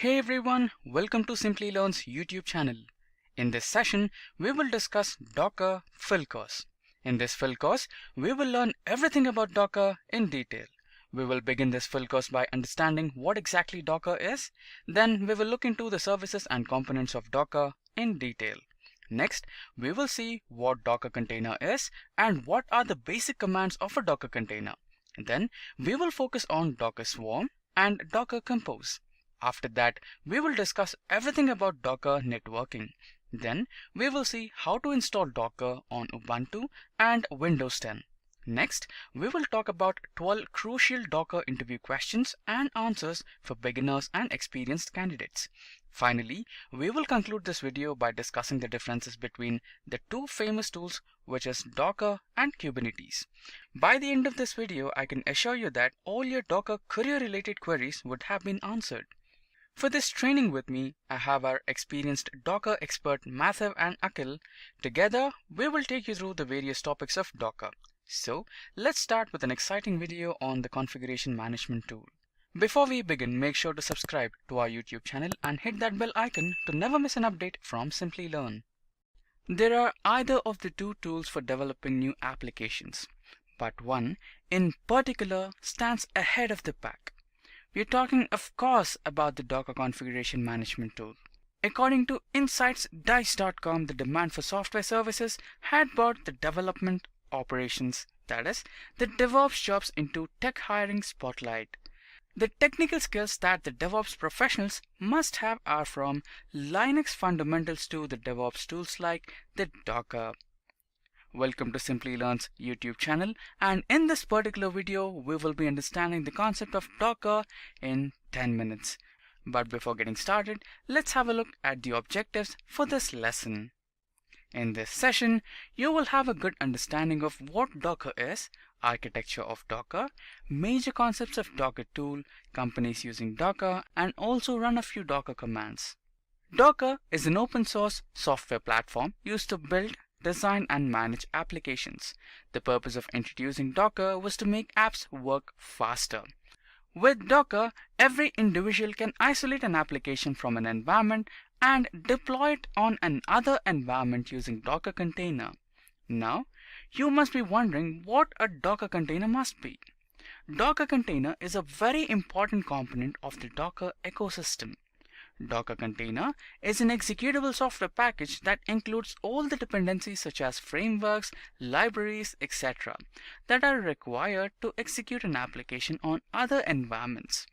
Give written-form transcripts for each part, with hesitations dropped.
Hey everyone, welcome to Simplilearn's YouTube channel. In this session, we will discuss Docker full course. In this full course, we will learn everything about Docker in detail. We will begin this full course by understanding what exactly Docker is. Then we will look into the services and components of Docker in detail. Next, we will see what Docker container is and what are the basic commands of a Docker container. Then we will focus on Docker Swarm and Docker Compose. After that, we will discuss everything about Docker networking. Then we will see how to install Docker on Ubuntu and Windows 10. Next, we will talk about 12 crucial Docker interview questions and answers for beginners and experienced candidates. Finally, we will conclude this video by discussing the differences between the two famous tools, which is Docker and Kubernetes. By the end of this video, I can assure you that all your Docker career-related queries would have been answered. For this training with me, I have our experienced Docker expert Mathav and Akhil. Together, we will take you through the various topics of Docker. So, let's start with an exciting video on the configuration management tool. Before we begin, make sure to subscribe to our YouTube channel and hit that bell icon to never miss an update from Simplilearn. There are either of the two tools for developing new applications, but one in particular stands ahead of the pack. We're talking, of course, about the Docker configuration management tool. According to InsightsDice.com, the demand for software services had brought the development operations, that is, the DevOps jobs, into tech hiring spotlight. The technical skills that the DevOps professionals must have are from Linux fundamentals to the DevOps tools like the Docker. Welcome to Simplilearn's YouTube channel, and in this particular video we will be understanding the concept of Docker in 10 minutes. But before getting started, let's have a look at the objectives for this lesson. In this session, you will have a good understanding of what Docker is, architecture of Docker, major concepts of Docker tool, companies using Docker, and also run a few Docker commands. Docker is an open source software platform used to build, design and manage applications. The purpose of introducing Docker was to make apps work faster. With Docker, every individual can isolate an application from an environment and deploy it on another environment using Docker container. Now, you must be wondering what a Docker container must be. Docker container is a very important component of the Docker ecosystem. Docker container is an executable software package that includes all the dependencies such as frameworks, libraries, etc. that are required to execute an application on other environments.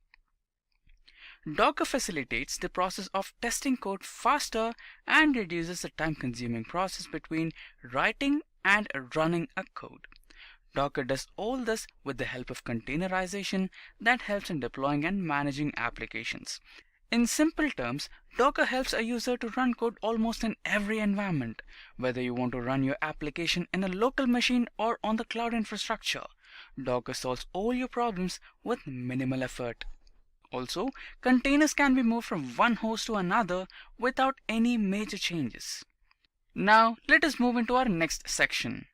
Docker facilitates the process of testing code faster and reduces the time-consuming process between writing and running a code. Docker does all this with the help of containerization that helps in deploying and managing applications. In simple terms, Docker helps a user to run code almost in every environment, whether you want to run your application in a local machine or on the cloud infrastructure. Docker solves all your problems with minimal effort. Also, containers can be moved from one host to another without any major changes. Now, let us move into our next section.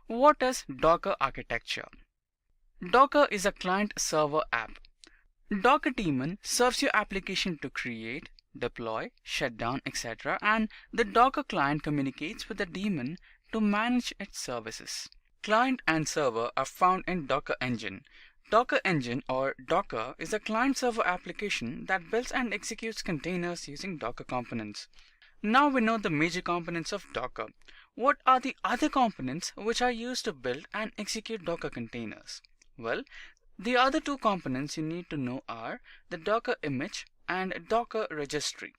What is Docker architecture? Docker is a client-server app. Docker daemon serves your application to create, deploy, shut down, etc. and the Docker client communicates with the daemon to manage its services. Client and server are found in Docker Engine. Docker Engine or Docker is a client-server application that builds and executes containers using Docker components. Now we know the major components of Docker. What are the other components which are used to build and execute Docker containers? Well, the other two components you need to know are the Docker image and Docker registry.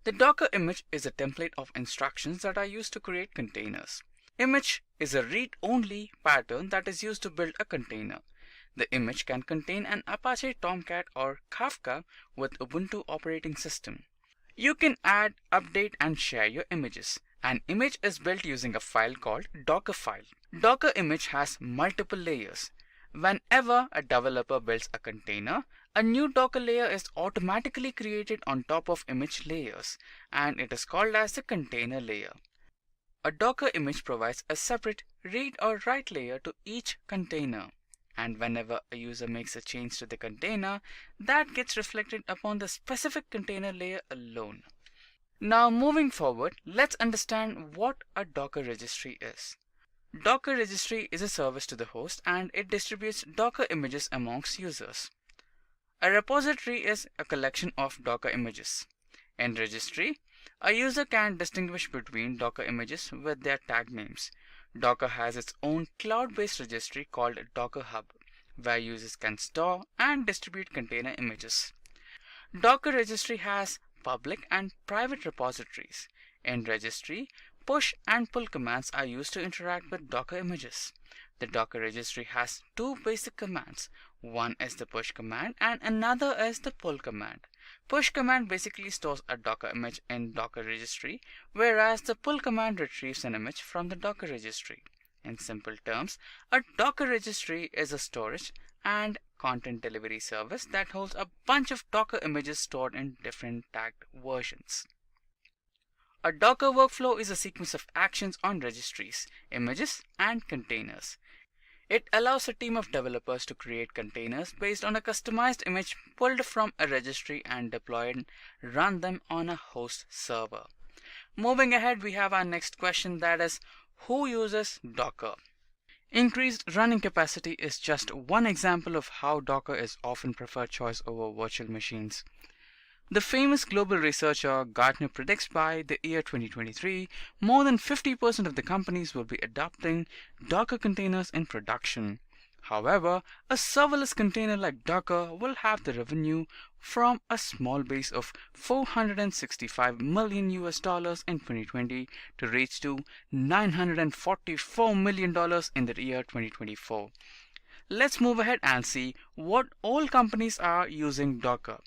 The Docker image is a template of instructions that are used to create containers. Image is a read-only pattern that is used to build a container. The image can contain an Apache Tomcat or Kafka with Ubuntu operating system. You can add, update and share your images. An image is built using a file called Dockerfile. Docker image has multiple layers. Whenever a developer builds a container, a new Docker layer is automatically created on top of image layers, and it is called as the container layer. A Docker image provides a separate read or write layer to each container. and whenever a user makes a change to the container, that gets reflected upon the specific container layer alone. Now moving forward, let's understand what a Docker registry is. Docker registry is a service to the host and it distributes Docker images amongst users. A repository is a collection of Docker images. In registry, a user can distinguish between Docker images with their tag names. Docker has its own cloud-based registry called Docker Hub, where users can store and distribute container images. Docker registry has public and private repositories. In registry, push and pull commands are used to interact with Docker images. The Docker registry has two basic commands. One is the push command and another is the pull command. Push command basically stores a Docker image in Docker registry, whereas the pull command retrieves an image from the Docker registry. In simple terms, a Docker registry is a storage and content delivery service that holds a bunch of Docker images stored in different tagged versions. A Docker workflow is a sequence of actions on registries, images, and containers. It allows a team of developers to create containers based on a customized image pulled from a registry and deploy and run them on a host server. Moving ahead, we have our next question, that is, who uses Docker? Increased running capacity is just one example of how Docker is often preferred choice over virtual machines. The famous global researcher Gartner predicts by the year 2023, more than 50% of the companies will be adopting Docker containers in production. However, a serverless container like Docker will have the revenue from a small base of $465 million in 2020 to reach to $944 million in the year 2024. Let's move ahead and see what all companies are using Docker.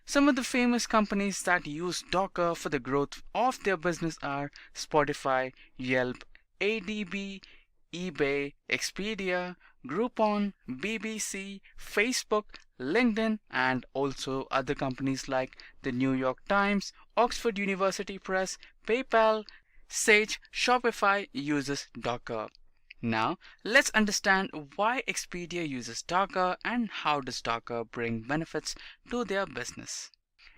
Some of the famous companies that use Docker for the growth of their business are Spotify, Yelp, ADB, eBay, Expedia, Groupon, BBC, Facebook, LinkedIn, and also other companies like the New York Times, Oxford University Press, PayPal, Sage, Shopify uses Docker. Now, let's understand why Expedia uses Docker and how does Docker bring benefits to their business.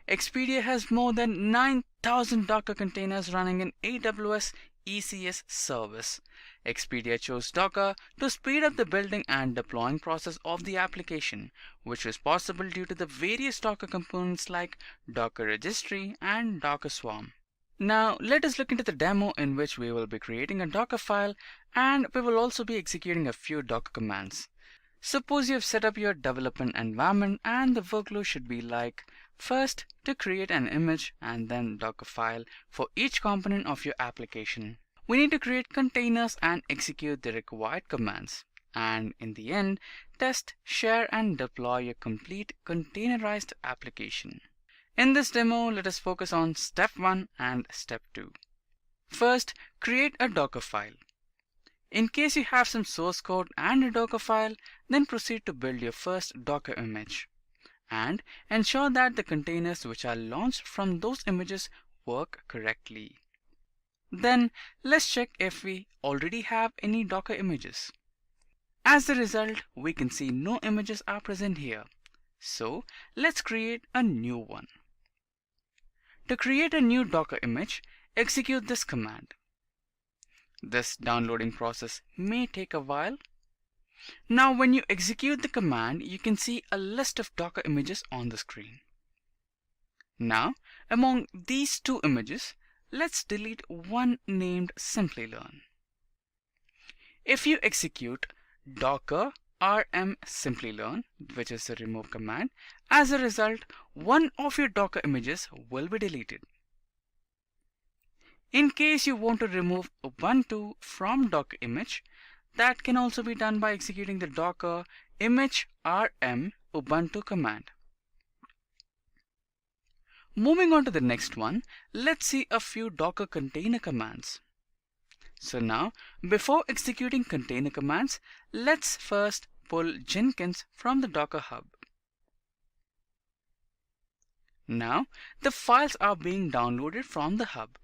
Expedia has more than 9,000 Docker containers running in AWS ECS service. Expedia chose Docker to speed up the building and deploying process of the application, which was possible due to the various Docker components like Docker Registry and Docker Swarm. Now let us look into the demo in which we will be creating a Docker file and we will also be executing a few Docker commands. Suppose you have set up your development environment and the workflow should be like, first to create an image and then Docker file for each component of your application. We need to create containers and execute the required commands. And in the end, test, share and deploy your complete containerized application. In this demo, let us focus on step 1 and step 2. First, create a Docker file. In case you have some source code and a Docker file, then proceed to build your first Docker image. And ensure that the containers which are launched from those images work correctly. Then let's check if we already have any Docker images. As a result, we can see no images are present here. So let's create a new one. To create a new Docker image, execute this command. This downloading process may take a while. Now when you execute the command, you can see a list of Docker images on the screen. Now, among these two images, let's delete one named Simplilearn. If you execute docker rm Simplilearn, which is the remove command, as a result, one of your Docker images will be deleted. In case you want to remove Ubuntu from Docker image, that can also be done by executing the docker image rm Ubuntu command. Moving on to the next one, let's see a few Docker container commands. So now, before executing container commands, let's first pull Jenkins from the Docker Hub. Now, the files are being downloaded from the hub.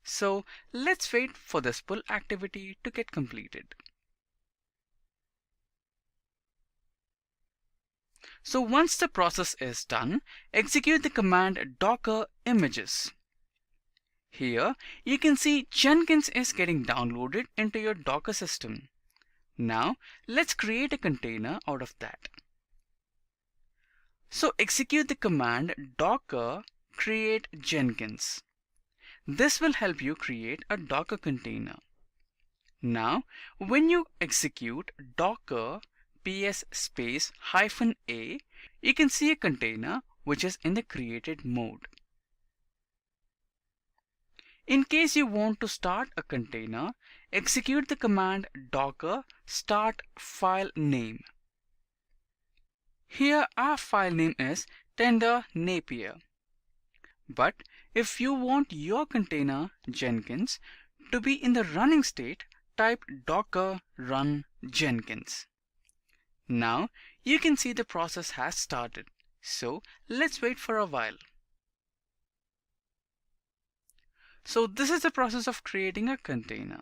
So let's wait for this pull activity to get completed. So once the process is done, execute the command docker images. Here you can see Jenkins is getting downloaded into your Docker system. Now let's create a container out of that. So execute the command docker create Jenkins. This will help you create a Docker container. Now when you execute docker ps space -a, you can see a container which is in the created mode. In case you want to start a container, execute the command docker start file name. Here our file name is tender napier. But if you want your container Jenkins to be in the running state, type docker run Jenkins. Now you can see the process has started. So let's wait for a while. So this is the process of creating a container.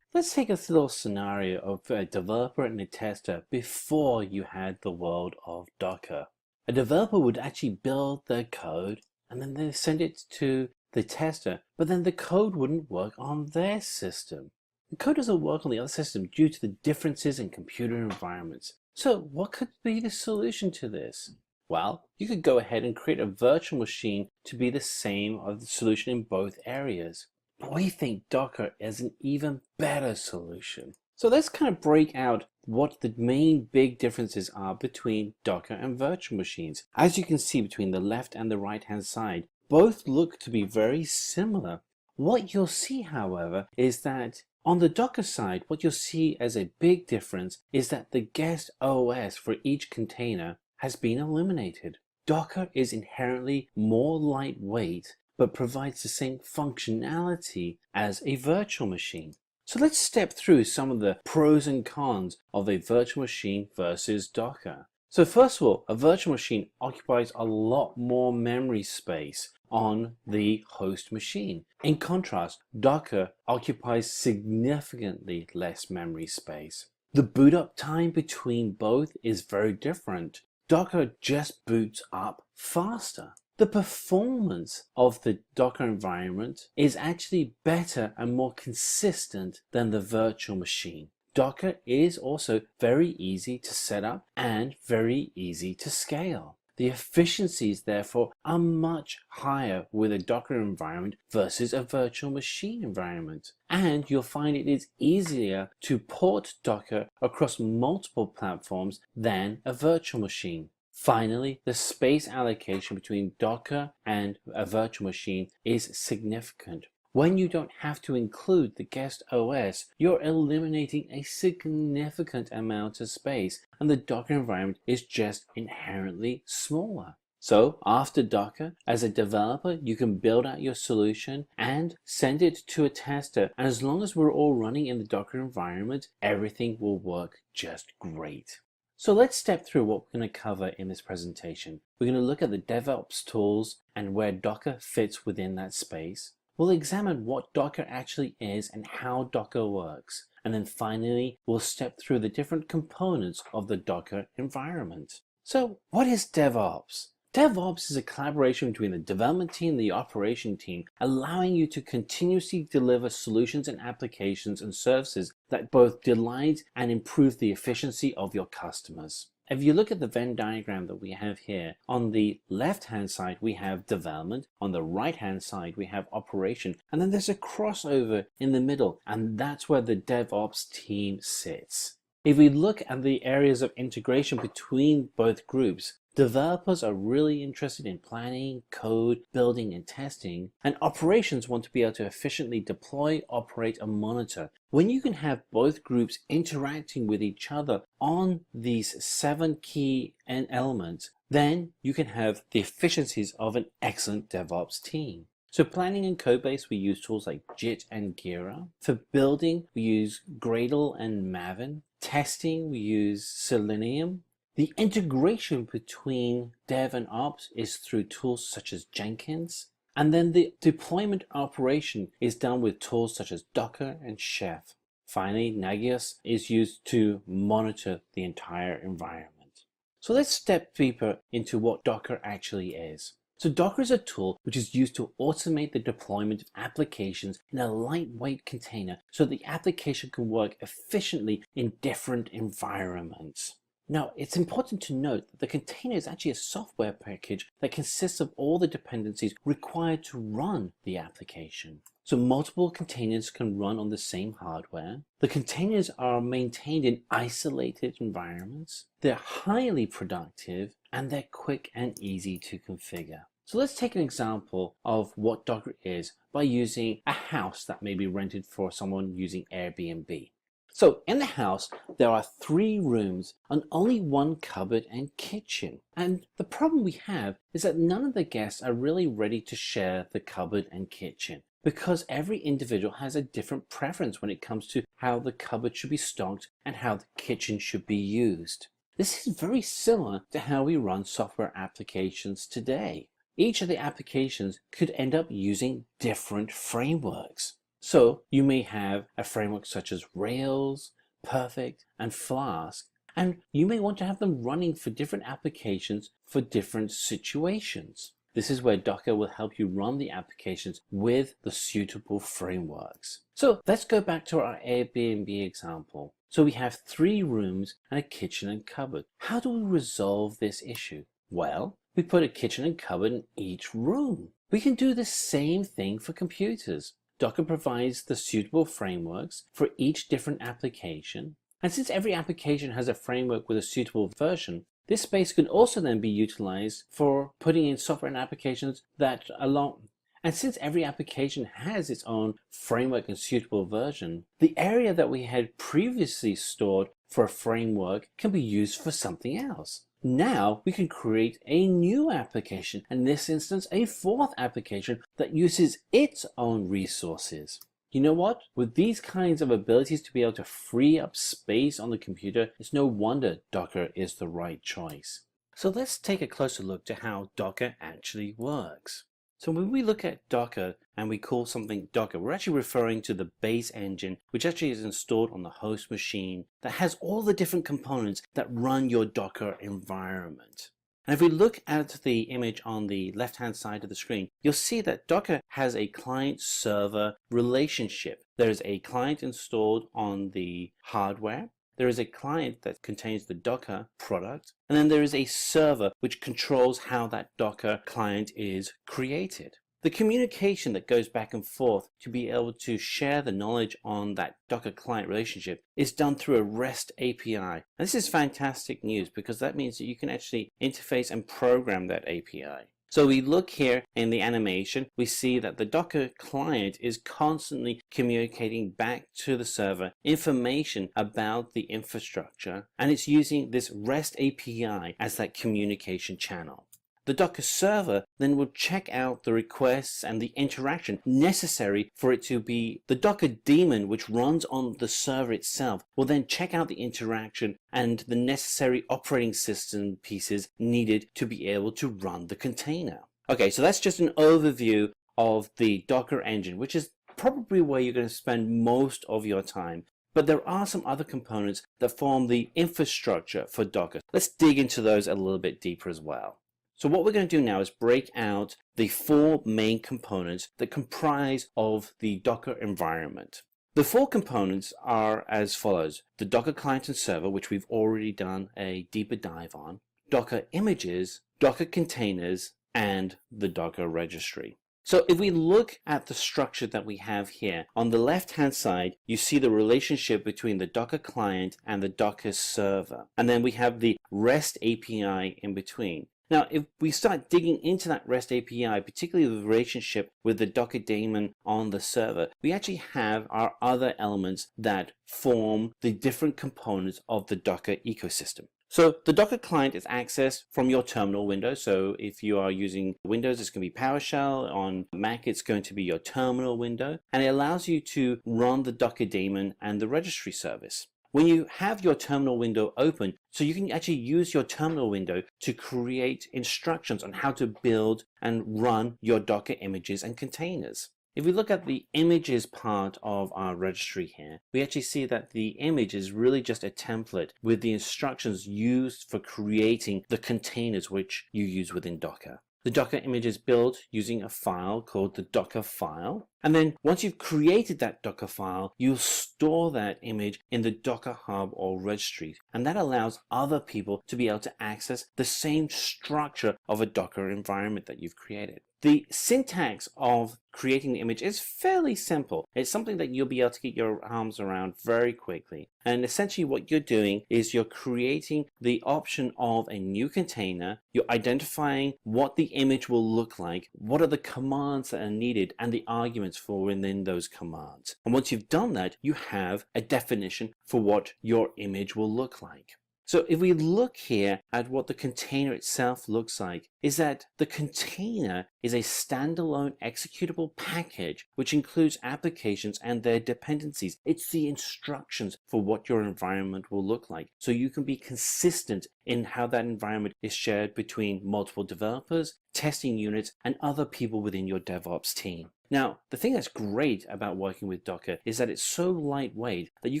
Let's take a little scenario of a developer and a tester before you had the world of Docker. A developer would actually build their code and then they send it to the tester, but then the code wouldn't work on their system. The code doesn't work on the other system due to the differences in computer environments. So what could be the solution to this? Well, you could go ahead and create a virtual machine to be the same of the solution in both areas. But we think Docker is an even better solution. So let's kind of break out what the main big differences are between Docker and virtual machines. As you can see between the left and the right hand side, both look to be very similar. What you'll see, however, is that on the Docker side, what you'll see as a big difference is that the guest OS for each container has been eliminated. Docker is inherently more lightweight, but provides the same functionality as a virtual machine. So let's step through some of the pros and cons of a virtual machine versus Docker. So first of all, a virtual machine occupies a lot more memory space on the host machine. In contrast, Docker occupies significantly less memory space. The boot up time between both is very different. Docker just boots up faster. The performance of the Docker environment is actually better and more consistent than the virtual machine. Docker is also very easy to set up and very easy to scale. The efficiencies, therefore, are much higher with a Docker environment versus a virtual machine environment. And you'll find it is easier to port Docker across multiple platforms than a virtual machine. Finally, the space allocation between Docker and a virtual machine is significant. When you don't have to include the guest OS, you're eliminating a significant amount of space, and the Docker environment is just inherently smaller. So after Docker, as a developer, you can build out your solution and send it to a tester. And as long as we're all running in the Docker environment, everything will work just great. So let's step through what we're going to cover in this presentation. We're going to look at the DevOps tools and where Docker fits within that space. We'll examine what Docker actually is and how Docker works. And then finally, we'll step through the different components of the Docker environment. So what is DevOps? DevOps is a collaboration between the development team and the operation team, allowing you to continuously deliver solutions and applications and services that both delight and improve the efficiency of your customers. If you look at the Venn diagram that we have here, on the left-hand side we have development, on the right-hand side we have operation, and then there's a crossover in the middle, and that's where the DevOps team sits. If we look at the areas of integration between both groups, developers are really interested in planning, code, building, and testing, and operations want to be able to efficiently deploy, operate, and monitor. When you can have both groups interacting with each other on these 7 key elements, then you can have the efficiencies of an excellent DevOps team. So planning and codebase, we use tools like Git and Gira. For building, we use Gradle and Maven. Testing, we use Selenium. The integration between dev and ops is through tools such as Jenkins. And then the deployment operation is done with tools such as Docker and Chef. Finally, Nagios is used to monitor the entire environment. So let's step deeper into what Docker actually is. So Docker is a tool which is used to automate the deployment of applications in a lightweight container so the application can work efficiently in different environments. Now, it's important to note that the container is actually a software package that consists of all the dependencies required to run the application. So multiple containers can run on the same hardware. The containers are maintained in isolated environments. They're highly productive and they're quick and easy to configure. So let's take an example of what Docker is by using a house that may be rented for someone using Airbnb. So in the house, there are 3 rooms and only 1 cupboard and kitchen. And the problem we have is that none of the guests are really ready to share the cupboard and kitchen, because every individual has a different preference when it comes to how the cupboard should be stocked and how the kitchen should be used. This is very similar to how we run software applications today. Each of the applications could end up using different frameworks. So you may have a framework such as Rails, Perfect, and Flask, and you may want to have them running for different applications for different situations. This is where Docker will help you run the applications with the suitable frameworks. So let's go back to our Airbnb example. So we have 3 rooms and a kitchen and cupboard. How do we resolve this issue? Well, we put a kitchen and cupboard in each room. We can do the same thing for computers. Docker provides the suitable frameworks for each different application. And since every application has a framework with a suitable version, this space can also then be utilized for putting in software and applications that along. And since every application has its own framework and suitable version, the area that we had previously stored for a framework can be used for something else. Now we can create a new application, in this instance a 4th application that uses its own resources. You know what? With these kinds of abilities to be able to free up space on the computer, it's no wonder Docker is the right choice. So let's take a closer look to how Docker actually works. So when we look at Docker and we call something Docker, we're actually referring to the base engine, which actually is installed on the host machine that has all the different components that run your Docker environment. And if we look at the image on the left-hand side of the screen, you'll see that Docker has a client-server relationship. There is a client installed on the hardware. There is a client that contains the Docker product, and then there is a server which controls how that Docker client is created. The communication that goes back and forth to be able to share the knowledge on that Docker client relationship is done through a REST API. And this is fantastic news because that means that you can actually interface and program that API. So we look here in the animation, we see that the Docker client is constantly communicating back to the server information about the infrastructure, and it's using this REST API as that communication channel. The Docker server then will check out the requests and the interaction necessary for it to be the Docker daemon, which runs on the server itself, will then check out the interaction and the necessary operating system pieces needed to be able to run the container. Okay, so that's just an overview of the Docker engine, which is probably where you're going to spend most of your time. But there are some other components that form the infrastructure for Docker. Let's dig into those a little bit deeper as well. So what we're going to do now is break out the 4 main components that comprise of the Docker environment. The 4 components are as follows: the Docker client and server, which we've already done a deeper dive on, Docker images, Docker containers, and the Docker registry. So if we look at the structure that we have here, on the left-hand side, you see the relationship between the Docker client and the Docker server. And then we have the REST API in between. Now, if we start digging into that REST API, particularly the relationship with the Docker daemon on the server, we actually have our other elements that form the different components of the Docker ecosystem. So the Docker client is accessed from your terminal window. So if you are using Windows, it's going to be PowerShell. On Mac, it's going to be your terminal window. And it allows you to run the Docker daemon and the registry service. When you have your terminal window open, so you can actually use your terminal window to create instructions on how to build and run your Docker images and containers. If we look at the images part of our registry here, we actually see that the image is really just a template with the instructions used for creating the containers which you use within Docker. The Docker image is built using a file called the Docker file. And then once you've created that Docker file, you'll store that image in the Docker Hub or registry. And that allows other people to be able to access the same structure of a Docker environment that you've created. The syntax of creating the image is fairly simple. It's something that you'll be able to get your arms around very quickly. And essentially what you're doing is you're creating the option of a new container. You're identifying what the image will look like, what are the commands that are needed, and the arguments for within those commands. And once you've done that, you have a definition for what your image will look like. So if we look here at what the container itself looks like, is that the container is a standalone executable package which includes applications and their dependencies. It's the instructions for what your environment will look like. So you can be consistent in how that environment is shared between multiple developers, testing units, and other people within your DevOps team. Now, the thing that's great about working with Docker is that it's so lightweight that you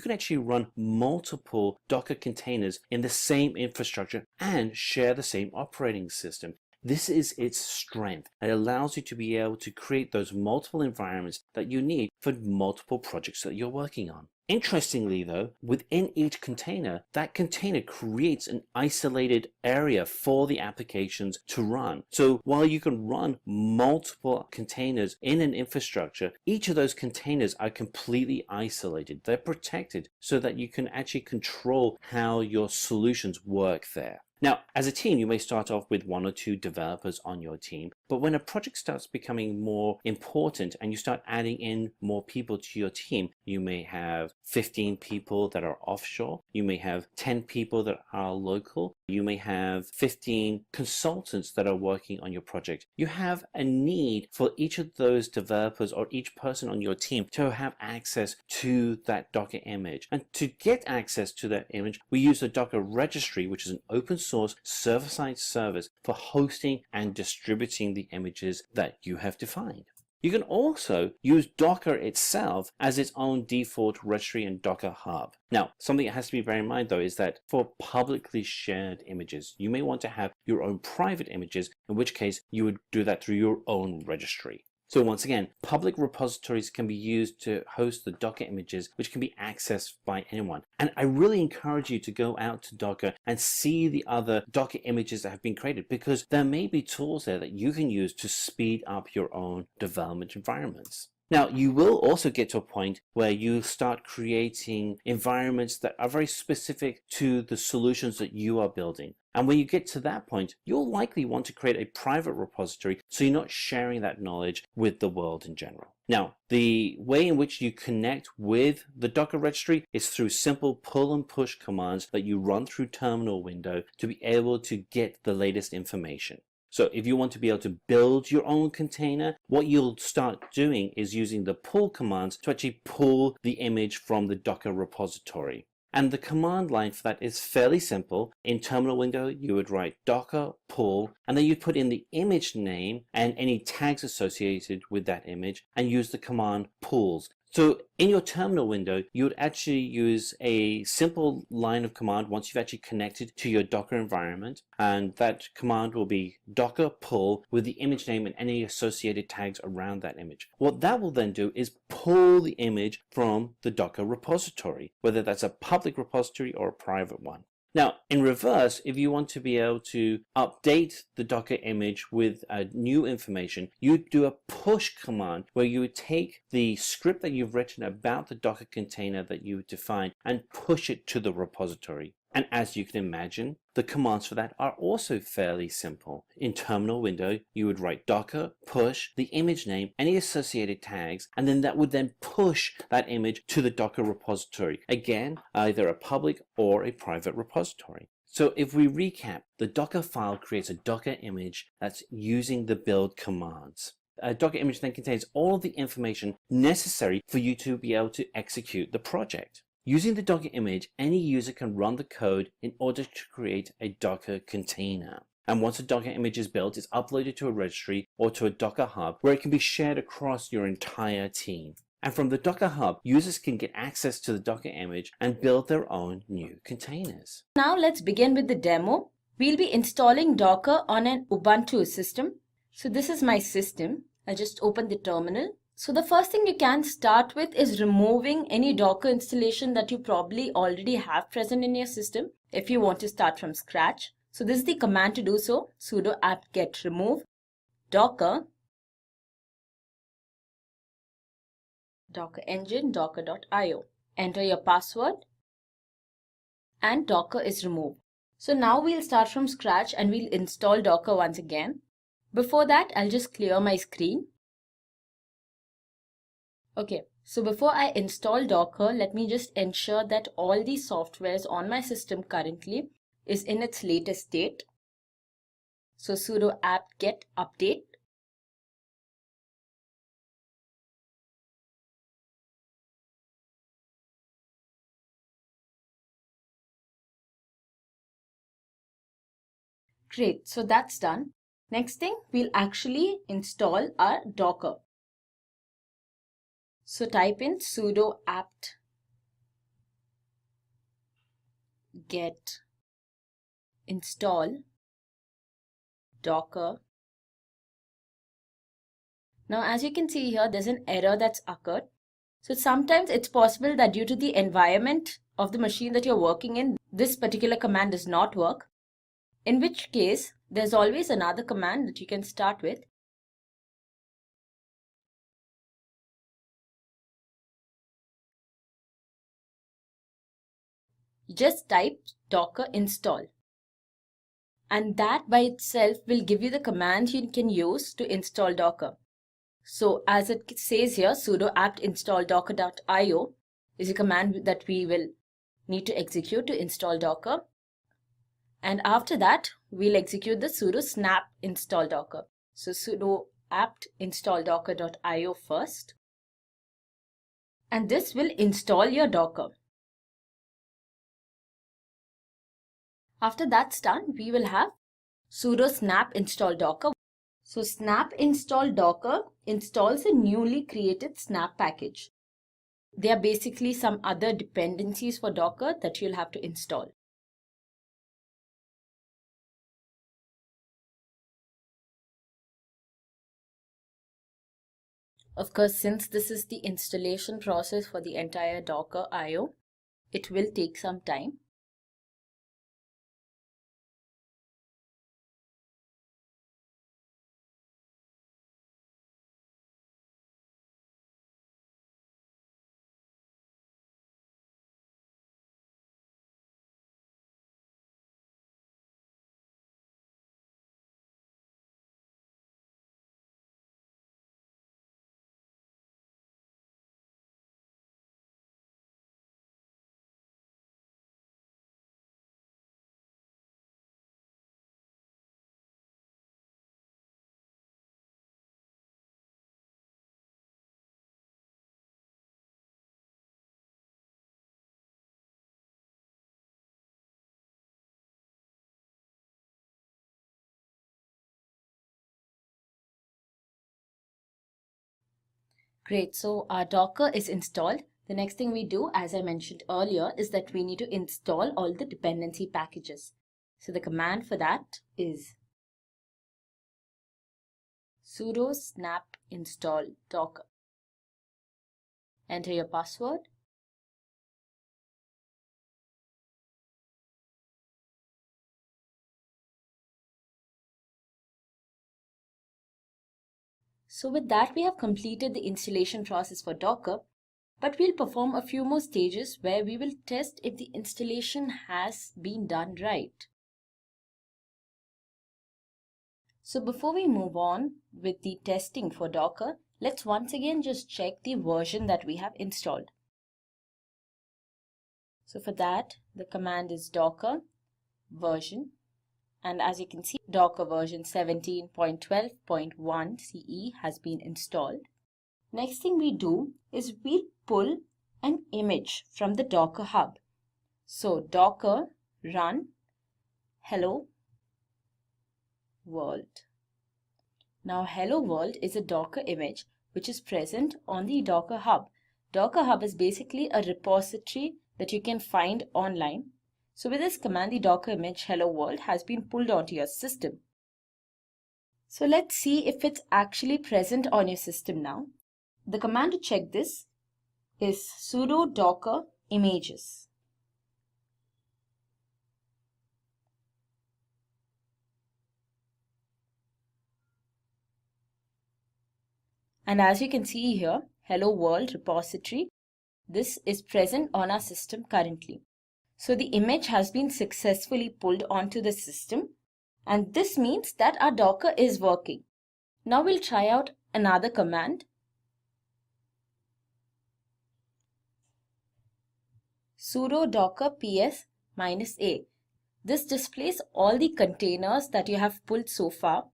can actually run multiple Docker containers in the same infrastructure and share the same operating system. This is its strength. It allows you to be able to create those multiple environments that you need for multiple projects that you're working on. Interestingly though, within each container, that container creates an isolated area for the applications to run. So while you can run multiple containers in an infrastructure, each of those containers are completely isolated. They're protected so that you can actually control how your solutions work there. Now, as a team, you may start off with 1 or 2 developers on your team, but when a project starts becoming more important and you start adding in more people to your team, you may have 15 people that are offshore, you may have 10 people that are local, you may have 15 consultants that are working on your project. You have a need for each of those developers or each person on your team to have access to that Docker image. And to get access to that image, we use the Docker registry, which is an open source server-side service for hosting and distributing the images that you have defined. You can also use Docker itself as its own default registry and Docker Hub. Now, something that has to be very in mind though is that for publicly shared images, you may want to have your own private images, in which case you would do that through your own registry. So once again, public repositories can be used to host the Docker images, which can be accessed by anyone. And I really encourage you to go out to Docker and see the other Docker images that have been created, because there may be tools there that you can use to speed up your own development environments. Now, you will also get to a point where you start creating environments that are very specific to the solutions that you are building. And when you get to that point, you'll likely want to create a private repository so you're not sharing that knowledge with the world in general. Now, the way in which you connect with the Docker registry is through simple pull and push commands that you run through terminal window to be able to get the latest information. So if you want to be able to build your own container, what you'll start doing is using the pull commands to actually pull the image from the Docker repository. And the command line for that is fairly simple. In terminal window, you would write docker pull, and then you put in the image name and any tags associated with that image and use the command pulls. So in your terminal window, you would actually use a simple line of command once you've actually connected to your Docker environment. And that command will be docker pull with the image name and any associated tags around that image. What that will then do is pull the image from the Docker repository, whether that's a public repository or a private one. Now, in reverse, if you want to be able to update the Docker image with new information, you do a push command where you would take the script that you've written about the Docker container that you define and push it to the repository. And as you can imagine, the commands for that are also fairly simple. In terminal window, you would write docker push the image name, any associated tags, and then that would then push that image to the Docker repository. Again, either a public or a private repository. So if we recap, the Docker file creates a Docker image that's using the build commands. A Docker image then contains all of the information necessary for you to be able to execute the project. Using the Docker image, any user can run the code in order to create a Docker container. And once a Docker image is built, it's uploaded to a registry or to a Docker Hub where it can be shared across your entire team. And from the Docker Hub, users can get access to the Docker image and build their own new containers. Now let's begin with the demo. We'll be installing Docker on an Ubuntu system. So this is my system. I just open the terminal. So the first thing you can start with is removing any Docker installation that you probably already have present in your system if you want to start from scratch. So this is the command to do so. Sudo apt-get remove docker engine docker.io. Enter your password and Docker is removed. So now we'll start from scratch and we'll install Docker once again. Before that, I'll just clear my screen. Okay, so before I install Docker, let me just ensure that all the softwares on my system currently is in its latest state. So sudo apt-get update. Great, so that's done. Next thing, we'll actually install our Docker. So type in sudo apt get install Docker. Now as you can see here, there's an error that's occurred. So sometimes it's possible that due to the environment of the machine that you're working in, this particular command does not work. In which case, there's always another command that you can start with. Just type docker install. And that by itself will give you the command you can use to install Docker. So as it says here, sudo apt install docker.io is a command that we will need to execute to install Docker. And after that, we'll execute the sudo snap install Docker. So sudo apt install docker.io first. And this will install your Docker. After that's done, we will have sudo snap install Docker. So snap install Docker installs a newly created snap package. They are basically some other dependencies for Docker that you'll have to install. Of course, since this is the installation process for the entire Docker IO, it will take some time. Great, so our Docker is installed. The next thing we do, as I mentioned earlier, is that we need to install all the dependency packages. So the command for that is sudo snap install Docker. Enter your password. So with that, we have completed the installation process for Docker, but we'll perform a few more stages where we will test if the installation has been done right. So before we move on with the testing for Docker, let's once again just check the version that we have installed. So for that, the command is docker version. And as you can see, Docker version 17.12.1 CE has been installed. Next thing we do is we pull an image from the Docker Hub. So docker run hello world. Now hello world is a Docker image which is present on the Docker Hub. Docker Hub is basically a repository that you can find online. So with this command, the Docker image hello world has been pulled onto your system. So let's see if it's actually present on your system now. The command to check this is sudo docker images. And as you can see here, hello world repository, this is present on our system currently. So the image has been successfully pulled onto the system, and this means that our Docker is working. Now we'll try out another command. Sudo docker ps -a. This displays all the containers that you have pulled so far.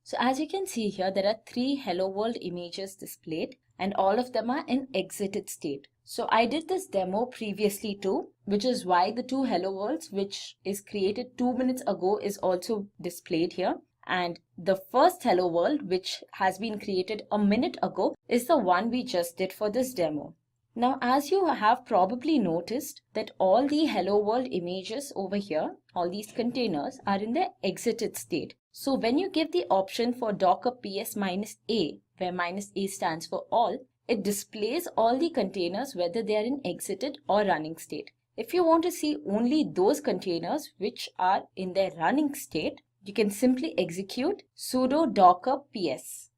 So as you can see here, there are 3 hello world images displayed and all of them are in exited state. So I did this demo previously too, which is why the 2 hello worlds which is created 2 minutes ago is also displayed here. And the first hello world which has been created a minute ago is the one we just did for this demo. Now, as you have probably noticed that all the hello world images over here, all these containers are in the exited state. So when you give the option for docker ps -a, where -a stands for all, it displays all the containers whether they are in exited or running state. If you want to see only those containers which are in their running state, you can simply execute sudo docker ps.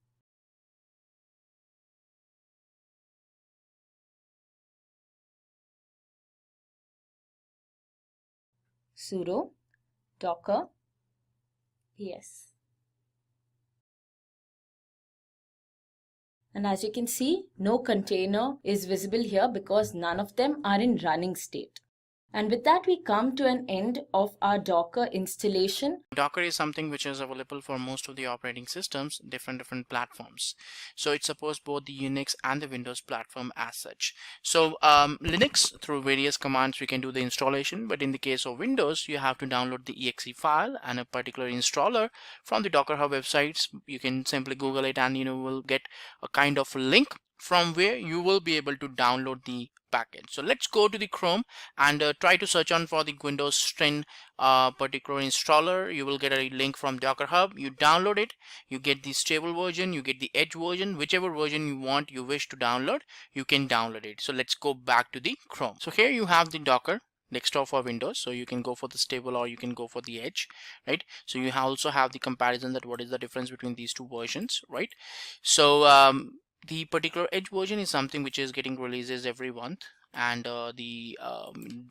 Sudo docker ps. And as you can see, no container is visible here because none of them are in running state. And with that, we come to an end of our Docker installation. Docker is something which is available for most of the operating systems, different platforms. So it supports both the Unix and the Windows platform as such. So Linux, through various commands, we can do the installation, but in the case of Windows, you have to download the exe file and a particular installer from the Docker Hub websites. You can simply Google it and you will get a kind of link from where you will be able to download the package. So let's go to the Chrome and try to search on for the Windows 10 particular installer. You will get a link from Docker Hub. You download it, you get the stable version, you get the edge version, whichever version you wish to download, you can download it. So let's go back to the Chrome. So here you have the Docker desktop for Windows, so you can go for the stable or you can go for the edge, right? So you also have the comparison that what is the difference between these two versions, right? So the particular edge version is something which is getting releases every month, and the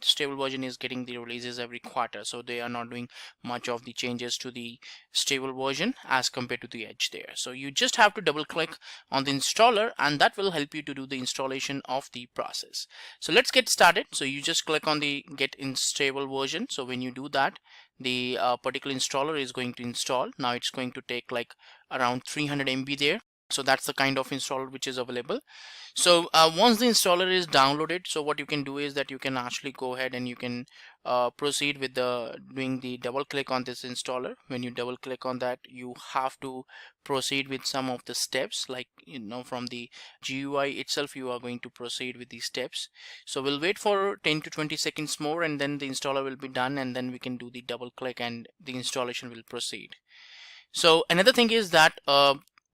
stable version is getting the releases every quarter. So they are not doing much of the changes to the stable version as compared to the edge there. So you just have to double click on the installer and that will help you to do the installation of the process. So let's get started. So you just click on the get in stable version. So when you do that, the particular installer is going to install. Now it's going to take like around 300 MB there. So that's the kind of installer which is available. So once the installer is downloaded, so what you can do is that you can actually go ahead and you can proceed with doing the double click on this installer. When you double click on that, you have to proceed with some of the steps, like from the GUI itself you are going to proceed with these steps. So we'll wait for 10 to 20 seconds more and then the installer will be done, and then we can do the double click and the installation will proceed. So another thing is that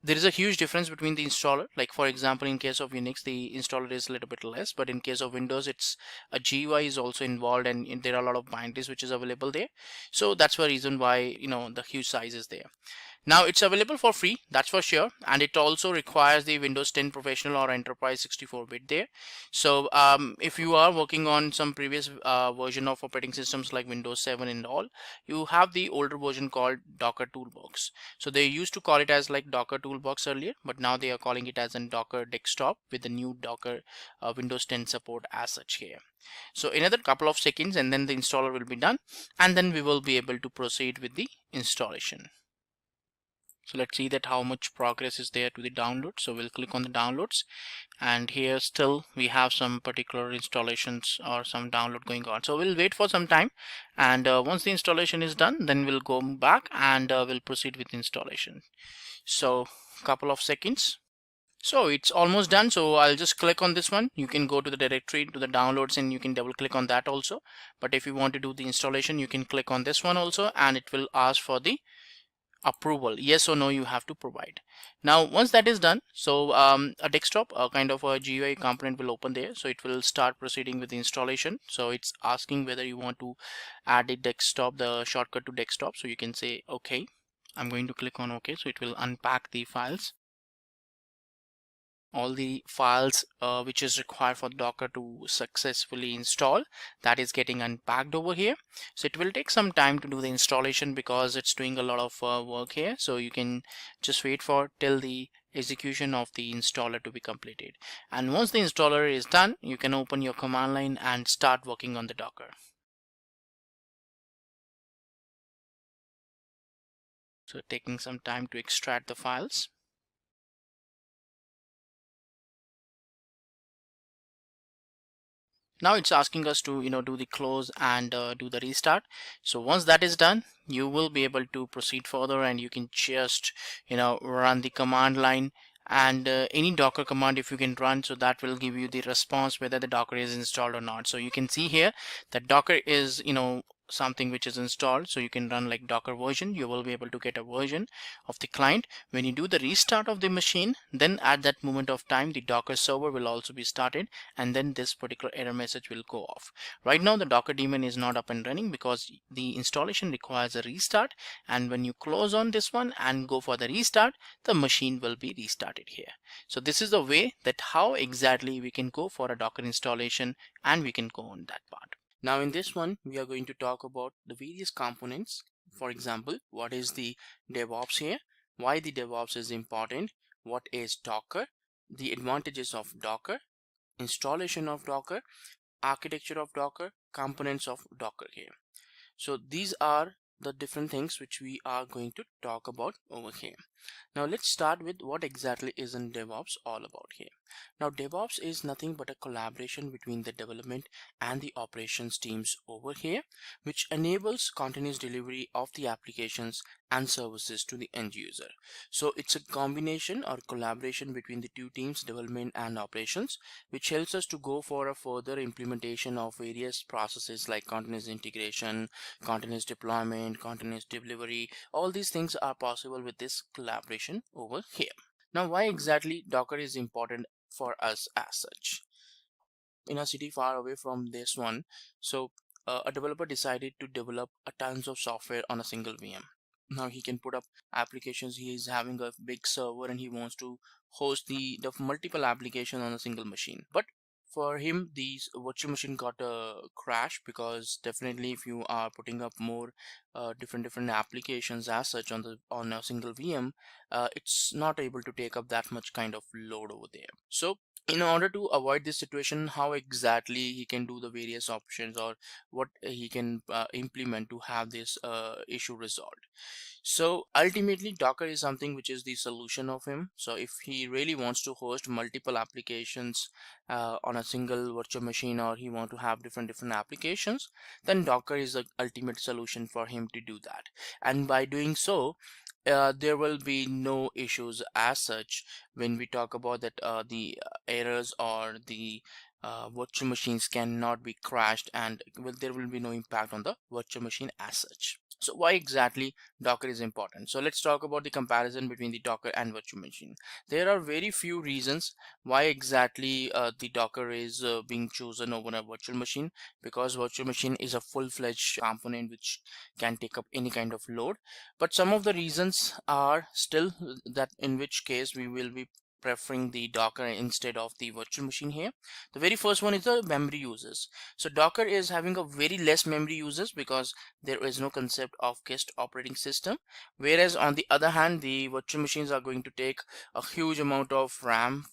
there is a huge difference between the installer. Like for example, in case of Unix, the installer is a little bit less, but in case of Windows, it's a GUI is also involved, and there are a lot of binaries which is available there. So that's the reason why the huge size is there. Now it's available for free, that's for sure, and it also requires the Windows 10 Professional or Enterprise 64-bit there. So if you are working on some previous version of operating systems like Windows 7 and all, you have the older version called Docker Toolbox. So they used to call it as like Docker Toolbox earlier, but now they are calling it as a Docker Desktop with the new Docker Windows 10 support as such here. So another couple of seconds and then the installer will be done, and then we will be able to proceed with the installation. So let's see that how much progress is there to the download. So we'll click on the downloads, and here still we have some particular installations or some download going on. So we'll wait for some time, and once the installation is done, then we'll go back and we'll proceed with installation. So couple of seconds. So it's almost done. So I'll just click on this one. You can go to the directory, to the downloads, and you can double click on that also. But if you want to do the installation, you can click on this one also, and it will ask for the approval. Yes or no you have to provide. Now once that is done, so a desktop, a kind of a GUI component will open there. So it will start proceeding with the installation. So it's asking whether you want to add a desktop, the shortcut to desktop. So you can say okay. I'm going to click on OK. So it will unpack the files, all the files which is required for Docker to successfully install, that is getting unpacked over here. So it will take some time to do the installation because it's doing a lot of work here. So you can just wait for till the execution of the installer to be completed. And once the installer is done, you can open your command line and start working on the Docker. So taking some time to extract the files. Now it's asking us to do the close and do the restart. So once that is done, you will be able to proceed further, and you can just run the command line, and any Docker command if you can run, so that will give you the response whether the Docker is installed or not. So you can see here that Docker is something which is installed. So you can run like Docker version. You will be able to get a version of the client. When you do the restart of the machine, then at that moment of time the Docker server will also be started, and then this particular error message will go off. Right now the Docker daemon is not up and running because the installation requires a restart, and when you close on this one and go for the restart, the machine will be restarted here. So this is the way that how exactly we can go for a Docker installation, and we can go on that part. Now in this one, we are going to talk about the various components. For example, what is the DevOps here, why the DevOps is important, what is Docker, the advantages of Docker, installation of Docker, architecture of Docker, components of Docker here. So these are the different things which we are going to talk about over here. Now let's start with what exactly is in DevOps all about here. Now DevOps is nothing but a collaboration between the development and the operations teams over here, which enables continuous delivery of the applications and services to the end user. So it's a combination or collaboration between the two teams, development and operations, which helps us to go for a further implementation of various processes like continuous integration, continuous deployment, continuous delivery. All these things are possible with this collaboration over here. Now why exactly Docker is important for us as such? In a city far away from this one, so a developer decided to develop a tons of software on a single VM. Now he can put up applications. He is having a big server and he wants to host the multiple applications on a single machine. But for him, these virtual machine got a crash, because definitely if you are putting up more different applications as such on a single VM, it's not able to take up that much kind of load over there. So in order to avoid this situation, how exactly he can do the various options, or what he can implement to have this issue resolved. So ultimately Docker is something which is the solution of him. So if he really wants to host multiple applications on a single virtual machine, or he want to have different applications, then Docker is the ultimate solution for him to do that. And by doing so, there will be no issues as such when we talk about that the errors or the virtual machines cannot be crashed, and there will be no impact on the virtual machine as such. So why exactly Docker is important? So let's talk about the comparison between the Docker and virtual machine. There are very few reasons why exactly the Docker is being chosen over a virtual machine, because virtual machine is a full-fledged component which can take up any kind of load. But some of the reasons are still that in which case we will be preferring the Docker instead of the virtual machine here. The very first one is the memory uses. So Docker is having a very less memory uses because there is no concept of guest operating system, whereas on the other hand the virtual machines are going to take a huge amount of RAM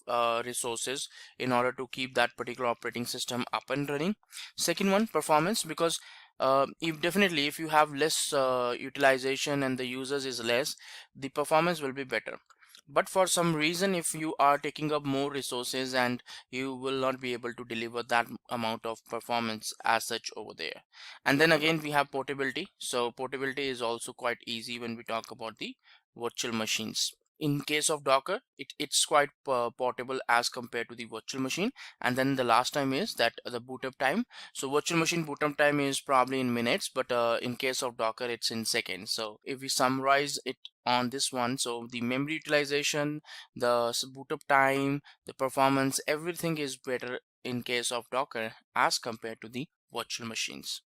resources in order to keep that particular operating system up and running. Second one, performance, because if definitely if you have less utilization and the users is less, the performance will be better. But for some reason, if you are taking up more resources, and you will not be able to deliver that amount of performance as such over there. And then again, we have portability. So portability is also quite easy when we talk about the virtual machines. In case of Docker, it's quite portable as compared to the virtual machine. And then the last time is that the boot up time. So virtual machine boot up time is probably in minutes, but in case of Docker, it's in seconds. So if we summarize it on this one, so the memory utilization, the boot up time, the performance, everything is better in case of Docker as compared to the virtual machines,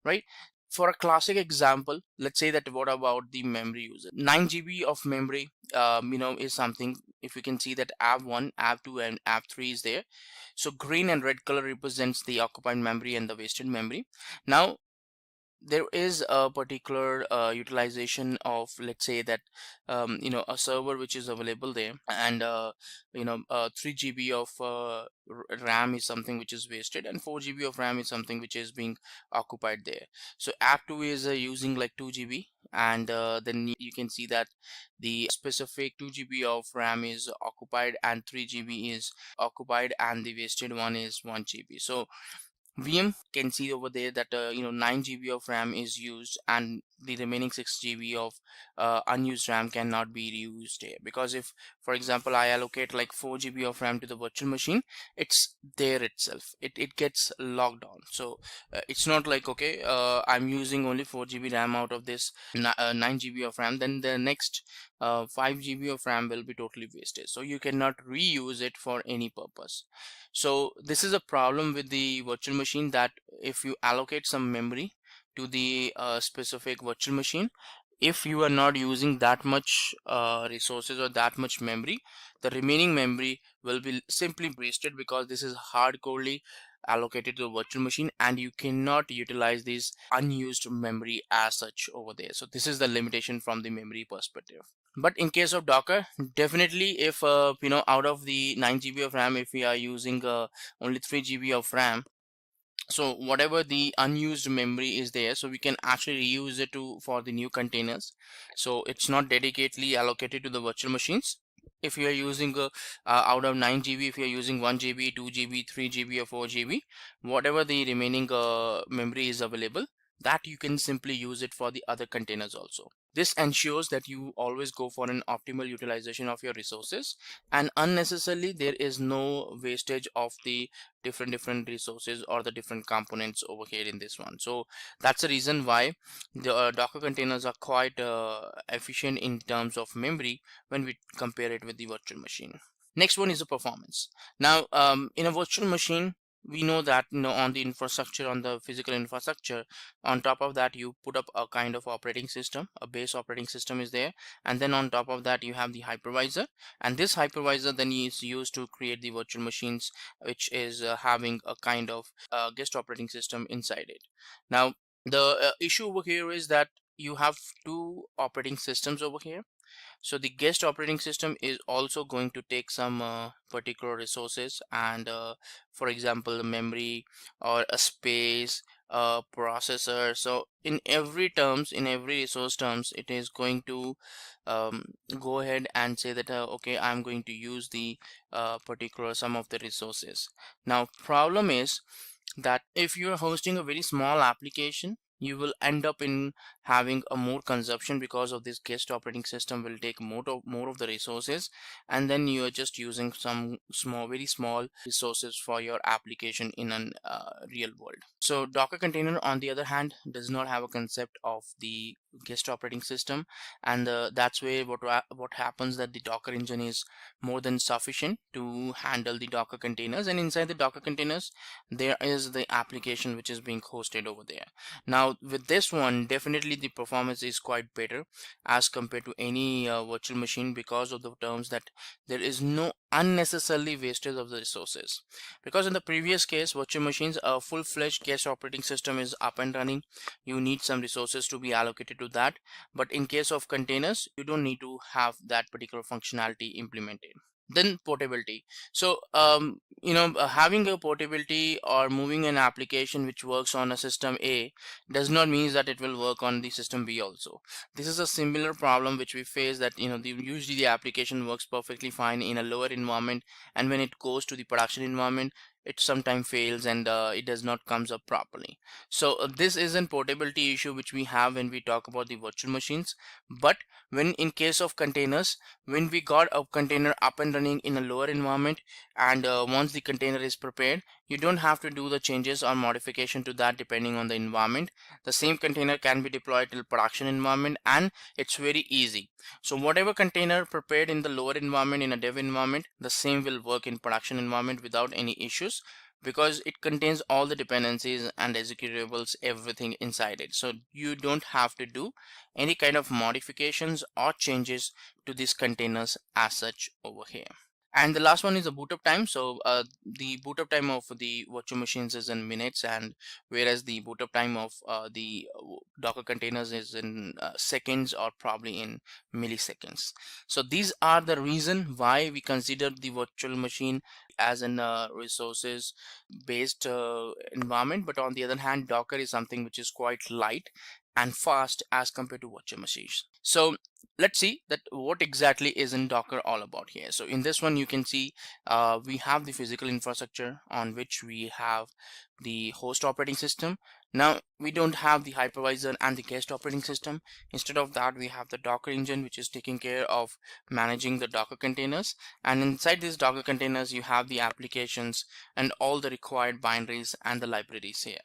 right? For a classic example, let's say that what about the memory user? 9 GB of memory, is something. If you can see that app1, app2, and app3 is there. So green and red color represents the occupied memory and the wasted memory. Now there is a particular utilization of, let's say that a server which is available there, and 3 GB of RAM is something which is wasted, and 4 GB of RAM is something which is being occupied there. So app2 is using like 2 GB, and then you can see that the specific 2 GB of RAM is occupied and 3 GB is occupied, and the wasted one is 1 GB. So VM can see over there that 9 GB of RAM is used, and the remaining 6 GB of unused RAM cannot be reused here. Because if, for example, I allocate like 4 GB of RAM to the virtual machine, it's there itself. It gets logged on. So it's not like, okay, I'm using only 4 GB RAM out of this 9 GB of RAM, then the next 5 GB of RAM will be totally wasted. So you cannot reuse it for any purpose. So this is a problem with the virtual machine, that if you allocate some memory to the specific virtual machine, if you are not using that much resources or that much memory, the remaining memory will be simply wasted, because this is hardcorely allocated to the virtual machine, and you cannot utilize this unused memory as such over there. So this is the limitation from the memory perspective. But in case of Docker, definitely if out of the 9 GB of RAM, if we are using only 3 GB of RAM, so whatever the unused memory is there, so we can actually reuse it for the new containers. So it's not dedicatedly allocated to the virtual machines. If you are using out of 9 GB, if you are using 1 GB, 2 GB, 3 GB, or 4 GB, whatever the remaining memory is available, that you can simply use it for the other containers also. This ensures that you always go for an optimal utilization of your resources, and unnecessarily there is no wastage of the different resources or the different components over here in this one. So that's the reason why the Docker containers are quite efficient in terms of memory when we compare it with the virtual machine. Next one is the performance. Now in a virtual machine, we know that on the infrastructure, on the physical infrastructure, on top of that you put up a kind of operating system, a base operating system is there, and then on top of that you have the hypervisor, and this hypervisor then is used to create the virtual machines, which is having a kind of guest operating system inside it. Now the issue over here is that you have two operating systems over here. So the guest operating system is also going to take some particular resources, and for example memory or a space, a processor. So in every resource terms, it is going to go ahead and say that okay, I'm going to use the particular some of the resources. Now problem is that if you're hosting a very small application, you will end up in having a more consumption, because of this guest operating system will take more of the resources, and then you are just using some very small resources for your application in an real world. So Docker container, on the other hand, does not have a concept of the guest operating system, and that's where what happens, that the Docker engine is more than sufficient to handle the Docker containers, and inside the Docker containers there is the application which is being hosted over there. Now with this one, definitely the performance is quite better as compared to any virtual machine, because of the terms that there is no unnecessarily wastage of the resources. Because in the previous case, virtual machines, a full-fledged guest operating system is up and running, you need some resources to be allocated to that. But in case of containers, you don't need to have that particular functionality implemented. Then portability. So having a portability or moving an application which works on a system A does not mean that it will work on the system B also. This is a similar problem which we face, that usually the application works perfectly fine in a lower environment, and when it goes to the production environment, it sometimes fails and it does not comes up properly. So this is an portability issue which we have when we talk about the virtual machines. But when in case of containers, when we got a container up and running in a lower environment, and once the container is prepared, you don't have to do the changes or modification to that depending on the environment. The same container can be deployed till production environment, and it's very easy. So whatever container prepared in the lower environment in a dev environment, the same will work in production environment without any issues, because it contains all the dependencies and executables, everything inside it. So you don't have to do any kind of modifications or changes to these containers as such over here. And the last one is the boot up time. So the boot up time of the virtual machines is in minutes, and whereas the boot up time of the Docker containers is in seconds or probably in milliseconds. So these are the reason why we consider the virtual machine as an resources based environment. But on the other hand, Docker is something which is quite light and fast as compared to virtual machines. So let's see that what exactly is in Docker all about here. So in this one, you can see we have the physical infrastructure on which we have the host operating system. Now we don't have the hypervisor and the guest operating system. Instead of that, we have the Docker engine, which is taking care of managing the Docker containers, and inside these Docker containers you have the applications and all the required binaries and the libraries here.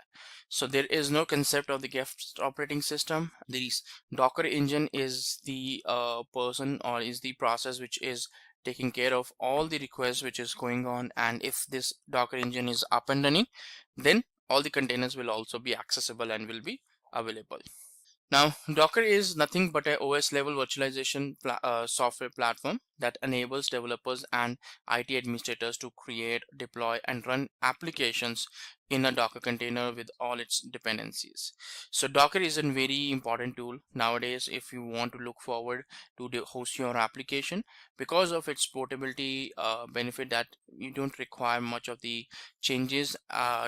So there is no concept of the guest operating system. This Docker engine is the person, or is the process which is taking care of all the requests which is going on, and if this Docker engine is up and running, then all the containers will also be accessible and will be available. Now Docker is nothing but a OS level virtualization software platform that enables developers and IT administrators to create, deploy and run applications in a Docker container with all its dependencies. So Docker is a very important tool nowadays if you want to look forward to host your application, because of its portability benefit, that you don't require much of the changes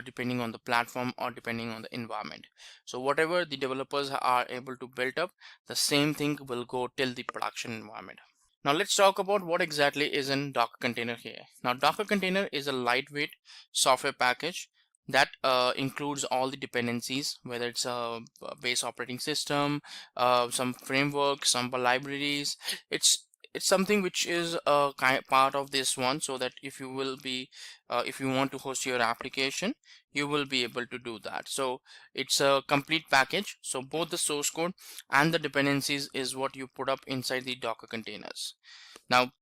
depending on the platform or depending on the environment. So whatever the developers are able to build up, the same thing will go till the production environment. Now let's talk about what exactly is in Docker container here. Now Docker container is a lightweight software package that includes all the dependencies, whether it's a base operating system, some framework, some libraries. It's something which is a part of this one, so that if you will be if you want to host your application, you will be able to do that. So it's a complete package. So both the source code and the dependencies is what you put up inside the Docker containers. Now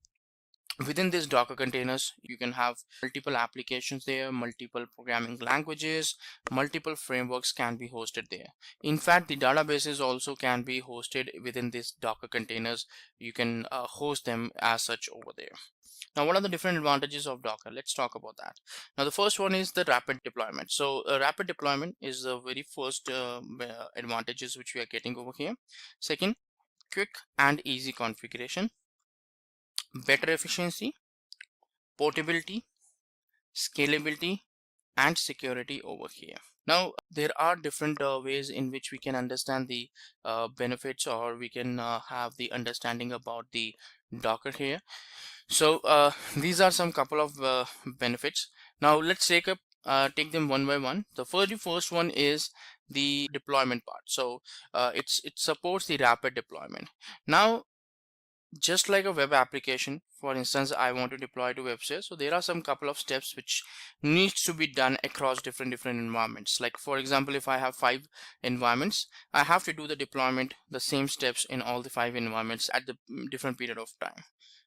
within these Docker containers, you can have multiple applications there, multiple programming languages, multiple frameworks can be hosted there. In fact, the databases also can be hosted within these Docker containers. You can host them as such over there. Now, what are the different advantages of Docker? Let's talk about that. Now, the first one is the rapid deployment. So, rapid deployment is the very first advantages which we are getting over here. Second, quick and easy configuration, better efficiency, portability, scalability, and security over here. Now there are different ways in which we can understand the benefits, or we can have the understanding about the Docker here. So these are some couple of benefits. Now let's take them one by one. The first one is the deployment part. So it supports the rapid deployment. Now just like a web application, for instance, I want to deploy to website, so there are some couple of steps which needs to be done across different environments. Like for example, if I have 5 environments, I have to do the deployment, the same steps in all the 5 environments at the different period of time.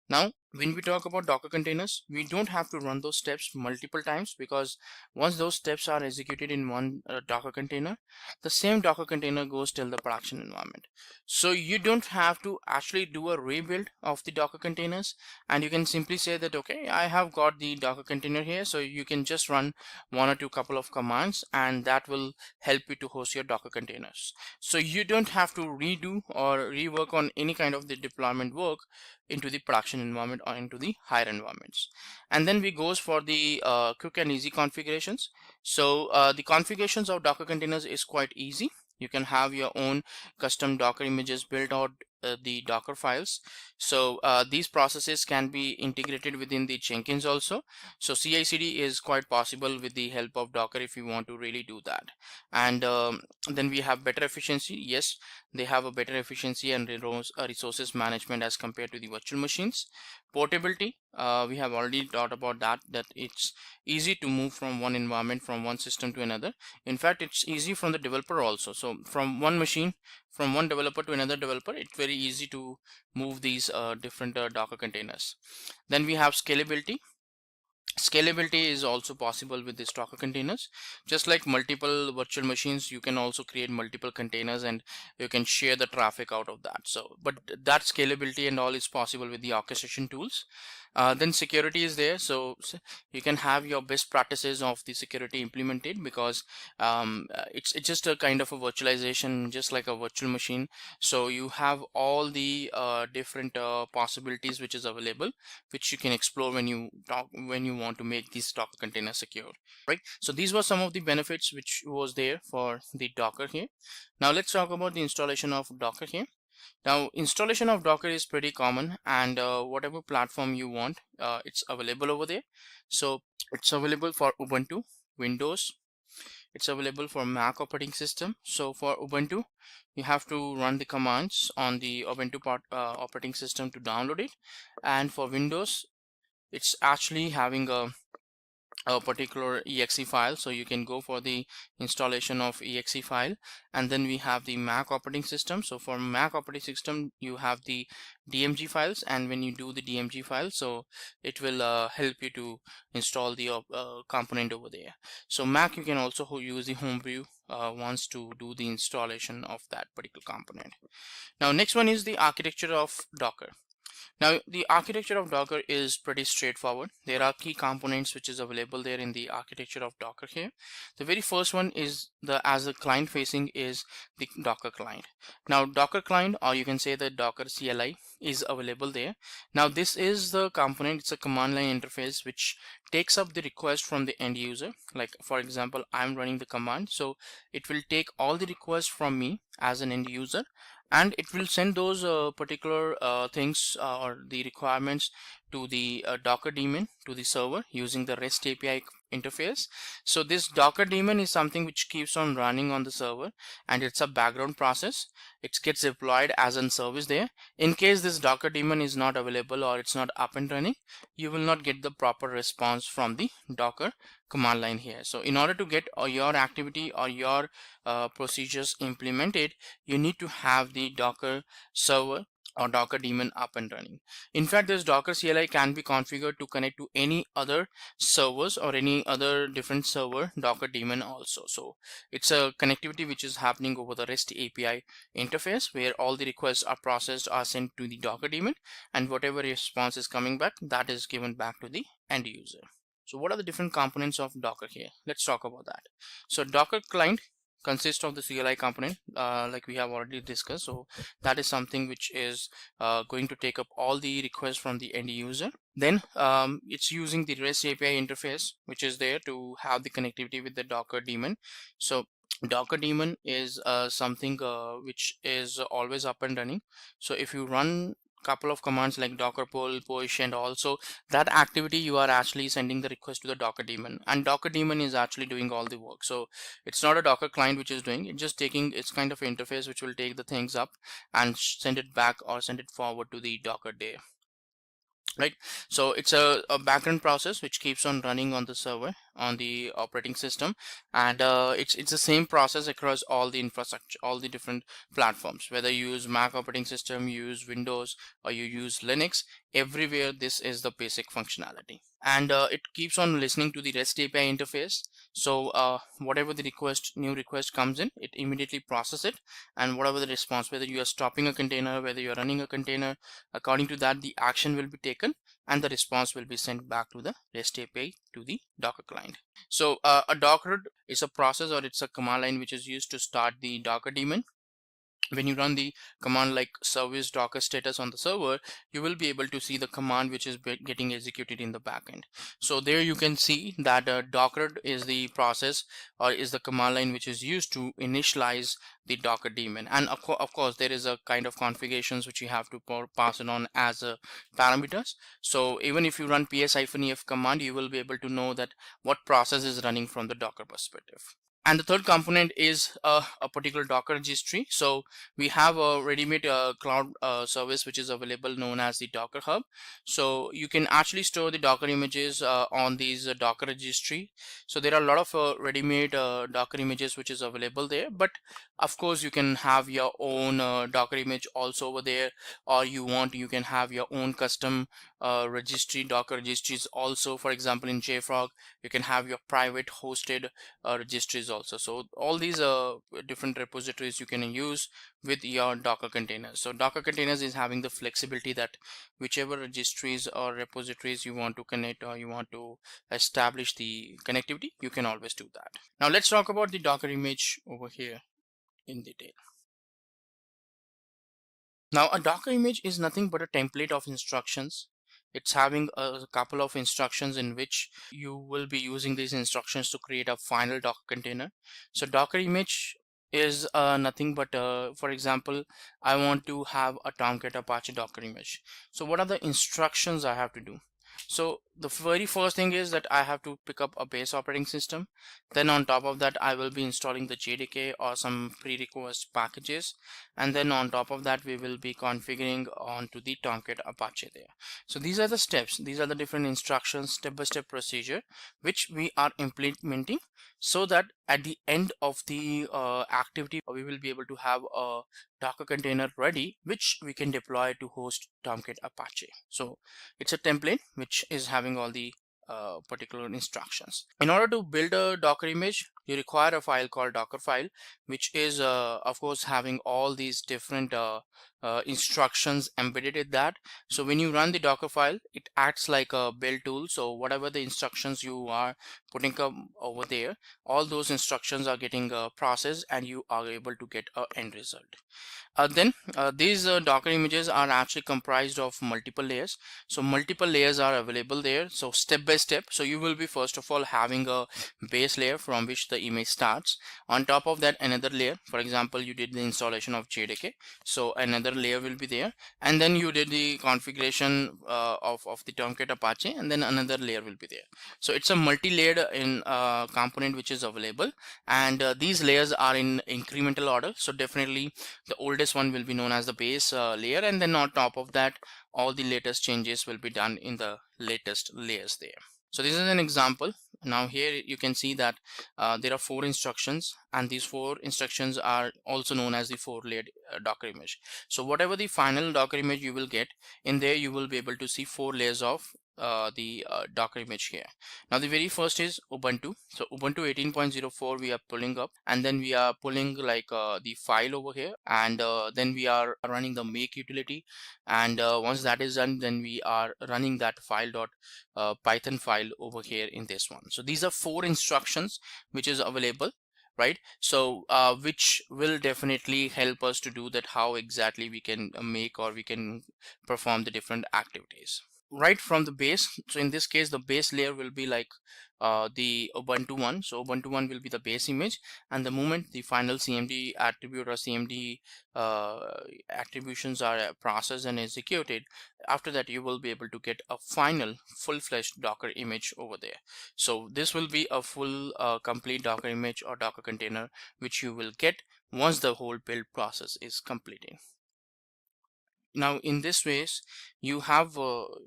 Now when we talk about Docker containers, we don't have to run those steps multiple times, because once those steps are executed in one Docker container, the same Docker container goes till the production environment. So you don't have to actually do a rebuild of the Docker containers, and you can simply say that, okay, I have got the Docker container here, so you can just run one or two couple of commands, and that will help you to host your Docker containers. So you don't have to redo or rework on any kind of the deployment work into the production environment or into the higher environments. And then we goes for the quick and easy configurations. So the configurations of Docker containers is quite easy. You can have your own custom Docker images built out the Docker files. So these processes can be integrated within the Jenkins also. So CI/CD is quite possible with the help of Docker if you want to really do that. And then we have better efficiency. Yes, they have a better efficiency and resources management as compared to the virtual machines. Portability, we have already talked about that it's easy to move from one environment, from one system to another. In fact, it's easy from the developer also. So from one machine, from one developer to another developer, it's very easy to move these different Docker containers. Then we have scalability. Scalability is also possible with these Docker containers. Just like multiple virtual machines, you can also create multiple containers and you can share the traffic out of that. So, but that scalability and all is possible with the orchestration tools. Then security is there, so you can have your best practices of the security implemented, because it's just a kind of a virtualization, just like a virtual machine. So you have all the different possibilities which is available, which you can explore when you want to make these Docker containers secure, right? So these were some of the benefits which was there for the Docker here. Now let's talk about the installation of Docker here. Now installation of Docker is pretty common, and whatever platform you want, it's available over there. So it's available for Ubuntu, Windows, it's available for Mac operating system. So for Ubuntu, you have to run the commands on the Ubuntu operating system to download it, and for Windows, it's actually having a particular exe file, so you can go for the installation of exe file. And then we have the Mac operating system. So for Mac operating system, you have the DMG files, and when you do the DMG file, so it will help you to install the component over there. So Mac, you can also use the homebrew once to do the installation of that particular component. Now next one is the architecture of Docker. Now the architecture of Docker is pretty straightforward. There are key components which is available there in the architecture of Docker here. The very first one is as the client facing is the Docker client. Now Docker client, or you can say the Docker CLI, is available there. Now this is the component, it's a command line interface which takes up the request from the end user. Like for example, I'm running the command, so it will take all the requests from me as an end user, and it will send those particular things or the requirements to the Docker daemon, to the server, using the REST API interface. So this Docker daemon is something which keeps on running on the server, and it's a background process. It gets deployed as a service there. In case this Docker daemon is not available or it's not up and running, you will not get the proper response from the Docker command line here. So in order to get your activity or your procedures implemented, you need to have the Docker server or Docker daemon up and running. In fact, this Docker CLI can be configured to connect to any other servers or any other different server Docker daemon also. So it's a connectivity which is happening over the REST API interface, where all the requests are processed, are sent to the Docker daemon, and whatever response is coming back, that is given back to the end user. So what are the different components of Docker here? Let's talk about that. So Docker client consists of the CLI component, like we have already discussed. So that is something which is going to take up all the requests from the end user. Then it's using the REST API interface which is there to have the connectivity with the Docker daemon. So Docker daemon is something which is always up and running. So if you run couple of commands like docker pull, push, and also that activity, you are actually sending the request to the Docker daemon, and Docker daemon is actually doing all the work. So it's not a Docker client which is doing it, just taking, it's kind of interface which will take the things up and send it back or send it forward to the Docker day, right? So it's a background process which keeps on running on the server, on the operating system, and it's the same process across all the infrastructure, all the different platforms, whether you use Mac operating system, you use Windows, or you use Linux. Everywhere this is the basic functionality, and it keeps on listening to the REST API interface. So whatever the new request comes in, it immediately processes it, and whatever the response, whether you are stopping a container, whether you are running a container, according to that the action will be taken, and the response will be sent back to the REST API to the Docker client. So a Docker is a process, or it's a command line which is used to start the Docker daemon. when you run the command like service docker status on the server, you will be able to see the command which is getting executed in the backend. So there you can see that docker is the process or is the command line which is used to initialize the docker daemon. And of course there is a kind of configurations which you have to pass it on as parameters. So even if you run ps-ef command, you will be able to know that what process is running from the docker perspective. And the third component is a particular Docker registry. So we have a ready-made cloud service which is available known as the Docker Hub. So you can actually store the Docker images on these Docker registry. So there are a lot of ready-made Docker images which is available there. But of course, you can have your own Docker image also over there, or you can have your own custom registry, Docker registries also. For example, in JFrog, you can have your private hosted registries also. So all these different repositories you can use with your Docker containers. So Docker containers is having the flexibility that whichever registries or repositories you want to connect or you want to establish the connectivity, you can always do that. Now let's talk about the Docker image over here in detail. Now a Docker image is nothing but a template of instructions. It's having a couple of instructions in which you will be using these instructions to create a final Docker container. So Docker image is nothing but, for example, I want to have a Tomcat Apache Docker image. So what are the instructions I have to do? So the very first thing is that I have to pick up a base operating system. Then on top of that, I will be installing the JDK or some prerequisite packages. And then on top of that, we will be configuring onto the Tomcat Apache there. So these are the steps. These are the different instructions, step-by-step procedure, which we are implementing so that at the end of the activity, we will be able to have a Docker container ready, which we can deploy to host Tomcat Apache. So it's a template which is having all the particular instructions. In order to build a Docker image, you require a file called Docker file, which is of course having all these different instructions embedded in that. So when you run the Docker file, it acts like a build tool. So whatever the instructions you are putting up over there, all those instructions are getting processed and you are able to get an end result. Then these Docker images are actually comprised of multiple layers. So multiple layers are available there. So step by step. So you will be first of all having a base layer from which the image starts. On top of that, another layer. For example, you did the installation of JDK. So another layer will be there. And then you did the configuration of the Tomcat Apache, and then another layer will be there. So it's a multi-layered component which is available. And these layers are in incremental order. So definitely the oldest one will be known as the base layer, and then on top of that all the latest changes will be done in the latest layers there. So this is an example. Now here you can see that there are 4 instructions, and these 4 instructions are also known as the 4-layered Docker image. So whatever the final Docker image you will get, in there you will be able to see 4 layers of the Docker image here. Now the very first is Ubuntu. So Ubuntu 18.04 we are pulling up, and then we are pulling like the file over here, and then we are running the make utility, and once that is done, then we are running that file.python file over here in this one. So these are 4 instructions which is available, right? So which will definitely help us to do that, how exactly we can make or we can perform the different activities right from the base. So in this case, the base layer will be like the Ubuntu one. So Ubuntu one will be the base image, and the moment the final CMD attribute or CMD attributions are processed and executed, after that you will be able to get a final full-fledged Docker image over there. So this will be a full complete Docker image or Docker container which you will get once the whole build process is completed. Now in this ways you have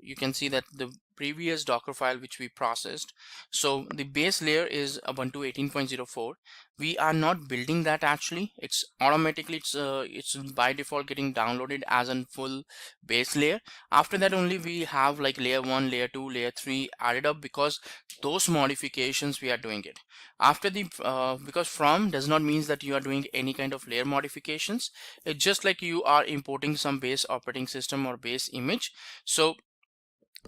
you can see that the previous Docker file which we processed, so the base layer is Ubuntu 18.04. we are not building that, actually it's automatically it's by default getting downloaded as a full base layer. After that only we have like layer 1, layer 2, layer 3 added up, because those modifications we are doing it after the because from does not means that you are doing any kind of layer modifications. It's just like you are importing some base operating system or base image. So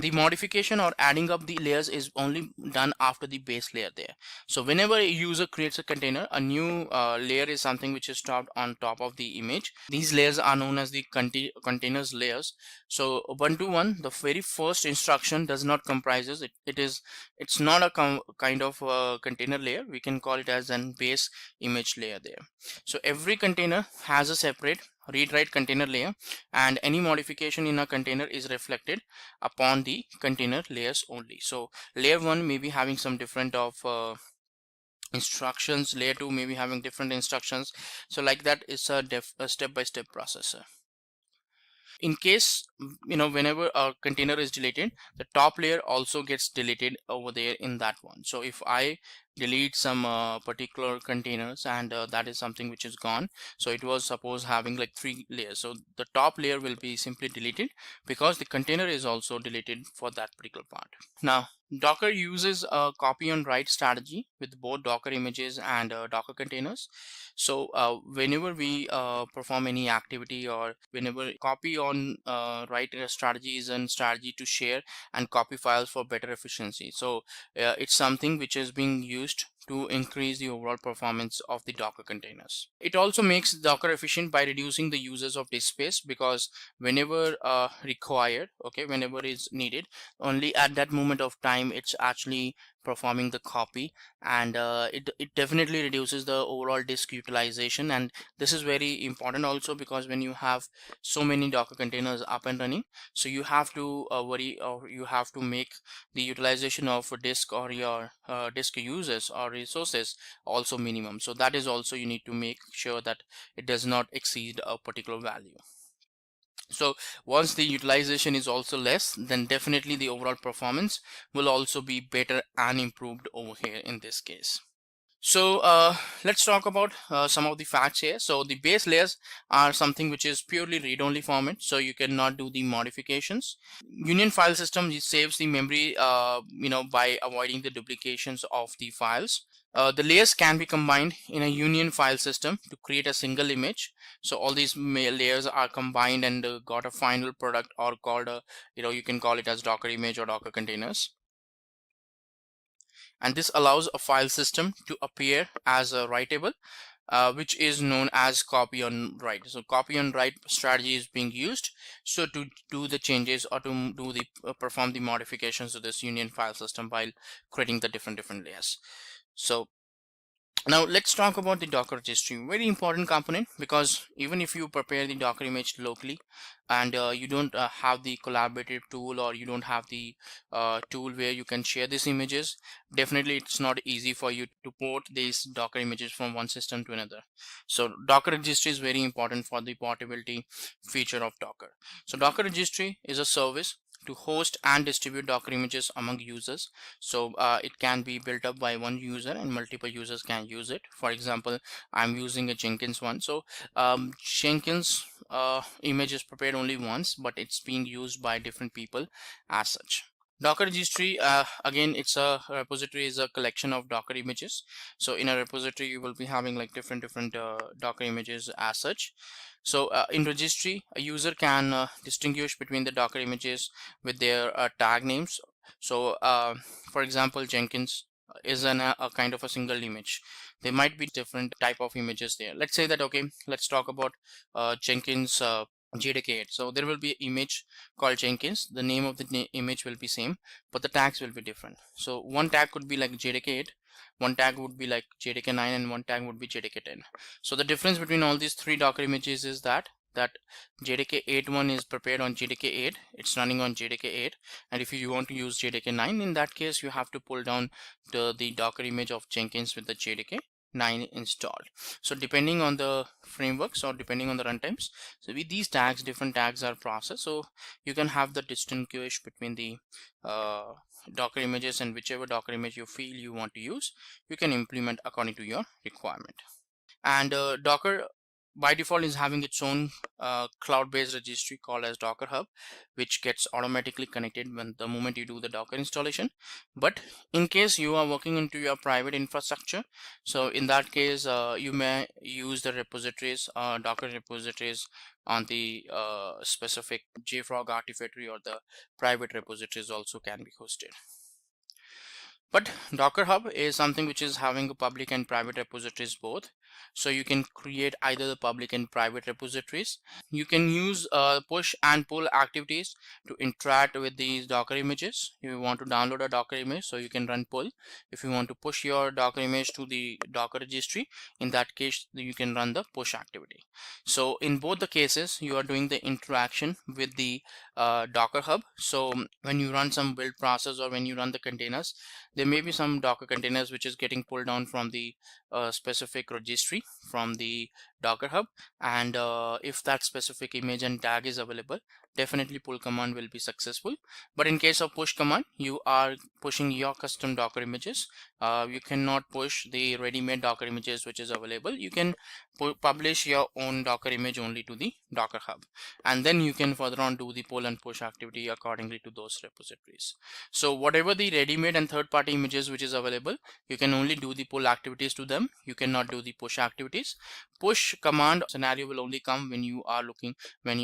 The modification or adding up the layers is only done after the base layer there. So whenever a user creates a container, a new layer is something which is stored on top of the image. These layers are known as the containers layers. So Ubuntu 1, the very first instruction does not comprises it. It's not a kind of container layer. We can call it as an base image layer there. So every container has a separate read-write container layer, and any modification in a container is reflected upon the container layers only. So layer 1 may be having some different of instructions, layer 2 may be having different instructions. So like that is a step-by-step process. In case, whenever a container is deleted, the top layer also gets deleted over there in that one. So if I delete some particular containers, and that is something which is gone, so it was suppose having like 3 layers, so the top layer will be simply deleted because the container is also deleted for that particular part. Now Docker uses a copy on write strategy with both Docker images and Docker containers. So whenever we perform any activity, or whenever copy on write strategy is a strategy to share and copy files for better efficiency. So it's something which is being used to increase the overall performance of the Docker containers. It also makes Docker efficient by reducing the uses of disk space, because whenever required, okay, whenever is needed, only at that moment of time it's actually performing the copy, and it definitely reduces the overall disk utilization. And this is very important also, because when you have so many Docker containers up and running, so you have to worry, or you have to make the utilization of a disk, or your disk uses or resources also minimum. So that is also, you need to make sure that it does not exceed a particular value. So once the utilization is also less, then definitely the overall performance will also be better and improved over here in this case. So let's talk about some of the facts here. So the base layers are something which is purely read-only format, so you cannot do the modifications. Union file system saves the memory by avoiding the duplications of the files. The layers can be combined in a union file system to create a single image. So all these layers are combined and got a final product, or called a, you can call it as Docker image or Docker containers. And this allows a file system to appear as a writable, which is known as copy on write. So copy on write strategy is being used, so to do the changes, or to do the perform the modifications to this union file system while creating the different layers. So now let's talk about the Docker registry. Very important component, because even if you prepare the Docker image locally, and you don't have the collaborative tool, or you don't have the tool where you can share these images, definitely it's not easy for you to port these Docker images from one system to another. So Docker registry is very important for the portability feature of Docker. So Docker registry is a service to host and distribute Docker images among users. So it can be built up by one user, and multiple users can use it. For example, I'm using a Jenkins one. So Jenkins image is prepared only once, but it's being used by different people as such. Docker registry, again, it's a repository, is a collection of Docker images. So in a repository, you will be having like different Docker images as such. So in registry, a user can distinguish between the Docker images with their tag names. So for example, Jenkins is a kind of a single image. There might be different type of images there. Let's say that, okay, let's talk about Jenkins JDK8. So there will be an image called Jenkins. The name of the image will be same, but the tags will be different. So one tag could be like JDK8, one tag would be like JDK9, and one tag would be JDK10. So the difference between all these three Docker images is that JDK8 one is prepared on JDK8, it's running on JDK8, and if you want to use JDK9, in that case you have to pull down the Docker image of Jenkins with the JDK9 installed. So depending on the frameworks, or depending on the runtimes, so with these tags, different tags are processed, so you can have the distinguish between the Docker images, and whichever Docker image you feel you want to use, you can implement according to your requirement. And Docker by default is having its own cloud-based registry called as Docker Hub, which gets automatically connected when the moment you do the Docker installation. But in case you are working into your private infrastructure, so in that case you may use the repositories, Docker repositories on the specific JFrog Artifactory, or the private repositories also can be hosted. But Docker Hub is something which is having a public and private repositories both. So you can create either the public and private repositories. You can use push and pull activities to interact with these Docker images. If you want to download a Docker image, so you can run pull. If you want to push your Docker image to the Docker registry, in that case you can run the push activity. So in both the cases you are doing the interaction with the Docker Hub. So when you run some build process or when you run the containers, there may be some Docker containers which is getting pulled down from the specific registry from the Docker Hub, and if that specific image and tag is available, definitely pull command will be successful. But in case of push command, you are pushing your custom Docker images. You cannot push the ready-made Docker images which is available. You can publish your own Docker image only to the Docker Hub, and then you can further on do the pull and push activity accordingly to those repositories. So whatever the ready-made and third-party images which is available, you can only do the pull activities to them. You cannot do the push activities. Push command scenario will only come when you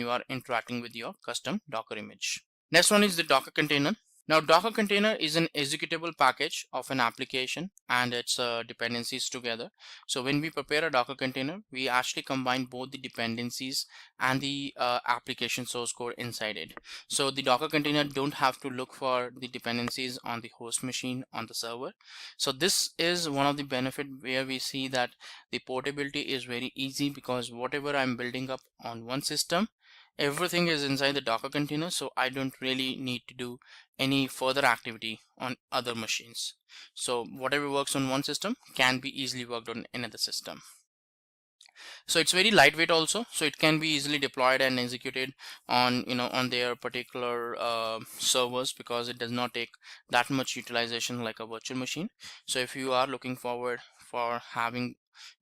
are interacting with your custom Docker image. Next one is the Docker container. Now Docker container is an executable package of an application and its dependencies together. So when we prepare a Docker container, we actually combine both the dependencies and the application source code inside it. So the Docker container don't have to look for the dependencies on the host machine on the server. So this is one of the benefit where we see that the portability is very easy, because whatever I'm building up on one system, everything is inside the Docker container, so I don't really need to do any further activity on other machines. So whatever works on one system can be easily worked on another system. So it's very lightweight also, so it can be easily deployed and executed on on their particular servers, because it does not take that much utilization like a virtual machine. So if you are looking forward for having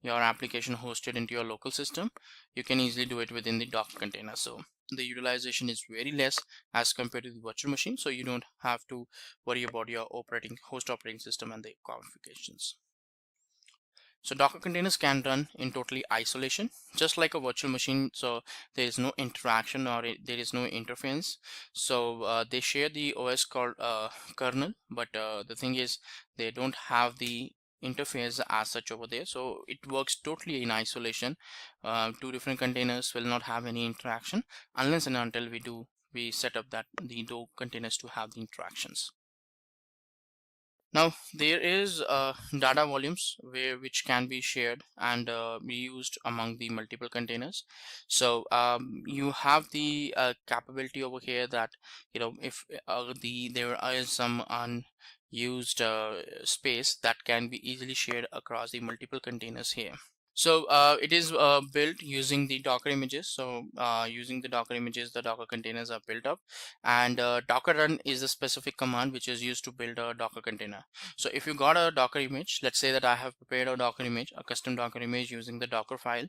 your application hosted into your local system, you can easily do it within the Docker container. So the utilization is very less as compared to the virtual machine, so you don't have to worry about your host operating system and the configurations. So Docker containers can run in totally isolation, just like a virtual machine. So there is no interaction or there is no interference. So they share the OS called kernel, but the thing is they don't have the interface as such over there. So it works totally in isolation. Two different containers will not have any interaction unless and until we set up that the containers to have the interactions. Now there is data volumes which can be shared and be used among the multiple containers. So you have the capability over here that if there is some unused space that can be easily shared across the multiple containers here. So it is built using the Docker images. So using the Docker images, the Docker containers are built up, and Docker run is a specific command which is used to build a Docker container. So if you got a Docker image, let's say that I have prepared a Docker image, a custom Docker image using the Docker file.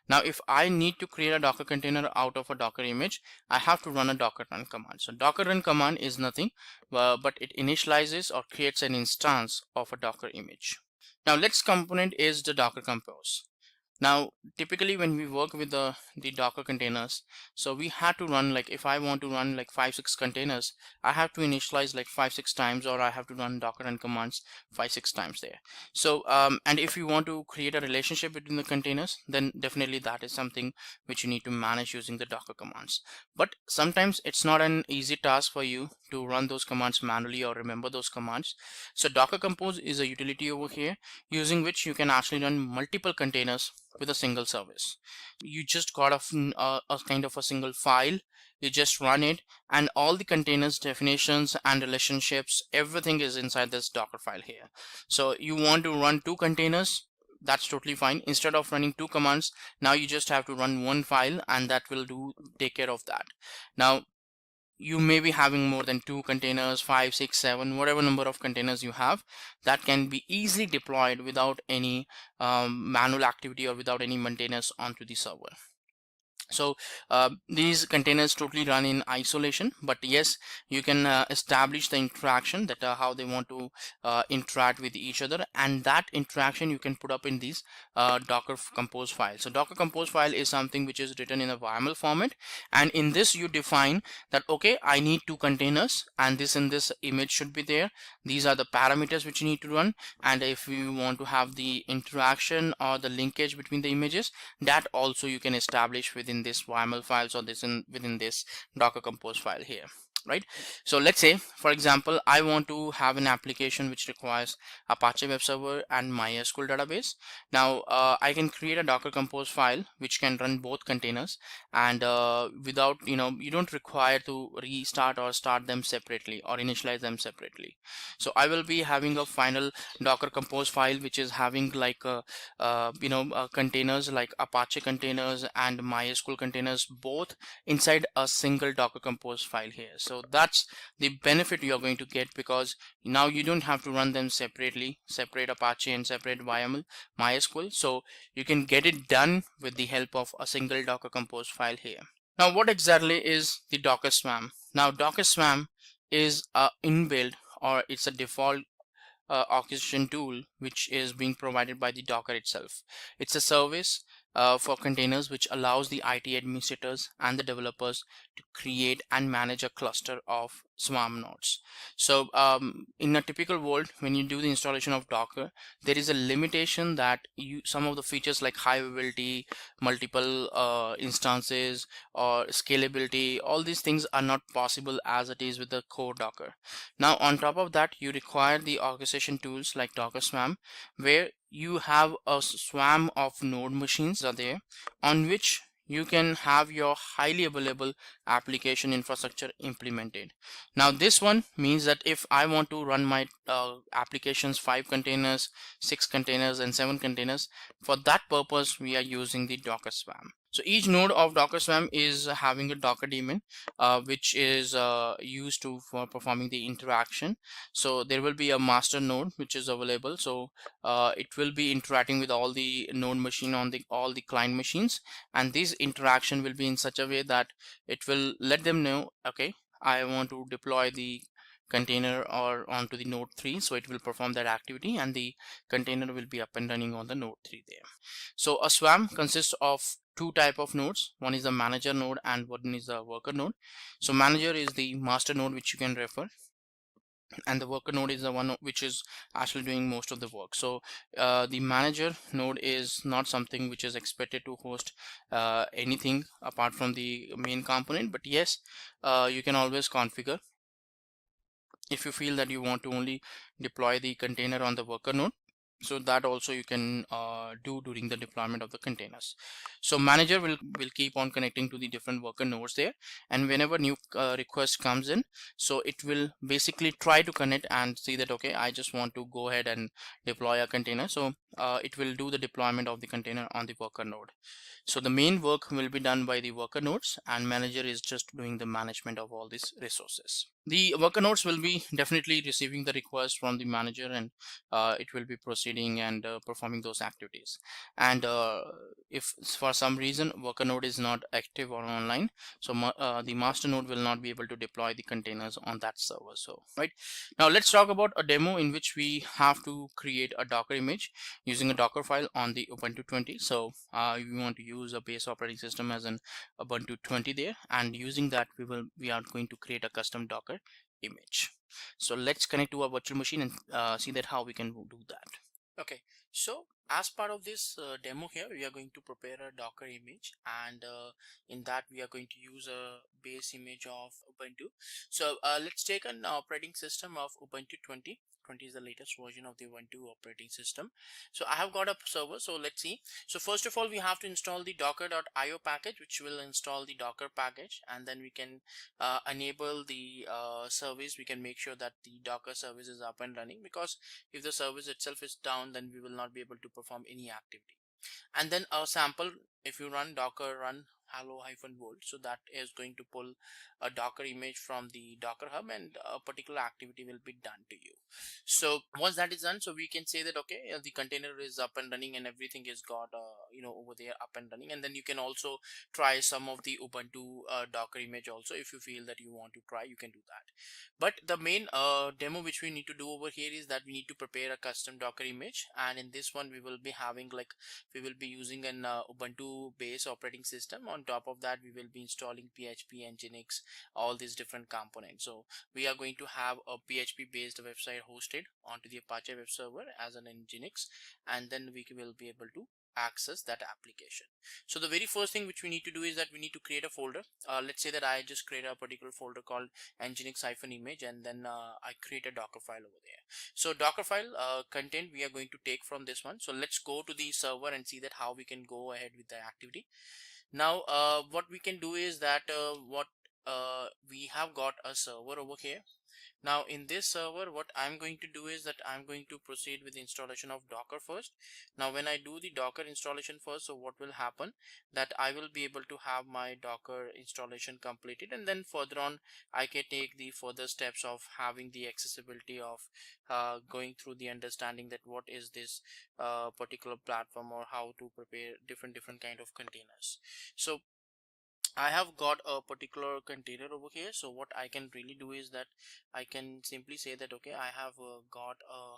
Now if I need to create a Docker container out of a Docker image, I have to run a Docker run command. So Docker run command is nothing but it initializes or creates an instance of a Docker image. Now next component is the Docker Compose. Now typically when we work with the Docker containers, so we had to run, like if I want to run like 5-6 containers, I have to initialize like 5-6 times, or I have to run Docker run commands 5-6 times there. So and if you want to create a relationship between the containers, then definitely that is something which you need to manage using the Docker commands. But sometimes it's not an easy task for you to run those commands manually or remember those commands. So Docker Compose is a utility over here using which you can actually run multiple containers with a single service. You just got a kind of a single file, you just run it, and all the containers, definitions and relationships, everything is inside this Docker file here. So you want to run 2 containers, that's totally fine. Instead of running 2 commands, now you just have to run one file, and that will take care of that. Now you may be having more than 2 containers, 5, 6, 7, whatever number of containers you have, that can be easily deployed without any manual activity or without any maintenance onto the server. So these containers totally run in isolation, but yes, you can establish the interaction, that how they want to interact with each other, and that interaction you can put up in these Docker Compose file. So Docker Compose file is something which is written in a YAML format, and in this you define that, okay, I need 2 containers, and this in this image should be there. These are the parameters which you need to run, and if you want to have the interaction or the linkage between the images, that also you can establish within this YAML files or within this Docker Compose file here, right? So let's say, for example, I want to have an application which requires Apache Web Server and MySQL database. Now I can create a Docker Compose file which can run both containers, and without, you don't require to restart or start them separately or initialize them separately. So I will be having a final Docker Compose file which is having like containers like Apache containers and MySQL containers both inside a single Docker Compose file here. So that's the benefit you're going to get, because now you don't have to run them separately, separate Apache and separate YAML MySQL. So you can get it done with the help of a single Docker Compose file here. Now what exactly is the Docker Swarm? Now Docker Swarm is a inbuilt, or it's a default orchestration tool which is being provided by the Docker itself. It's a service for containers which allows the IT administrators and the developers to create and manage a cluster of Swarm nodes. So in a typical world, when you do the installation of Docker, there is a limitation that some of the features like high availability, multiple instances, or scalability, all these things are not possible as it is with the core Docker. Now on top of that, you require the orchestration tools like Docker Swarm, where you have a swarm of node machines are there on which you can have your highly available application infrastructure implemented. Now this one means that if I want to run my applications 5 containers, 6 containers and 7 containers, for that purpose we are using the Docker Swarm. So each node of Docker Swarm is having a Docker daemon which is used for performing the interaction. So there will be a master node which is available, so it will be interacting with all the node machine on all the client machines, and this interaction will be in such a way that it will let them know, okay, I want to deploy the container or onto the node 3, so it will perform that activity and the container will be up and running on the node 3 there. So a swarm consists of 2 type of nodes. One is the manager node and one is the worker node. So manager is the master node which you can refer, and the worker node is the one which is actually doing most of the work. So the manager node is not something which is expected to host anything apart from the main component, but yes, you can always configure if you feel that you want to only deploy the container on the worker node. So that also you can do during the deployment of the containers. So manager will keep on connecting to the different worker nodes there, and whenever new request comes in, so it will basically try to connect and see that, okay, I just want to go ahead and deploy a container. So it will do the deployment of the container on the worker node. So the main work will be done by the worker nodes, and manager is just doing the management of all these resources. The worker nodes will be definitely receiving the request from the manager, and it will be proceeding and performing those activities. And if for some reason worker node is not active or online, so the master node will not be able to deploy the containers on that server. So right now let's talk about a demo in which we have to create a Docker image using a Docker file on the Ubuntu 20. So we want to use a base operating system as an Ubuntu 20 there, and using that we are going to create a custom Docker image. So let's connect to our virtual machine and see that how we can do that. Okay, so as part of this demo here, we are going to prepare a Docker image, and in that we are going to use a base image of Ubuntu. So let's take an operating system of Ubuntu 20. 20 is the latest version of the Ubuntu operating system. So I have got a server, so let's see. So first of all, we have to install the docker.io package, which will install the Docker package, and then we can enable the service. We can make sure that the Docker service is up and running, because if the service itself is down, then we will not be able to perform any activity. And then a sample, if you run docker run hello-world. So that is going to pull a Docker image from the Docker Hub, and a particular activity will be done to you. So once that is done, so we can say that okay, the container is up and running and everything is got over there up and running. And then you can also try some of the Ubuntu Docker image also. If you feel that you want to try, you can do that. But the main demo which we need to do over here is that we need to prepare a custom Docker image, and in this one we will be having we will be using an Ubuntu based operating system. On top of that, we will be installing PHP, Nginx, all these different components. So we are going to have a PHP based website hosted onto the Apache web server as an Nginx, and then we will be able to access that application. So the very first thing which we need to do is that we need to create a folder. Let's say that I just create a particular folder called Nginx-image, and then I create a Docker file over there. So Docker file content we are going to take from this one. So let's go to the server and see that how we can go ahead with the activity. Now what we can do is that we have got a server over here. Now in this server, what I'm going to do is that I'm going to proceed with the installation of Docker first. Now when I do the Docker installation first, so what will happen that I will be able to have my Docker installation completed, and then further on I can take the further steps of having the accessibility of going through the understanding that what is this particular platform, or how to prepare different kind of containers. So I have got a particular container over here. So what I can really do is that I can simply say that okay, I have got a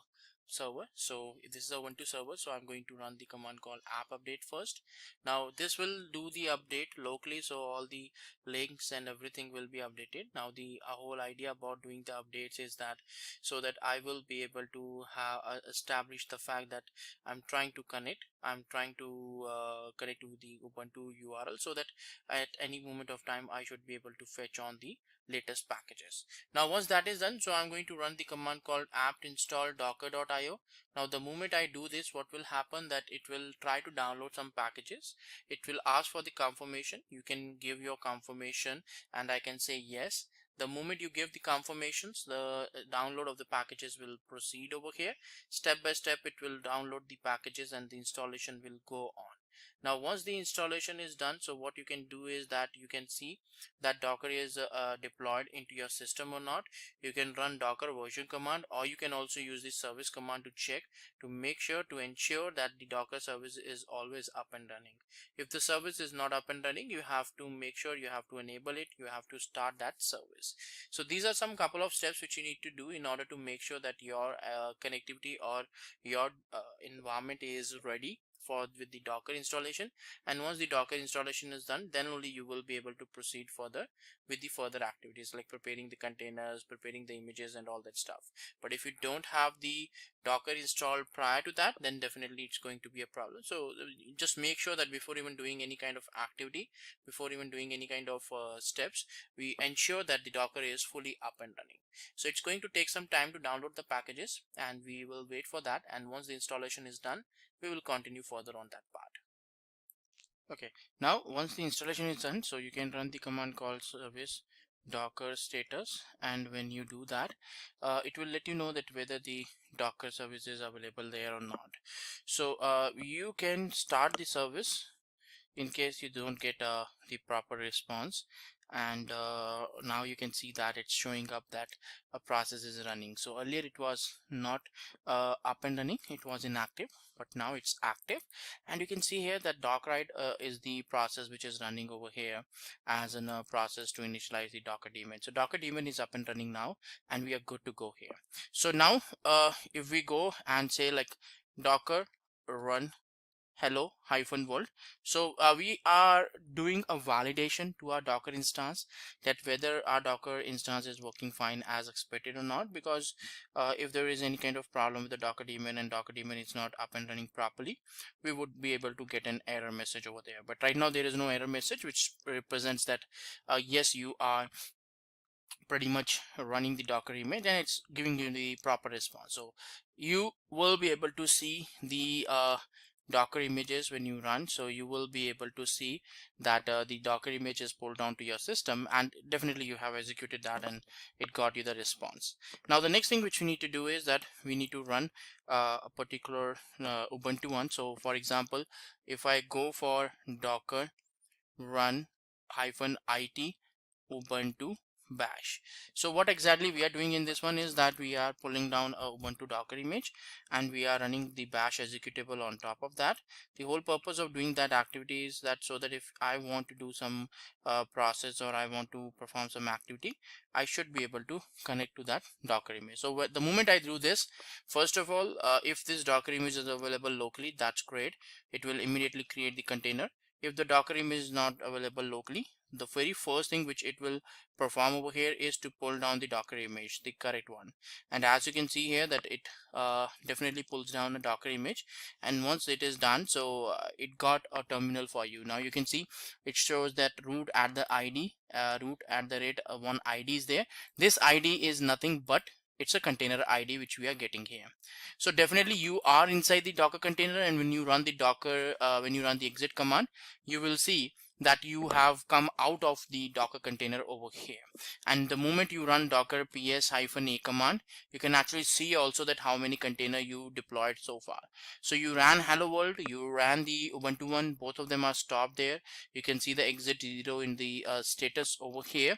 server. So this is a Ubuntu server, so I'm going to run the command called app update first. Now this will do the update locally, so all the links and everything will be updated. Now the whole idea about doing the updates is that so that I will be able to have establish the fact that I'm trying to connect to the Ubuntu URL, so that at any moment of time I should be able to fetch on the latest packages. Now once that is done, so I'm going to run the command called apt install docker.io. Now the moment I do this, what will happen that it will try to download some packages. It will ask for the confirmation. You can give your confirmation and I can say yes. The moment you give the confirmations, the download of the packages will proceed over here. Step by step it will download the packages and the installation will go on. Now once the installation is done, so what you can do is that you can see that Docker is deployed into your system or not. You can run docker version command, or you can also use the service command to check, to make sure, to ensure that the Docker service is always up and running. If the service is not up and running, you have to make sure, you have to enable it, you have to start that service. So these are some couple of steps which you need to do in order to make sure that your connectivity or your environment is ready with the Docker installation. And once the Docker installation is done, then only you will be able to proceed further with the further activities like preparing the containers, preparing the images and all that stuff. But if you don't have the Docker installed prior to that, then definitely it's going to be a problem. So just make sure that before even doing any kind of activity, before even doing any kind of steps, we ensure that the Docker is fully up and running. So it's going to take some time to download the packages, and we will wait for that. And once the installation is done, we will continue further on that part. Okay, now once the installation is done, so you can run the command called service docker status, and when you do that, it will let you know that whether the Docker service is available there or not. So you can start the service in case you don't get the proper response, and now you can see that it's showing up that a process is running. So earlier it was not up and running, it was inactive, but now it's active. And you can see here that dockride is the process which is running over here as a process to initialize the Docker daemon. So Docker daemon is up and running now, and we are good to go here. So now if we go and say like docker run hello-world, so we are doing a validation to our Docker instance that whether our Docker instance is working fine as expected or not, because if there is any kind of problem with the Docker daemon and Docker daemon is not up and running properly, we would be able to get an error message over there. But right now there is no error message, which represents that yes, you are pretty much running the Docker image and it's giving you the proper response. So you will be able to see the Docker images when you run. So you will be able to see that the Docker image is pulled down to your system, and definitely you have executed that and it got you the response. Now the next thing which we need to do is that we need to run a particular Ubuntu one. So for example, if I go for docker run -it ubuntu bash. So what exactly we are doing in this one is that we are pulling down a ubuntu docker image and we are running the bash executable on top of that. The whole purpose of doing that activity is that so that if I want to do some process or I want to perform some activity, I should be able to connect to that docker image. So the moment I do this, first of all, if this docker image is available locally, that's great. It will immediately create the container. If the docker image is not available locally, the very first thing which it will perform over here is to pull down the docker image, the correct one. And as you can see here that it definitely pulls down a docker image, and once it is done, so it got a terminal for you. Now you can see it shows that root at the id root at the rate one id is there. This id is nothing but it's a container ID which we are getting here. So definitely you are inside the docker container, and when you run the docker when you run the exit command, you will see that you have come out of the docker container over here. And the moment you run docker ps-a command, you can actually see also that how many container you deployed so far. So you ran hello world, you ran the ubuntu one, both of them are stopped there. You can see the exit 0 in the status over here,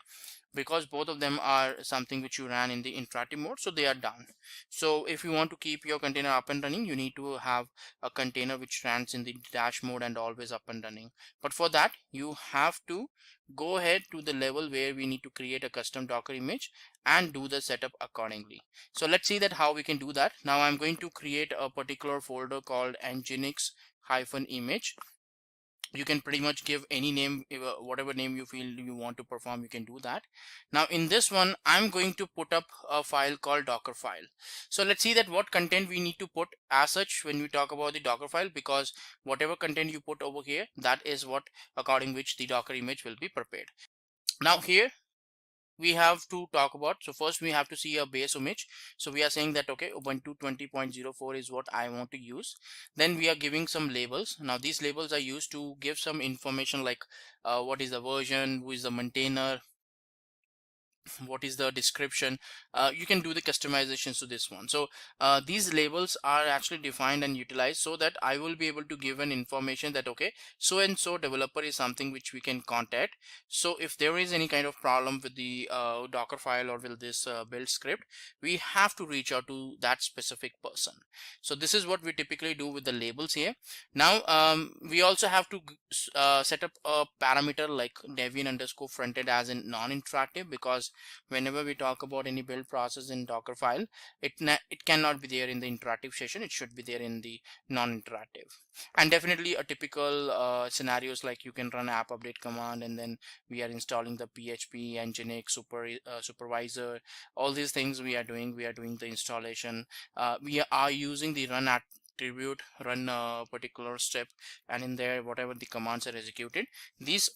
because both of them are something which you ran in the interactive mode, so they are down. So if you want to keep your container up and running, you need to have a container which runs in the dash mode and always up and running. But for that, you have to go ahead to the level where we need to create a custom docker image and do the setup accordingly. So let's see that how we can do that. Now I'm going to create a particular folder called nginx-image. You can pretty much give any name, whatever name you feel you want to perform, you can do that. Now in this one, I'm going to put up a file called docker file. So let's see that what content we need to put as such when we talk about the docker file, because whatever content you put over here, that is what according which the docker image will be prepared. Now here we have to talk about, so first we have to see a base image. So we are saying that okay, ubuntu 20.04 is what I want to use. Then we are giving some labels. Now these labels are used to give some information like what is the version, who is the maintainer, what is the description. You can do the customizations to this one. So these labels are actually defined and utilized so that I will be able to give an information that okay, so and so developer is something which we can contact. So if there is any kind of problem with the docker file or with this build script, we have to reach out to that specific person. So this is what we typically do with the labels here. Now we also have to set up a parameter like Debian_frontend as in non-interactive, because whenever we talk about any build process in docker file, it cannot be there in the interactive session. It should be there in the non-interactive. And definitely a typical scenarios like you can run app update command, and then we are installing the PHP Nginx supervisor. All these things we are doing the installation. We are using the run attribute, run a particular step, and in there whatever the commands are executed, these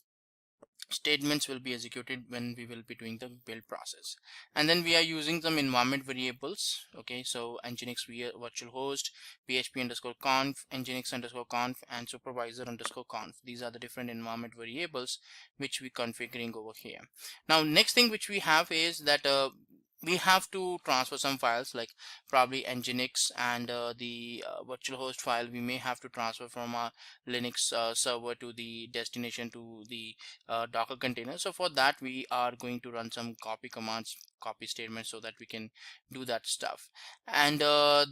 statements will be executed when we will be doing the build process. And then we are using some environment variables. Okay, so nginx virtual host, php_conf, nginx_conf, and supervisor_conf. These are the different environment variables which we configuring over here. Now next thing which we have is that we have to transfer some files like probably nginx and the virtual host file. We may have to transfer from our Linux server to the destination to the docker container. So for that we are going to run some copy commands, copy statements, so that we can do that stuff. And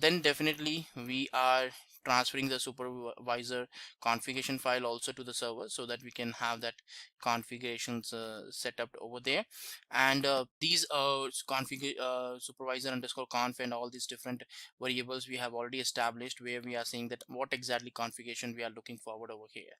then definitely we are transferring the supervisor configuration file also to the server, so that we can have that configurations set up over there. And these supervisor_conf and all these different variables we have already established, where we are saying that what exactly configuration we are looking forward over here.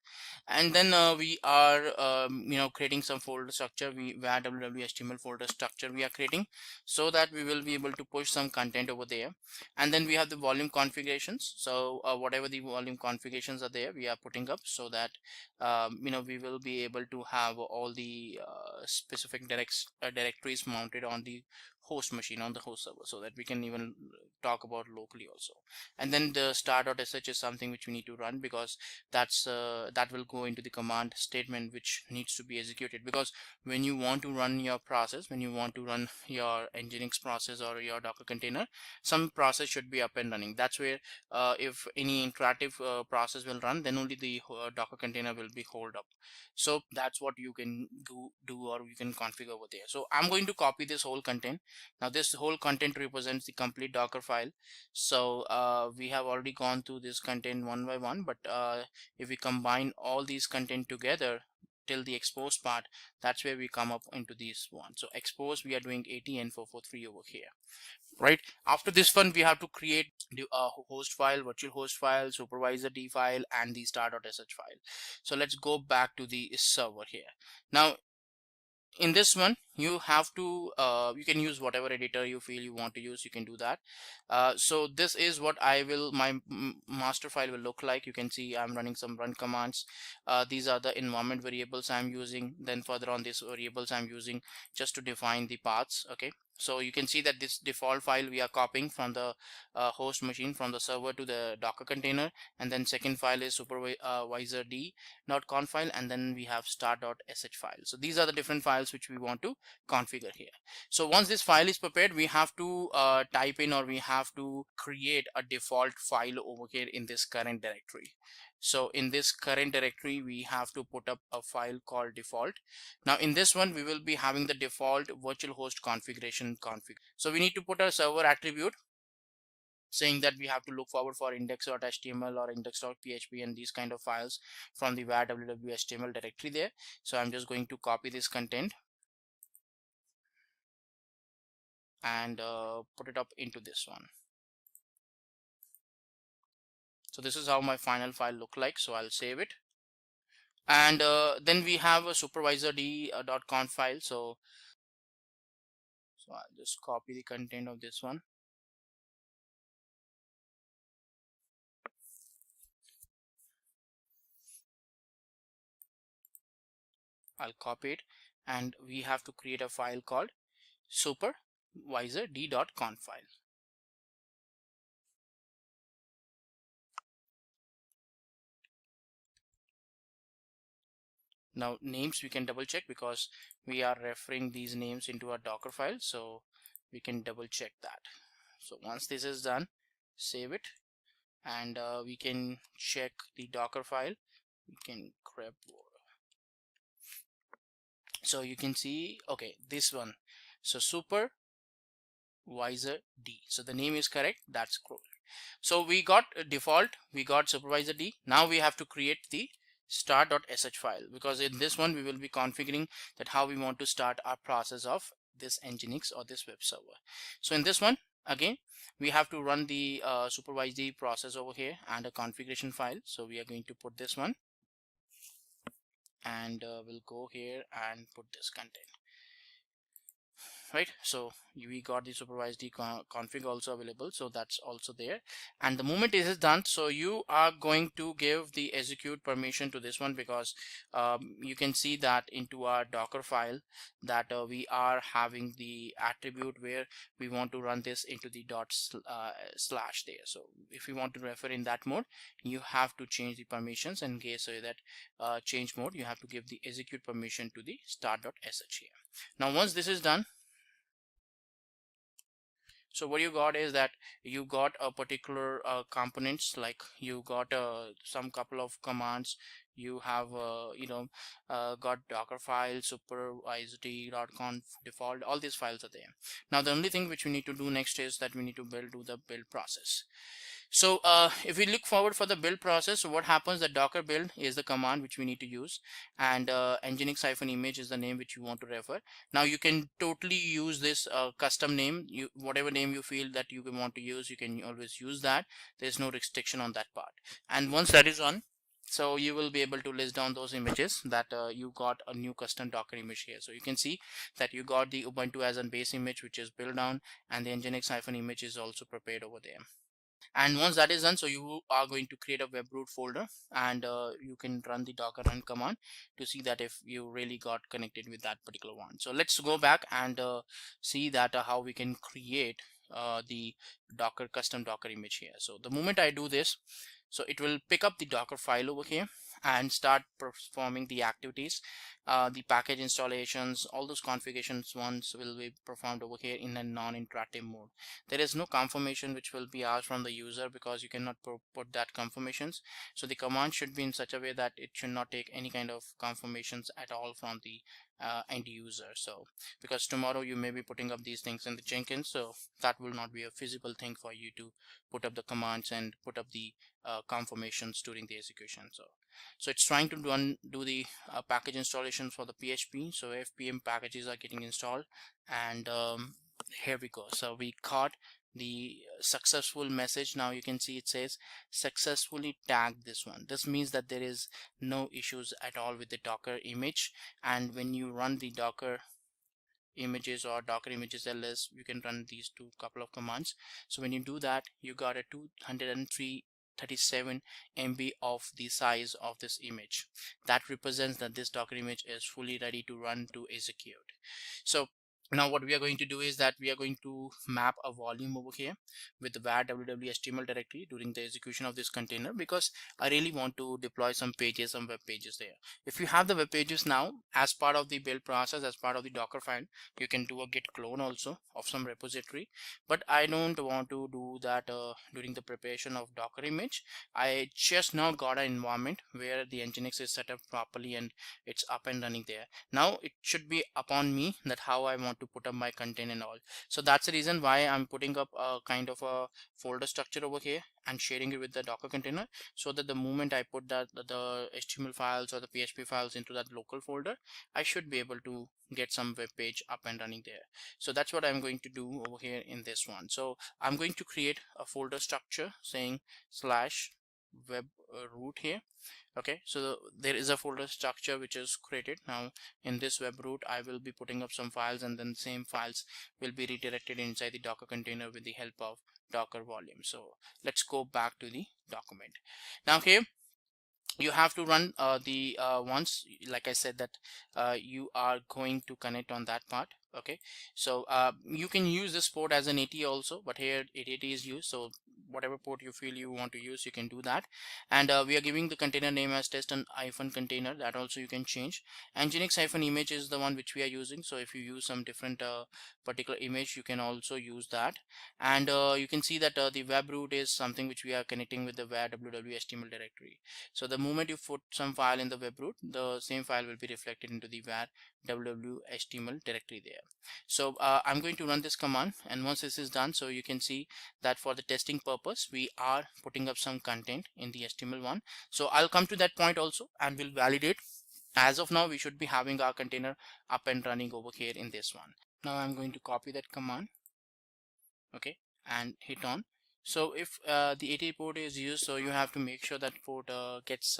And then we are creating some folder structure. We www.html folder structure we are creating, so that we will be able to push some content over there. And then we have the volume configurations. So whatever the volume configurations are there, we are putting up, so that we will be able to have all the specific directories mounted on the host machine, on the host server, so that we can even talk about locally also. And then the star.sh is something which we need to run, because that's that will go into the command statement which needs to be executed. Because when you want to run your process, when you want to run your Nginx process or your Docker container, some process should be up and running. That's where if any interactive process will run, then only the Docker container will be hold up. So that's what you can do, or you can configure over there. So I'm going to copy this whole content. Now this whole content represents the complete Docker file. So we have already gone through this content one by one, but if we combine all these content together till the expose part, that's where we come up into these one. So expose, we are doing 80 and 443 over here, right? After this one, we have to create the host file, virtual host file, supervisor D file, and the star.sh file. So let's go back to the server here. Now in this one, you have to you can use whatever editor you feel you want to use, you can do that. So this is what my master file will look like. You can see I'm running some run commands. These are the environment variables I'm using. Then further on, these variables I'm using just to define the paths. Okay, so you can see that this default file we are copying from the host machine, from the server to the Docker container, and then second file is supervisor d.conf file, and then we have star.sh file. So these are the different files which we want to configure here. So once this file is prepared, we have to type in, or we have to create a default file over here in this current directory. So in this current directory, we have to put up a file called default. Now in this one, we will be having the default virtual host configuration config. So we need to put a server attribute saying that we have to look forward for index.html or index.php and these kind of files from the var www.html directory there. So I'm just going to copy this content and put it up into this one. So this is how my final file look like. So I'll save it, and then we have a supervisor d.conf file. So I'll just copy the content of this one. I'll copy it, and we have to create a file called supervisor d.conf file. Now names we can double check, because we are referring these names into a Docker file, so we can double check that. So once this is done, save it, and we can check the Docker file. We can grab, so you can see, okay, this one, so supervisor d, so the name is correct, that's cool. So we got a default, we got supervisor d. Now we have to create the star.sh file, because in this one we will be configuring that how we want to start our process of this Nginx or this web server. So in this one, again, we have to run the supervisor d process over here and a configuration file. So we are going to put this one, and we'll go here and put this content, right? So we got the supervised config also available, so that's also there. And the moment it is done, so you are going to give the execute permission to this one, because you can see that into our Docker file that we are having the attribute where we want to run this into the slash there. So if you want to refer in that mode, you have to change the permissions, and in case so that change mode, you have to give the execute permission to the start.sh here. Now once this is done, so what you got is that you got a particular components, like you got some couple of commands. You have got Docker file, supervisor.conf default, all these files are there. Now the only thing which we need to do next is that we need to do the build process. So if we look forward for the build process, so what happens, the Docker build is the command which we need to use, and nginx-image is the name which you want to refer. Now you can totally use this custom name, whatever name you feel that you want to use, you can always use that. There's no restriction on that part. And once that is on, so you will be able to list down those images that you got a new custom Docker image here. So you can see that you got the Ubuntu as a base image which is built down, and the nginx-image is also prepared over there. And once that is done, so you are going to create a web root folder, and you can run the docker run command to see that if you really got connected with that particular one. So let's go back and see that how we can create the docker custom docker image here. So the moment I do this, so it will pick up the docker file over here and start performing the activities. The package installations, all those configurations ones will be performed over here in a non-interactive mode. There is no confirmation which will be asked from the user because you cannot put that confirmations. So the command should be in such a way that it should not take any kind of confirmations at all from the end user. So because tomorrow you may be putting up these things in the Jenkins, so that will not be a feasible thing for you to put up the commands and put up the confirmations during the execution. So it's trying to do the package installation for the PHP. So FPM packages are getting installed, and here we go. So we got the successful message. Now you can see it says successfully tagged this one. This means that there is no issues at all with the Docker image, and when you run the Docker images or Docker images ls, you can run these couple of commands. So when you do that, you got a 237 MB of the size of this image. That represents that this Docker image is fully ready to run to execute. So now what we are going to do is that we are going to map a volume over here with the var www.html directory during the execution of this container, because I really want to deploy some pages, some web pages there. If you have the web pages now as part of the build process, as part of the Docker file, you can do a git clone also of some repository, but I don't want to do that during the preparation of Docker image. I just now got an environment where the Nginx is set up properly and it's up and running there. Now it should be upon me that how I want to put up my content and all. So that's the reason why I'm putting up a kind of a folder structure over here and sharing it with the Docker container, so that the moment I put that the HTML files or the PHP files into that local folder, I should be able to get some web page up and running there. So that's what I'm going to do over here in this one. So I'm going to create a folder structure saying / web root here. Okay, so there is a folder structure which is created. Now in this web root, I will be putting up some files, and then same files will be redirected inside the Docker container with the help of Docker volume. So let's go back to the document. Now here you have to run the once, like I said, that you are going to connect on that part. Okay, so you can use this port as an AT also, but here 880 is used, so whatever port you feel you want to use, you can do that. And we are giving the container name as test and -container. That also you can change. Nginx -image is the one which we are using, so if you use some different particular image, you can also use that. And you can see that the web root is something which we are connecting with the var www.html directory. So the moment you put some file in the web root, the same file will be reflected into the var www.html directory there. So I'm going to run this command, and once this is done, so you can see that for the testing purpose, we are putting up some content in the HTML one. So I'll come to that point also and we'll validate. As of now, we should be having our container up and running over here in this one. Now I'm going to copy that command, okay, and hit on. So if the 80 port is used, so you have to make sure that port gets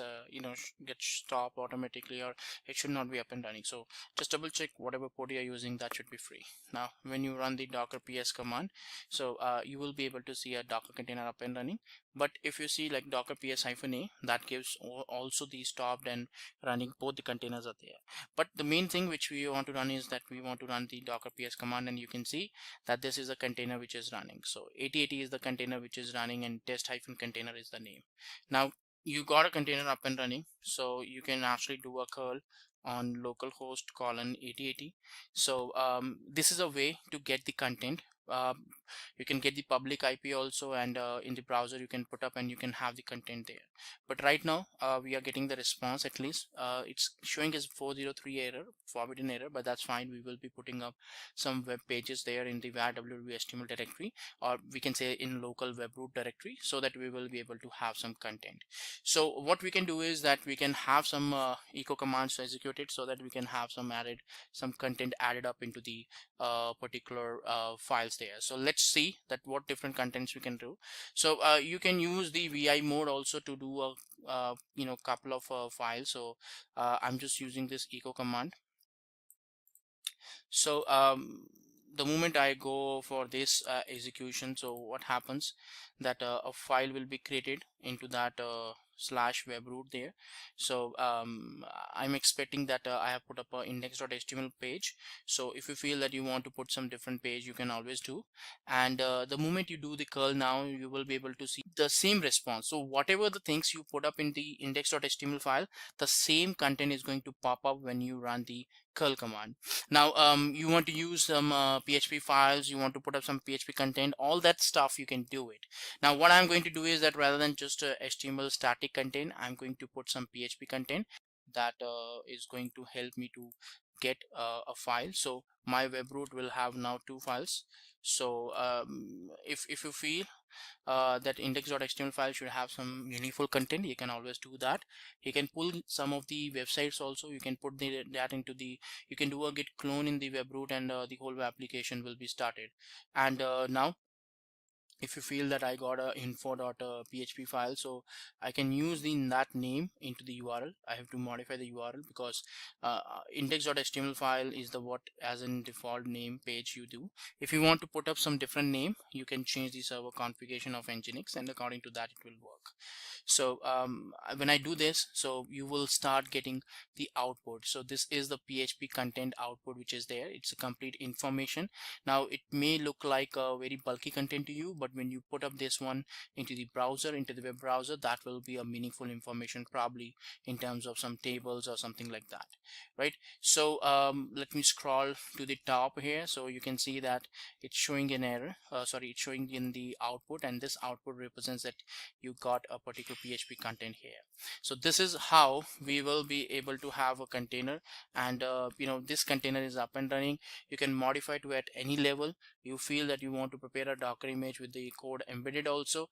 gets stopped automatically, or it should not be up and running. So just double check whatever port you are using, that should be free. Now when you run the docker ps command, so you will be able to see a Docker container up and running. But if you see like docker ps-a, that gives also the stopped and running, both the containers are there. But the main thing which we want to run is that we want to run the docker ps command, and you can see that this is a container which is running. So 8080 is the container which is running, and test-container is the name. Now you got a container up and running, so you can actually do a curl on localhost colon 8080. So this is a way to get the content. You can get the public IP also, and in the browser you can put up and you can have the content there. But right now we are getting the response. At least it's showing as 403 error, forbidden error, but that's fine. We will be putting up some web pages there in the var www.html directory, or we can say in local web root directory, so that we will be able to have some content. So what we can do is that we can have some echo commands executed, so that we can have some content added up into the particular files there. So let's see that what different contents we can do. So you can use the vi mode also to do a couple of files. So I'm just using this echo command. So the moment I go for this execution, so what happens that a file will be created into that slash web root there. So I'm expecting that I have put up a index.html page. So if you feel that you want to put some different page, you can always do. And the moment you do the curl, now you will be able to see the same response. So whatever the things you put up in the index.html file, the same content is going to pop up when you run the curl command. Now you want to use some PHP files, you want to put up some PHP content, all that stuff you can do it. Now what I'm going to do is that rather than just HTML static content, I'm going to put some PHP content that is going to help me to get a file. So my web root will have now 2 files. So if you feel that index.html file should have some meaningful content, you can always do that. You can pull some of the websites also, you can put that into the, you can do a git clone in the web root, and the whole application will be started. And now if you feel that I got a info.php file, so I can use that name into the URL. I have to modify the URL because index.html file is the what as in default name page you do. If you want to put up some different name, you can change the server configuration of Nginx, and according to that it will work. So when I do this, so you will start getting the output. So this is the PHP content output which is there. It's a complete information. Now it may look like a very bulky content to you, but when you put up this one into the browser, into the web browser, that will be a meaningful information, probably in terms of some tables or something like that, right? So let me scroll to the top here, so you can see that it's showing an error. Sorry, it's showing in the output, and this output represents that you got a particular PHP content here. So this is how we will be able to have a container, and you know, this container is up and running. You can modify to at any level. You feel that you want to prepare a Docker image with the code embedded also,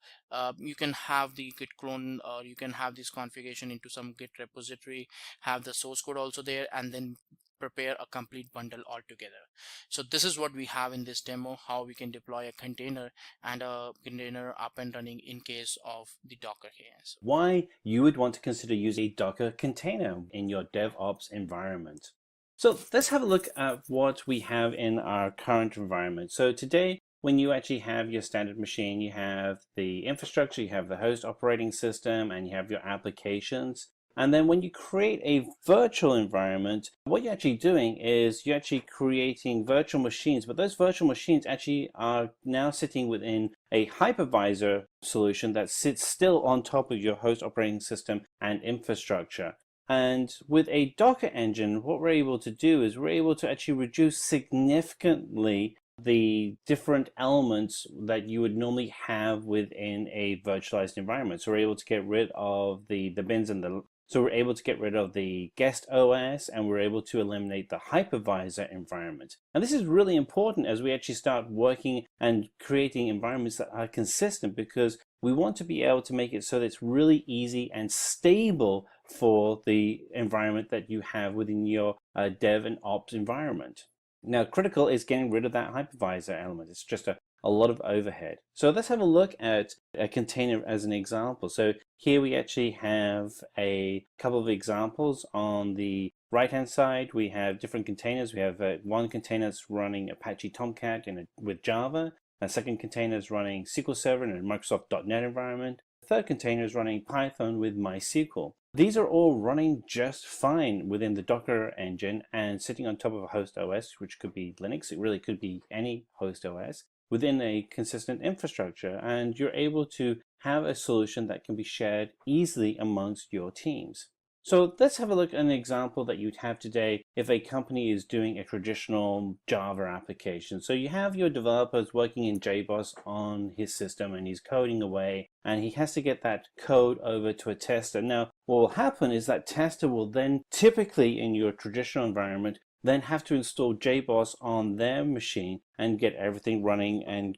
you can have the git clone, or you can have this configuration into some git repository, have the source code also there, and then prepare a complete bundle altogether. So this is what we have in this demo, how we can deploy a container and a container up and running in case of the Docker here. So why you would want to consider using a Docker container in your DevOps environment. So let's have a look at what we have in our current environment. So today, when you actually have your standard machine, you have the infrastructure, you have the host operating system, and you have your applications. And then when you create a virtual environment, what you're actually doing is you're actually creating virtual machines, but those virtual machines actually are now sitting within a hypervisor solution that sits still on top of your host operating system and infrastructure. And with a Docker engine, what we're able to do is we're able to actually reduce significantly the different elements that you would normally have within a virtualized environment. So we're able to get rid of the bins and the So we're able to get rid of the guest OS, and we're able to eliminate the hypervisor environment. And this is really important as we actually start working and creating environments that are consistent, because we want to be able to make it so that it's really easy and stable for the environment that you have within your dev and ops environment. Now, critical is getting rid of that hypervisor element. It's just a lot of overhead. So let's have a look at a container as an example. So here we actually have a couple of examples. On the right hand side, we have different containers. We have one container that's running Apache Tomcat with Java. A second container is running SQL Server in a Microsoft.NET environment. The third container is running Python with MySQL. These are all running just fine within the Docker engine and sitting on top of a host OS, which could be Linux. It really could be any host OS within a consistent infrastructure, and you're able to have a solution that can be shared easily amongst your teams. So let's have a look at an example that you'd have today if a company is doing a traditional Java application. So you have your developers working in JBoss on his system, and he's coding away, and he has to get that code over to a tester. Now, what will happen is that tester will then, typically in your traditional environment, then have to install JBoss on their machine and get everything running and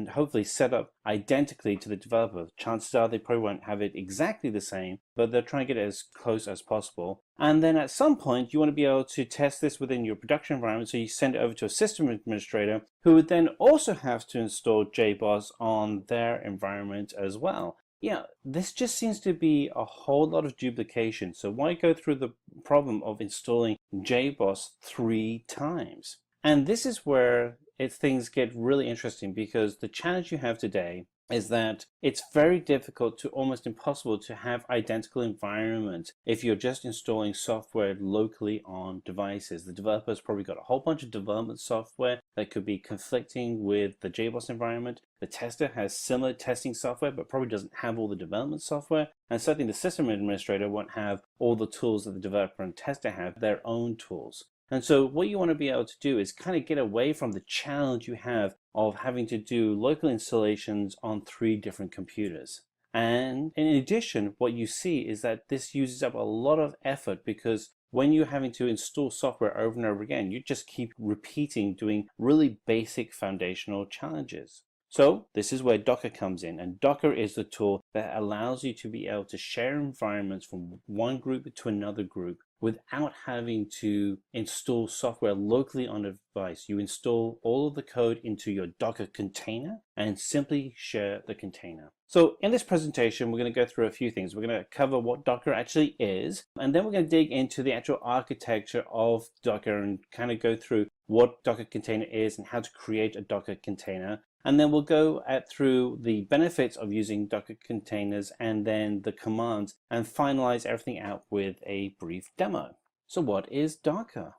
hopefully set up identically to the developer. Chances are they probably won't have it exactly the same, but they'll try and get it as close as possible. And then at some point, you want to be able to test this within your production environment, so you send it over to a system administrator who would then also have to install JBoss on their environment as well. Yeah, this just seems to be a whole lot of duplication. So why go through the problem of installing JBoss 3 times? And this is where things get really interesting, because the challenge you have today is that it's very difficult to almost impossible to have identical environments if you're just installing software locally on devices. The developer's probably got a whole bunch of development software that could be conflicting with the JBoss environment. The tester has similar testing software but probably doesn't have all the development software, and certainly the system administrator won't have all the tools that the developer and tester have, their own tools. And so what you want to be able to do is kind of get away from the challenge you have of having to do local installations on 3 different computers. And in addition, what you see is that this uses up a lot of effort, because when you're having to install software over and over again, you just keep repeating doing really basic foundational challenges. So this is where Docker comes in, and Docker is the tool that allows you to be able to share environments from one group to another group without having to install software locally on a device. You install all of the code into your Docker container and simply share the container. So in this presentation, we're going to go through a few things. We're going to cover what Docker actually is, and then we're going to dig into the actual architecture of Docker and kind of go through what Docker container is and how to create a Docker container. And then we'll go through the benefits of using Docker containers and then the commands, and finalize everything out with a brief demo. So what is Docker?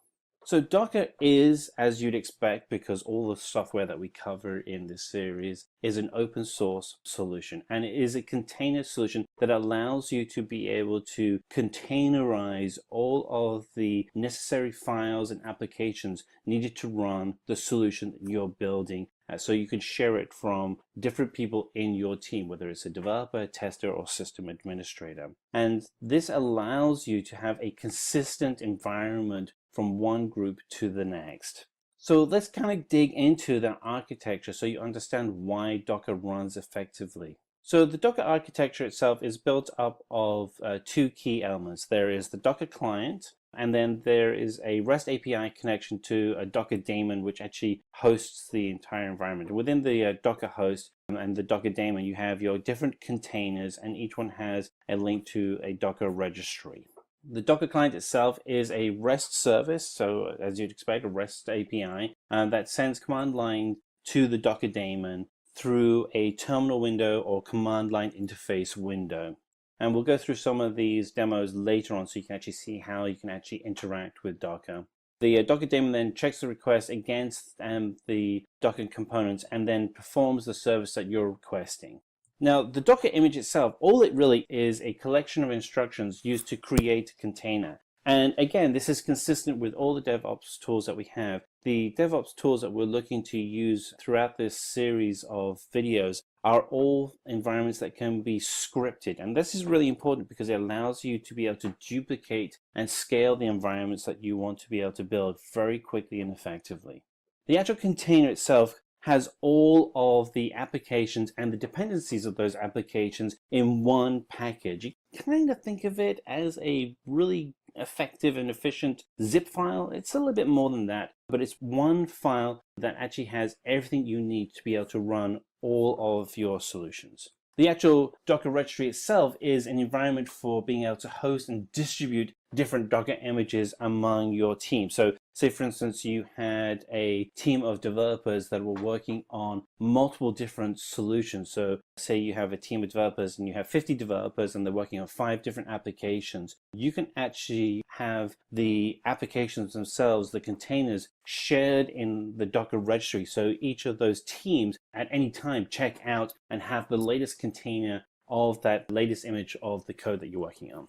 So Docker is, as you'd expect, because all the software that we cover in this series is an open source solution, and it is a container solution that allows you to be able to containerize all of the necessary files and applications needed to run the solution that you're building. So you can share it from different people in your team, whether it's a developer, tester, or system administrator. And this allows you to have a consistent environment from one group to the next. So let's kind of dig into the architecture so you understand why Docker runs effectively. So the Docker architecture itself is built up of 2 key elements. There is the Docker client, and then there is a REST API connection to a Docker daemon, which actually hosts the entire environment. Within the Docker host and the Docker daemon, you have your different containers, and each one has a link to a Docker registry. The Docker client itself is a REST service, so as you'd expect, a REST API that sends command line to the Docker daemon through a terminal window or command line interface window. And we'll go through some of these demos later on so you can actually see how you can actually interact with Docker. The Docker daemon then checks the request against the Docker components and then performs the service that you're requesting. Now, the Docker image itself, all it really is a collection of instructions used to create a container. And again, this is consistent with all the DevOps tools that we have. The DevOps tools that we're looking to use throughout this series of videos are all environments that can be scripted. And this is really important because it allows you to be able to duplicate and scale the environments that you want to be able to build very quickly and effectively. The actual container itself has all of the applications and the dependencies of those applications in one package. You kind of think of it as a really effective and efficient zip file. It's a little bit more than that, but it's one file that actually has everything you need to be able to run all of your solutions. The actual Docker registry itself is an environment for being able to host and distribute different Docker images among your team. So say, for instance, you had a team of developers that were working on multiple different solutions. So say you have a team of developers and you have 50 developers and they're working on 5 different applications. You can actually have the applications themselves, the containers, shared in the Docker registry. So each of those teams at any time check out and have the latest container of that latest image of the code that you're working on.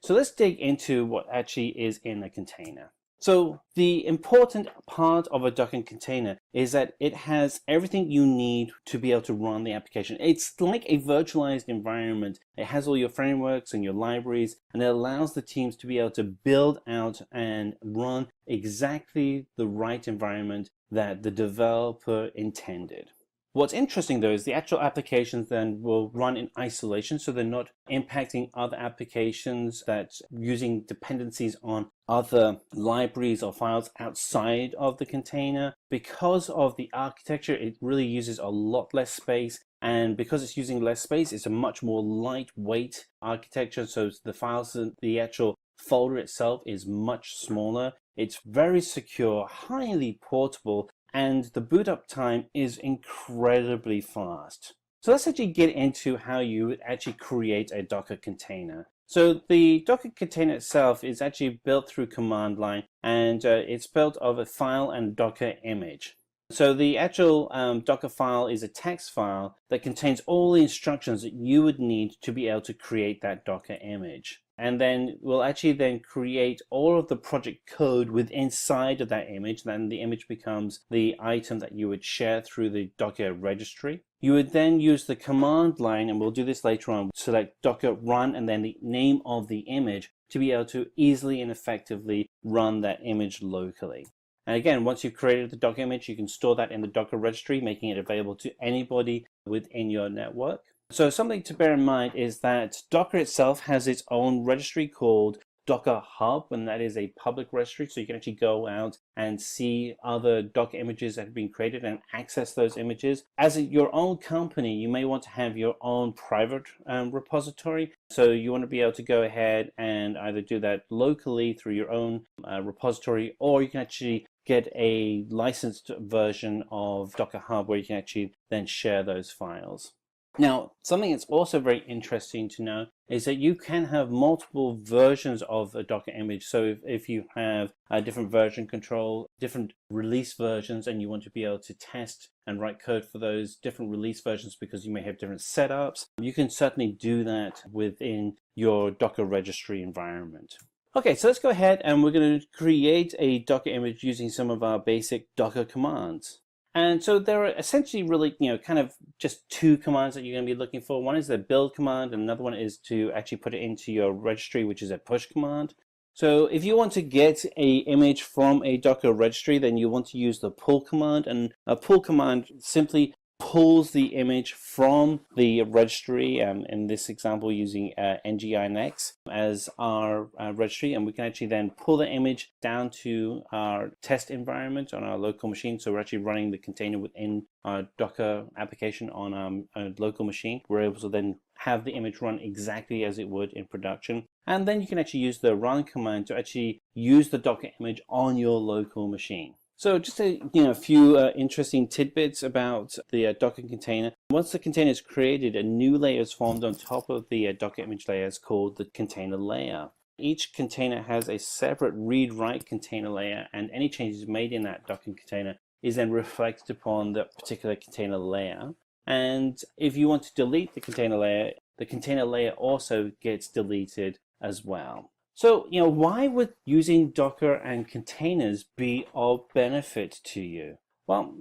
So let's dig into what actually is in a container. So the important part of a Docker container is that it has everything you need to be able to run the application. It's like a virtualized environment. It has all your frameworks and your libraries, and it allows the teams to be able to build out and run exactly the right environment that the developer intended. What's interesting though is the actual applications then will run in isolation, so they're not impacting other applications that's using dependencies on other libraries or files outside of the container. Because of the architecture, it really uses a lot less space, and because it's using less space, it's a much more lightweight architecture. So the files, the actual folder itself is much smaller. It's very secure, highly portable, and the boot up time is incredibly fast. So let's actually get into how you would actually create a Docker container. So the Docker container itself is actually built through command line, and it's built of a file and Docker image. So the actual Docker file is a text file that contains all the instructions that you would need to be able to create that Docker image. And then we'll actually then create all of the project code within inside of that image. Then the image becomes the item that you would share through the Docker registry. You would then use the command line, and we'll do this later on, select Docker run and then the name of the image to be able to easily and effectively run that image locally. And again, once you've created the Docker image, you can store that in the Docker registry, making it available to anybody within your network. So something to bear in mind is that Docker itself has its own registry called Docker Hub, and that is a public registry, so you can actually go out and see other Docker images that have been created and access those images. As your own company, you may want to have your own private repository, so you want to be able to go ahead and either do that locally through your own repository, or you can actually get a licensed version of Docker Hub where you can actually then share those files. Now, something that's also very interesting to know is that you can have multiple versions of a Docker image. So if you have a different version control, different release versions, and you want to be able to test and write code for those different release versions because you may have different setups, you can certainly do that within your Docker registry environment. Okay, so let's go ahead and we're going to create a Docker image using some of our basic Docker commands. And so there are essentially really, kind of just two commands that you're going to be looking for. One is the build command, and another one is to actually put it into your registry, which is a push command. So if you want to get an image from a Docker registry, then you want to use the pull command, and a pull command simply pulls the image from the registry, in this example using nginx as our registry, and we can actually then pull the image down to our test environment on our local machine. So we're actually running the container within our Docker application on a local machine. We're able to then have the image run exactly as it would in production. And then you can actually use the run command to actually use the Docker image on your local machine. So just a few interesting tidbits about the Docker container. Once the container is created, a new layer is formed on top of the Docker image layer. It's called the container layer. Each container has a separate read-write container layer, and any changes made in that Docker container is then reflected upon the particular container layer. And if you want to delete the container layer also gets deleted as well. So, why would using Docker and containers be of benefit to you? Well,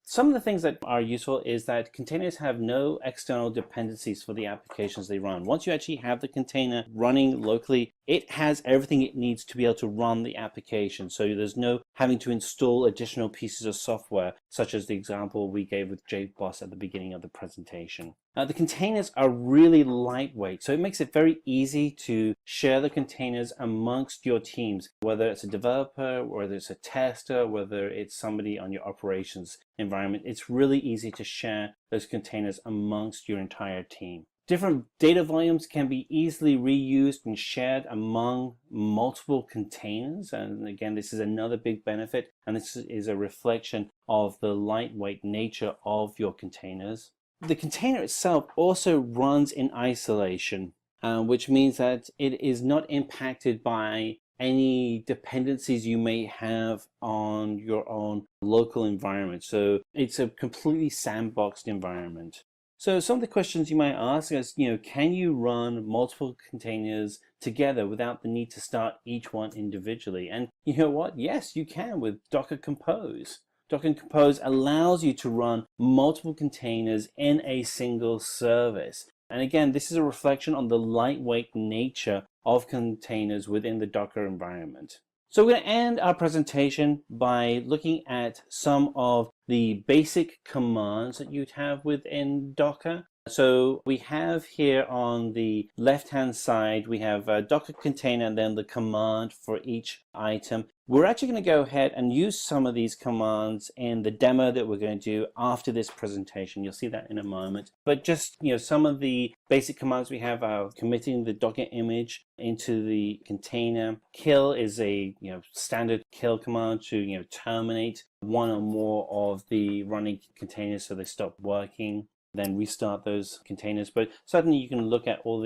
some of the things that are useful is that containers have no external dependencies for the applications they run. Once you actually have the container running locally, it has everything it needs to be able to run the application. So there's no having to install additional pieces of software, such as the example we gave with JBoss at the beginning of the presentation. The containers are really lightweight, so it makes it very easy to share the containers amongst your teams, whether it's a developer, whether it's a tester, whether it's somebody on your operations environment. It's really easy to share those containers amongst your entire team. Different data volumes can be easily reused and shared among multiple containers. And again, this is another big benefit, and this is a reflection of the lightweight nature of your containers. The container itself also runs in isolation, which means that it is not impacted by any dependencies you may have on your own local environment. So it's a completely sandboxed environment. So some of the questions you might ask is, can you run multiple containers together without the need to start each one individually? And you know what? Yes, you can with Docker Compose. Docker Compose allows you to run multiple containers in a single service. And again, this is a reflection on the lightweight nature of containers within the Docker environment. So we're going to end our presentation by looking at some of the basic commands that you'd have within Docker. So we have here on the left-hand side, we have a Docker container and then the command for each item. We're actually going to go ahead and use some of these commands in the demo that we're going to do after this presentation. You'll see that in a moment. But just, some of the basic commands we have are committing the Docker image into the container. Kill is a standard kill command to terminate one or more of the running containers so they stop working. Then restart those containers. But certainly you can look at all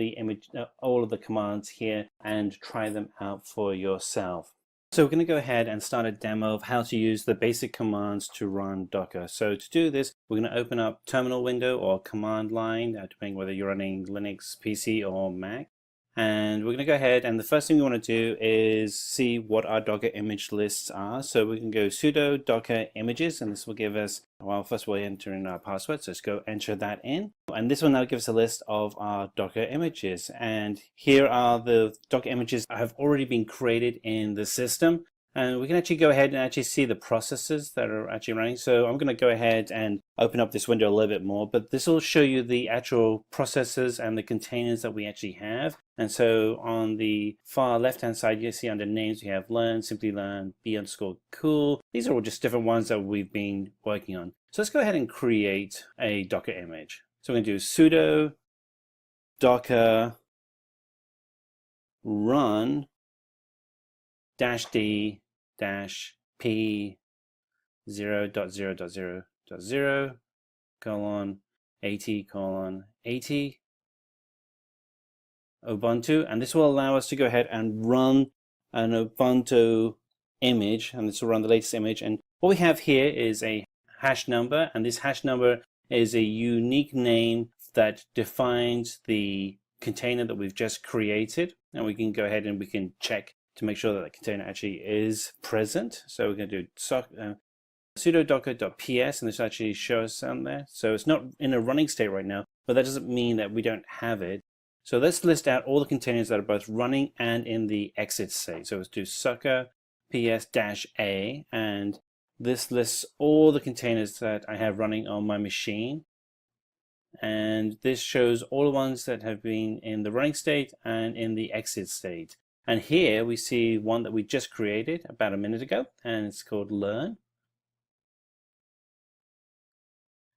of the commands here and try them out for yourself. So we're going to go ahead and start a demo of how to use the basic commands to run Docker. So to do this, we're going to open up terminal window or command line, depending whether you're running Linux, PC, or Mac. And we're going to go ahead, and the first thing we want to do is see what our Docker image lists are. So we can go sudo docker images, and this will give us, well, first we'll enter in our password. So let's go enter that in. And this will now give us a list of our Docker images. And here are the Docker images that have already been created in the system. And we can actually go ahead and actually see the processes that are actually running. So I'm going to go ahead and open up this window a little bit more, but this will show you the actual processes and the containers that we actually have. And so on the far left-hand side, you see under names, we have learn, Simplilearn, b_cool. These are all just different ones that we've been working on. So let's go ahead and create a Docker image. So we're going to do sudo docker run -d -p 0.0.0.0 :80:80 Ubuntu, and this will allow us to go ahead and run an Ubuntu image, and this will run the latest image. And what we have here is a hash number, and this hash number is a unique name that defines the container that we've just created, and we can go ahead and we can check to make sure that the container actually is present. So we're going to do sudo docker.ps, and this actually shows on there. So it's not in a running state right now, but that doesn't mean that we don't have it. So let's list out all the containers that are both running and in the exit state. So let's do sucker ps-a, and this lists all the containers that I have running on my machine. And this shows all the ones that have been in the running state and in the exit state. And here we see one that we just created about a minute ago, and it's called learn.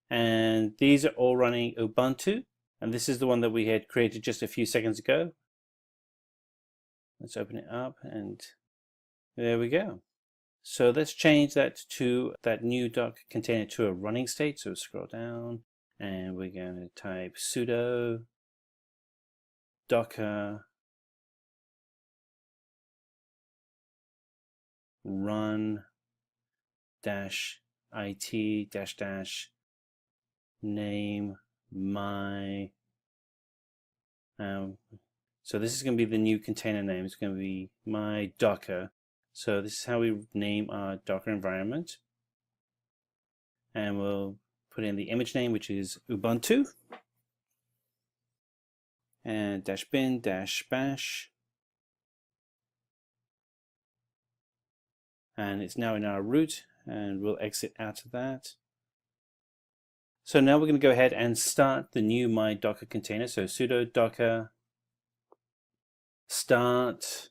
And these are all running Ubuntu, and this is the one that we had created just a few seconds ago. Let's open it up, and there we go. So let's change that to that new Docker container to a running state. So scroll down, and we're going to type sudo docker run -it -name my. So this is going to be the new container name. It's going to be my Docker. So this is how we name our Docker environment. And we'll put in the image name, which is Ubuntu. And -bin -bash. And it's now in our root, and we'll exit out of that. So now we're going to go ahead and start the new my Docker container. So sudo docker start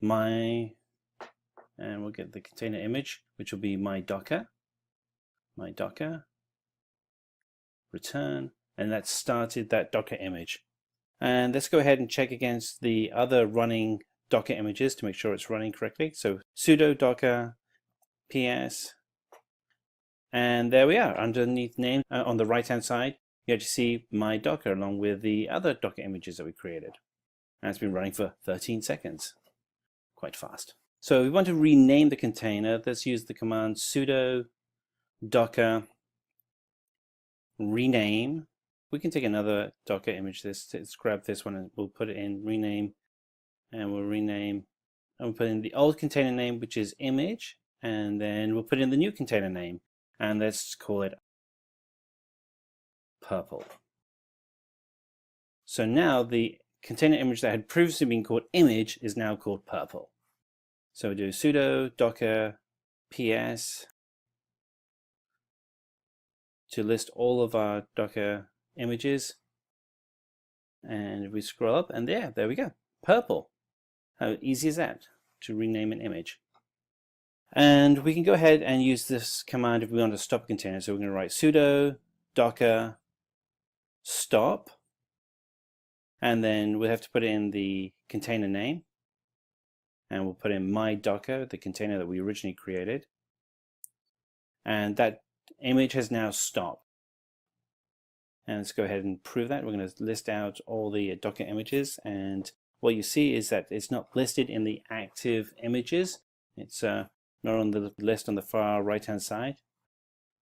my, and we'll get the container image, which will be my Docker, return, and that started that Docker image. And let's go ahead and check against the other running Docker images to make sure it's running correctly. So sudo docker ps, and there we are. Underneath name on the right hand side, you actually see my Docker along with the other Docker images that we created. And it's been running for 13 seconds. Quite fast. So if we want to rename the container, let's use the command sudo docker rename. We can take another Docker image. Let's grab this one and we'll put it in rename, and we'll rename, and we'll put in the old container name, which is image, and then we'll put in the new container name, and let's call it purple. So now the container image that had previously been called image is now called purple. So we do sudo docker ps to list all of our Docker images. And if we scroll up, and there we go, purple. How easy is that to rename an image? And we can go ahead and use this command if we want to stop a container. So we're going to write sudo docker stop, and then we'll have to put in the container name, and we'll put in my Docker, the container that we originally created, and that image has now stopped. And let's go ahead and prove that. We're going to list out all the Docker images, and what you see is that it's not listed in the active images. It's not on the list on the far right hand side.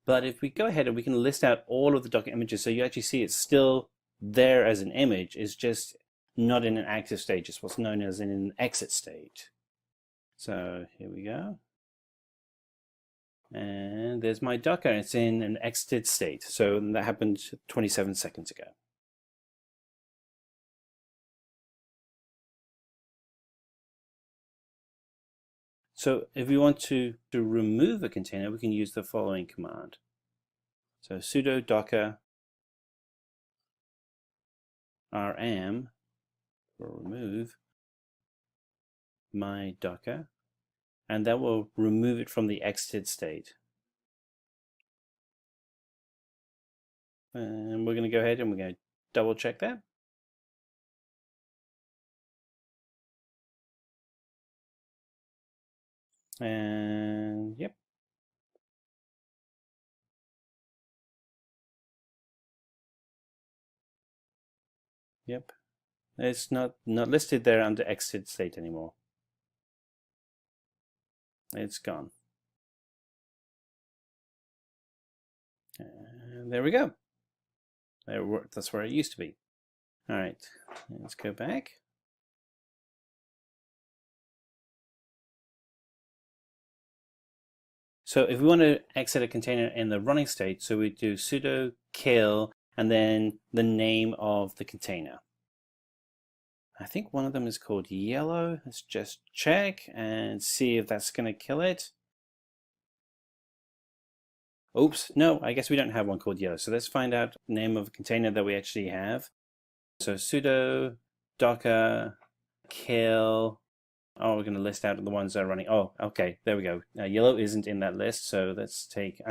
But if we go ahead and we can list out all of the Docker images, so you actually see it's still there as an image, it's just not in an active state, it's what's known as in an exit state. So here we go. And there's my Docker, it's in an exited state. So that happened 27 seconds ago. So if we want to remove a container, we can use the following command. So sudo docker rm for remove my Docker, and that will remove it from the exited state. And we're going to go ahead and we're going to double check that. And yep. Yep. It's not listed there under exit state anymore. It's gone. And there we go. That's where it used to be. All right, let's go back. So if we want to exit a container in the running state, so we do sudo kill and then the name of the container. I think one of them is called yellow. Let's just check and see if that's going to kill it. Oops, no, I guess we don't have one called yellow. So let's find out the name of a container that we actually have. So sudo docker kill. Oh, we're going to list out the ones that are running. Oh, okay, there we go. Yellow isn't in that list, so let's take,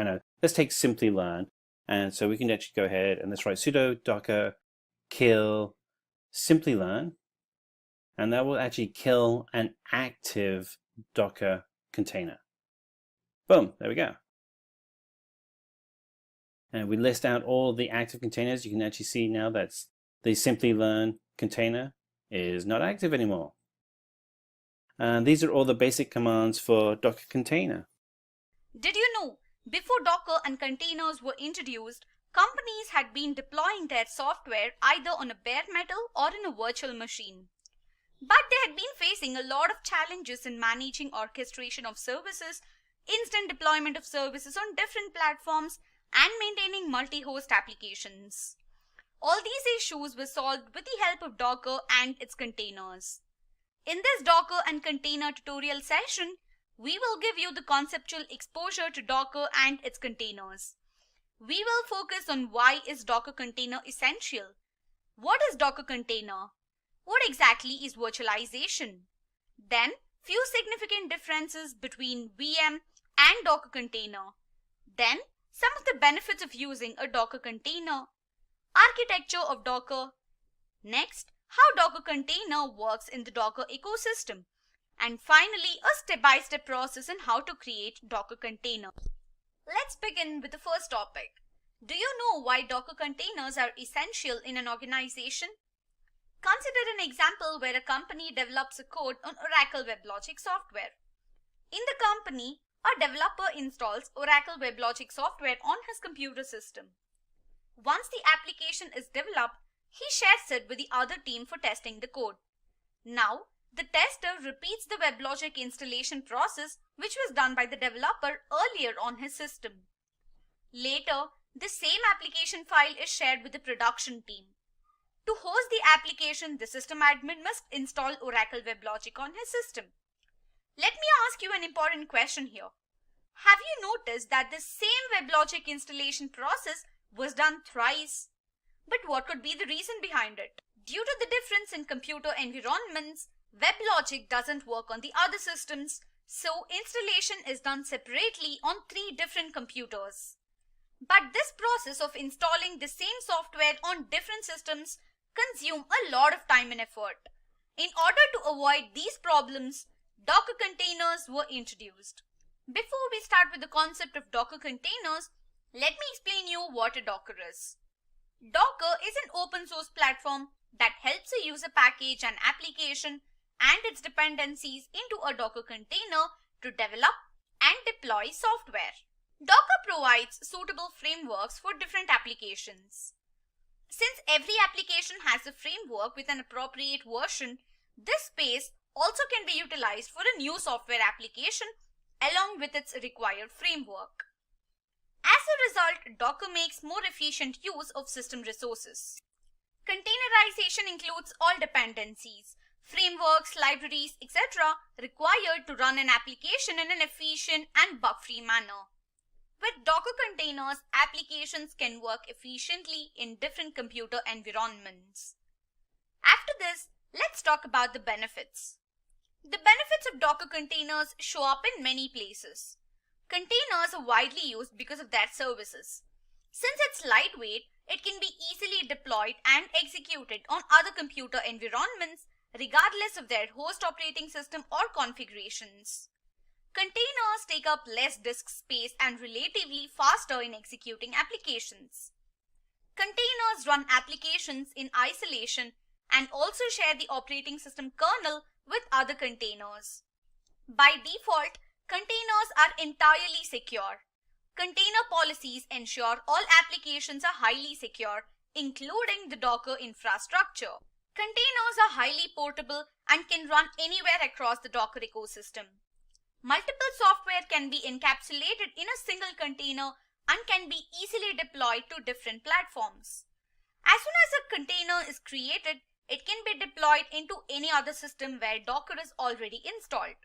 let's take Simplilearn. And so we can actually go ahead and let's write sudo docker kill Simplilearn. And that will actually kill an active Docker container. Boom, there we go. And we list out all the active containers. You can actually see now that the Simplilearn container is not active anymore. And these are all the basic commands for Docker container. Did you know, before Docker and containers were introduced, companies had been deploying their software either on a bare metal or in a virtual machine. But they had been facing a lot of challenges in managing orchestration of services, instant deployment of services on different platforms, and maintaining multi-host applications. All these issues were solved with the help of Docker and its containers. In this Docker and container tutorial session, we will give you the conceptual exposure to Docker and its containers. We will focus on why is Docker container essential? What is Docker container? What exactly is virtualization? Then, few significant differences between VM and Docker container. Then, some of the benefits of using a Docker container. Architecture of Docker. Next, how Docker container works in the Docker ecosystem. And finally, a step-by-step process on how to create Docker container. Let's begin with the first topic. Do you know why Docker containers are essential in an organization? Consider an example where a company develops a code on Oracle WebLogic software. In the company, a developer installs Oracle WebLogic software on his computer system. Once the application is developed, he shares it with the other team for testing the code. Now, the tester repeats the WebLogic installation process which was done by the developer earlier on his system. Later, the same application file is shared with the production team. To host the application, the system admin must install Oracle WebLogic on his system. Let me ask you an important question here. Have you noticed that the same WebLogic installation process was done thrice? But what could be the reason behind it? Due to the difference in computer environments, WebLogic doesn't work on the other systems, so installation is done separately on 3 different computers. But this process of installing the same software on different systems consumes a lot of time and effort. In order to avoid these problems, Docker containers were introduced. Before we start with the concept of Docker containers, let me explain you what a Docker is. Docker is an open source platform that helps a user package an application and its dependencies into a Docker container to develop and deploy software. Docker provides suitable frameworks for different applications. Since every application has a framework with an appropriate version, this space also can be utilized for a new software application along with its required framework. As a result, Docker makes more efficient use of system resources. Containerization includes all dependencies, frameworks, libraries, etc. required to run an application in an efficient and bug-free manner. With Docker containers, applications can work efficiently in different computer environments. After this, let's talk about the benefits. The benefits of Docker containers show up in many places. Containers are widely used because of their services. Since it's lightweight, it can be easily deployed and executed on other computer environments regardless of their host operating system or configurations. Containers take up less disk space and relatively faster in executing applications. Containers run applications in isolation and also share the operating system kernel with other containers. By default, containers are entirely secure. Container policies ensure all applications are highly secure, including the Docker infrastructure. Containers are highly portable and can run anywhere across the Docker ecosystem. Multiple software can be encapsulated in a single container and can be easily deployed to different platforms. As soon as a container is created, it can be deployed into any other system where Docker is already installed.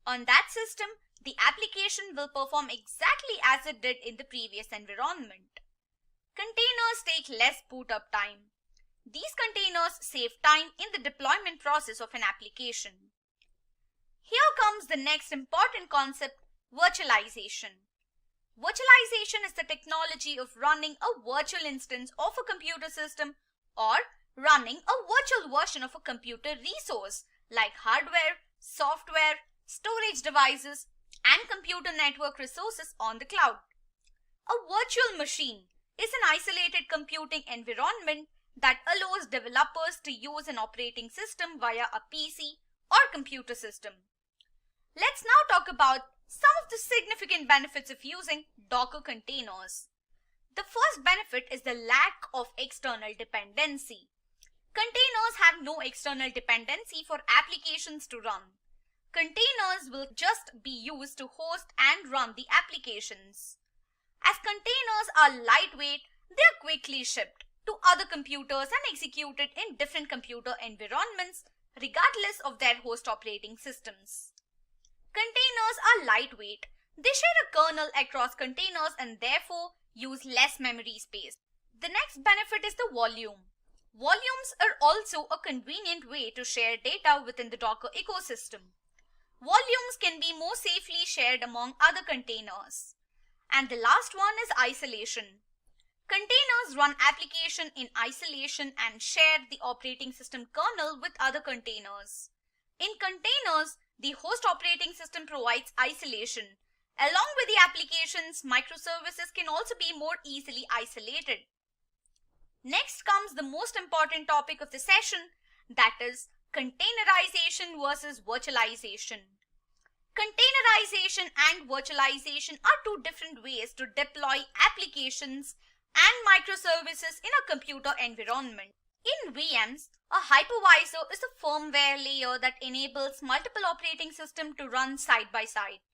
On that system, the application will perform exactly as it did in the previous environment. Containers take less boot up time. These containers save time in the deployment process of an application. Here comes the next important concept, virtualization. Virtualization is the technology of running a virtual instance of a computer system or running a virtual version of a computer resource like hardware, software, storage devices, and computer network resources on the cloud. A virtual machine is an isolated computing environment that allows developers to use an operating system via a PC or computer system. Let's now talk about some of the significant benefits of using Docker containers. The first benefit is the lack of external dependency. Containers have no external dependency for applications to run. Containers will just be used to host and run the applications. As containers are lightweight, they are quickly shipped to other computers and executed in different computer environments regardless of their host operating systems. Containers are lightweight. They share a kernel across containers and therefore use less memory space. The next benefit is the volume. Volumes are also a convenient way to share data within the Docker ecosystem. Volumes can be more safely shared among other containers. And the last one is isolation. Containers run application in isolation and share the operating system kernel with other containers. In containers, the host operating system provides isolation. Along with the applications, microservices can also be more easily isolated. Next comes the most important topic of the session, that is containerization versus virtualization. Containerization and virtualization are two different ways to deploy applications and microservices in a computer environment. In VMs, a hypervisor is a firmware layer that enables multiple operating systems to run side by side.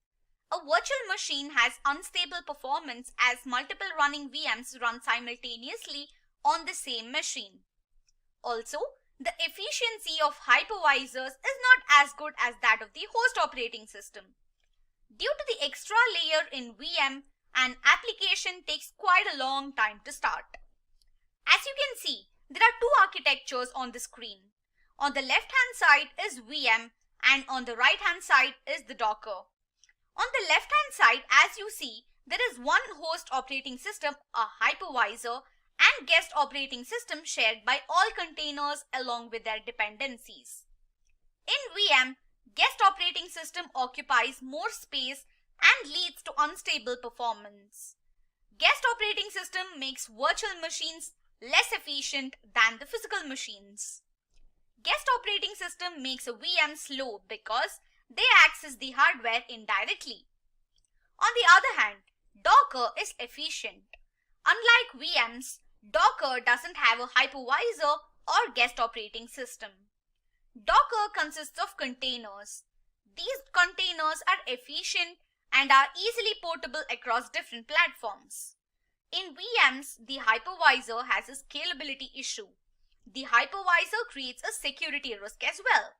A virtual machine has unstable performance as multiple running VMs run simultaneously on the same machine. Also, the efficiency of hypervisors is not as good as that of the host operating system. Due to the extra layer in VM, an application takes quite a long time to start. As you can see, there are two architectures on the screen. On the left hand side is VM and on the right hand side is the Docker. On the left hand side, as you see, there is one host operating system, a hypervisor, and guest operating system shared by all containers along with their dependencies. In VM, guest operating system occupies more space and leads to unstable performance. Guest operating system makes virtual machines less efficient than the physical machines. Guest operating system makes a VM slow because they access the hardware indirectly. On the other hand, Docker is efficient. Unlike VMs, Docker doesn't have a hypervisor or guest operating system. Docker consists of containers. These containers are efficient and are easily portable across different platforms. In VMs, the hypervisor has a scalability issue. The hypervisor creates a security risk as well.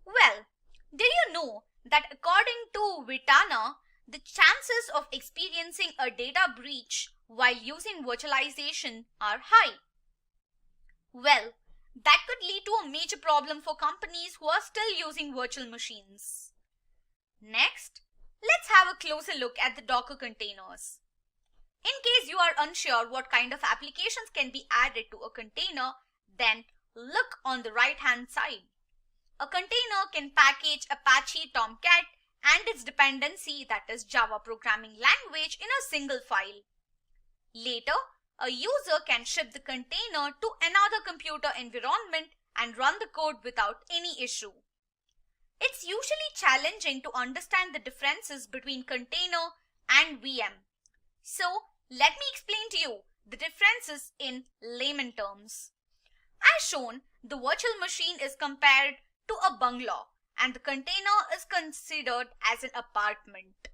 Well, did you know that according to Vitana, the chances of experiencing a data breach while using virtualization are high? Well, that could lead to a major problem for companies who are still using virtual machines. Next, let's have a closer look at the Docker containers. In case you are unsure what kind of applications can be added to a container, then look on the right hand side. A container can package Apache Tomcat and its dependency, that is Java programming language, in a single file. Later, a user can ship the container to another computer environment and run the code without any issue. It's usually challenging to understand the differences between container and VM. So, let me explain to you the differences in layman terms. As shown, the virtual machine is compared to a bungalow and the container is considered as an apartment.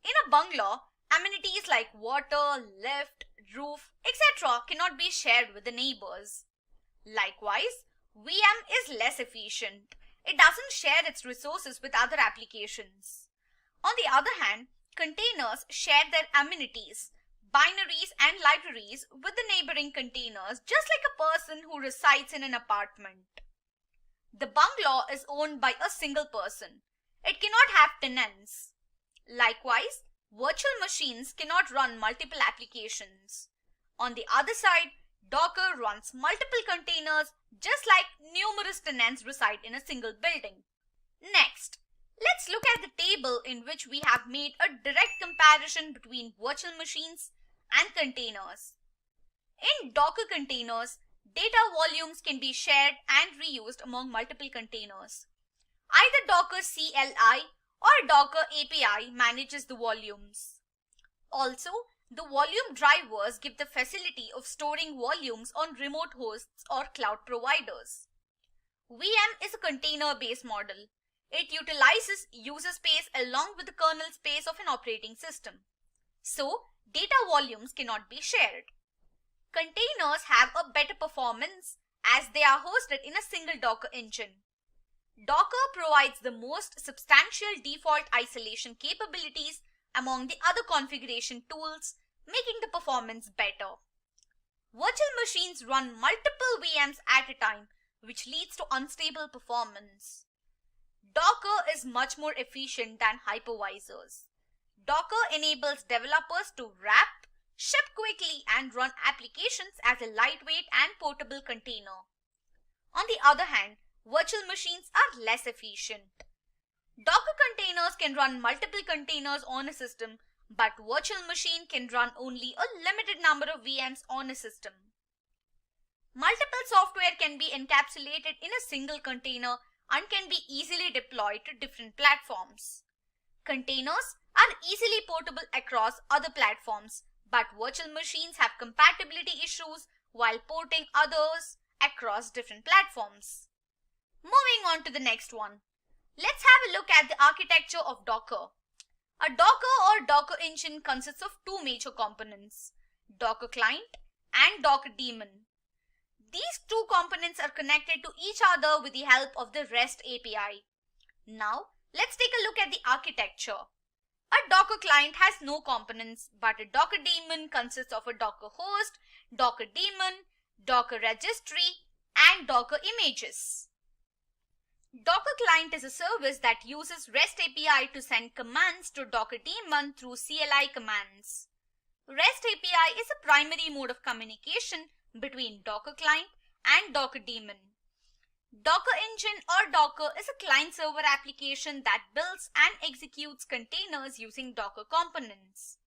In a bungalow, amenities like water, lift, roof, etc. cannot be shared with the neighbors. Likewise, VM is less efficient. It doesn't share its resources with other applications. On the other hand, containers share their amenities, binaries and libraries with the neighboring containers, just like a person who resides in an apartment. The bungalow is owned by a single person. It cannot have tenants. Likewise, virtual machines cannot run multiple applications. On the other side, Docker runs multiple containers just like numerous tenants reside in a single building. Next, let's look at the table in which we have made a direct comparison between virtual machines and containers. In Docker containers, data volumes can be shared and reused among multiple containers. Either Docker CLI or Docker API manages the volumes. Also, the volume drivers give the facility of storing volumes on remote hosts or cloud providers. VM is a container-based model. It utilizes user space along with the kernel space of an operating system. So, data volumes cannot be shared. Containers have a better performance as they are hosted in a single Docker engine. Docker provides the most substantial default isolation capabilities among the other configuration tools, making the performance better. Virtual machines run multiple VMs at a time, which leads to unstable performance. Docker is much more efficient than hypervisors. Docker enables developers to wrap, ship quickly and run applications as a lightweight and portable container. On the other hand, virtual machines are less efficient. Docker containers can run multiple containers on a system, but virtual machine can run only a limited number of VMs on a system. Multiple software can be encapsulated in a single container and can be easily deployed to different platforms. Containers are easily portable across other platforms, but virtual machines have compatibility issues while porting others across different platforms. Moving on to the next one. Let's have a look at the architecture of Docker. A Docker or Docker engine consists of two major components, Docker client and Docker daemon. These two components are connected to each other with the help of the REST API. Now, let's take a look at the architecture. A Docker client has no components, but a Docker daemon consists of a Docker host, Docker daemon, Docker registry, and Docker images. Docker client is a service that uses REST API to send commands to Docker daemon through CLI commands. REST API is a primary mode of communication between Docker client and Docker daemon. Docker Engine or Docker is a client-server application that builds and executes containers using Docker components.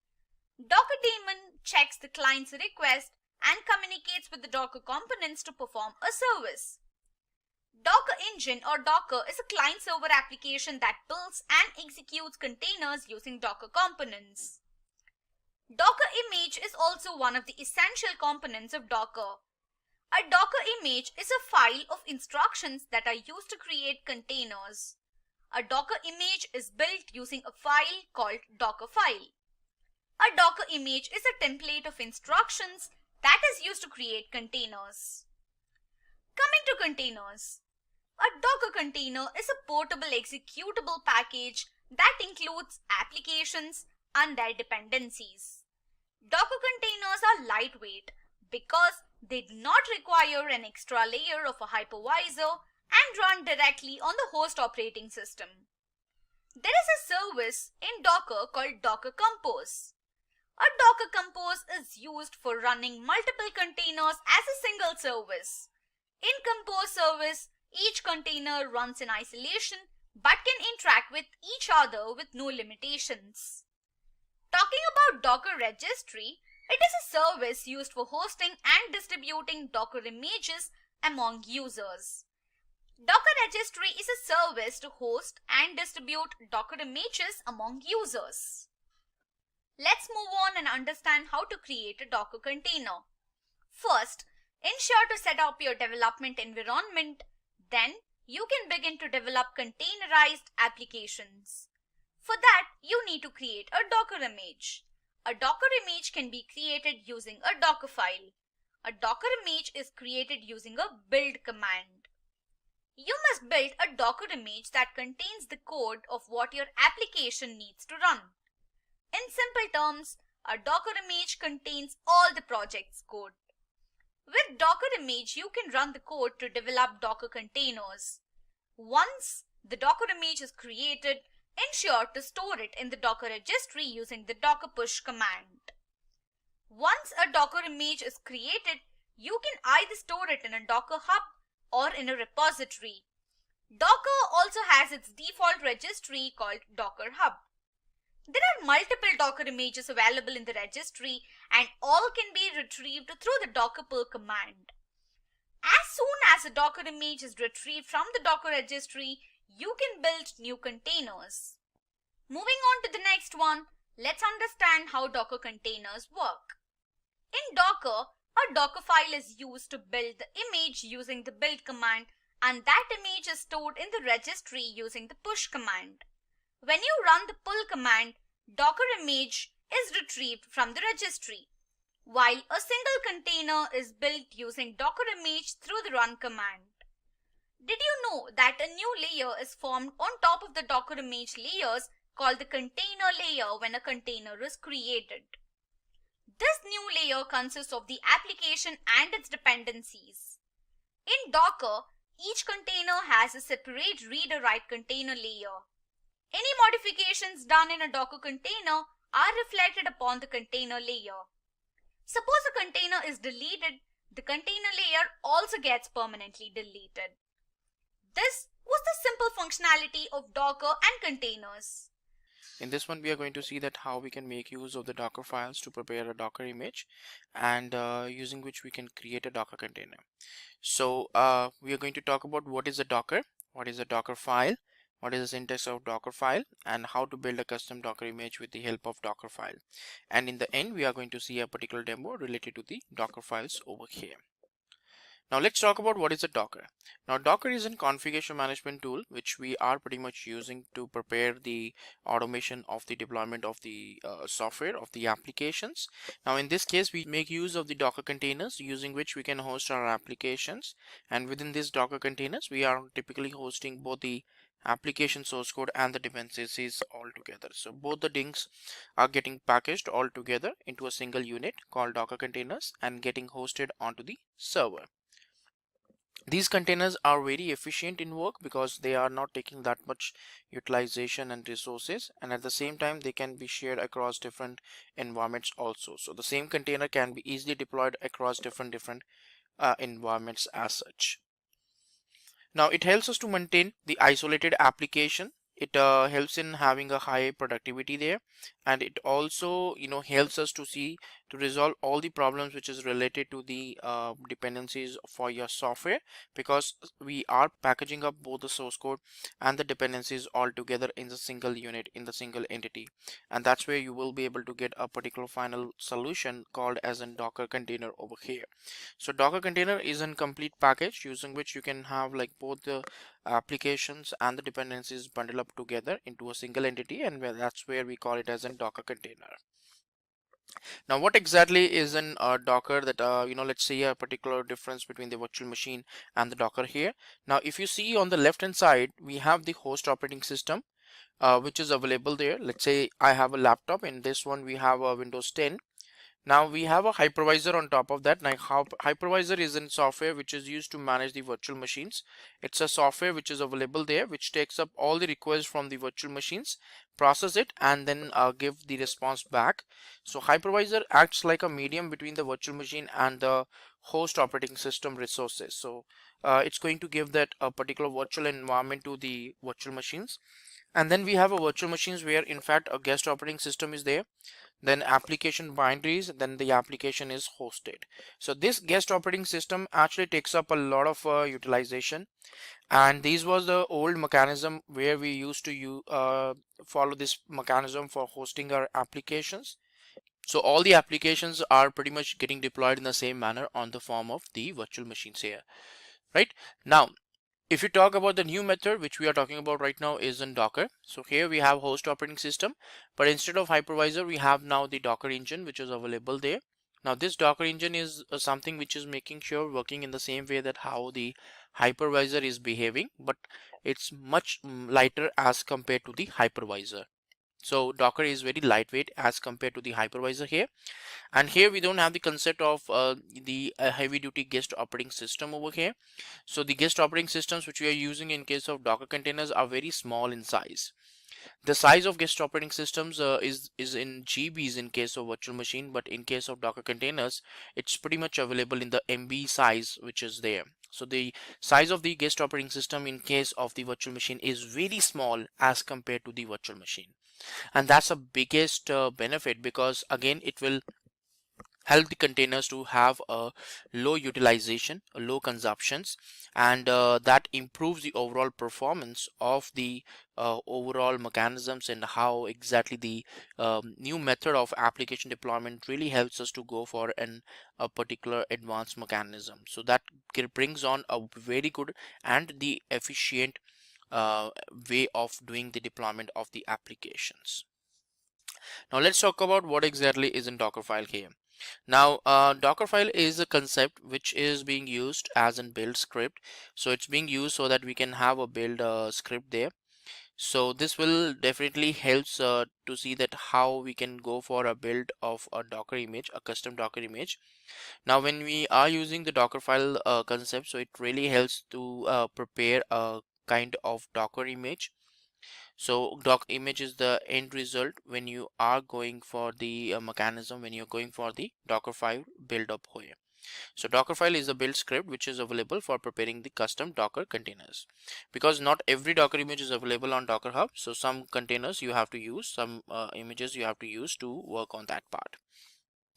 Docker daemon checks the client's request and communicates with the Docker components to perform a service. Docker Engine or Docker is a client-server application that builds and executes containers using Docker components. Docker image is also one of the essential components of Docker. A Docker image is a file of instructions that are used to create containers. A Docker image is built using a file called Dockerfile. A Docker image is a template of instructions that is used to create containers. Coming to containers. A Docker container is a portable executable package that includes applications and their dependencies. Docker containers are lightweight because they do not require an extra layer of a hypervisor and run directly on the host operating system. There is a service in Docker called Docker Compose. A Docker Compose is used for running multiple containers as a single service. In Compose service, each container runs in isolation but can interact with each other with no limitations. Talking about Docker Registry, it is a service used for hosting and distributing Docker images among users. Docker Registry is a service to host and distribute Docker images among users. Let's move on and understand how to create a Docker container. First, ensure to set up your development environment. Then, you can begin to develop containerized applications. For that, you need to create a Docker image. A Docker image can be created using a Docker file. A Docker image is created using a build command. You must build a Docker image that contains the code of what your application needs to run. In simple terms, a Docker image contains all the project's code. With Docker image, you can run the code to develop Docker containers. Once the Docker image is created, ensure to store it in the Docker registry using the docker push command. Once a Docker image is created, you can either store it in a Docker hub or in a repository. Docker also has its default registry called Docker Hub. There are multiple Docker images available in the registry and all can be retrieved through the docker pull command. As soon as a Docker image is retrieved from the Docker registry, you can build new containers. Moving on to the next one, let's understand how Docker containers work. In Docker, a Docker file is used to build the image using the build command, and that image is stored in the registry using the push command. When you run the pull command, Docker image is retrieved from the registry, while a single container is built using Docker image through the run command. Did you know that a new layer is formed on top of the Docker image layers called the container layer when a container is created? This new layer consists of the application and its dependencies. In Docker, each container has a separate read or write container layer. Any modifications done in a Docker container are reflected upon the container layer. Suppose a container is deleted, the container layer also gets permanently deleted. This was the simple functionality of Docker and containers. In this one, we are going to see that how we can make use of the Docker files to prepare a Docker image and using which we can create a Docker container. So we are going to talk about what is a Docker, what is a Docker file, what is the syntax of Docker file, and how to build a custom Docker image with the help of Docker file. And in the end, we are going to see a particular demo related to the Docker files over here. Now let's talk about what is a Docker. Now Docker is a configuration management tool which we are pretty much using to prepare the automation of the deployment of the software of the applications. Now in this case we make use of the Docker containers using which we can host our applications, and within these Docker containers we are typically hosting both the application source code and the dependencies all together. So both the things are getting packaged all together into a single unit called Docker containers and getting hosted onto the server. These containers are very efficient in work because they are not taking that much utilization and resources, and at the same time they can be shared across different environments also. So the same container can be easily deployed across different environments as such. Now it helps us to maintain the isolated application. It helps in having a high productivity there, and it also helps us to resolve all the problems which is related to the dependencies for your software, because we are packaging up both the source code and the dependencies all together in the single unit, in the single entity, and that's where you will be able to get a particular final solution called as a Docker container over here. So Docker container is a complete package using which you can have like both the applications and the dependencies bundled up together into a single entity, and that's where we call it as a Docker container. Now what exactly is in Docker that let's see a particular difference between the virtual machine and the Docker here. Now if you see on the left hand side, we have the host operating system which is available there. Let's say I have a laptop. In this one we have a Windows 10. Now we have a hypervisor on top of that. Now hypervisor is in software which is used to manage the virtual machines. It's a software which is available there, which takes up all the requests from the virtual machines, process it, and then give the response back. So hypervisor acts like a medium between the virtual machine and the host operating system resources. So it's going to give that a particular virtual environment to the virtual machines. And then we have a virtual machines where in fact a guest operating system is there, then application binaries, then the application is hosted. So this guest operating system actually takes up a lot of utilization, and this was the old mechanism where we used to follow this mechanism for hosting our applications. So all the applications are pretty much getting deployed in the same manner on the form of the virtual machines here, right? Now if you talk about the new method which we are talking about right now is in Docker. So here we have host operating system, but instead of hypervisor we have now the Docker engine which is available there. Now this Docker engine is something which is making sure working in the same way that how the hypervisor is behaving, but it's much lighter as compared to the hypervisor. So Docker is very lightweight as compared to the hypervisor here. And here we don't have the concept of the heavy duty guest operating system over here. So the guest operating systems which we are using in case of Docker containers are very small in size. The size of guest operating systems is in GBs in case of virtual machine, but in case of Docker containers it's pretty much available in the MB size which is there. So the size of the guest operating system in case of the virtual machine is very small as compared to the virtual machine, and that's the biggest benefit, because again it will help the containers to have a low utilization, low consumptions, and that improves the overall performance of the overall mechanisms, and how exactly the new method of application deployment really helps us to go for a particular advanced mechanism. So that brings on a very good and the efficient way of doing the deployment of the applications. Now let's talk about what exactly is in Dockerfile here. Now Dockerfile is a concept which is being used as a build script. So it's being used so that we can have a build script there. So this will definitely helps to see that how we can go for a build of a Docker image, a custom Docker image. Now when we are using the Dockerfile concept, so it really helps to prepare a kind of Docker image. So doc image is the end result when you are going for the mechanism, when you're going for the Dockerfile build up here. So Dockerfile is a build script which is available for preparing the custom Docker containers, because not every Docker image is available on Docker Hub. So some containers you have to use, some images you have to use to work on that part.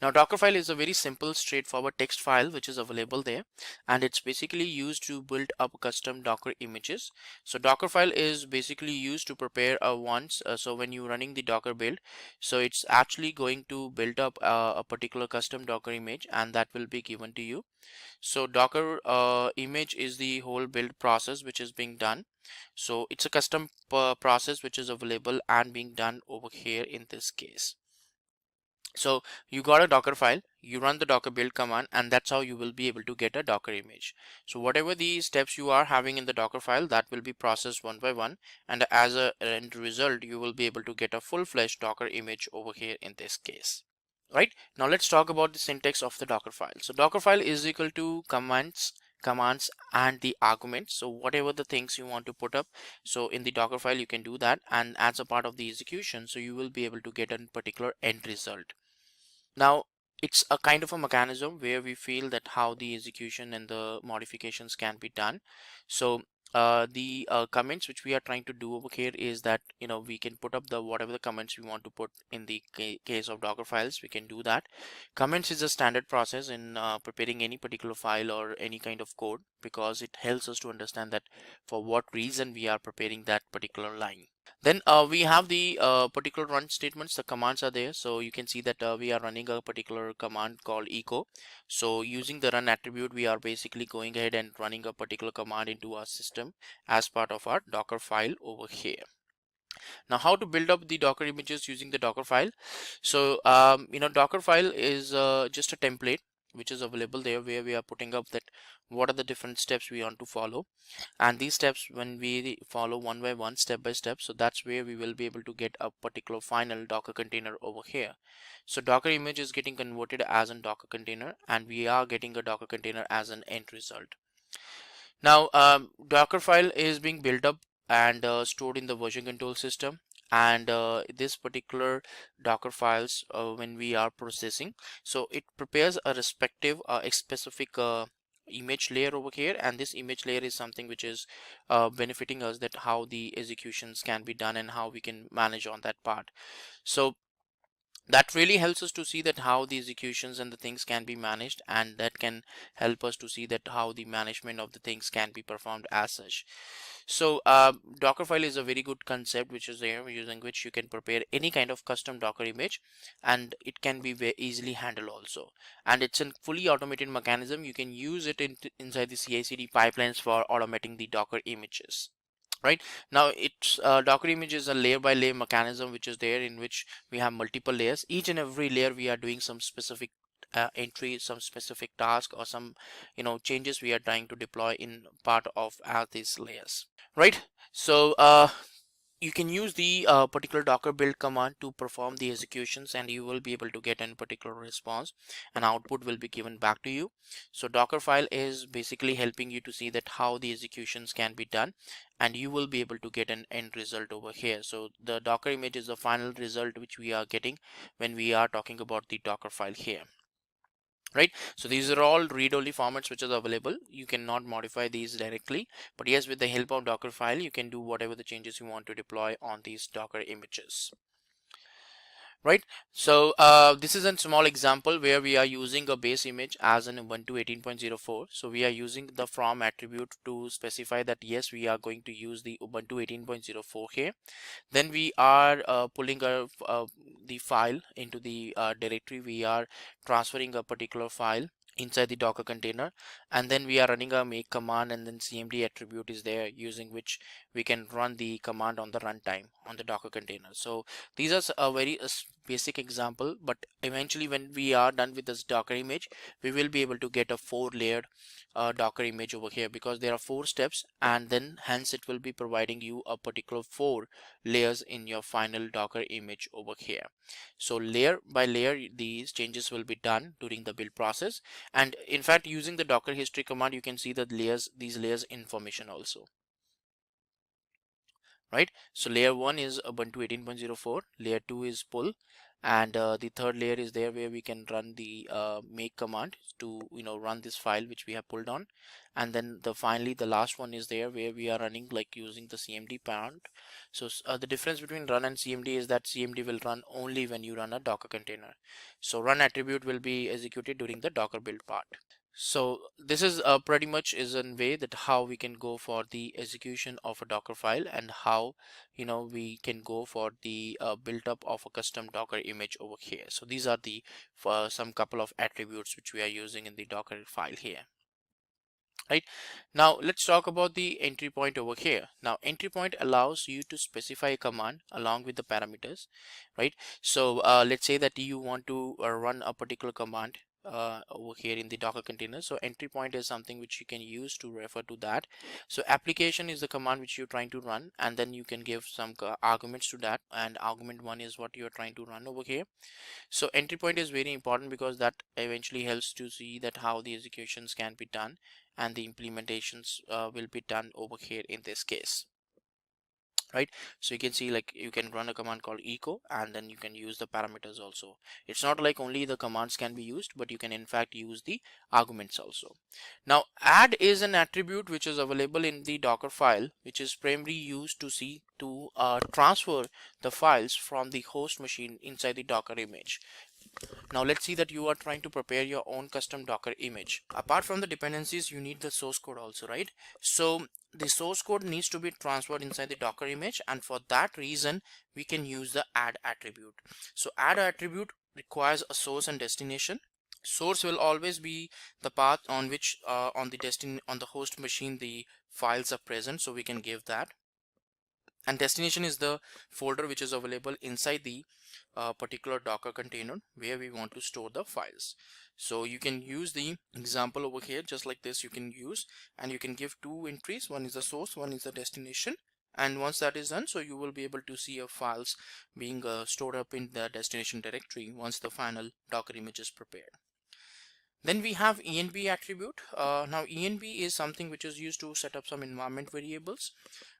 Now Dockerfile is a very simple straightforward text file which is available there, and it's basically used to build up custom Docker images. So Dockerfile is basically used to prepare so when you're running the Docker build, so it's actually going to build up a particular custom Docker image, and that will be given to you. So Docker image is the whole build process which is being done. So it's a custom process which is available and being done over here in this case. So you got a Docker file, you run the docker build command, and that's how you will be able to get a Docker image. So whatever the steps you are having in the Docker file, that will be processed one by one, and as a end result you will be able to get a full-fledged Docker image over here in this case. Right, now let's talk about the syntax of the Docker file. So Docker file is equal to commands and the arguments. So whatever the things you want to put up, so in the Docker file you can do that, and as a part of the execution, so you will be able to get a particular end result. Now it's a kind of a mechanism where we feel that how the execution and the modifications can be done. So the comments which we are trying to do over here is that, you know, we can put up the whatever the comments we want to put in the case of Docker files, we can do that. Comments is a standard process in preparing any particular file or any kind of code, because it helps us to understand that for what reason we are preparing that particular line. Then we have the particular run statements. The commands are there, so you can see that we are running a particular command called echo. So using the run attribute, we are basically going ahead and running a particular command into our system as part of our Docker file over here. Now, how to build up the Docker images using the Docker file? So you know, Docker file is just a template which is available there, where we are putting up that what are the different steps we want to follow, and these steps, when we follow one by one, step by step, so that's where we will be able to get a particular final Docker container over here. So Docker image is getting converted as a Docker container, and we are getting a Docker container as an end result. Now Docker file is being built up and stored in the version control system, and this particular Docker files, when we are processing, so it prepares a respective specific image layer over here, and this image layer is something which is benefiting us, that how the executions can be done and how we can manage on that part. So that really helps us to see that how the executions and the things can be managed, and that can help us to see that how the management of the things can be performed as such. So Docker file is a very good concept which is there, using which you can prepare any kind of custom Docker image, and it can be very easily handled also, and it's a fully automated mechanism. You can use it inside the CI/CD pipelines for automating the Docker images. Right, now it's Docker image is a layer by layer mechanism which is there, in which we have multiple layers. Each and every layer we are doing some specific entry, some specific task, or some, you know, changes we are trying to deploy in part of these layers. Right, so you can use the particular Docker build command to perform the executions, and you will be able to get a particular response, and output will be given back to you. So Docker file is basically helping you to see that how the executions can be done, and you will be able to get an end result over here. So the Docker image is the final result which we are getting when we are talking about the Docker file here. Right, so these are all read-only formats which are available. You cannot modify these directly, but yes, with the help of Docker file, you can do whatever the changes you want to deploy on these Docker images. Right, so this is a small example where we are using a base image as an Ubuntu 18.04. So we are using the from attribute to specify that yes, we are going to use the Ubuntu 18.04 here. Then we are pulling the file into the directory. We are transferring a particular file inside the Docker container, and then we are running a make command, and then cmd attribute is there, using which we can run the command on the runtime on the Docker container. So these are a very basic example, but eventually when we are done with this Docker image, we will be able to get a 4-layered Docker image over here, because there are 4 steps, and then hence it will be providing you a particular 4 layers in your final Docker image over here. So layer by layer these changes will be done during the build process, and in fact using the Docker history command you can see the layers, these layers information also. Right, so layer 1 is Ubuntu 18.04, layer 2 is pull, and the third layer is there where we can run the make command to, you know, run this file which we have pulled on, and then finally the last one is there where we are running like using the cmd command. So the difference between run and cmd is that cmd will run only when you run a Docker container. So run attribute will be executed during the Docker build part. So this is pretty much is a way that how we can go for the execution of a Docker file, and how, you know, we can go for the build up of a custom Docker image over here. So these are the some couple of attributes which we are using in the Docker file here. right? Now let's talk about the entry point over here. Now entry point allows you to specify a command along with the parameters, right? So let's say that you want to run a particular command over here in the Docker container. So entry point is something which you can use to refer to that. So application is the command which you're trying to run, and then you can give some arguments to that, and argument 1 is what you're trying to run over here. So entry point is very important because that eventually helps to see that how the executions can be done, and the implementations will be done over here in this case, right? So you can see, like, you can run a command called echo, and then you can use the parameters also. It's not like only the commands can be used, but you can in fact use the arguments also. Now add is an attribute which is available in the Docker file, which is primarily used to transfer the files from the host machine inside the Docker image. Now let's see that you are trying to prepare your own custom Docker image. Apart from the dependencies, you need the source code also, right? So the source code needs to be transferred inside the Docker image, and for that reason we can use the add attribute. So add attribute requires a source and destination. Source will always be the path on which on the host machine the files are present, so we can give that. And destination is the folder which is available inside the particular Docker container where we want to store the files. So you can use the example over here just like this. You can use, and you can give two entries. One is the source, one is the destination. And once that is done, so you will be able to see your files being stored up in the destination directory once the final Docker image is prepared. Then we have env attribute. Now env is something which is used to set up some environment variables,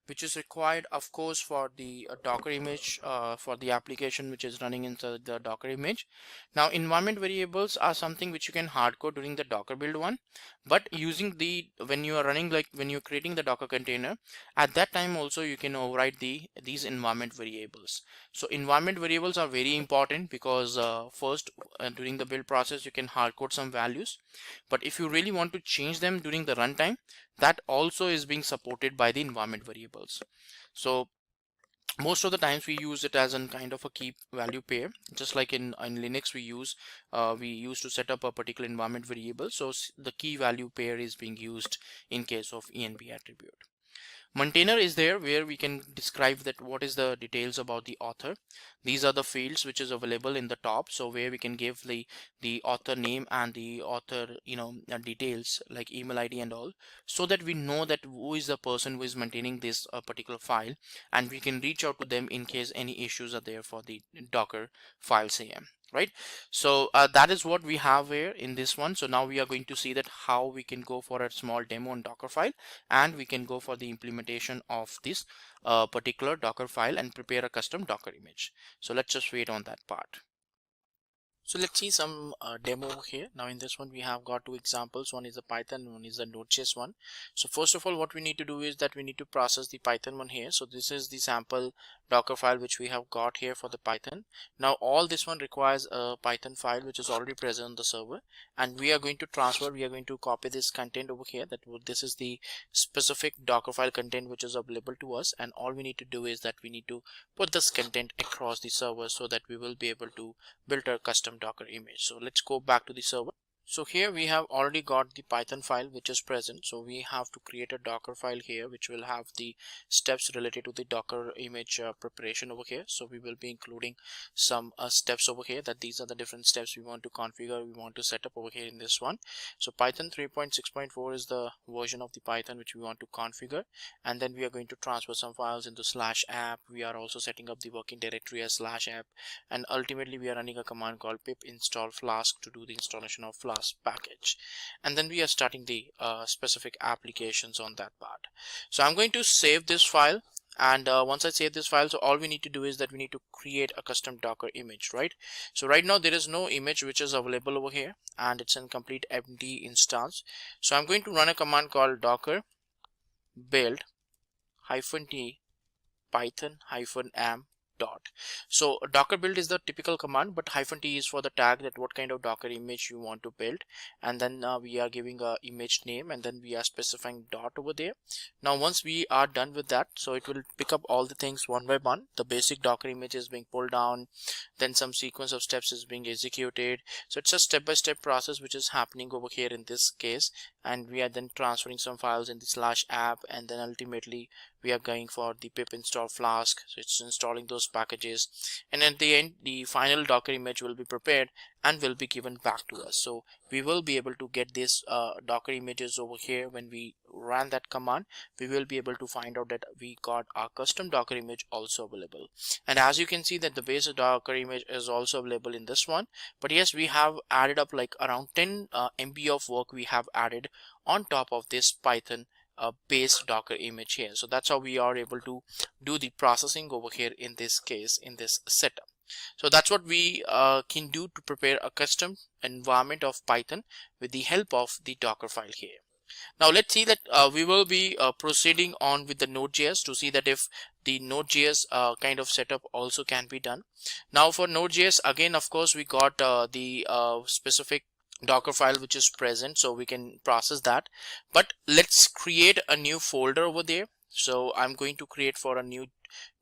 which is required of course for the Docker image, for the application which is running inside the Docker image. Now environment variables are something which you can hardcode during the Docker build one, but using the when you are running, like when you're creating the Docker container, at that time also you can override these environment variables. So environment variables are very important because first during the build process you can hardcode some values, but if you really want to change them during the runtime, that also is being supported by the environment variables. So most of the times we use it as a kind of a key value pair, just like in Linux we use to set up a particular environment variable. So the key value pair is being used in case of env attribute. Maintainer is there where we can describe that what is the details about the author. These are the fields which is available in the top, so where we can give the author name and the author details like email ID and all, so that we know that who is the person who is maintaining this particular file, and we can reach out to them in case any issues are there for the Docker file CM, right? So that is what we have here in this one. So now we are going to see that how we can go for a small demo on Docker file, and we can go for the implementation of this particular Docker file and prepare a custom Docker image. So let's just wait on that part. So let's see some demo here. Now in this one we have got two examples. One is the Python, one is the Node.js one. So first of all, what we need to do is that we need to process the Python one here. So this is the sample Docker file which we have got here for the Python. Now all this one requires a Python file which is already present on the server, and we are going to transfer, we are going to copy this content over here. This is the specific Docker file content which is available to us, and all we need to do is that we need to put this content across the server so that we will be able to build our custom Docker image. So let's go back to the server. So here we have already got the Python file which is present. So we have to create a Docker file here which will have the steps related to the Docker image preparation over here. So we will be including some steps over here, that these are the different steps we want to configure, we want to set up over here in this one. So Python 3.6.4 is the version of the Python which we want to configure, and then we are going to transfer some files into /app. We are also setting up the working directory as /app, and ultimately we are running a command called pip install flask to do the installation of Flask package, and then we are starting the specific applications on that part. So I'm going to save this file, and once I save this file, so all we need to do is that we need to create a custom Docker image, right? So right now there is no image which is available over here, and it's in complete empty instance. So I'm going to run a command called docker build -t python -am dot. So docker build is the typical command, but -t is for the tag that what kind of docker image you want to build, and then we are giving a image name, and then we are specifying dot over there. Now once we are done with that, so it will pick up all the things one by one. The basic docker image is being pulled down, then some sequence of steps is being executed. So it's a step-by-step process which is happening over here in this case, and we are then transferring some files in the /app, and then ultimately we are going for the pip install Flask, so it's installing those packages, and at the end the final docker image will be prepared and will be given back to us. So we will be able to get this docker images over here. When we run that command, we will be able to find out that we got our custom docker image also available. And as you can see that the basic docker image is also available in this one, but yes, we have added up like around 10 MB of work we have added on top of this Python base docker image here. So that's how we are able to do the processing over here in this case, in this setup. So that's what we can do to prepare a custom environment of Python with the help of the Docker file here. Now let's see that we will be proceeding on with the Node.js to see that if the Node.js kind of setup also can be done. Now for Node.js, again, of course, we got the specific Docker file which is present, so we can process that. But let's create a new folder over there. So I'm going to create for a new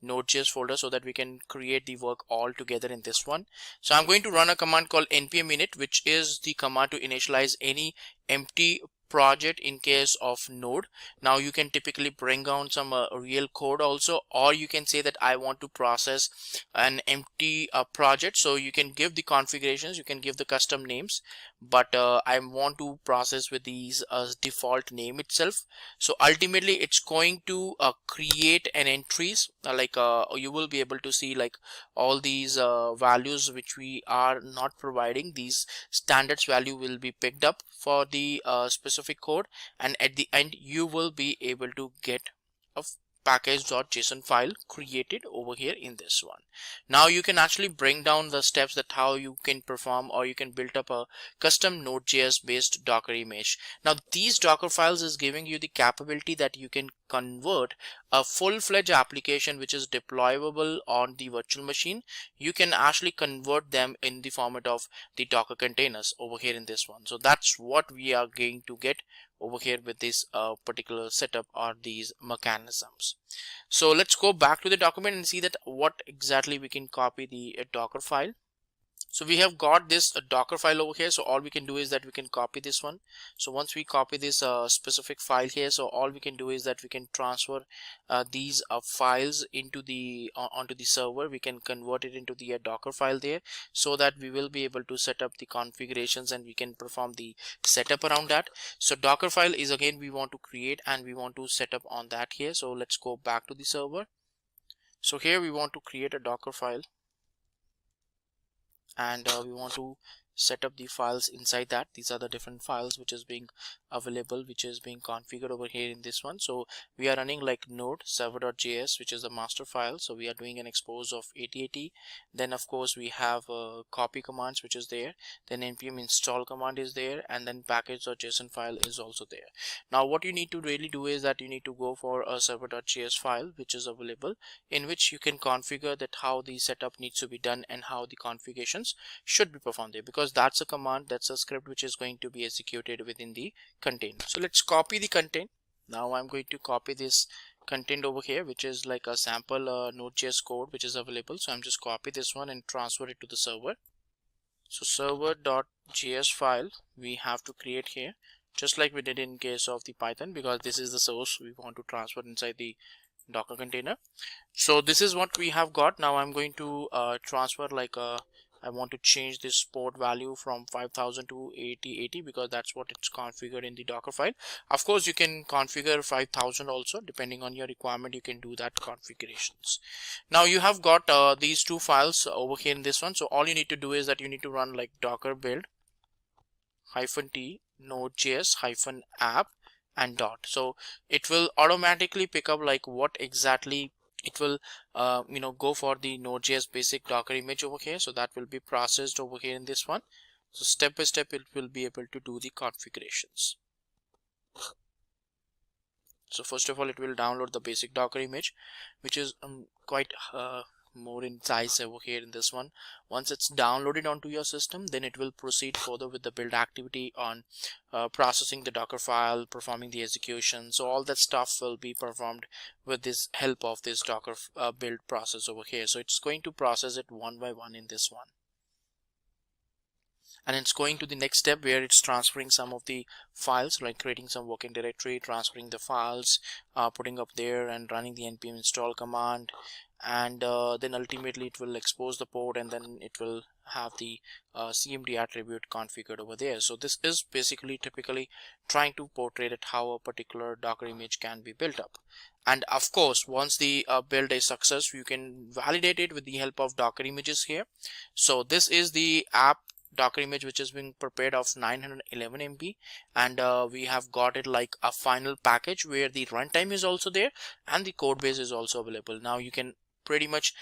Node.js folder so that we can create the work all together in this one. So I'm going to run a command called npm init, which is the command to initialize any empty project in case of Node. Now you can typically bring down some real code also, or you can say that I want to process an empty project. So you can give the configurations, you can give the custom names, but I want to process with these default name itself. So ultimately it's going to create an entries like you will be able to see like all these values which we are not providing. These standards value will be picked up for the specific code, and at the end you will be able to get a package.json file created over here in this one. Now you can actually bring down the steps that how you can perform, or you can build up a custom Node.js based Docker image. Now these Docker files is giving you the capability that you can convert a full-fledged application which is deployable on the virtual machine. You can actually convert them in the format of the Docker containers over here in this one. So that's what we are going to get over here with this particular setup or these mechanisms. So let's go back to the document and see that what exactly we can copy the Docker file. So we have got this Docker file over here. So all we can do is that we can copy this one. So once we copy this specific file here, so all we can do is that we can transfer these files into the onto the server. We can convert it into the Docker file there, so that we will be able to set up the configurations and we can perform the setup around that. So Docker file is again we want to create and we want to set up on that here. So let's go back to the server. So here we want to create a Docker file, and we want to set up the files inside that. These are the different files which is being available, which is being configured over here in this one. So we are running like node server.js, which is the master file. So we are doing an expose of 8080. Then of course we have copy commands which is there, then npm install command is there, and then package.json file is also there. Now what you need to really do is that you need to go for a server.js file which is available, in which you can configure that how the setup needs to be done and how the configurations should be performed there, because that's a command, that's a script which is going to be executed within the container. So let's copy the content. Now I'm going to copy this content over here, which is like a sample Node.js code which is available. So I'm just copy this one and transfer it to the server. So server.js file we have to create here, just like we did in case of the Python, because this is the source we want to transfer inside the Docker container. So this is what we have got. Now I'm going to transfer like I want to change this port value from 5000 to 8080 because that's what it's configured in the Docker file. Of course you can configure 5000 also, depending on your requirement you can do that configurations. Now you have got these two files over here in this one. So all you need to do is that you need to run like docker build -t node.js -app and dot. So it will automatically pick up like what exactly it will go for the Node.js basic Docker image over here. So that will be processed over here in this one. So step by step it will be able to do the configurations. So first of all it will download the basic Docker image, which is quite more insights over here in this one. Once it's downloaded onto your system, then it will proceed further with the build activity on processing the Docker file, performing the execution. So all that stuff will be performed with this help of this Docker build process over here. So it's going to process it one by one in this one. And it's going to the next step where it's transferring some of the files, like creating some working directory, transferring the files, putting up there and running the npm install command, and then ultimately it will expose the port, and then it will have the cmd attribute configured over there. So this is basically typically trying to portray that how a particular Docker image can be built up. And of course, once the build is success, you can validate it with the help of Docker images here. So this is the app Docker image which is being prepared of 911 MB, and we have got it like a final package where the runtime is also there and the code base is also available. Now you can pretty much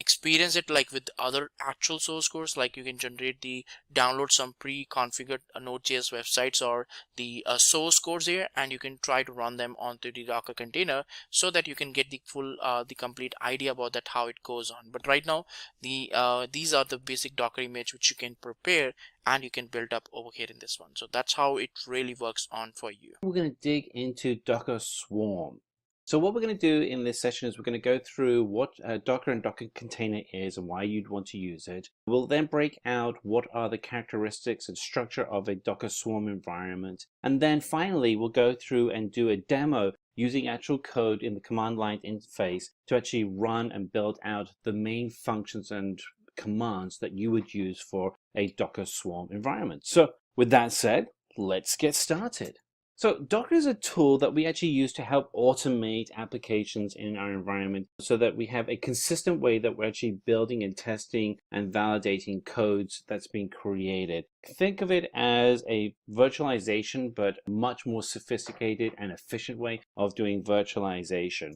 experience it like with other actual source codes, like you can download some pre-configured Node.js websites or the source codes here, and you can try to run them onto the Docker container so that you can get the full the complete idea about that how it goes on. But right now these are the basic Docker image which you can prepare and you can build up over here in this one. So that's how it really works on for you. We're going to dig into Docker Swarm. So what we're going to do in this session is we're going to go through what Docker and Docker Container is and why you'd want to use it. We'll then break out what are the characteristics and structure of a Docker Swarm environment. And then finally, we'll go through and do a demo using actual code in the command line interface to actually run and build out the main functions and commands that you would use for a Docker Swarm environment. So with that said, let's get started. So Docker is a tool that we actually use to help automate applications in our environment so that we have a consistent way that we're actually building and testing and validating codes that's being created. Think of it as a virtualization, but much more sophisticated and efficient way of doing virtualization.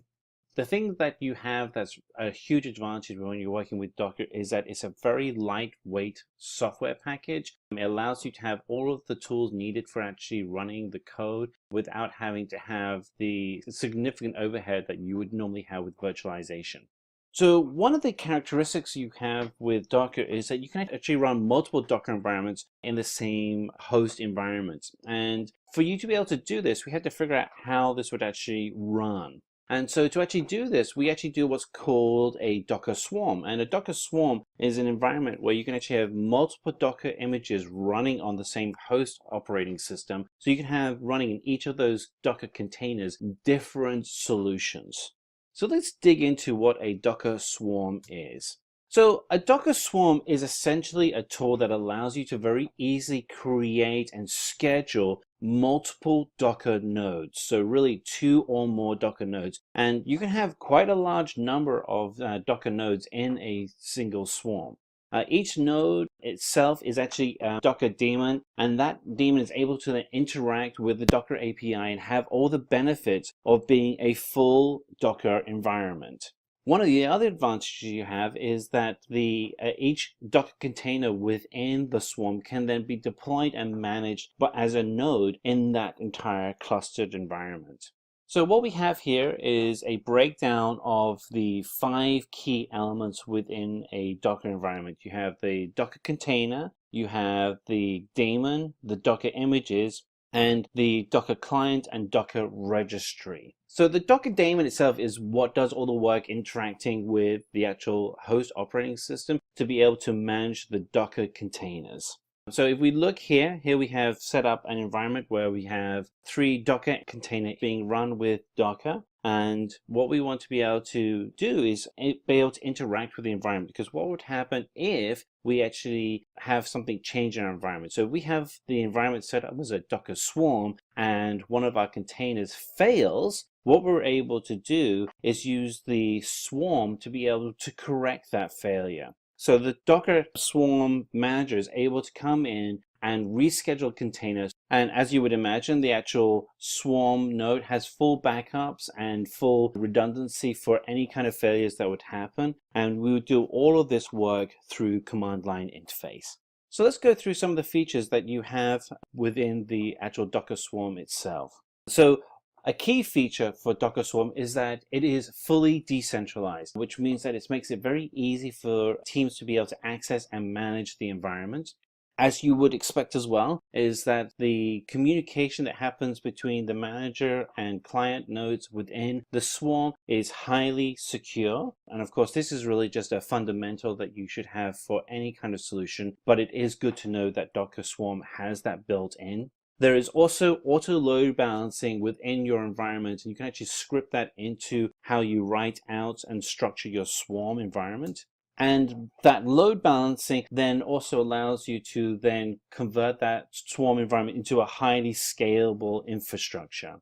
The thing that you have that's a huge advantage when you're working with Docker is that it's a very lightweight software package. It allows you to have all of the tools needed for actually running the code without having to have the significant overhead that you would normally have with virtualization. So one of the characteristics you have with Docker is that you can actually run multiple Docker environments in the same host environment. And for you to be able to do this, we had to figure out how this would actually run. And so to actually do this, we actually do what's called a Docker Swarm. And a Docker Swarm is an environment where you can actually have multiple Docker images running on the same host operating system. So you can have running in each of those Docker containers different solutions. So let's dig into what a Docker Swarm is. So a Docker Swarm is essentially a tool that allows you to very easily create and schedule multiple Docker nodes. So really 2 or more Docker nodes. And you can have quite a large number of Docker nodes in a single swarm. Each node itself is actually a Docker daemon, and that daemon is able to then interact with the Docker API and have all the benefits of being a full Docker environment. One of the other advantages you have is that each Docker container within the swarm can then be deployed and managed as a node in that entire clustered environment. So what we have here is a breakdown of the 5 key elements within a Docker environment. You have the Docker container, you have the daemon, the Docker images, and the Docker client and Docker registry. So the Docker daemon itself is what does all the work interacting with the actual host operating system to be able to manage the Docker containers. So if we look here we have set up an environment where we have 3 Docker containers being run with Docker. And what we want to be able to do is be able to interact with the environment, because what would happen if we actually have something change in our environment? So if we have the environment set up as a Docker Swarm and one of our containers fails, what we're able to do is use the swarm to be able to correct that failure. So the Docker Swarm manager is able to come in and reschedule containers. And as you would imagine, the actual Swarm node has full backups and full redundancy for any kind of failures that would happen. And we would do all of this work through command line interface. So let's go through some of the features that you have within the actual Docker Swarm itself. So A key feature for Docker Swarm is that it is fully decentralized, which means that it makes it very easy for teams to be able to access and manage the environment. As you would expect as well, is that the communication that happens between the manager and client nodes within the swarm is highly secure. And of course, this is really just a fundamental that you should have for any kind of solution, but it is good to know that Docker Swarm has that built in. There is also auto load balancing within your environment, and you can actually script that into how you write out and structure your swarm environment. And that load balancing then also allows you to then convert that swarm environment into a highly scalable infrastructure.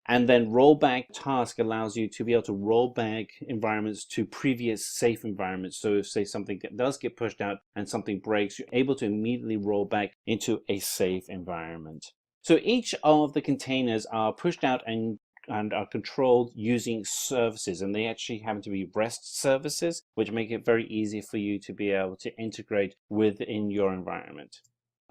And then rollback task allows you to be able to roll back environments to previous safe environments. So if, say, something does get pushed out and something breaks, you're able to immediately roll back into a safe environment. So each of the containers are pushed out and are controlled using services, and they actually happen to be REST services, which make it very easy for you to be able to integrate within your environment.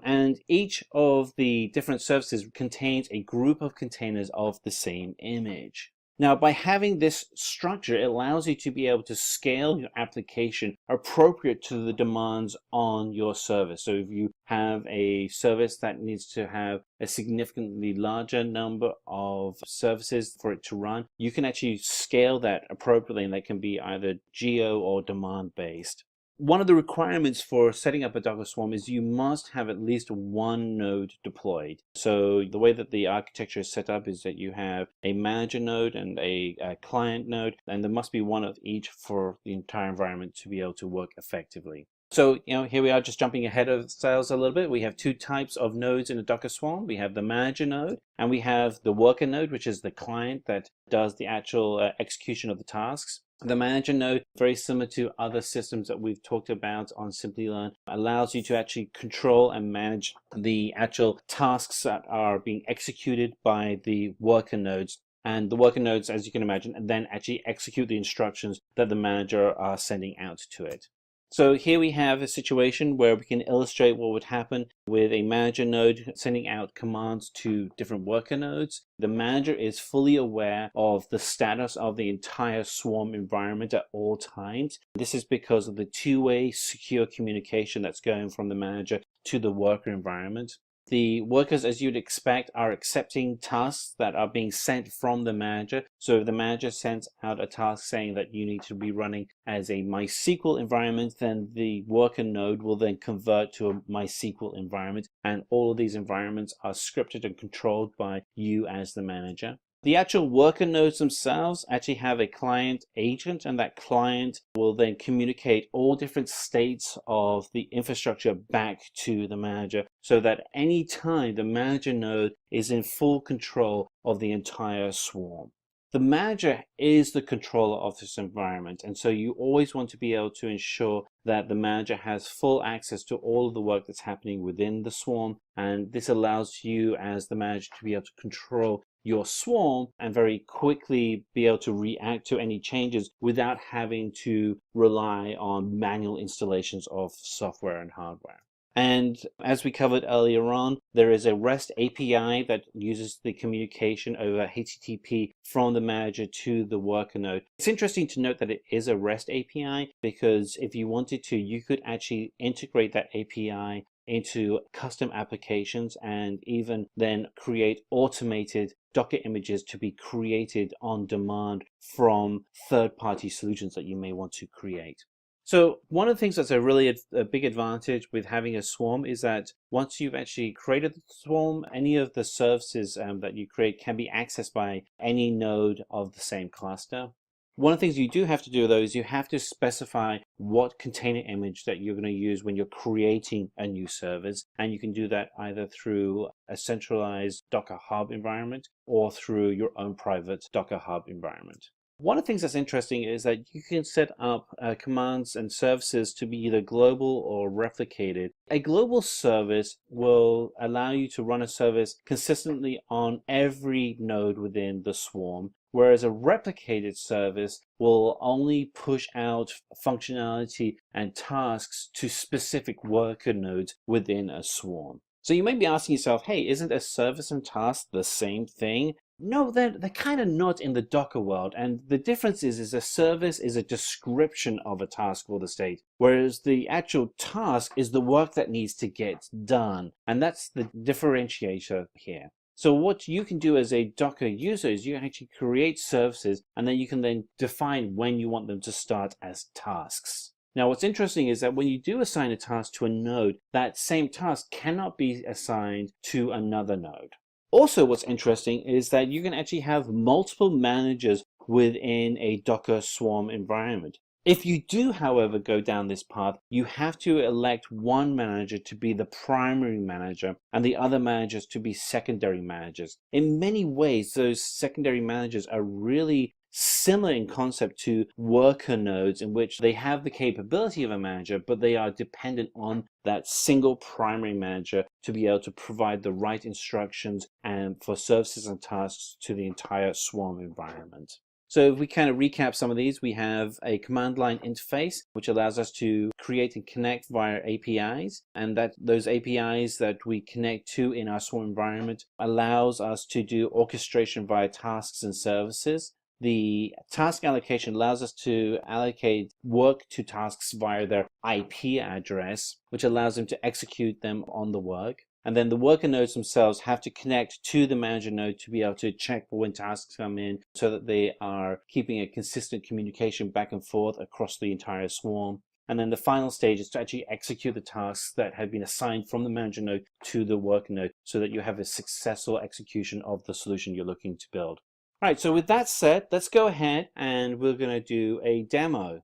And each of the different services contains a group of containers of the same image. Now, by having this structure, it allows you to be able to scale your application appropriate to the demands on your service. So if you have a service that needs to have a significantly larger number of services for it to run, you can actually scale that appropriately, and that can be either geo or demand based. One of the requirements for setting up a Docker Swarm is you must have at least one node deployed. So the way that the architecture is set up is that you have a manager node and a client node, and there must be one of each for the entire environment to be able to work effectively. So, here we are just jumping ahead of ourselves a little bit. We have two types of nodes in a Docker Swarm. We have the manager node, and we have the worker node, which is the client that does the actual execution of the tasks. The manager node, very similar to other systems that we've talked about on Simplilearn, allows you to actually control and manage the actual tasks that are being executed by the worker nodes. And the worker nodes, as you can imagine, then actually execute the instructions that the manager are sending out to it. So here we have a situation where we can illustrate what would happen with a manager node sending out commands to different worker nodes. The manager is fully aware of the status of the entire swarm environment at all times. This is because of the two-way secure communication that's going from the manager to the worker environment. The workers, as you'd expect, are accepting tasks that are being sent from the manager. So if the manager sends out a task saying that you need to be running as a MySQL environment, then the worker node will then convert to a MySQL environment. And all of these environments are scripted and controlled by you as the manager. The actual worker nodes themselves actually have a client agent, and that client will then communicate all different states of the infrastructure back to the manager, so that any time the manager node is in full control of the entire swarm. The manager is the controller of this environment, and so you always want to be able to ensure that the manager has full access to all of the work that's happening within the swarm, and this allows you as the manager to be able to control your swarm and very quickly be able to react to any changes without having to rely on manual installations of software and hardware. And as we covered earlier on, there is a REST API that uses the communication over HTTP from the manager to the worker node. It's interesting to note that it is a REST API, because if you wanted to, you could actually integrate that API into custom applications and even then create automated Docker images to be created on demand from third-party solutions that you may want to create. So one of the things that's a big advantage with having a swarm is that once you've actually created the swarm, any of the services that you create can be accessed by any node of the same cluster. One of the things you do have to do, though, is you have to specify what container image that you're going to use when you're creating a new service. And you can do that either through a centralized Docker Hub environment or through your own private Docker Hub environment. One of the things that's interesting is that you can set up commands and services to be either global or replicated. A global service will allow you to run a service consistently on every node within the swarm, whereas a replicated service will only push out functionality and tasks to specific worker nodes within a swarm. So you may be asking yourself, hey, isn't a service and task the same thing? No, they're kind of not in the Docker world. And the difference is a service is a description of a task or the state, whereas the actual task is the work that needs to get done. And that's the differentiator here. So what you can do as a Docker user is you actually create services, and then you can then define when you want them to start as tasks. Now, what's interesting is that when you do assign a task to a node, that same task cannot be assigned to another node. Also, what's interesting is that you can actually have multiple managers within a Docker Swarm environment. If you do, however, go down this path, you have to elect one manager to be the primary manager and the other managers to be secondary managers. In many ways, those secondary managers are really similar in concept to worker nodes, in which they have the capability of a manager, but they are dependent on that single primary manager to be able to provide the right instructions and for services and tasks to the entire Swarm environment. So if we kind of recap some of these, we have a command line interface, which allows us to create and connect via APIs. And that those APIs that we connect to in our Swarm environment allows us to do orchestration via tasks and services. The task allocation allows us to allocate work to tasks via their IP address, which allows them to execute them on the work. And then the worker nodes themselves have to connect to the manager node to be able to check for when tasks come in, so that they are keeping a consistent communication back and forth across the entire swarm. And then the final stage is to actually execute the tasks that have been assigned from the manager node to the worker node, so that you have a successful execution of the solution you're looking to build. All right, so with that said, let's go ahead and we're going to do a demo.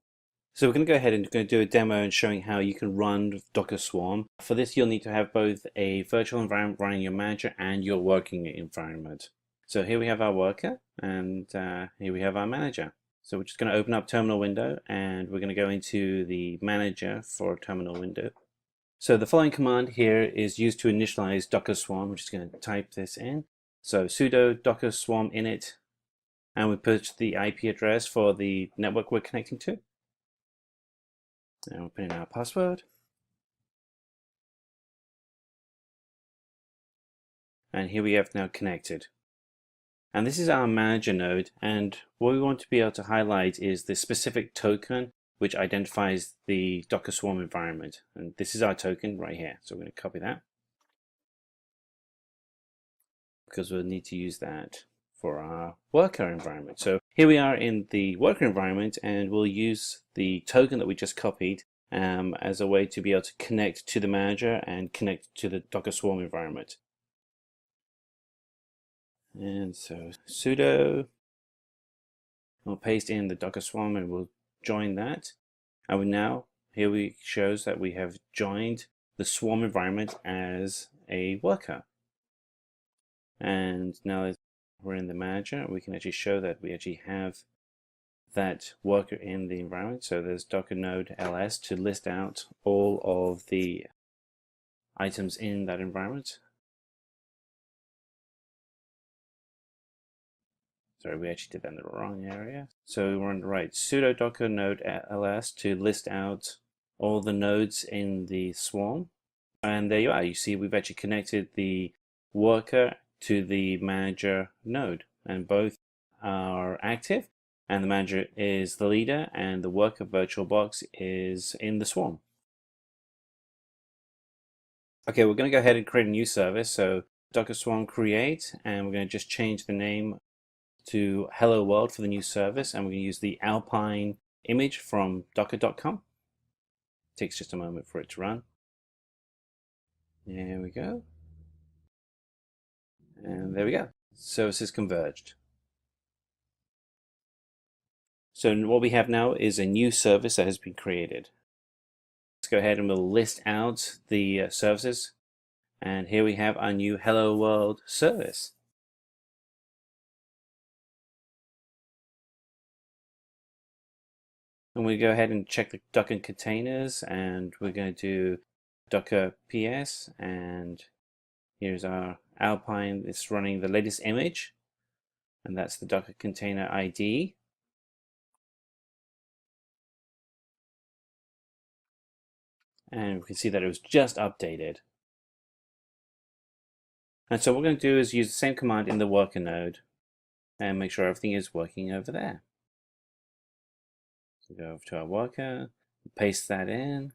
So we're going to go ahead and going to do a demo and showing how you can run Docker Swarm. For this, you'll need to have both a virtual environment running your manager and your working environment. So here we have our worker, and here we have our manager. So we're just going to open up terminal window, and we're going to go into the manager for terminal window. So the following command here is used to initialize Docker Swarm. We're just going to type this in. So sudo docker swarm init, and we put the IP address for the network we're connecting to. And we'll put in our password. And here we have now connected. And this is our manager node. And what we want to be able to highlight is the specific token which identifies the Docker Swarm environment. And this is our token right here. So we're going to copy that, because we'll need to use that for our worker environment. So here we are in the worker environment, and we'll use the token that we just copied as a way to be able to connect to the manager and connect to the Docker Swarm environment. And so sudo, we'll paste in the Docker Swarm and we'll join that. And now here we shows that we have joined the Swarm environment as a worker. And now that we're in the manager, we can actually show that we actually have that worker in the environment. So there's docker node ls to list out all of the items in that environment. Sorry, we actually did that in the wrong area. So we're on the right, sudo docker node ls to list out all the nodes in the swarm. And there you are. You see we've actually connected the worker to the manager node, and both are active, and the manager is the leader and the worker VirtualBox is in the swarm. Okay, we're going to go ahead and create a new service. So Docker Swarm create, and we're going to just change the name to Hello World for the new service, and we're going to use the Alpine image from docker.com. Takes just a moment for it to run. There we go. And there we go. Services converged. So what we have now is a new service that has been created. Let's go ahead and we'll list out the services. And here we have our new Hello World service. And we go ahead and check the Docker containers, and we're going to do Docker PS, and here's our Alpine. It's running the latest image, and that's the Docker container ID. And we can see that it was just updated. And so what we're going to do is use the same command in the worker node. and make sure everything is working over there. So go over to our worker, paste that in.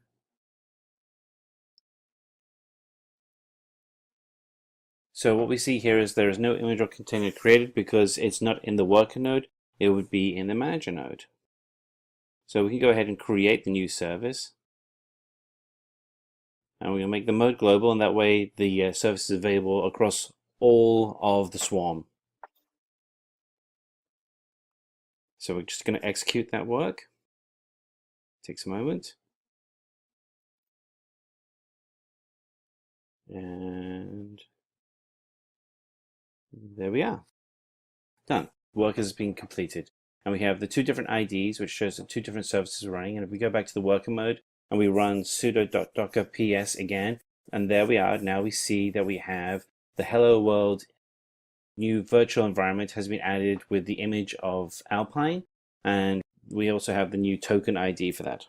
So what we see here is there is no image or container created because it's not in the worker node, it would be in the manager node. So we can go ahead and create the new service. And we'll make the mode global, and that way the service is available across all of the swarm. So we're just going to execute that work. Takes a moment. And there we are. Done. Work has been completed. And we have the two different IDs, which shows the two different services running. And if we go back to the worker mode and we run sudo.docker ps again, and there we are. Now we see that we have the hello world new virtual environment has been added with the image of Alpine. And we also have the new token ID for that.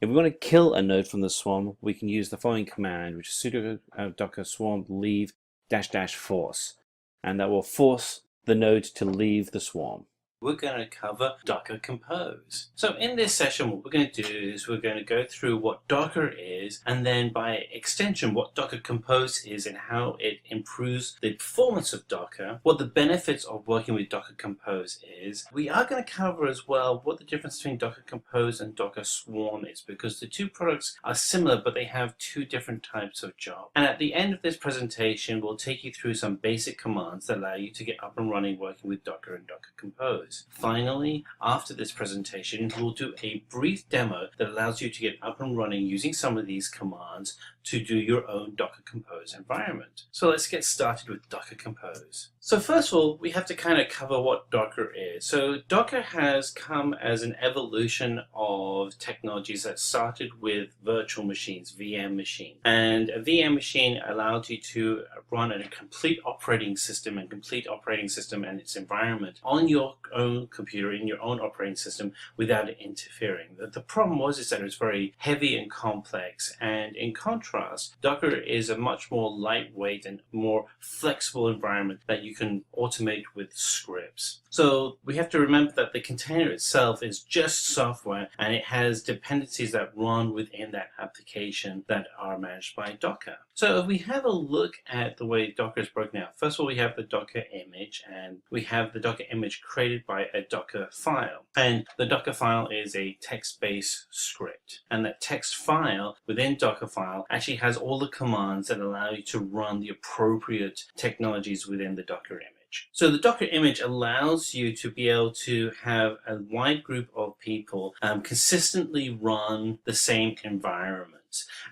If we want to kill a node from the swarm, we can use the following command, which is sudo docker swarm leave -- force. And that will force the node to leave the swarm. We're going to cover Docker Compose. So in this session, what we're going to do is we're going to go through what Docker is, and then by extension, what Docker Compose is and how it improves the performance of Docker, what the benefits of working with Docker Compose is. We are going to cover as well what the difference between Docker Compose and Docker Swarm is, because the two products are similar, but they have two different types of job. And at the end of this presentation, we'll take you through some basic commands that allow you to get up and running working with Docker and Docker Compose. Finally, after this presentation, we'll do a brief demo that allows you to get up and running using some of these commands to do your own Docker Compose environment. So let's get started with Docker Compose. So first of all, we have to kind of cover what Docker is. So Docker has come as an evolution of technologies that started with virtual machines, VM machine. And a VM machine allowed you to run a complete operating system and its environment on your own computer, in your own operating system, without it interfering. The problem is that it was very heavy and complex, and in contrast, Docker is a much more lightweight and more flexible environment that you can automate with scripts. So we have to remember that the container itself is just software, and it has dependencies that run within that application that are managed by Docker. So if we have a look at the way Docker is broken out, first of all, we have the Docker image, and we have the Docker image created by a Docker file. And the Docker file is a text-based script. And that text file within Docker file actually has all the commands that allow you to run the appropriate technologies within the Docker image. So the Docker image allows you to be able to have a wide group of people consistently run the same environment.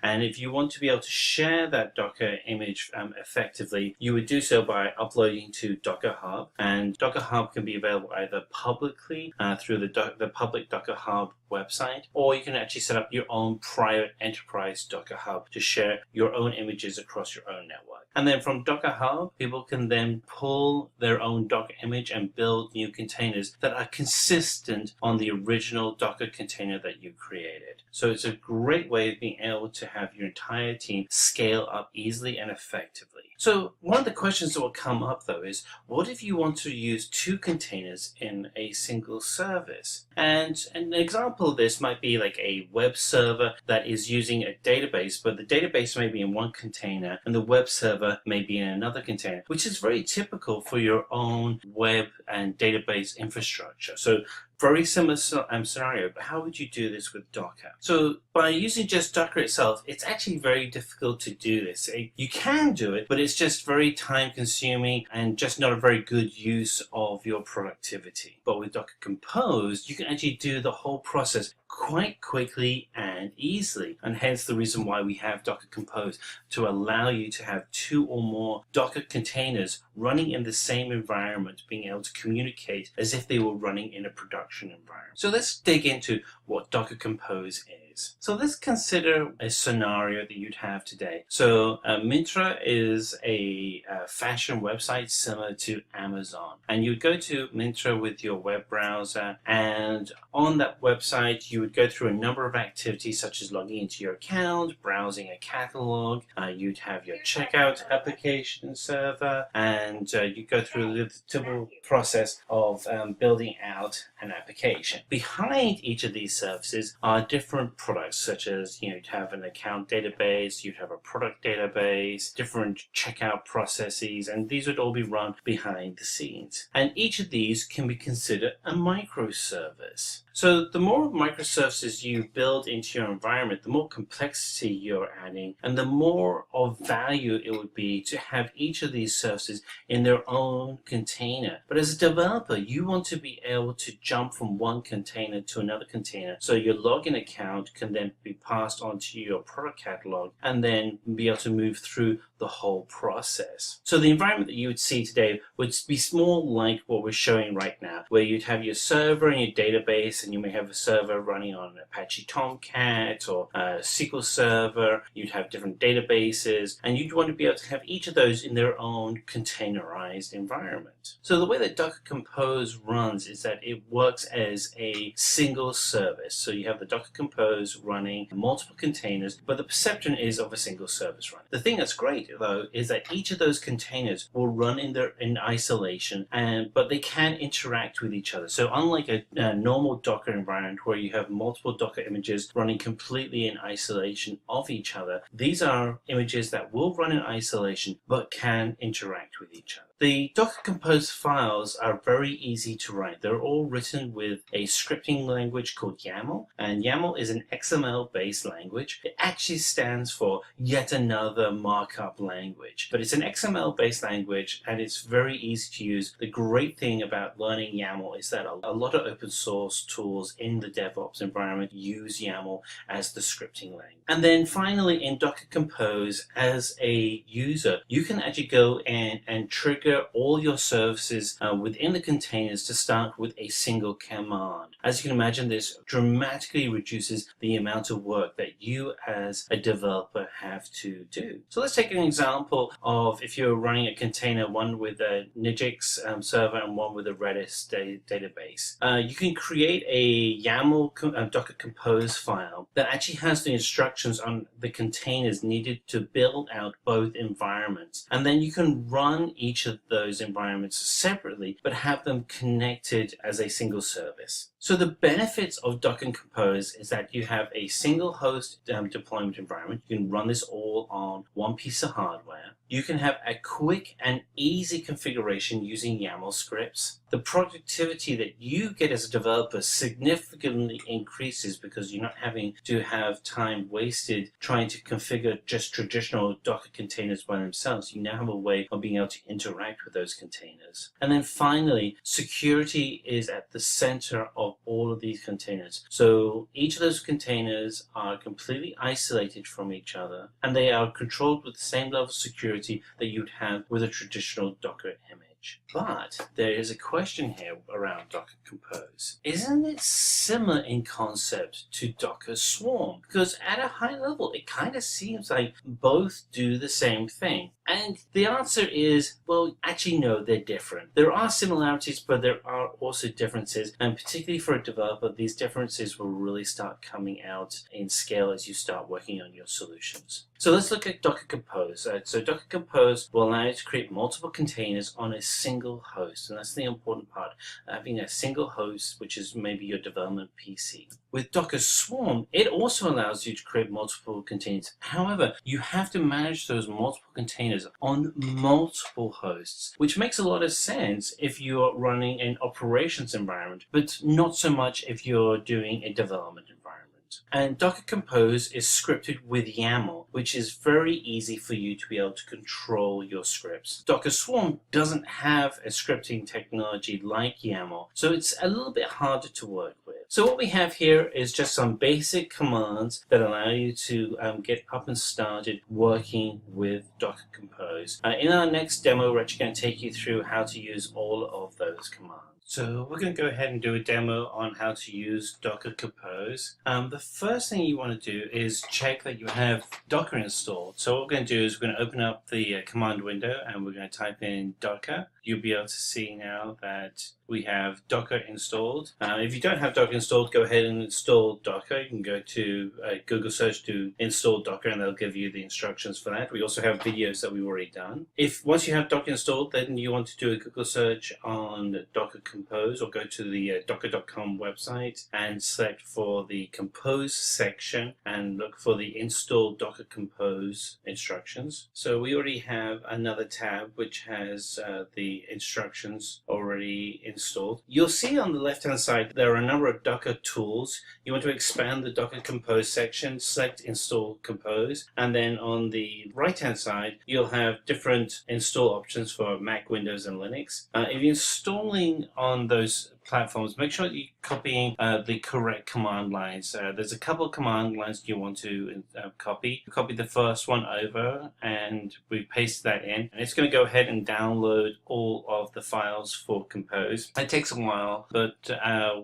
And if you want to be able to share that Docker image effectively, you would do so by uploading to Docker Hub. And Docker Hub can be available either publicly through the public Docker Hub website, or you can actually set up your own private enterprise Docker Hub to share your own images across your own network. And then from Docker Hub, people can then pull their own Docker image and build new containers that are consistent on the original Docker container that you created. So it's a great way of being able to have your entire team scale up easily and effectively. So one of the questions that will come up though is, what if you want to use two containers in a single service? And an example of this might be like a web server that is using a database, but the database may be in one container and the web server may be in another container, which is very typical for your own web and database infrastructure. So very similar scenario, but how would you do this with Docker? So by using just Docker itself, it's actually very difficult to do this. You can do it, but it's just very time consuming and just not a very good use of your productivity. But with Docker Compose, you can actually do the whole process quite quickly and easily, and hence the reason why we have Docker Compose, to allow you to have two or more Docker containers running in the same environment, being able to communicate as if they were running in a production environment. So let's dig into what Docker Compose is. services. So let's consider a scenario that you'd have today. So Myntra is a fashion website similar to Amazon, and you'd go to Myntra with your web browser, and on that website you would go through a number of activities such as logging into your account, browsing a catalog, you'd have your checkout application server, and you go through the typical process of building out an application. Behind each of these services are different products, such as you'd have an account database, you'd have a product database, different checkout processes, and these would all be run behind the scenes. And each of these can be considered a microservice. So the more microservices you build into your environment, the more complexity you're adding, and the more of value it would be to have each of these services in their own container. But as a developer, you want to be able to jump from one container to another container, so your login account can then be passed onto your product catalog and then be able to move through the whole process. So the environment that you would see today would be more like what we're showing right now, where you'd have your server and your database, and you may have a server running on Apache Tomcat or SQL Server. You'd have different databases, and you'd want to be able to have each of those in their own containerized environment. So the way that Docker Compose runs is that it works as a single service. So you have the Docker Compose running multiple containers, but the perception is of a single service run. The thing that's great though is that each of those containers will run in isolation, but they can interact with each other. So unlike a normal Docker environment where you have multiple Docker images running completely in isolation of each other, these are images that will run in isolation but can interact with each other. The Docker Compose files are very easy to write. They're all written with a scripting language called YAML, and YAML is an XML-based language. It actually stands for yet another markup language, but it's an XML-based language and it's very easy to use. The great thing about learning YAML is that a lot of open source tools in the DevOps environment use YAML as the scripting language. And then finally, in Docker Compose, as a user, you can actually go in and trigger all your services within the containers to start with a single command. As you can imagine, this dramatically reduces the amount of work that you as a developer have to do. So let's take an example of if you're running a container, one with a Nginx server and one with a Redis database. You can create a YAML Docker Compose file that actually has the instructions on the containers needed to build out both environments. And then you can run each of those environments separately, but have them connected as a single service. So the benefits of Docker Compose is that you have a single host deployment environment. You can run this all on one piece of hardware. You can have a quick and easy configuration using YAML scripts. The productivity that you get as a developer significantly increases because you're not having to have time wasted trying to configure just traditional Docker containers by themselves. You now have a way of being able to interact with those containers. And then finally, security is at the center of all of these containers. So each of those containers are completely isolated from each other, and they are controlled with the same level of security that you'd have with a traditional Docker image. But there is a question here around Docker Compose. Isn't it similar in concept to Docker Swarm? Because at a high level, it kind of seems like both do the same thing. And the answer is, well, actually, no, they're different. There are similarities, but there are also differences. And particularly for a developer, these differences will really start coming out in scale as you start working on your solutions. So let's look at Docker Compose. So Docker Compose will allow you to create multiple containers on a single host. And that's the important part, having a single host, which is maybe your development PC. With Docker Swarm, it also allows you to create multiple containers. However, you have to manage those multiple containers on multiple hosts, which makes a lot of sense if you're running an operations environment, but not so much if you're doing a development environment. And Docker Compose is scripted with YAML, which is very easy for you to be able to control your scripts. Docker Swarm doesn't have a scripting technology like YAML, so it's a little bit harder to work with. So what we have here is just some basic commands that allow you to get up and started working with Docker Compose. In our next demo, we're actually going to take you through how to use all of those commands. So we're going to go ahead and do a demo on how to use Docker Compose. The first thing you want to do is check that you have Docker installed. So what we're going to do is we're going to open up the command window and we're going to type in Docker. You'll be able to see now that we have Docker installed. If you don't have Docker installed, go ahead and install Docker. You can go to Google search to install Docker and they'll give you the instructions for that. We also have videos that we've already done. Once you have Docker installed, then you want to do a Google search on Docker Compose or go to the docker.com website and select for the Compose section and look for the install Docker Compose instructions. So we already have another tab which has the instructions already installed. You'll see on the left hand side there are a number of Docker tools. You want to expand the Docker Compose section, select install Compose, and then on the right hand side you'll have different install options for Mac, Windows and Linux. If you're installing on those platforms, make sure that you're copying the correct command lines. There's a couple of command lines you want to copy. Copy the first one over and we paste that in, and it's going to go ahead and download all of the files for Compose. It takes a while, but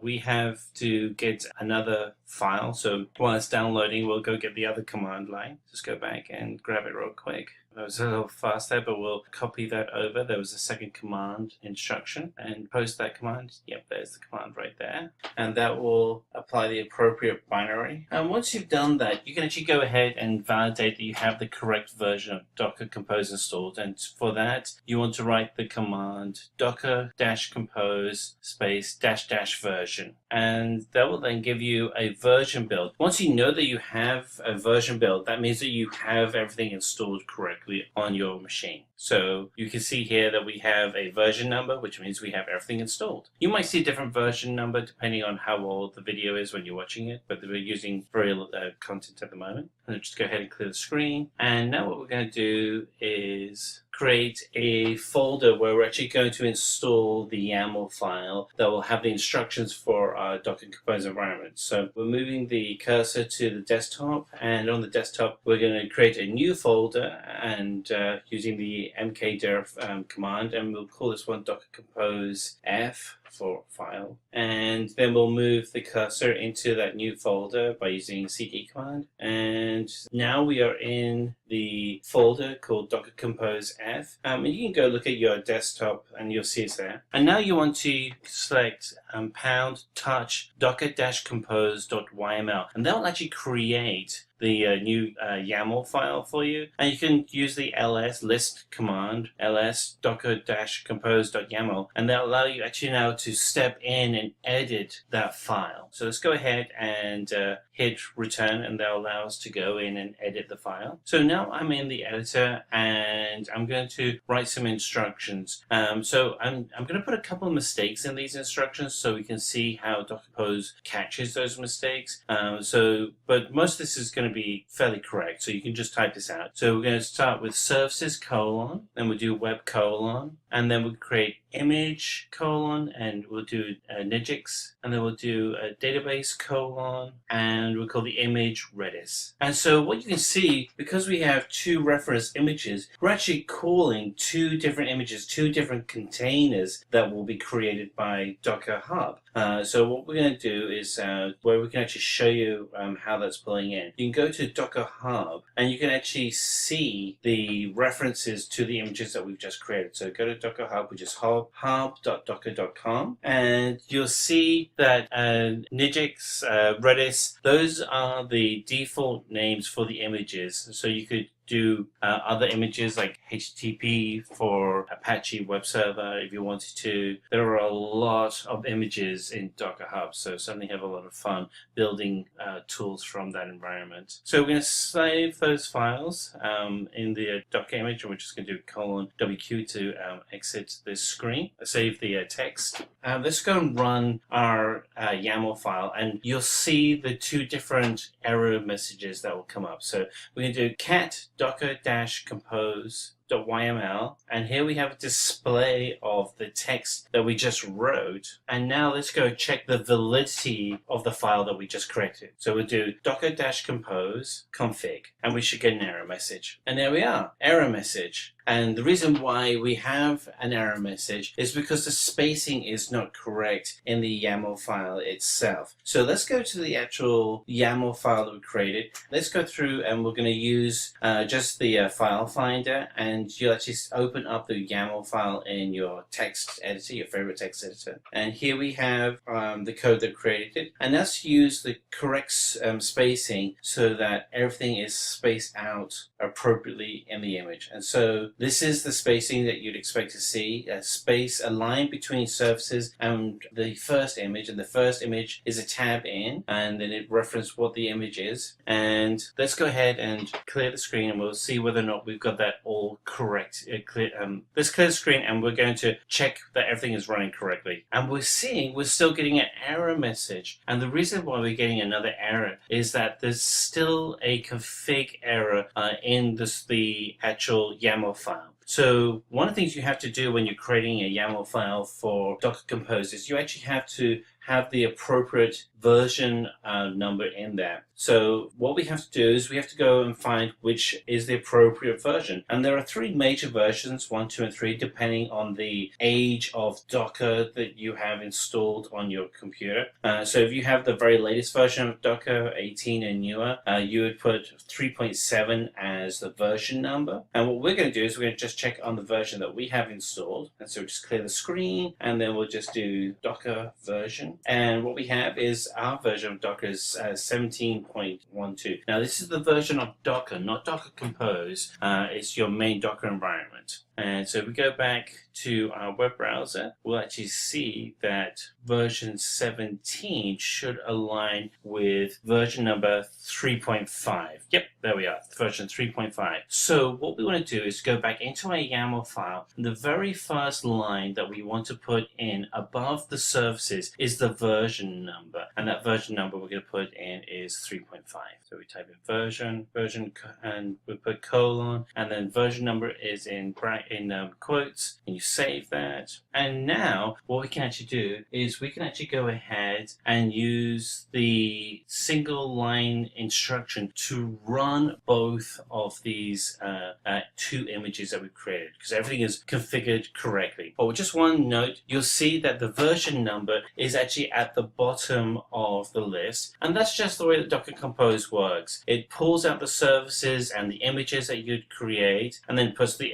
we have to get another file, so while it's downloading we'll go get the other command line. Just go back and grab it real quick. That was a little fast there, but we'll copy that over. There was a second command instruction and post that command. Yep, there's the command right there. And that will apply the appropriate binary. And once you've done that, you can actually go ahead and validate that you have the correct version of Docker Compose installed. And for that, you want to write the command docker-compose space -- version. And that will then give you a version build. Once you know that you have a version build, that means that you have everything installed correctly on your machine. So you can see here that we have a version number, which means we have everything installed. You might see a different version number depending on how old the video is when you're watching it, but we're using very little content at the moment. And just go ahead and clear the screen. And now what we're going to do is create a folder where we're actually going to install the YAML file that will have the instructions for our Docker Compose environment. So we're moving the cursor to the desktop, and on the desktop we're going to create a new folder and using the mkdir command, and we'll call this one Docker Compose F for file, and then we'll move the cursor into that new folder by using cd command. And now we are in the folder called Docker Compose F, and you can go look at your desktop and you'll see it's there. And now you want to select #touch docker-compose.yml, and that will actually create the new YAML file for you, and you can use the ls list command, ls docker-compose.yaml, and that'll allow you actually now to step in and edit that file. So let's go ahead and hit return, and that'll allow us to go in and edit the file. So now I'm in the editor and I'm going to write some instructions. So I'm going to put a couple of mistakes in these instructions so we can see how Docker Compose catches those mistakes. But most of this is going to be fairly correct, so you can just type this out. So we're going to start with services : then we'll do web : and then we'll create image : and we'll do Nginx, and then we'll do a database : and we'll call the image Redis. And so what you can see, because we have two reference images, we're actually calling two different images, two different containers that will be created by Docker Hub. So what we're going to do is where we can actually show you how that's pulling in. You can go to Docker Hub and you can actually see the references to the images that we've just created. So go to Docker Hub, which is hub.docker.com, and you'll see that Nginx, Redis, those are the default names for the images. So you could do other images like HTTP for Apache web server if you wanted to. There are a lot of images in Docker Hub, so certainly have a lot of fun building tools from that environment. So we're going to save those files in the Docker image, and we're just going to do :WQ to exit this screen. Save the text. Let's go and run our YAML file, and you'll see the two different error messages that will come up. So we're going to do cat docker-compose .yml, and here we have a display of the text that we just wrote. And now let's go check the validity of the file that we just created. So we'll do docker-compose config, and we should get an error message. And there we are, error message. And the reason why we have an error message is because the spacing is not correct in the YAML file itself. So let's go to the actual YAML file that we created. Let's go through, and we're going to use just the file finder, and you'll actually open up the YAML file in your text editor, your favorite text editor. And here we have the code that created it. And let's use the correct spacing so that everything is spaced out appropriately in the image. And so this is the spacing that you'd expect to see, a line between surfaces and the first image, and the first image is a tab in, and then it references what the image is. And let's go ahead and clear the screen, and we'll see whether or not we've got that all correct. Let's clear the screen, and we're going to check that everything is running correctly. And we're still getting an error message. And the reason why we're getting another error is that there's still a config error in the actual YAML file. So one of the things you have to do when you're creating a YAML file for Docker Compose is you actually have to have the appropriate version number in there. So what we have to do is we have to go and find which is the appropriate version. And there are 3 major versions, 1, 2, and 3, depending on the age of Docker that you have installed on your computer. So if you have the very latest version of Docker, 18 and newer, you would put 3.7 as the version number. And what we're going to do is we're going to just check on the version that we have installed. And so just clear the screen, and then we'll just do Docker version. And what we have is our version of Docker is 17.12. Now this is the version of Docker, not Docker Compose. It's your main Docker environment. And so if we go back to our web browser, we'll actually see that version 17 should align with version number 3.5. Yep, there we are, version 3.5. So what we want to do is go back into our YAML file. And the very first line that we want to put in above the services is the version number. And that version number we're going to put in is 3.5. So we type in version, and we put colon, and then version number is in quotes, and you save that. And now what we can actually do is we can actually go ahead and use the single line instruction to run both of these 2 images that we've created, because everything is configured correctly. But with just one note, you'll see that the version number is actually at the bottom of the list, and that's just the way that Docker Compose works. It pulls out the services and the images that you'd create, and then puts the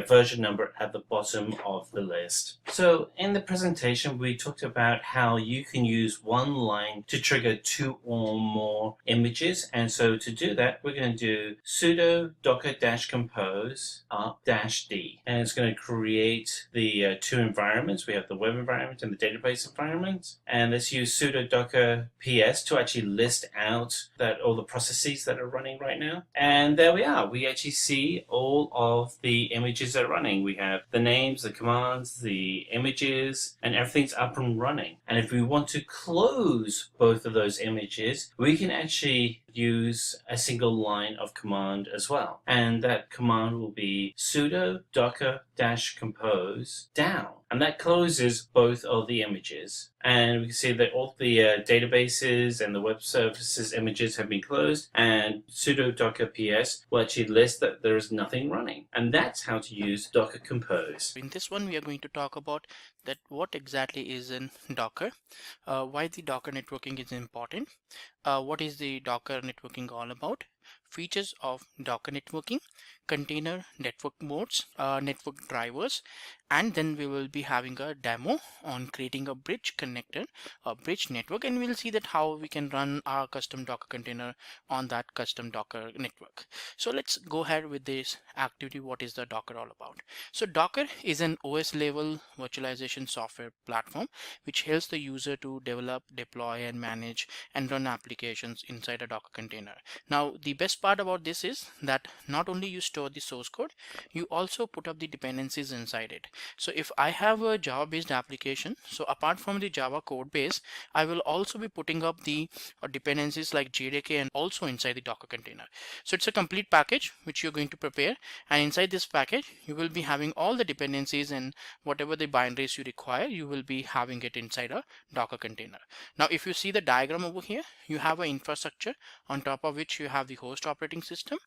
version number at the bottom of the list. So in the presentation, we talked about how you can use one line to trigger 2 or more images. And so to do that, we're going to do sudo docker-compose -d. And it's going to create the 2 environments. We have the web environment and the database environment. And let's use sudo docker ps to actually list out all the processes that are running right now. And there we are. We actually see all of the images that are running. We have the names, the commands, the images, and everything's up and running. And if we want to close both of those images, we can actually use a single line of command as well. And that command will be sudo docker-compose down. And that closes both of the images. And we can see that all the databases and the web services images have been closed, and sudo docker ps will actually list that there is nothing running. And that's how to use Docker Compose. In this one, we are going to talk about that what exactly is in Docker, why the Docker networking is important, what is the Docker networking all about, features of Docker networking, container network modes, network drivers, and then we will be having a demo on creating a bridge connector, a bridge network, and we'll see that how we can run our custom Docker container on that custom Docker network. So let's go ahead with this activity. What is the Docker all about? So Docker is an OS level virtualization software platform which helps the user to develop, deploy, and manage and run applications inside a Docker container. Now the best part about this is that not only you store store the source code, you also put up the dependencies inside it. So if I have a Java based application, so apart from the Java code base, I will also be putting up the dependencies like JDK and also inside the Docker container. So it's a complete package which you're going to prepare, and inside this package you will be having all the dependencies and whatever the binaries you require, you will be having it inside a Docker container. Now if you see the diagram over here, you have an infrastructure on top of which you have the host operating system.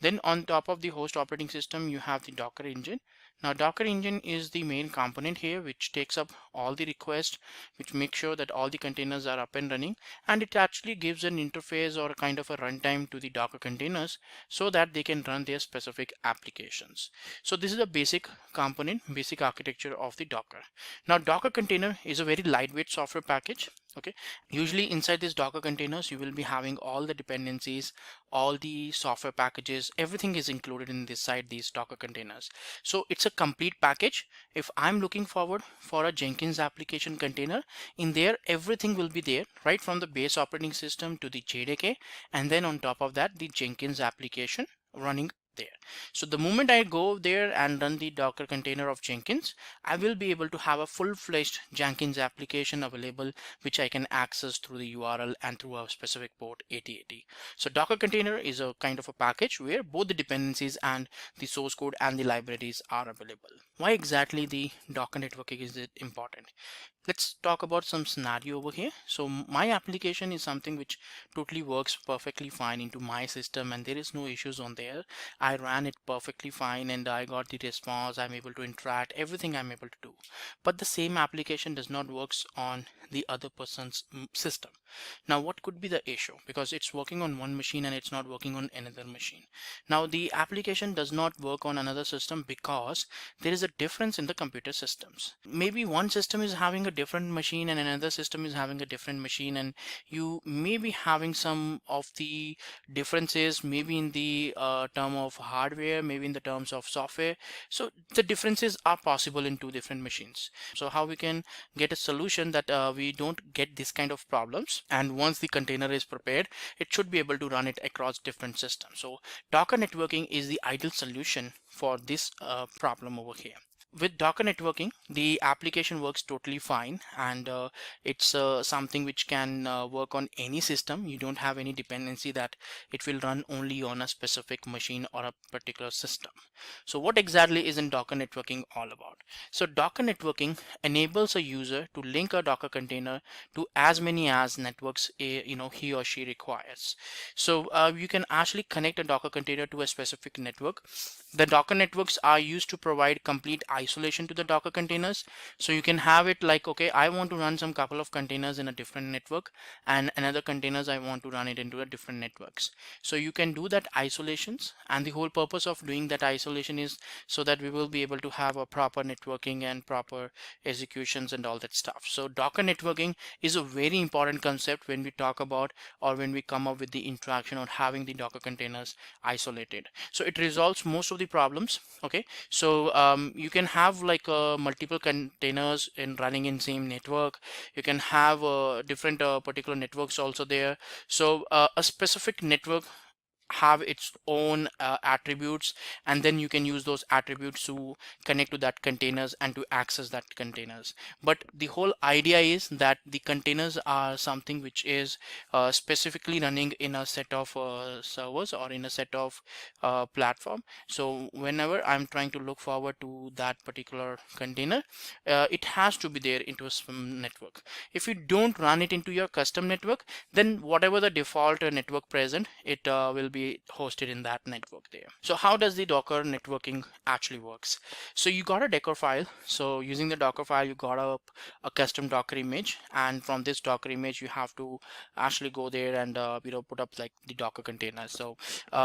Then on top of the host operating system, you have the Docker engine. Now Docker engine is the main component here, which takes up all the requests, which makes sure that all the containers are up and running, and it actually gives an interface or a kind of a runtime to the Docker containers so that they can run their specific applications. So this is a basic component, basic architecture of the Docker. Now Docker container is a very lightweight software package. Okay, usually inside these Docker containers you will be having all the dependencies, all the software packages, everything is included in this side, these Docker containers. So it's a complete package. If I'm looking forward for a Jenkins application container, in there everything will be there, right from the base operating system to the JDK, and then on top of that the Jenkins application running there. So the moment I go there and run the Docker container of Jenkins, I will be able to have a full-fledged Jenkins application available, which I can access through the URL and through a specific port 8080. So Docker container is a kind of a package where both the dependencies and the source code and the libraries are available. Why exactly the Docker networking is it important? Let's talk about some scenario over here. So my application is something which totally works perfectly fine into my system and there is no issues on there. I ran it perfectly fine and I got the response. I'm able to interact, everything I'm able to do. But the same application does not work on the other person's system. Now what could be the issue? Because it's working on one machine and it's not working on another machine. Now the application does not work on another system because there is a difference in the computer systems. Maybe one system is having a different machine and another system is having a different machine, and you may be having some of the differences maybe in the term of hardware, maybe in the terms of software. So the differences are possible in two different machines. So how we can get a solution that we don't get this kind of problems, and once the container is prepared, it should be able to run it across different systems. So Docker networking is the ideal solution for this problem over here. With Docker networking, the application works totally fine, and it's something which can work on any system. You don't have any dependency that it will run only on a specific machine or a particular system. So what exactly is in Docker networking all about? So Docker networking enables a user to link a Docker container to as many as networks he or she requires. So you can actually connect a Docker container to a specific network. The Docker networks are used to provide complete isolation to the Docker containers. So you can have it like, okay, I want to run some couple of containers in a different network and another containers I want to run it into a different networks. So you can do that isolations, and the whole purpose of doing that isolation is so that we will be able to have a proper networking and proper executions and all that stuff. So Docker networking is a very important concept when we talk about or when we come up with the interaction or having the Docker containers isolated. So it resolves most of the problems. Okay, so you can have like multiple containers in running in same network. You can have different particular networks also there. So a specific network have its own attributes, and then you can use those attributes to connect to that containers and to access that containers. But the whole idea is that the containers are something which is specifically running in a set of servers or in a set of platform. So whenever I'm trying to look forward to that particular container, it has to be there into a network. If you don't run it into your custom network, then whatever the default network present, it will be hosted in that network there. So how does the Docker networking actually works? So you got a Docker file. So using the Docker file, you got a custom Docker image, and from this Docker image you have to actually go there and put up like the Docker container. So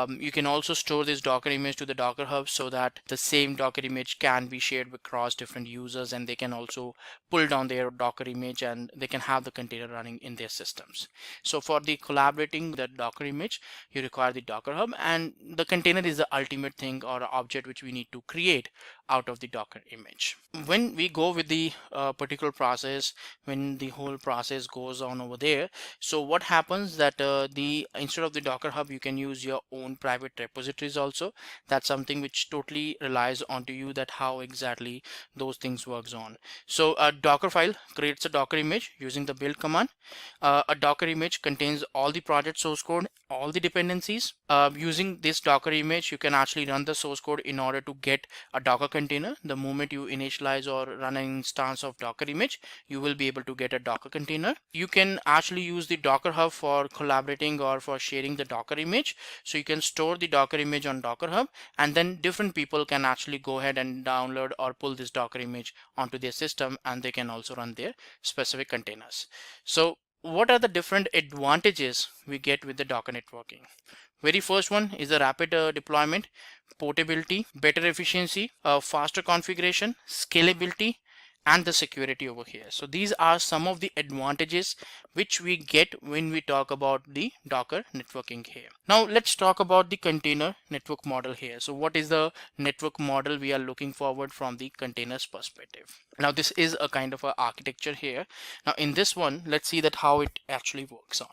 you can also store this Docker image to the Docker Hub so that the same Docker image can be shared across different users, and they can also pull down their Docker image and they can have the container running in their systems. So for the collaborating that Docker image, you require the the Docker Hub, and the container is the ultimate thing or object which we need to create out of the Docker image. When we go with the particular process, when the whole process goes on over there, so what happens that instead of the Docker Hub, you can use your own private repositories also. That's something which totally relies onto you, that how exactly those things works on. So a Docker file creates a Docker image using the build command. A Docker image contains all the project source code, all the dependencies. Using this Docker image, you can actually run the source code in order to get a Docker container. The moment you initialize or run an instance of Docker image, you will be able to get a Docker container. You can actually use the Docker Hub for collaborating or for sharing the Docker image. So you can store the Docker image on Docker Hub, and then different people can actually go ahead and download or pull this Docker image onto their system, and they can also run their specific containers. So what are the different advantages we get with the Docker networking? Very first one is the rapid deployment, portability, better efficiency, faster configuration, scalability, and the security over here. So these are some of the advantages which we get when we talk about the Docker networking here. Now let's talk about the container network model here. So what is the network model we are looking forward from the containers perspective? Now this is a kind of a architecture here. Now in this one, let's see that how it actually works on.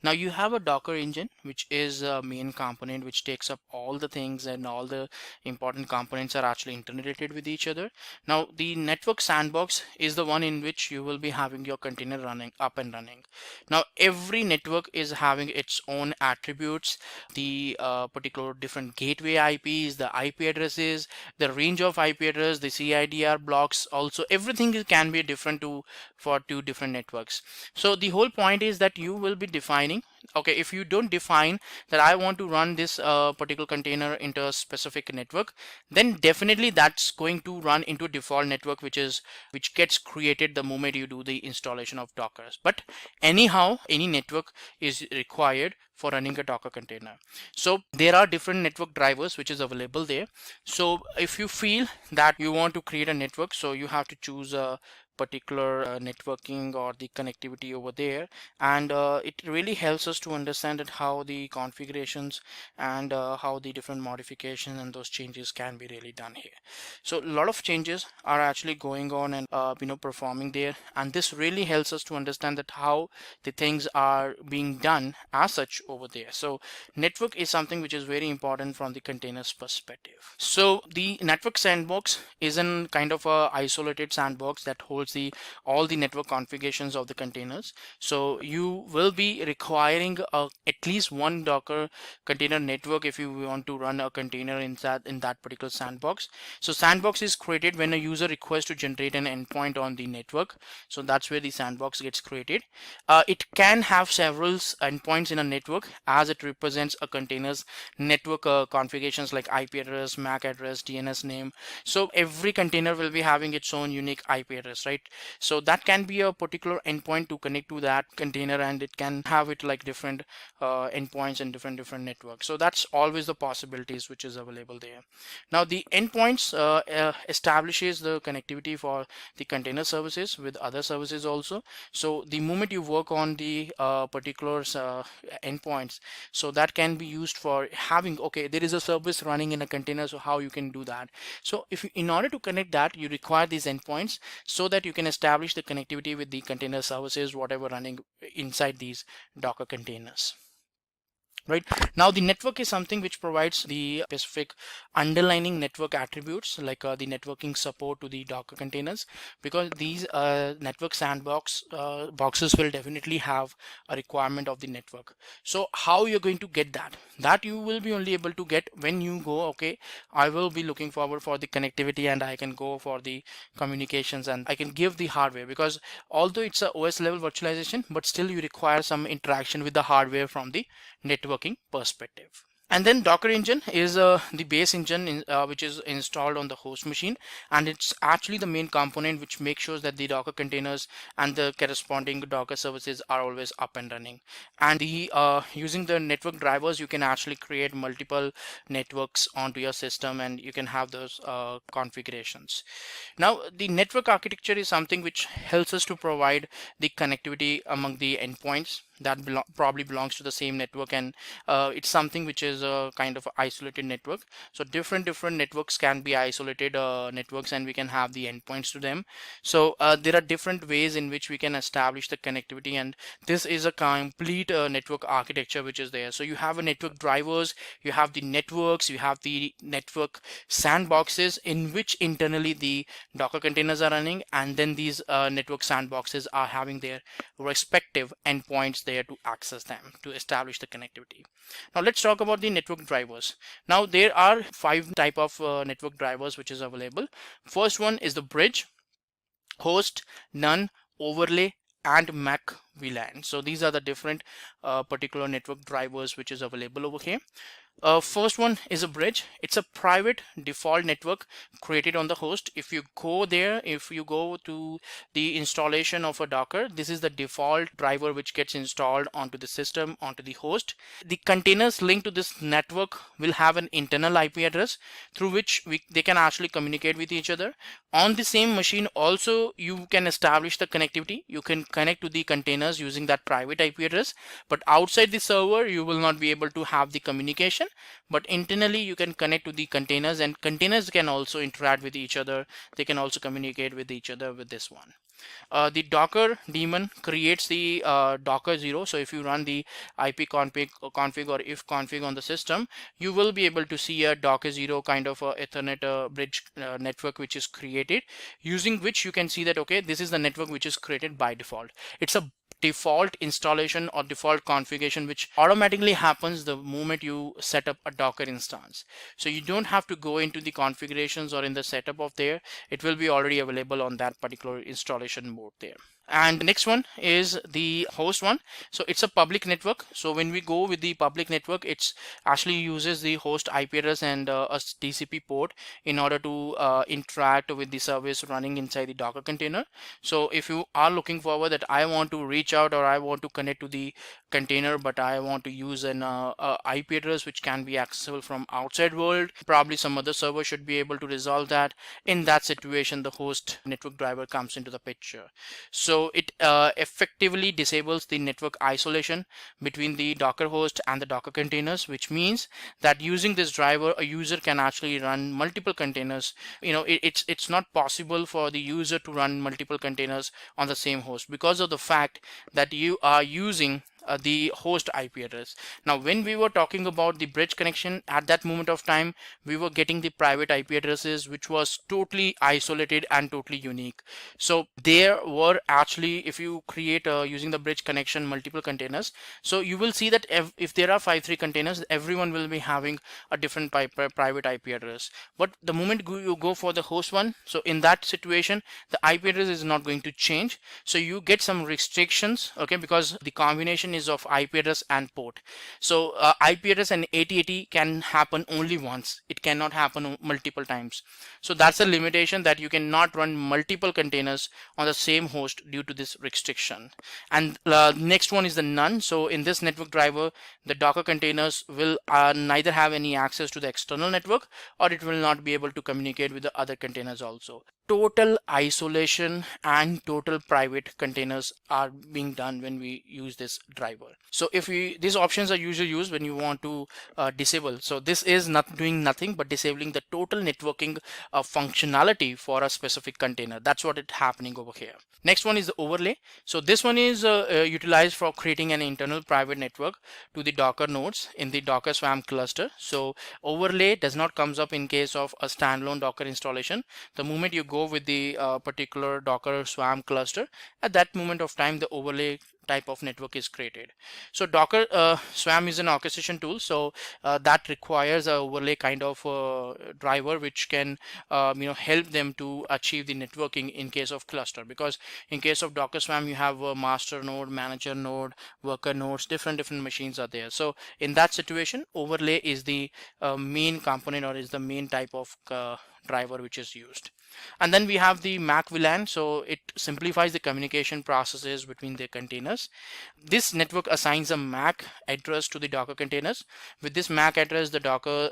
Now you have a Docker engine, which is a main component which takes up all the things, and all the important components are actually integrated with each other. Now the network sandbox is the one in which you will be having your container running up and running. Now every network is having its own attributes, the particular different gateway IPs, the IP addresses, the range of IP address, the CIDR blocks, also everything can be different for two different networks. So the whole point is that you will be defining, okay, if you don't define that I want to run this particular container into a specific network, then definitely that's going to run into a default network which gets created the moment you do the installation of Docker. But anyhow, any network is required for running a Docker container. So there are different network drivers which is available there. So if you feel that you want to create a network, so you have to choose a particular networking or the connectivity over there, and it really helps us to understand that how the configurations and how the different modifications and those changes can be really done here. So a lot of changes are actually going on and performing there, and this really helps us to understand that how the things are being done as such over there. So network is something which is very important from the containers perspective. So the network sandbox is a kind of a isolated sandbox that holds all the network configurations of the containers. So you will be requiring at least one Docker container network if you want to run a container in that particular sandbox. So sandbox is created when a user requests to generate an endpoint on the network. So that's where the sandbox gets created. It can have several endpoints in a network, as it represents a container's network configurations like IP address, MAC address, DNS name. So every container will be having its own unique IP address, right? So that can be a particular endpoint to connect to that container, and it can have it like different endpoints and different networks. So that's always the possibilities which is available there. Now the endpoints establishes the connectivity for the container services with other services also. So the moment you work on the particular endpoints, so that can be used for having, okay, there is a service running in a container, so how you can do that. So in order to connect that, you require these endpoints so that you can establish the connectivity with the container services, whatever running inside these Docker containers. Right now, the network is something which provides the specific underlining network attributes like the networking support to the Docker containers, because these network sandbox boxes will definitely have a requirement of the network. So how you're going to get that you will be only able to get when you go, okay, I will be looking forward for the connectivity, and I can go for the communications, and I can give the hardware, because although it's a OS level virtualization, but still you require some interaction with the hardware from the networking perspective. And then Docker engine is the base engine which is installed on the host machine, and it's actually the main component which makes sure that the Docker containers and the corresponding Docker services are always up and running. And the using the network drivers, you can actually create multiple networks onto your system, and you can have those configurations. Now the network architecture is something which helps us to provide the connectivity among the endpoints that probably belongs to the same network, and it's something which is a kind of isolated network. So different networks can be isolated networks, and we can have the endpoints to them. So there are different ways in which we can establish the connectivity, and this is a complete network architecture which is there. So you have a network drivers, you have the networks, you have the network sandboxes in which internally the Docker containers are running, and then these network sandboxes are having their respective endpoints there to access them to establish the connectivity. Now let's talk about the network drivers. Now there are 5 type of network drivers which is available. First one is the bridge, host, none, overlay, and Mac VLAN. So these are the different particular network drivers which is available over here. First one is a bridge. It's a private default network created on the host. If you go there, if you go to the installation of a Docker, this is the default driver which gets installed onto the system, onto the host. The containers linked to this network will have an internal IP address through which they can actually communicate with each other. On the same machine also, you can establish the connectivity. You can connect to the containers using that private IP address, but outside the server you will not be able to have the communication. But internally you can connect to the containers, and containers can also interact with each other. They can also communicate with each other with this one. The Docker daemon creates the Docker 0. So if you run the IP config or if config on the system, you will be able to see a Docker 0 kind of Ethernet bridge network which is created, using which you can see that, okay, this is the network which is created by default. It's a default installation or default configuration which automatically happens the moment you set up a Docker instance. So you don't have to go into the configurations or in the setup of there. It will be already available on that particular installation mode there. And the next one is the host one. So it's a public network. So when we go with the public network, it's actually uses the host IP address and a TCP port in order to interact with the service running inside the Docker container. So if you are looking forward that I want to reach out or I want to connect to the container, but I want to use an IP address which can be accessible from outside world, probably some other server should be able to resolve that. In that situation, the host network driver comes into the picture. So it effectively disables the network isolation between the Docker host and the Docker containers, which means that using this driver, a user can actually run multiple containers. It's not possible for the user to run multiple containers on the same host because of the fact that you are using the host IP address. Now when we were talking about the bridge connection, at that moment of time we were getting the private IP addresses which was totally isolated and totally unique. So there were actually, if you create using the bridge connection multiple containers, so you will see that if there are 5-3 containers, everyone will be having a different private IP address. But the moment you go for the host one, so in that situation the IP address is not going to change. So you get some restrictions, okay, because the combination is of IP address and port. So IP address and 8080 can happen only once. It cannot happen multiple times. So that's a limitation, that you cannot run multiple containers on the same host due to this restriction. And next one is the none. So in this network driver, the Docker containers will neither have any access to the external network, or it will not be able to communicate with the other containers also. Total isolation and total private containers are being done when we use this driver. So if these options are usually used when you want to disable. So this is not doing nothing but disabling the total networking functionality for a specific container. That's what is happening over here. Next one is the overlay. So this one is utilized for creating an internal private network to the Docker nodes in the Docker Swarm cluster. So overlay does not comes up in case of a standalone Docker installation. The moment you go with the particular Docker Swarm cluster, at that moment of time the overlay type of network is created. So Docker Swarm is an orchestration tool, so that requires a overlay kind of driver which can help them to achieve the networking in case of cluster, because in case of Docker Swarm you have a master node, manager node, worker nodes, different machines are there. So in that situation, overlay is the main component or is the main type of driver which is used. And then we have the Mac VLAN, so it simplifies the communication processes between the containers. This network assigns a MAC address to the Docker containers. With this MAC address, the Docker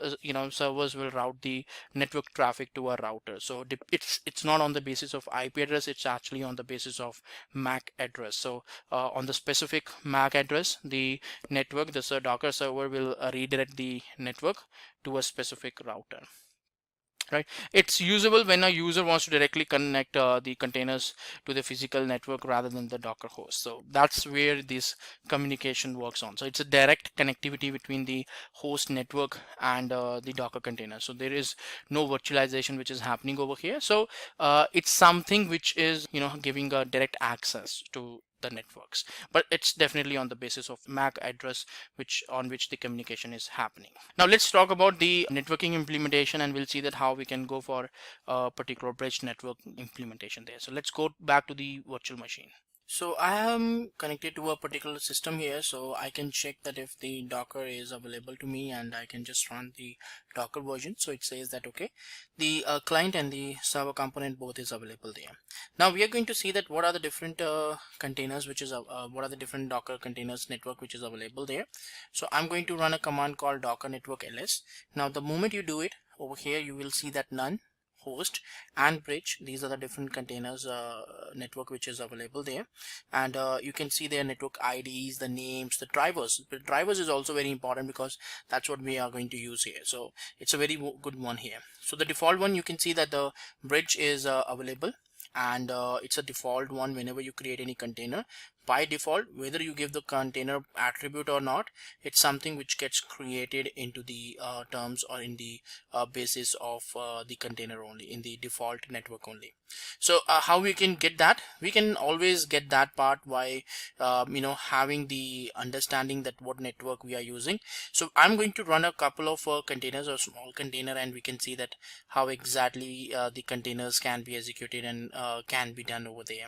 servers will route the network traffic to a router. So it's not on the basis of IP address, it's actually on the basis of MAC address. So on the specific MAC address, the network, the Docker server will redirect the network to a specific router. Right, it's usable when a user wants to directly connect the containers to the physical network rather than the Docker host. So that's where this communication works on. So it's a direct connectivity between the host network and the Docker container. So there is no virtualization which is happening over here. So it's something which is giving a direct access to the networks, but it's definitely on the basis of MAC address on which the communication is happening. Now let's talk about the networking implementation, and we'll see that how we can go for a particular bridge network implementation there. So let's go back to the virtual machine. So I am connected to a particular system here, so I can check that if the Docker is available to me, and I can just run the Docker version. So it says that okay, the client and the server component both is available there. Now we are going to see that what are the different containers which is what are the different Docker containers network which is available there. So I'm going to run a command called docker network ls. Now the moment you do it, over here you will see that none, host and bridge, these are the different containers network which is available there, and you can see their network IDs, the names, the drivers. The drivers is also very important because that's what we are going to use here. So it's a very good one here. So the default one, you can see that the bridge is available, and it's a default one whenever you create any container. By default, whether you give the container attribute or not, it's something which gets created into the terms or in the basis of the container only, in the default network only. So how we can get that? We can always get that part by having the understanding that what network we are using. So I'm going to run a couple of containers or small container, and we can see that how exactly the containers can be executed and can be done over there.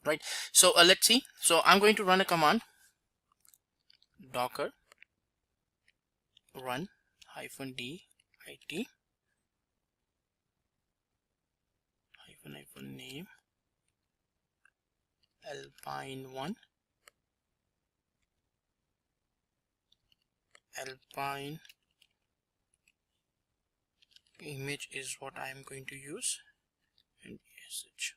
Right, so let's see. So I'm going to run a command, docker run -dit -name alpine1 alpine image is what I am going to use, and sh.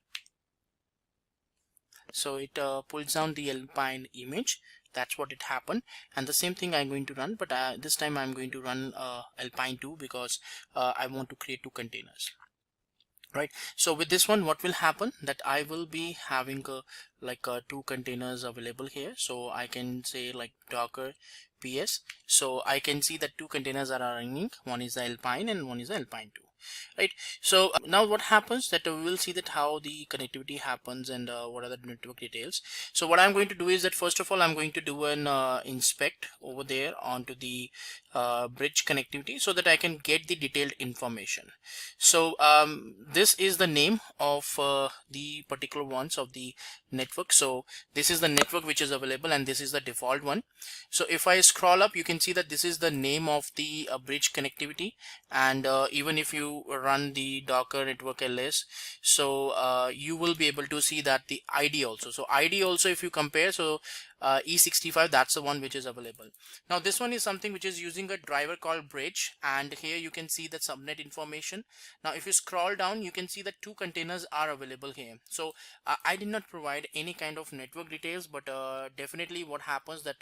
So it pulls down the alpine image. That's what it happened, and the same thing I'm going to run, but this time I'm going to run alpine2 because I want to create two containers. Right, so with this one, what will happen, that I will be having two containers available here. So I can say like docker ps, so I can see that two containers are running, one is the alpine and one is the alpine2. Right, so now what happens, that we will see that how the connectivity happens and what are the network details. So what I'm going to do is that first of all I'm going to do an inspect over there onto the bridge connectivity so that I can get the detailed information. So this is the name of the particular ones of the network. So this is the network which is available, and this is the default one. So if I scroll up, you can see that this is the name of the bridge connectivity, and even if you run the docker network ls, so you will be able to see that the ID also. So ID also, if you compare, so E65, that's the one which is available. Now this one is something which is using a driver called bridge, and here you can see the subnet information. Now if you scroll down, you can see that two containers are available here. So I did not provide any kind of network details, but definitely what happens that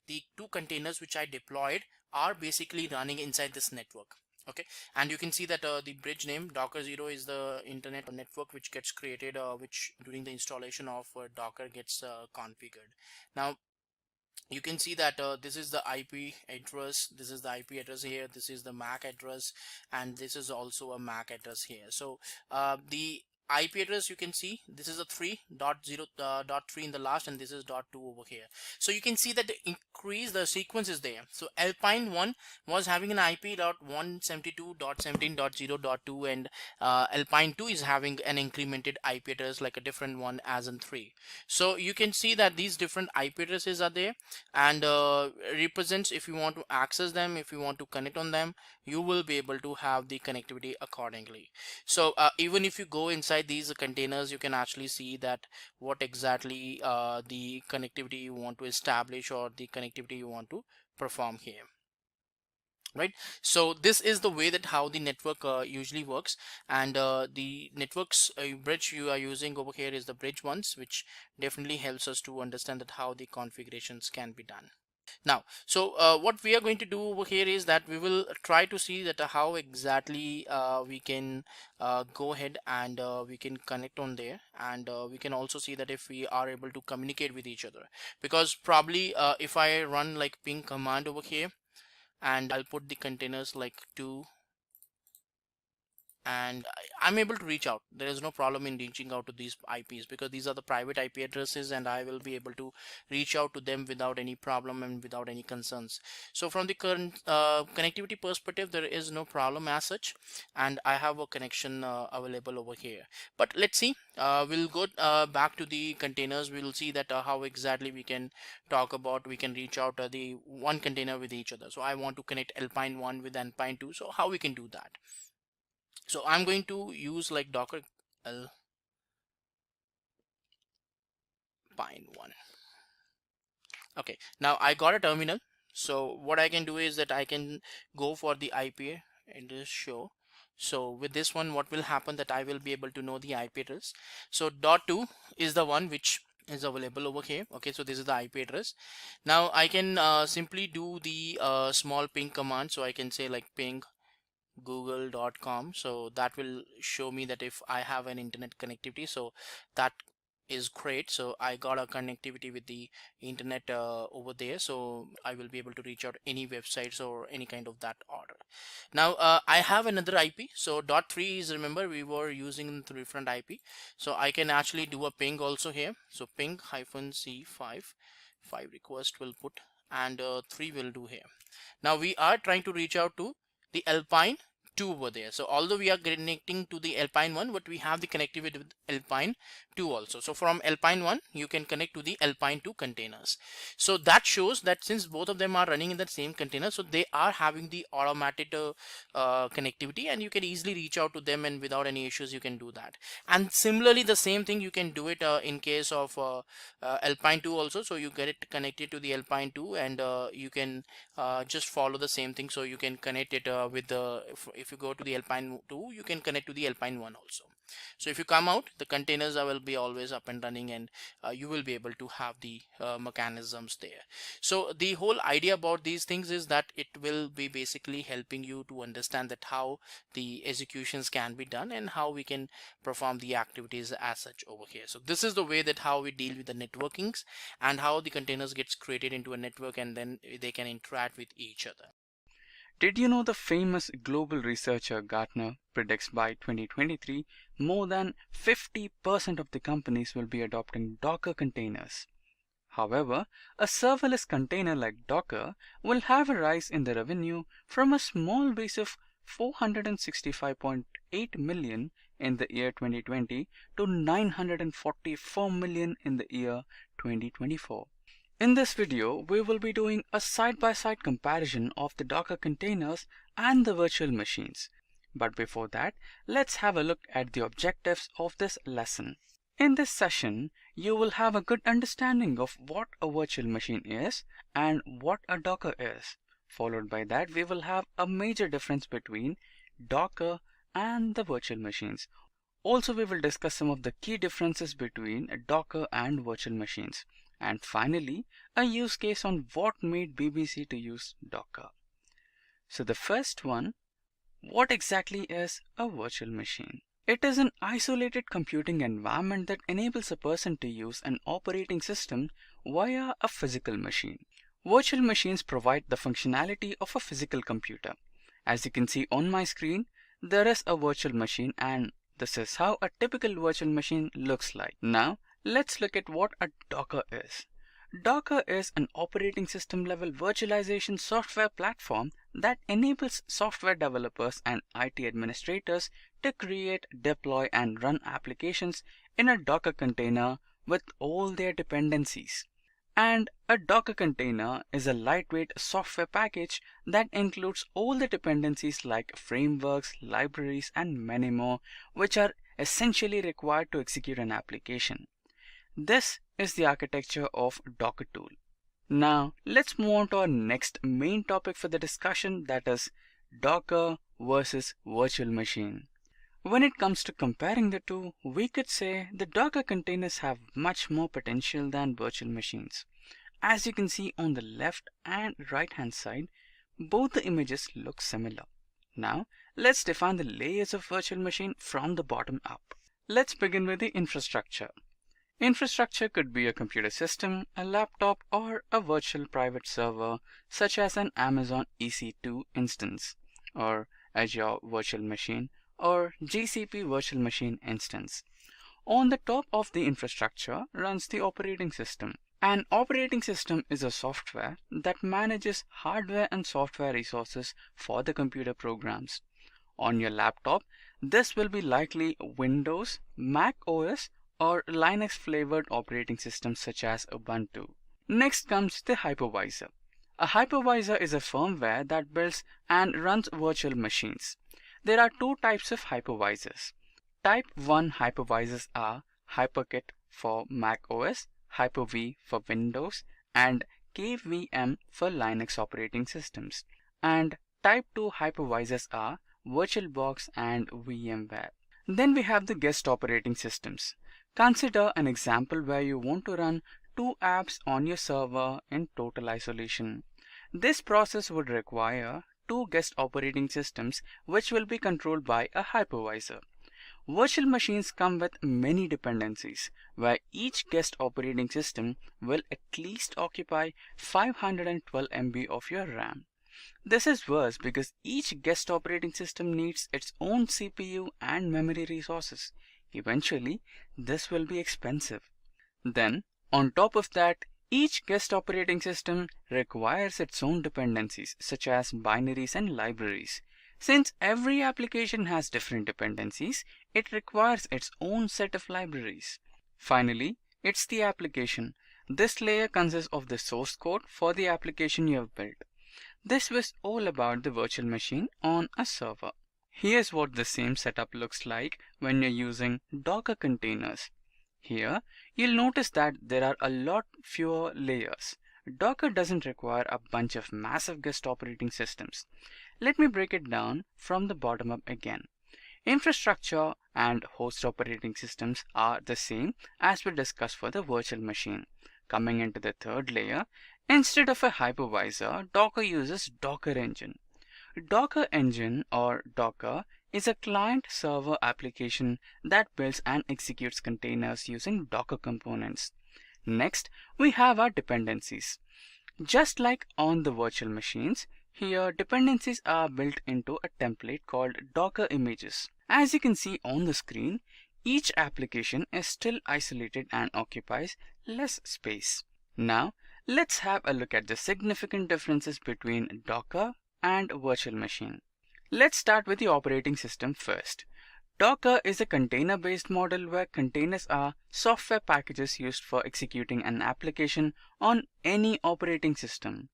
the two containers which I deployed are basically running inside this network. Okay, and you can see that the bridge name docker 0 is the internet network which gets created, which during the installation of docker gets configured. Now you can see that this is the IP address, this is the IP address here, this is the MAC address, and this is also a MAC address here. So the IP address, you can see this is a 3.0.3 in the last, and this is .2 over here. So you can see that the sequence is there. So Alpine 1 was having an IP .172.17.0.2, and Alpine 2 is having an incremented IP address like a different one as in 3. So you can see that these different IP addresses are there, and represents if you want to access them, if you want to connect on them, you will be able to have the connectivity accordingly. So even if you go inside these containers, you can actually see that what exactly the connectivity you want to establish or the connectivity you want to perform here, right? So this is the way that how the network usually works, and the networks bridge you are using over here is the bridge ones, which definitely helps us to understand that how the configurations can be done. Now, so what we are going to do over here is that we will try to see that how exactly we can go ahead and we can connect on there, and we can also see that if we are able to communicate with each other, because probably if I run like ping command over here, and I'll put the containers like 2, and I'm able to reach out. There is no problem in reaching out to these IPs because these are the private IP addresses, and I will be able to reach out to them without any problem and without any concerns. So from the current connectivity perspective, there is no problem as such, and I have a connection available over here. But let's see, we'll go back to the containers. We'll see that how exactly we can talk about, we can reach out the one container with each other. So I want to connect Alpine 1 with Alpine 2, so how we can do that? So I'm going to use like Docker Alpine 1. Okay, now I got a terminal. So what I can do is that I can go for the IP and just show. So with this one, what will happen that I will be able to know the IP address. So .2 is the one which is available over here. Okay, so this is the IP address. Now I can simply do the small ping command. So I can say like ping google.com, so that will show me that if I have an internet connectivity. So that is great. So I got a connectivity with the internet over there, so I will be able to reach out any websites or any kind of that order. Now I have another IP. So .3 is, remember we were using the different IP, so I can actually do a ping also here. So ping -c5 request will put, and 3 will do here. Now we are trying to reach out to the Alpine 2 over there. So although we are connecting to the Alpine 1, but we have the connectivity with Alpine 2 also. So from Alpine 1, you can connect to the Alpine 2 containers. So that shows that since both of them are running in the same container, so they are having the automated connectivity, and you can easily reach out to them, and without any issues you can do that. And similarly, the same thing you can do it in case of Alpine 2 also. So you get it connected to the Alpine 2, and you can just follow the same thing. So you can connect it with the, if you go to the Alpine 2, you can connect to the Alpine 1 also. So if you come out, the containers will be always up and running, and you will be able to have the mechanisms there. So the whole idea about these things is that it will be basically helping you to understand that how the executions can be done and how we can perform the activities as such over here. So this is the way that how we deal with the networkings and how the containers gets created into a network, and then they can interact with each other. Did you know the famous global researcher Gartner predicts by 2023 more than 50% of the companies will be adopting Docker containers? However, a serverless container like Docker will have a rise in the revenue from a small base of 465.8 million in the year 2020 to 944 million in the year 2024. In this video, we will be doing a side-by-side comparison of the Docker containers and the virtual machines. But before that, let's have a look at the objectives of this lesson. In this session, you will have a good understanding of what a virtual machine is and what a Docker is. Followed by that, we will have a major difference between Docker and the virtual machines. Also, we will discuss some of the key differences between Docker and virtual machines. And finally, a use case on what made BBC to use Docker. So the first one, what exactly is a virtual machine? It is an isolated computing environment that enables a person to use an operating system via a physical machine. Virtual machines provide the functionality of a physical computer. As you can see on my screen, there is a virtual machine, and this is how a typical virtual machine looks like. Now, let's look at what a Docker is. Docker is an operating system level virtualization software platform that enables software developers and IT administrators to create, deploy, and run applications in a Docker container with all their dependencies. And a Docker container is a lightweight software package that includes all the dependencies like frameworks, libraries, and many more, which are essentially required to execute an application. This is the architecture of Docker tool. Now, let's move on to our next main topic for the discussion, that is Docker versus virtual machine. When it comes to comparing the two, we could say the Docker containers have much more potential than virtual machines. As you can see on the left and right hand side, both the images look similar. Now, let's define the layers of virtual machine from the bottom up. Let's begin with the infrastructure. Infrastructure could be a computer system, a laptop, or a virtual private server such as an Amazon EC2 instance, or Azure virtual machine, or GCP virtual machine instance. On the top of the infrastructure runs the operating system. An operating system is a software that manages hardware and software resources for the computer programs. On your laptop, this will be likely Windows, Mac OS, or Linux flavored operating systems such as Ubuntu. Next comes the hypervisor. A hypervisor is a firmware that builds and runs virtual machines. There are two types of hypervisors. Type 1 hypervisors are HyperKit for Mac OS, Hyper-V for Windows, and KVM for Linux operating systems. And Type 2 hypervisors are VirtualBox and VMware. Then we have the guest operating systems. Consider an example where you want to run two apps on your server in total isolation. This process would require two guest operating systems which will be controlled by a hypervisor. Virtual machines come with many dependencies, where each guest operating system will at least occupy 512 MB of your RAM. This is worse because each guest operating system needs its own CPU and memory resources. Eventually, this will be expensive. Then, on top of that, each guest operating system requires its own dependencies, such as binaries and libraries. Since every application has different dependencies, it requires its own set of libraries. Finally, it's the application. This layer consists of the source code for the application you have built. This was all about the virtual machine on a server. Here's what the same setup looks like when you're using Docker containers. Here, you'll notice that there are a lot fewer layers. Docker doesn't require a bunch of massive guest operating systems. Let me break it down from the bottom up again. Infrastructure and host operating systems are the same as we discussed for the virtual machine. Coming into the third layer, instead of a hypervisor, Docker uses Docker Engine. Docker Engine, or Docker, is a client-server application that builds and executes containers using Docker components. Next, we have our dependencies. Just like on the virtual machines, here dependencies are built into a template called Docker images. As you can see on the screen, each application is still isolated and occupies less space. Now, let's have a look at the significant differences between Docker and virtual machine. Let's start with the operating system first. Docker is a container-based model where containers are software packages used for executing an application on any operating system.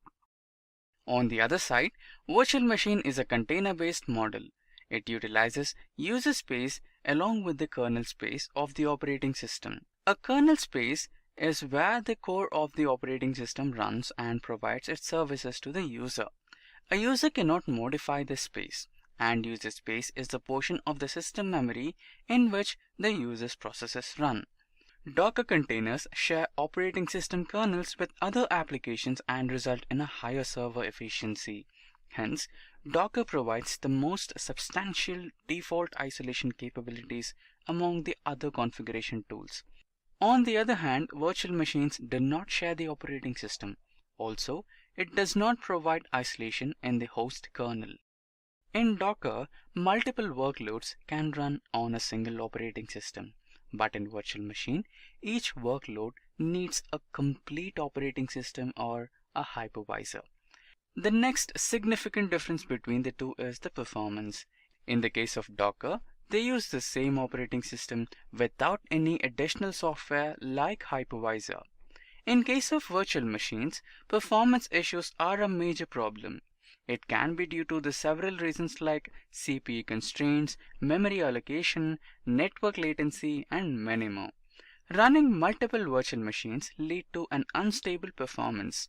On the other side, virtual machine is a container-based model. It utilizes user space along with the kernel space of the operating system. A kernel space is where the core of the operating system runs and provides its services to the user. A user cannot modify this space, and user space is the portion of the system memory in which the user's processes run. Docker containers share operating system kernels with other applications and result in a higher server efficiency. Hence, Docker provides the most substantial default isolation capabilities among the other configuration tools. On the other hand, virtual machines do not share the operating system. Also, it does not provide isolation in the host kernel. In Docker, multiple workloads can run on a single operating system, but in virtual machine, each workload needs a complete operating system or a hypervisor. The next significant difference between the two is the performance. In the case of Docker, they use the same operating system without any additional software like hypervisor. In case of virtual machines, performance issues are a major problem. It can be due to the several reasons like CPU constraints, memory allocation, network latency, and many more. Running multiple virtual machines lead to an unstable performance.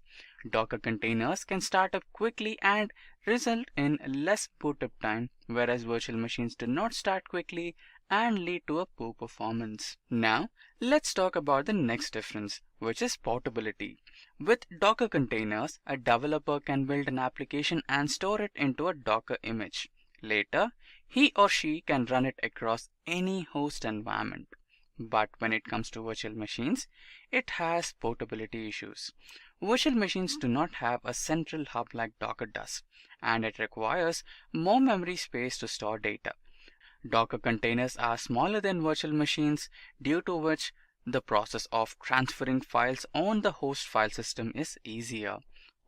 Docker containers can start up quickly and result in less boot up time, whereas virtual machines do not start quickly and lead to a poor performance. Now, let's talk about the next difference, which is portability. With Docker containers, a developer can build an application and store it into a Docker image. Later, he or she can run it across any host environment. But when it comes to virtual machines, it has portability issues. Virtual machines do not have a central hub like Docker does, and it requires more memory space to store data. Docker containers are smaller than virtual machines, due to which the process of transferring files on the host file system is easier.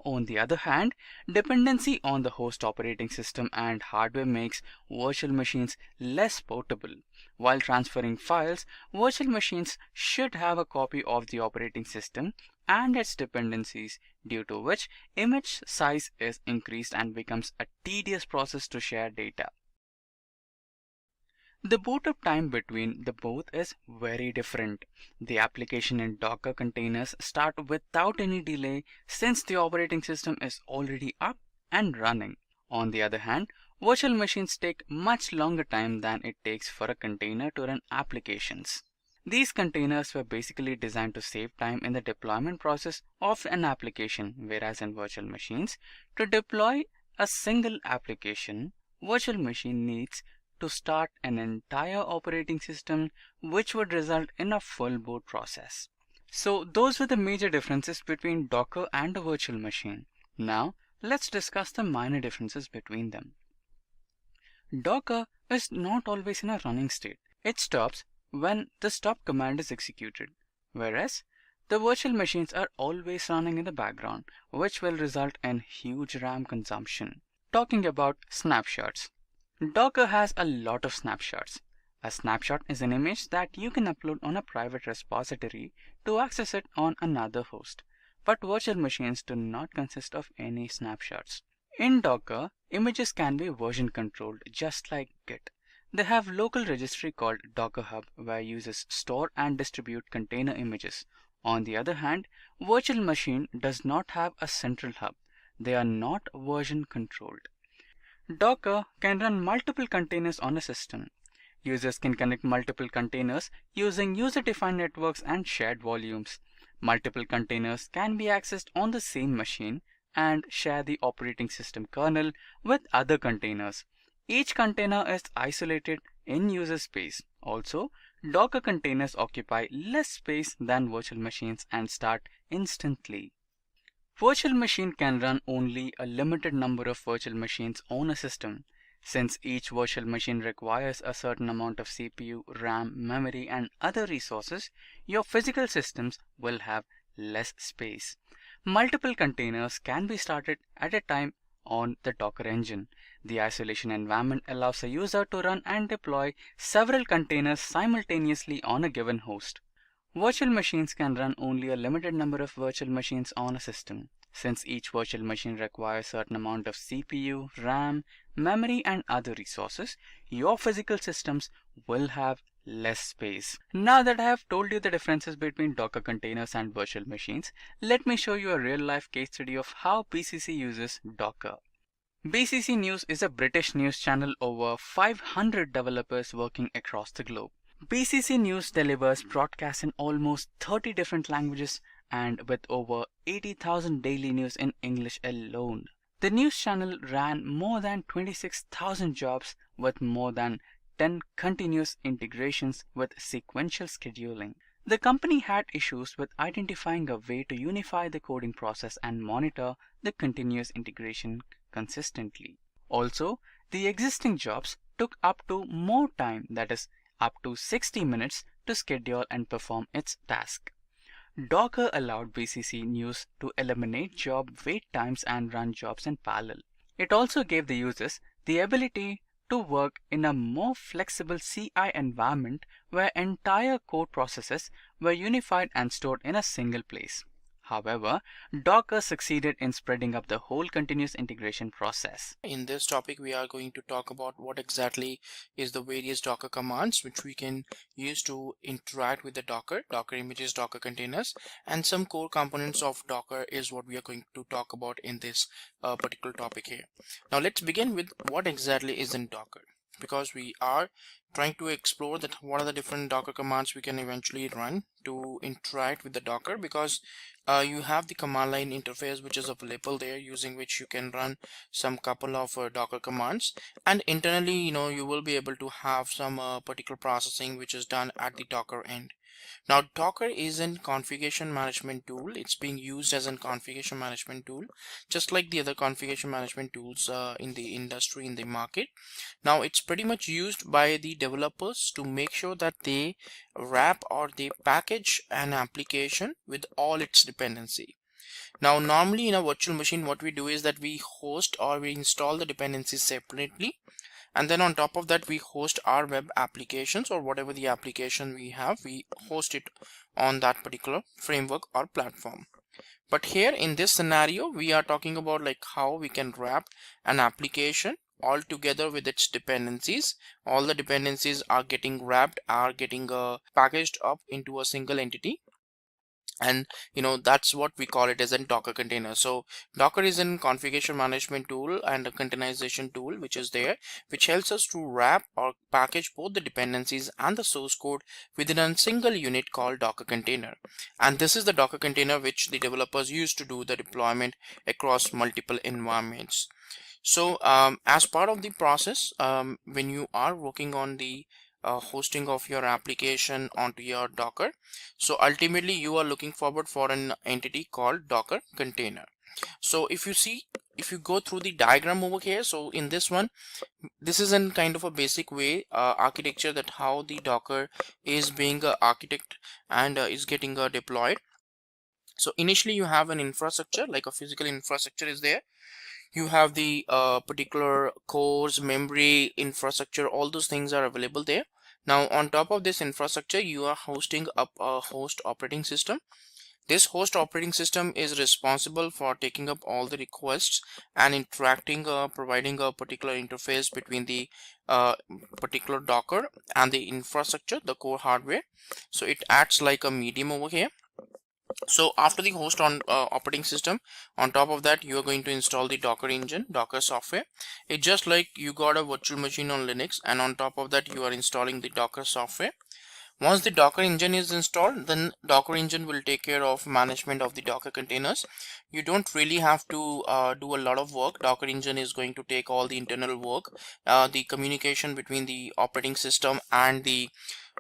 On the other hand, dependency on the host operating system and hardware makes virtual machines less portable. While transferring files, virtual machines should have a copy of the operating system and its dependencies, due to which image size is increased and becomes a tedious process to share data. The boot up time between the both is very different. The application in Docker containers start without any delay since the operating system is already up and running. On the other hand, virtual machines take much longer time than it takes for a container to run applications. These containers were basically designed to save time in the deployment process of an application, whereas in virtual machines, to deploy a single application, virtual machine needs to start an entire operating system, which would result in a full boot process. So those were the major differences between Docker and a virtual machine. Now let's discuss the minor differences between them. Docker is not always in a running state. It stops when the stop command is executed, whereas the virtual machines are always running in the background, which will result in huge RAM consumption. Talking about snapshots. Docker has a lot of snapshots. A snapshot is an image that you can upload on a private repository to access it on another host. But virtual machines do not consist of any snapshots. In Docker, images can be version controlled just like Git. They have local registry called Docker Hub where users store and distribute container images. On the other hand, virtual machine does not have a central hub. They are not version controlled. Docker can run multiple containers on a system. Users can connect multiple containers using user-defined networks and shared volumes. Multiple containers can be accessed on the same machine and share the operating system kernel with other containers. Each container is isolated in user space. Also, Docker containers occupy less space than virtual machines and start instantly. Virtual machine can run only a limited number of virtual machines on a system. Since each virtual machine requires a certain amount of CPU, RAM, memory, and other resources, your physical systems will have less space. Multiple containers can be started at a time on the Docker engine. The isolation environment allows a user to run and deploy several containers simultaneously on a given host. Virtual machines can run only a limited number of virtual machines on a system. Since each virtual machine requires a certain amount of CPU, RAM, memory, and other resources, your physical systems will have less space. Now that I have told you the differences between Docker containers and virtual machines, let me show you a real-life case study of how BCC uses Docker. BCC News is a British news channel over 500 developers working across the globe. BCC News delivers broadcasts in almost 30 different languages and with over 80,000 daily news in English alone. The news channel ran more than 26,000 jobs with more than 10 continuous integrations with sequential scheduling. The company had issues with identifying a way to unify the coding process and monitor the continuous integration consistently. Also, the existing jobs took up to more time, that is, up to 60 minutes to schedule and perform its task. Docker allowed BCC news to eliminate job wait times and run jobs in parallel. It also gave the users the ability to work in a more flexible CI environment where entire code processes were unified and stored in a single place. However, Docker succeeded in spreading up the whole continuous integration process. In this topic, we are going to talk about what exactly is the various Docker commands which we can use to interact with the Docker images, Docker containers, and some core components of Docker is what we are going to talk about in this particular topic here. Now let's begin with what exactly is in Docker, because we are trying to explore that what are the different Docker commands we can eventually run to interact with the Docker, because you have the command line interface which is available there, using which you can run some couple of Docker commands, and internally you will be able to have some particular processing which is done at the Docker end. Now Docker is a configuration management tool. It's being used as a configuration management tool just like the other configuration management tools in the industry, in the market. Now it's pretty much used by the developers to make sure that they wrap or they package an application with all its dependency. Now normally in a virtual machine, what we do is that we host or we install the dependencies separately, and then on top of that we host our web applications, or whatever the application we have, we host it on that particular framework or platform. But here in this scenario, we are talking about like how we can wrap an application all together with its dependencies. All the dependencies are getting wrapped, are getting packaged up into a single entity, and that's what we call it as a Docker container. So Docker is a configuration management tool and a containerization tool which is there, which helps us to wrap or package both the dependencies and the source code within a single unit called Docker container. And this is the Docker container which the developers use to do the deployment across multiple environments. So as part of the process, when you are working on the hosting of your application onto your Docker, so ultimately you are looking forward for an entity called Docker container. So if you go through the diagram over here, so in this one, this is in kind of a basic way architecture that how the Docker is being architect and is getting deployed. So initially you have an infrastructure, like a physical infrastructure is there. You have the particular cores, memory, infrastructure, all those things are available there. Now on top of this infrastructure, you are hosting up a host operating system. This host operating system is responsible for taking up all the requests and interacting, providing a particular interface between the particular Docker and the infrastructure, the core hardware. So it acts like a medium over here. So after the host on operating system, on top of that you are going to install the Docker engine, Docker software. It's just like you got a virtual machine on Linux, and on top of that you are installing the Docker software. Once the Docker engine is installed, then Docker engine will take care of management of the Docker containers. You don't really have to do a lot of work. Docker engine is going to take all the internal work, the communication between the operating system and the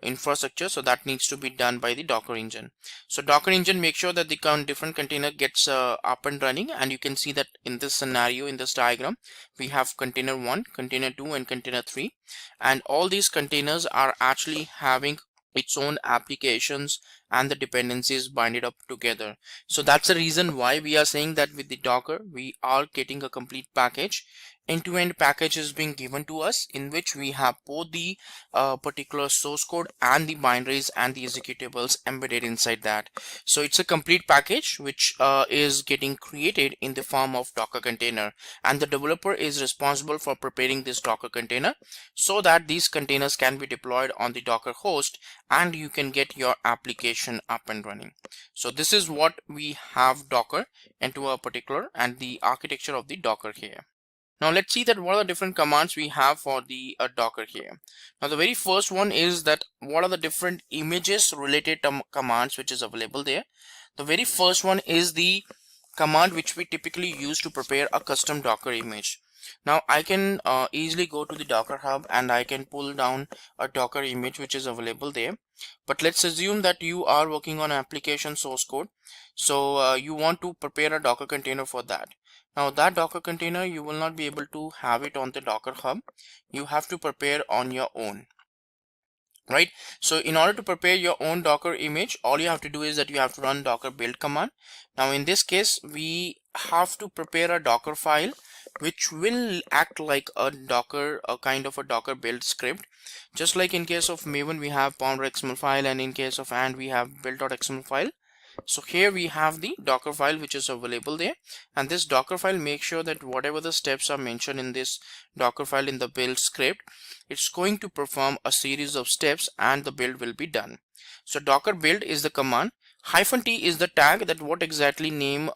infrastructure, so that needs to be done by the Docker engine. So Docker engine makes sure that the different container gets up and running, and you can see that in this scenario, in this diagram, we have container 1, container 2 and container 3, and all these containers are actually having its own applications and the dependencies binded up together. So that's the reason why we are saying that with the Docker we are getting a complete package. End-to-end package is being given to us, in which we have both the particular source code and the binaries and the executables embedded inside that. So it's a complete package which is getting created in the form of Docker container, and the developer is responsible for preparing this Docker container so that these containers can be deployed on the Docker host and you can get your application up and running. So this is what we have Docker into a particular and the architecture of the Docker here. Now let's see that what are the different commands we have for the Docker here. Now the very first one is that what are the different images related commands which is available there. The very first one is the command which we typically use to prepare a custom Docker image. Now I can easily go to the Docker hub and I can pull down a Docker image which is available there. But let's assume that you are working on application source code, so you want to prepare a Docker container for that. Now that Docker container, you will not be able to have it on the Docker Hub. You have to prepare on your own, right? So in order to prepare your own Docker image, all you have to do is that you have to run docker build command. Now in this case, we have to prepare a Docker file which will act like a kind of a Docker build script. Just like in case of Maven, we have pom.xml file, and in case of and we have build.xml file. So here we have the Docker file which is available there, and this Docker file makes sure that whatever the steps are mentioned in this Docker file in the build script, it's going to perform a series of steps and the build will be done. So docker build is the command. -t is the tag that what exactly name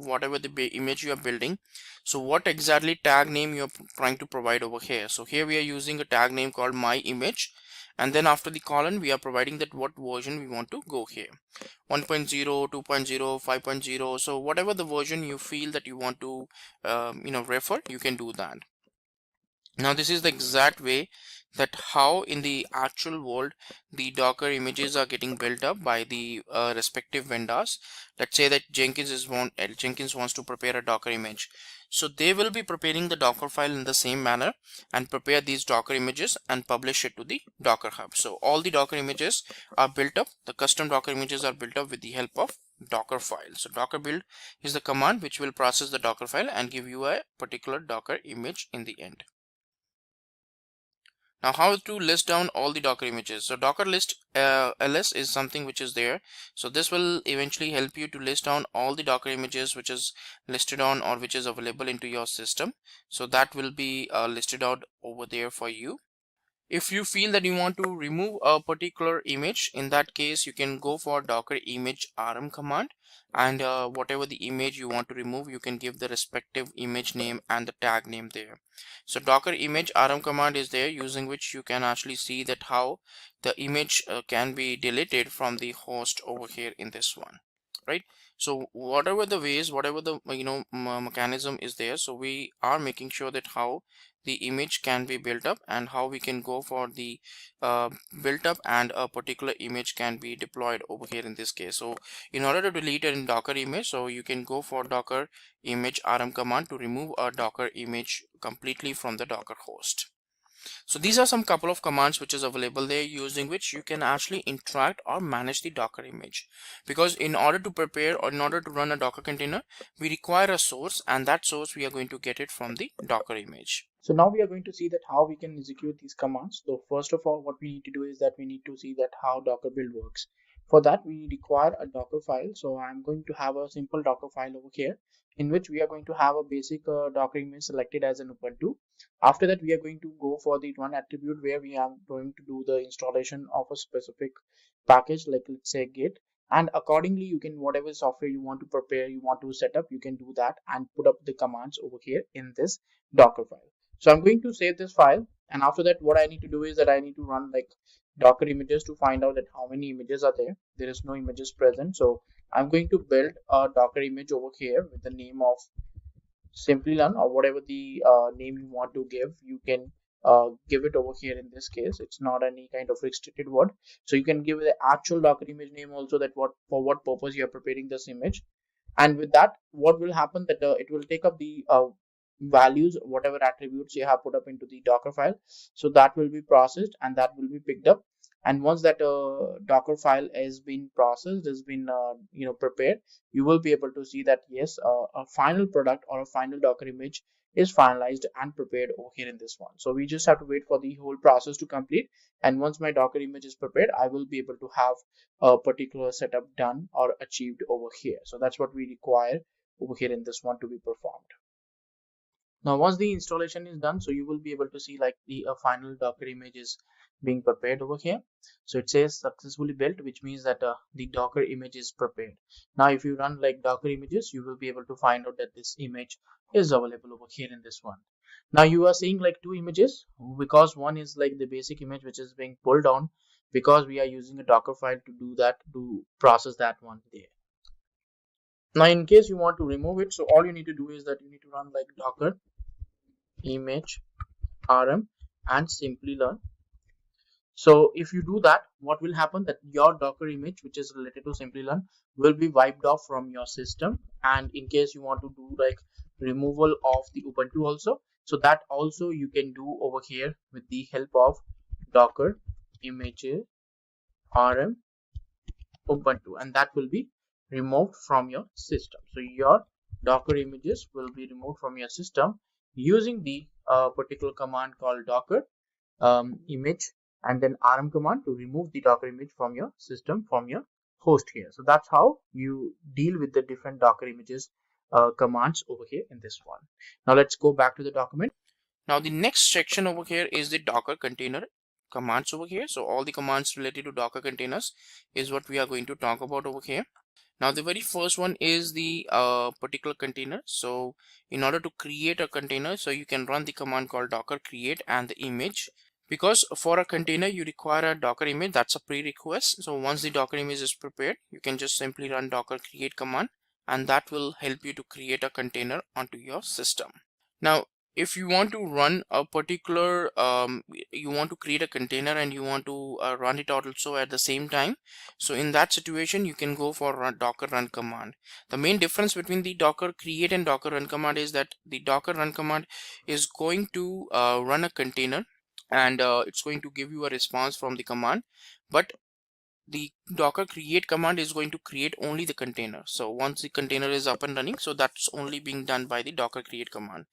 whatever the image you are building. So what exactly tag name you're trying to provide over here. So here we are using a tag name called my image, and then after the colon we are providing that what version we want to go here, 1.0, 2.0, 5.0. so whatever the version you feel that you want to refer, you can do that. Now this is the exact way that how in the actual world the Docker images are getting built up by the respective vendors. Let's say that Jenkins wants to prepare a Docker image. So they will be preparing the Docker file in the same manner and prepare these Docker images and publish it to the Docker Hub. So all the Docker images are built up. The custom Docker images are built up with the help of Docker file. So docker build is the command which will process the Docker file and give you a particular Docker image in the end. Now how to list down all the Docker images. So docker list ls is something which is there. So this will eventually help you to list down all the Docker images which is listed on or which is available into your system. So that will be listed out over there for you. If you feel that you want to remove a particular image, in that case you can go for docker image rm command, and whatever the image you want to remove, you can give the respective image name and the tag name there. So docker image rm command is there, using which you can actually see that how the image can be deleted from the host over here in this one, right? So whatever the ways, whatever the mechanism is there, so we are making sure that how the image can be built up and how we can go for the built up and a particular image can be deployed over here in this case. So in order to delete a docker image, so you can go for docker image rm command to remove a docker image completely from the docker host. So these are some couple of commands which is available there, using which you can actually interact or manage the Docker image. Because in order to prepare or in order to run a Docker container, we require a source, and that source we are going to get it from the Docker image. So now we are going to see that how we can execute these commands. So first of all, what we need to do is that we need to see that how Docker build works. For that, we require a Docker file. So I'm going to have a simple Docker file over here, in which we are going to have a basic Docker image selected as an Ubuntu. After that, we are going to go for the one attribute where we are going to do the installation of a specific package, like let's say Git. And accordingly, you can, whatever software you want to prepare, you want to set up, you can do that and put up the commands over here in this Docker file. So I'm going to save this file, and after that what I need to do is that I need to run like Docker images to find out that how many images are there. There is no images present, so I'm going to build a Docker image over here with the name of Simplilearn, or whatever the name you want to give. You can give it over here. In this case, it's not any kind of restricted word, so you can give the actual Docker image name also, that for what purpose you are preparing this image. And with that, what will happen that it will take up the values, whatever attributes you have put up into the Docker file. So that will be processed and that will be picked up. And once that Docker file has been processed, has been prepared, you will be able to see that yes, a final product or a final Docker image is finalized and prepared over here in this one. So we just have to wait for the whole process to complete, and once my Docker image is prepared, I will be able to have a particular setup done or achieved over here. So that's what we require over here in this one to be performed. Now once the installation is done, so you will be able to see like the final Docker image is being prepared over here. So it says successfully built, which means that the Docker image is prepared. Now if you run like Docker images, you will be able to find out that this image is available over here in this one. Now you are seeing like two images, because one is like the basic image which is being pulled down, because we are using a Docker file to do that, to process that one there. Now in case you want to remove it, so all you need to do is that you need to run like docker image rm and Simplilearn. So if you do that, what will happen that your Docker image, which is related to Simplilearn, will be wiped off from your system. And in case you want to do like removal of the Ubuntu also, so that also you can do over here with the help of Docker images rm Ubuntu, and that will be removed from your system. So your Docker images will be removed from your system using the particular command called Docker image and then rm command to remove the Docker image from your system, from your host here. So that's how you deal with the different Docker images commands over here in this one. Now let's go back to the document. Now the next section over here is the Docker container commands over here. So all the commands related to Docker containers is what we are going to talk about over here. Now the very first one is the particular container. So in order to create a container, so you can run the command called docker create and the image, because for a container you require a Docker image. That's a prerequisite. So once the Docker image is prepared, you can just simply run docker create command, and that will help you to create a container onto your system. Now if you want to run a particular you want to create a container and you want to run it out also at the same time, so in that situation you can go for docker run command. The main difference between the docker create and docker run command is that the docker run command is going to run a container, and it's going to give you a response from the command, but the docker create command is going to create only the container. So once the container is up and running, so that's only being done by the docker create command,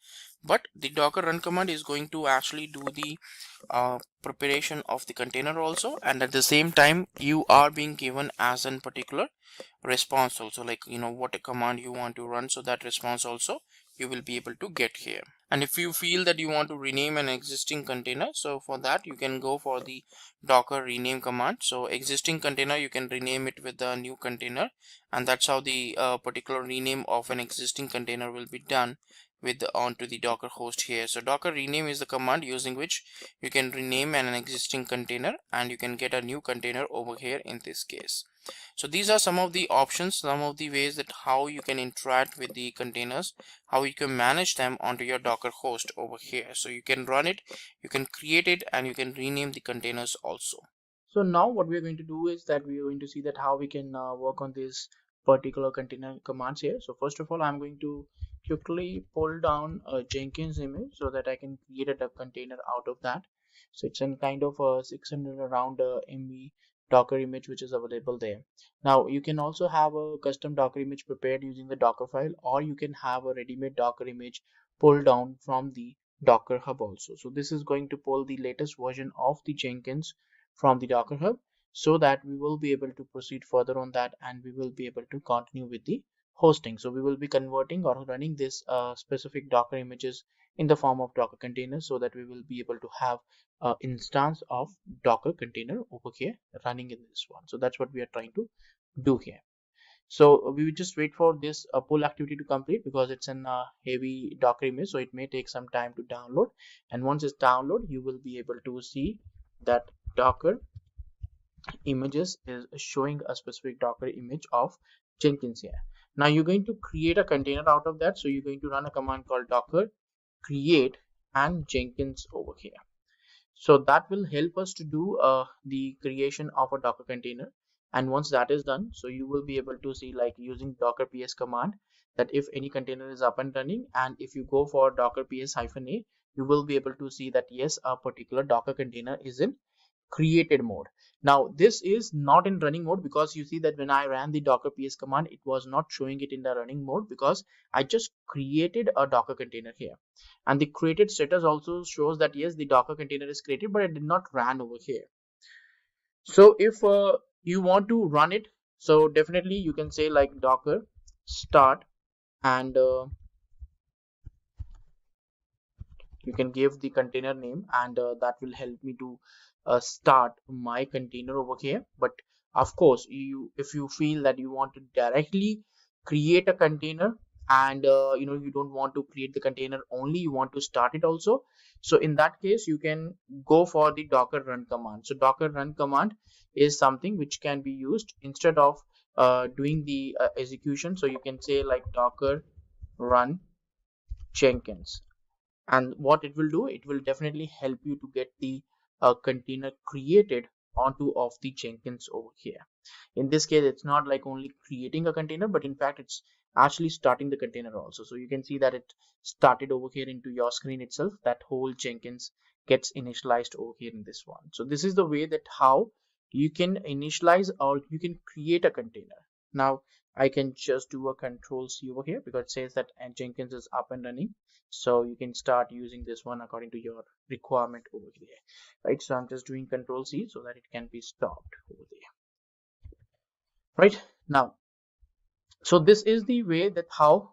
but the docker run command is going to actually do the preparation of the container also, and at the same time you are being given as a particular response also, like what a command you want to run, so that response also you will be able to get here. And if you feel that you want to rename an existing container, so for that you can go for the docker rename command. So existing container you can rename it with a new container, and that's how the particular rename of an existing container will be done with onto the docker host here. So docker rename is the command using which you can rename an existing container and you can get a new container over here in this case. So these are some of the options, some of the ways that how you can interact with the containers, how you can manage them onto your Docker host over here. So you can run it, you can create it, and you can rename the containers also. So now what we're going to do is that we are going to see that how we can work on this particular container commands here. So first of all, I'm going to quickly pull down a Jenkins image so that I can create a container out of that. So it's in kind of a 600 around MB Docker image which is available there. Now you can also have a custom Docker image prepared using the Docker file, or you can have a ready-made Docker image pulled down from the Docker Hub also. So this is going to pull the latest version of the Jenkins from the Docker Hub, so that we will be able to proceed further on that and we will be able to continue with the hosting. So we will be converting or running this specific Docker images in the form of Docker containers, so that we will be able to have instance of Docker container over here running in this one. So that's what we are trying to do here. So we will just wait for this pull activity to complete, because it's an heavy Docker image, so it may take some time to download. And once it's download, you will be able to see that Docker images is showing a specific Docker image of Jenkins here. Now you're going to create a container out of that. So you're going to run a command called docker create and Jenkins over here. So that will help us to do the creation of a Docker container. And once that is done, so you will be able to see, like using docker ps command, that if any container is up and running, and if you go for docker ps-a, you will be able to see that yes, a particular Docker container is in created mode. Now this is not in running mode, because you see that when I ran the docker ps command, it was not showing it in the running mode, because I just created a Docker container here, and the created status also shows that yes, the Docker container is created, but it did not run over here. So if you want to run it, so definitely you can say like docker start, and you can give the container name, and that will help me to start my container over here. But of course, if you feel that you want to directly create a container, and you don't want to create the container only, you want to start it also, so in that case you can go for the docker run command. So docker run command is something which can be used instead of doing the execution. So you can say like docker run Jenkins, and what it will do, it will definitely help you to get the a container created onto of the Jenkins over here. In this case, it's not like only creating a container, but in fact it's actually starting the container also. So you can see that it started over here into your screen itself. That whole Jenkins gets initialized over here in this one. So this is the way that how you can initialize or you can create a container. Now I can just do a control C over here because it says that Jenkins is up and running. So you can start using this one according to your requirement over there, right? So I'm just doing control C so that it can be stopped over there, right? Now, so this is the way that how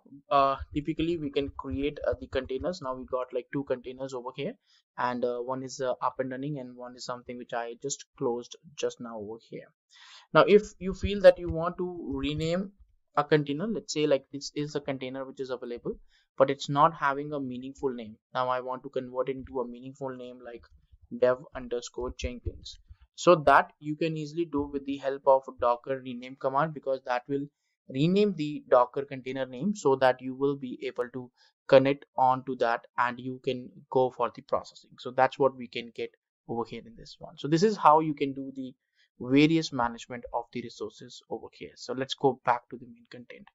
typically we can create the containers. Now we got like two containers over here, and one is up and running and one is something which I just closed just now over here. Now if you feel that you want to rename a container, let's say like this is a container which is available but it's not having a meaningful name. Now I want to convert it into a meaningful name like dev_Jenkins. So that you can easily do with the help of docker rename command, because that will rename the docker container name so that you will be able to connect on to that and you can go for the processing. So that's what we can get over here in this one. So this is how you can do the various management of the resources over here. So let's go back to the main content.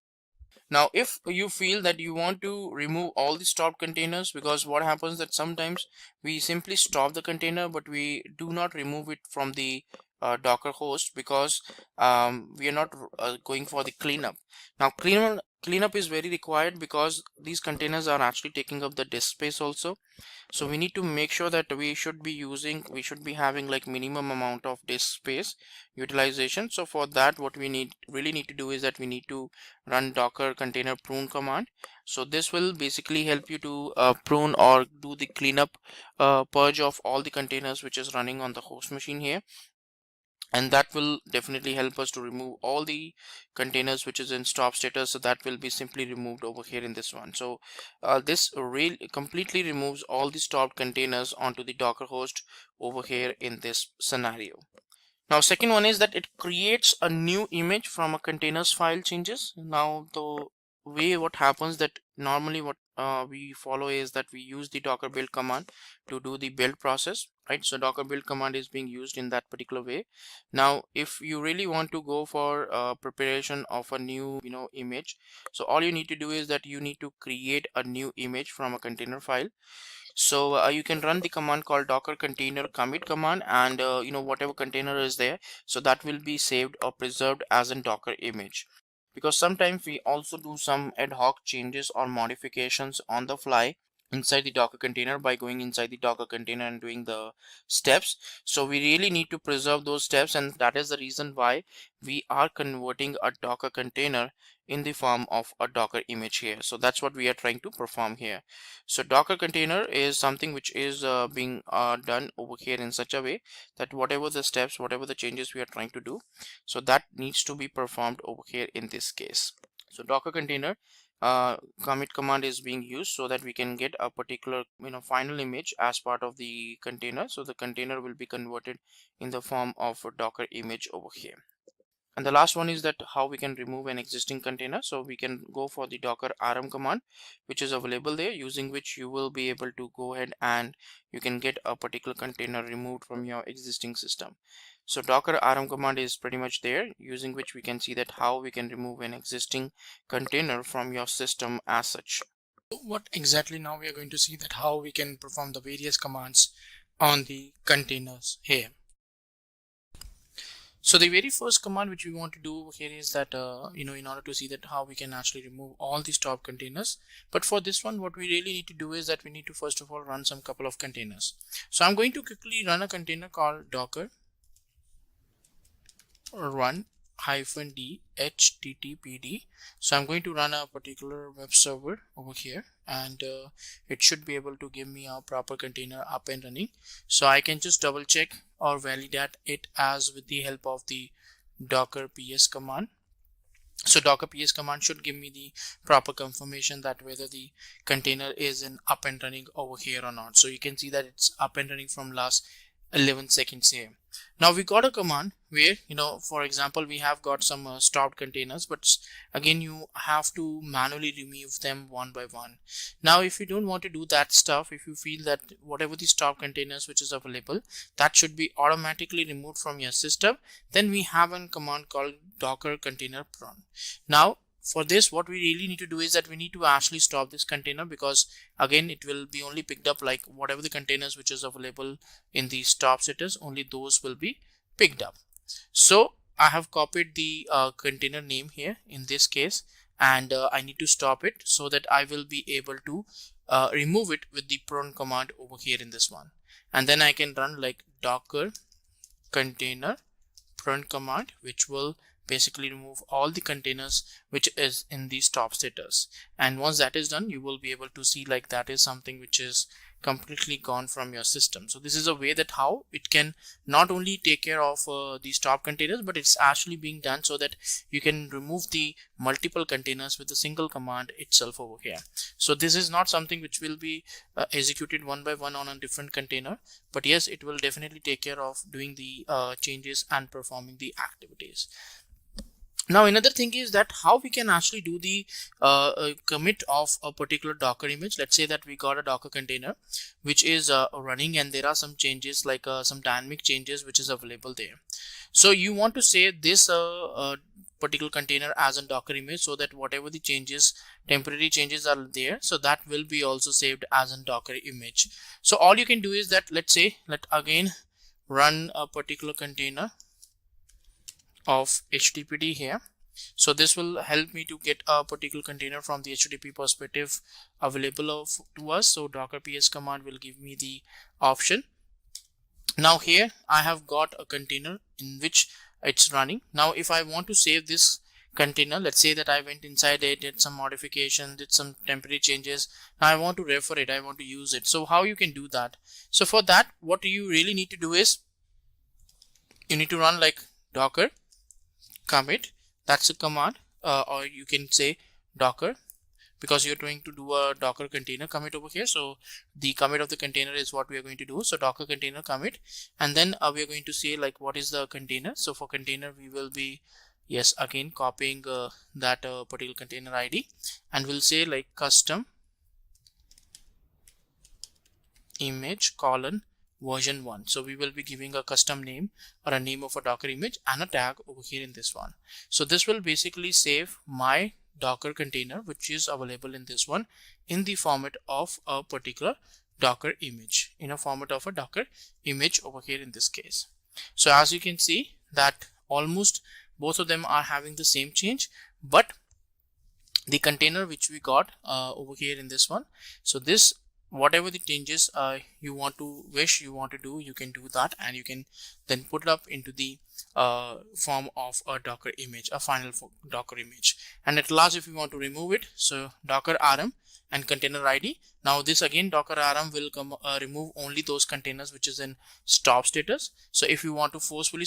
Now, if you feel that you want to remove all the stopped containers, because what happens that sometimes we simply stop the container, but we do not remove it from the Docker host because we are not going for the cleanup. Now, cleanup is very required because these containers are actually taking up the disk space also. So we need to make sure that we should be having like minimum amount of disk space utilization. So for that, what we really need to do is that we need to run docker container prune command. So this will basically help you to prune or do the cleanup purge of all the containers which is running on the host machine here, and that will definitely help us to remove all the containers which is in stop status. So that will be simply removed over here in this one. So this really completely removes all the stopped containers onto the Docker host over here in this scenario. Now second one is that it creates a new image from a containers file changes. Now the way what happens that normally what we follow is that we use the docker build command to do the build process, right? So docker build command is being used in that particular way. Now if you really want to go for preparation of a new image, so all you need to do is that you need to create a new image from a container file. So you can run the command called docker container commit command, and whatever container is there, so that will be saved or preserved as a docker image. Because sometimes we also do some ad hoc changes or modifications on the fly inside the docker container by going inside the docker container and doing the steps. So we really need to preserve those steps, and that is the reason why we are converting a docker container in the form of a docker image here. So that's what we are trying to perform here. So docker container is something which is being done over here in such a way that whatever the steps, whatever the changes we are trying to do, so that needs to be performed over here in this case. So docker container commit command is being used so that we can get a particular final image as part of the container. So the container will be converted in the form of a docker image over here. And the last one is that how we can remove an existing container. So we can go for the docker rm command, which is available there, using which you will be able to go ahead and you can get a particular container removed from your existing system. So docker rm command is pretty much there, using which we can see that how we can remove an existing container from your system as such. What exactly now we are going to see that how we can perform the various commands on the containers here. So the very first command which we want to do here is that in order to see that how we can actually remove all the stop containers. But for this one, what we really need to do is that we need to first of all run some couple of containers. So I'm going to quickly run a container called docker run -d httpd. So I'm going to run a particular web server over here, and it should be able to give me a proper container up and running. So I can just double check or validate it as with the help of the docker ps command. So docker ps command should give me the proper confirmation that whether the container is in up and running over here or not. So you can see that it's up and running from last 11 seconds here. Now we got a command where, for example, we have got some stopped containers, but again you have to manually remove them one by one. Now if you don't want to do that stuff, if you feel that whatever the stopped containers which is available, that should be automatically removed from your system, then we have a command called docker container prune. Now for this, what we really need to do is that we need to actually stop this container, because again it will be only picked up, like whatever the containers which is available in the stop status, only those will be picked up. So I have copied the container name here in this case, and I need to stop it so that I will be able to remove it with the prune command over here in this one. And then I can run like docker container prune command, which will basically remove all the containers which is in the stop status. And once that is done, you will be able to see like that is something which is completely gone from your system. So this is a way that how it can not only take care of the stop containers, but it's actually being done so that you can remove the multiple containers with a single command itself over here. So this is not something which will be executed one by one on a different container, but yes, it will definitely take care of doing the changes and performing the activities. Now another thing is that how we can actually do the commit of a particular Docker image. Let's say that we got a Docker container which is running, and there are some changes, like some dynamic changes which is available there. So you want to save this particular container as a Docker image, so that whatever the changes, temporary changes are there, so that will be also saved as a Docker image. So all you can do is that, let's say, let again run a particular container of HTTPD here. So this will help me to get a particular container from the HTTP perspective available to us. So docker ps command will give me the option. Now here I have got a container in which it's running. Now if I want to save this container, let's say that I went inside it, did some modification, did some temporary changes, now I want to refer it, I want to use it. So how you can do that? So for that, what you really need to do is you need to run like docker commit, that's a command, or you can say docker, because you're going to do a docker container commit over here. So the commit of the container is what we are going to do. So docker container commit, and then we are going to say like what is the container. So for container we will be, yes, again copying that particular container ID, and we'll say like custom image colon version 1. So we will be giving a custom name or a name of a Docker image and a tag over here in this one. So this will basically save my Docker container which is available in this one in the format of a particular Docker image, in a format of a Docker image over here in this case. So as you can see that almost both of them are having the same change, but the container which we got over here in this one, so this whatever the changes you want to do, you can do that, and you can then put it up into the form of a Docker image, a final Docker image. And at last, if you want to remove it, so docker rm and container ID. Now this again docker rm will come remove only those containers which is in stop status. So if you want to forcefully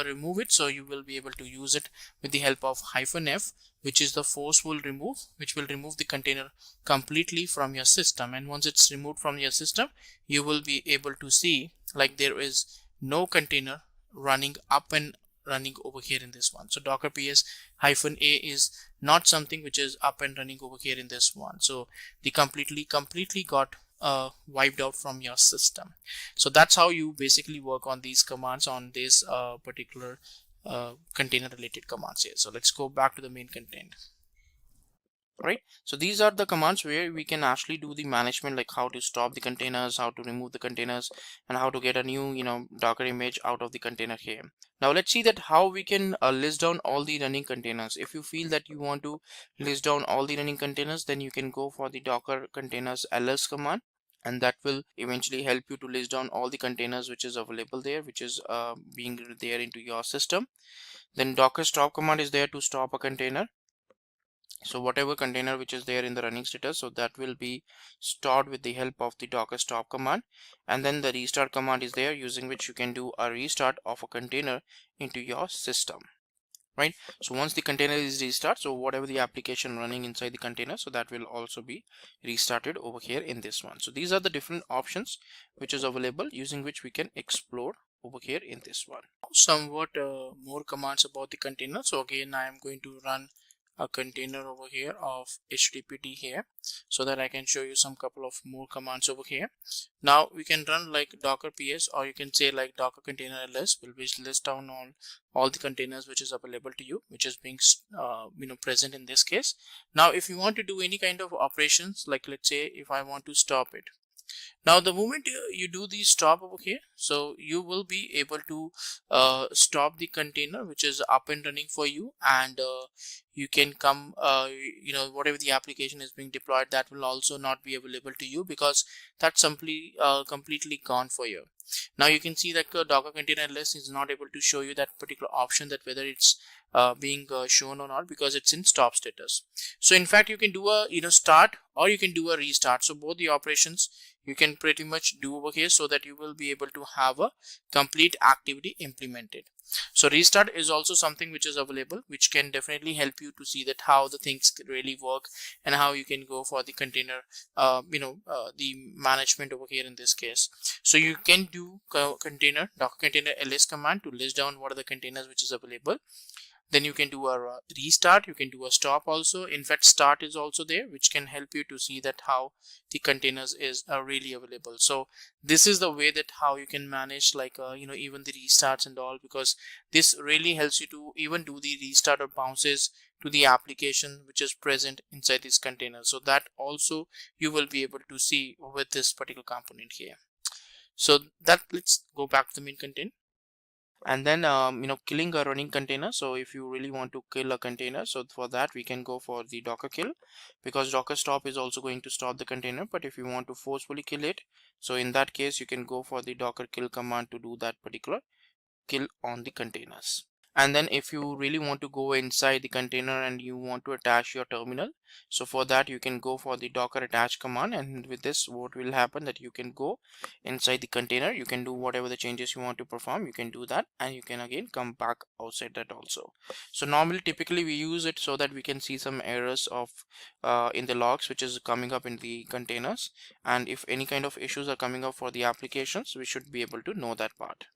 remove it, so you will be able to use it with the help of -f, which is the forceful remove, which will remove the container completely from your system. And once it's removed from your system, you will be able to see like there is no container running up and running over here in this one. So docker ps -a is not something which is up and running over here in this one. So the completely got wiped out from your system. So that's how you basically work on these commands on this particular container related commands here. So let's go back to the main content. Right, so these are the commands where we can actually do the management, like how to stop the containers, how to remove the containers, and how to get a new Docker image out of the container here. Now let's see that how we can list down all the running containers. If you feel that you want to list down all the running containers, then you can go for the docker containers ls command, and that will eventually help you to list down all the containers which is available there, which is being there into your system. Then docker stop command is there to stop a container. So whatever container which is there in the running status, so that will be stored with the help of the docker stop command. And then the restart command is there, using which you can do a restart of a container into your system. right? So once the container is restart, so whatever the application running inside the container, so that will also be restarted over here in this one. So these are the different options which is available, using which we can explore over here in this one. Somewhat more commands about the container. So again, I am going to run a container over here of HTTPD here, so that I can show you some couple of more commands over here. Now we can run like docker ps, or you can say like docker container ls will be list down on all the containers which is available to you, which is being present in this case. Now if you want to do any kind of operations, like let's say if I want to stop it, now the moment you do the stop over here, so you will be able to stop the container which is up and running for you, and you can come whatever the application is being deployed, that will also not be available to you, because that's simply completely gone for you. Now you can see that docker container ls is not able to show you that particular option, that whether it's being shown or not, because it's in stop status. So in fact you can do a start, or you can do a restart. So both the operations you can pretty much do over here, so that you will be able to have a complete activity implemented. So restart is also something which is available, which can definitely help you to see that how the things really work, and how you can go for the container the management over here in this case. So you can do docker container ls command to list down what are the containers which is available. Then you can do a restart, you can do a stop also. In fact, start is also there, which can help you to see that how the containers are really available. So this is the way that how you can manage like even the restarts and all, because this really helps you to even do the restart or bounces to the application which is present inside this container. So that also you will be able to see with this particular component here. So that, let's go back to the main content. And then killing a running container. So if you really want to kill a container, so for that we can go for the docker kill, because docker stop is also going to stop the container. But if you want to forcefully kill it, so in that case you can go for the docker kill command to do that particular kill on the containers. And then if you really want to go inside the container and you want to attach your terminal, so for that you can go for the docker attach command, and with this what will happen that you can go inside the container, you can do whatever the changes you want to perform, you can do that, and you can again come back outside that also. So normally typically we use it so that we can see some errors of in the logs which is coming up in the containers, and if any kind of issues are coming up for the applications, we should be able to know that part.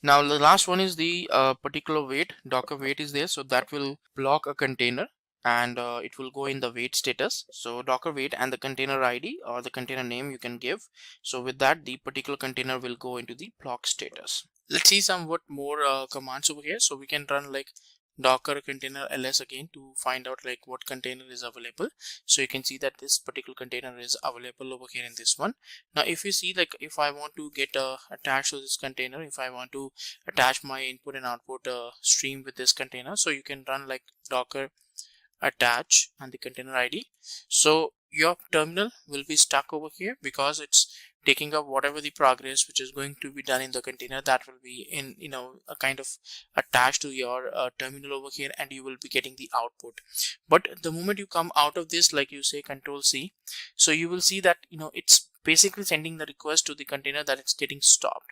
Now the last one is the particular wait. Docker wait is there, so that will block a container, and it will go in the wait status. So docker wait and the container ID or the container name you can give. So with that, the particular container will go into the block status. Let's see somewhat more commands over here. So we can run like docker container ls again to find out like what container is available. So you can see that this particular container is available over here in this one. Now if you see, like if I want to get attached to this container, if I want to attach my input and output stream with this container, so you can run like docker attach and the container ID. So your terminal will be stuck over here, because it's taking up whatever the progress which is going to be done in the container, that will be in a kind of attached to your terminal over here, and you will be getting the output. But the moment you come out of this, like you say Control C, so you will see that it's basically sending the request to the container that it's getting stopped.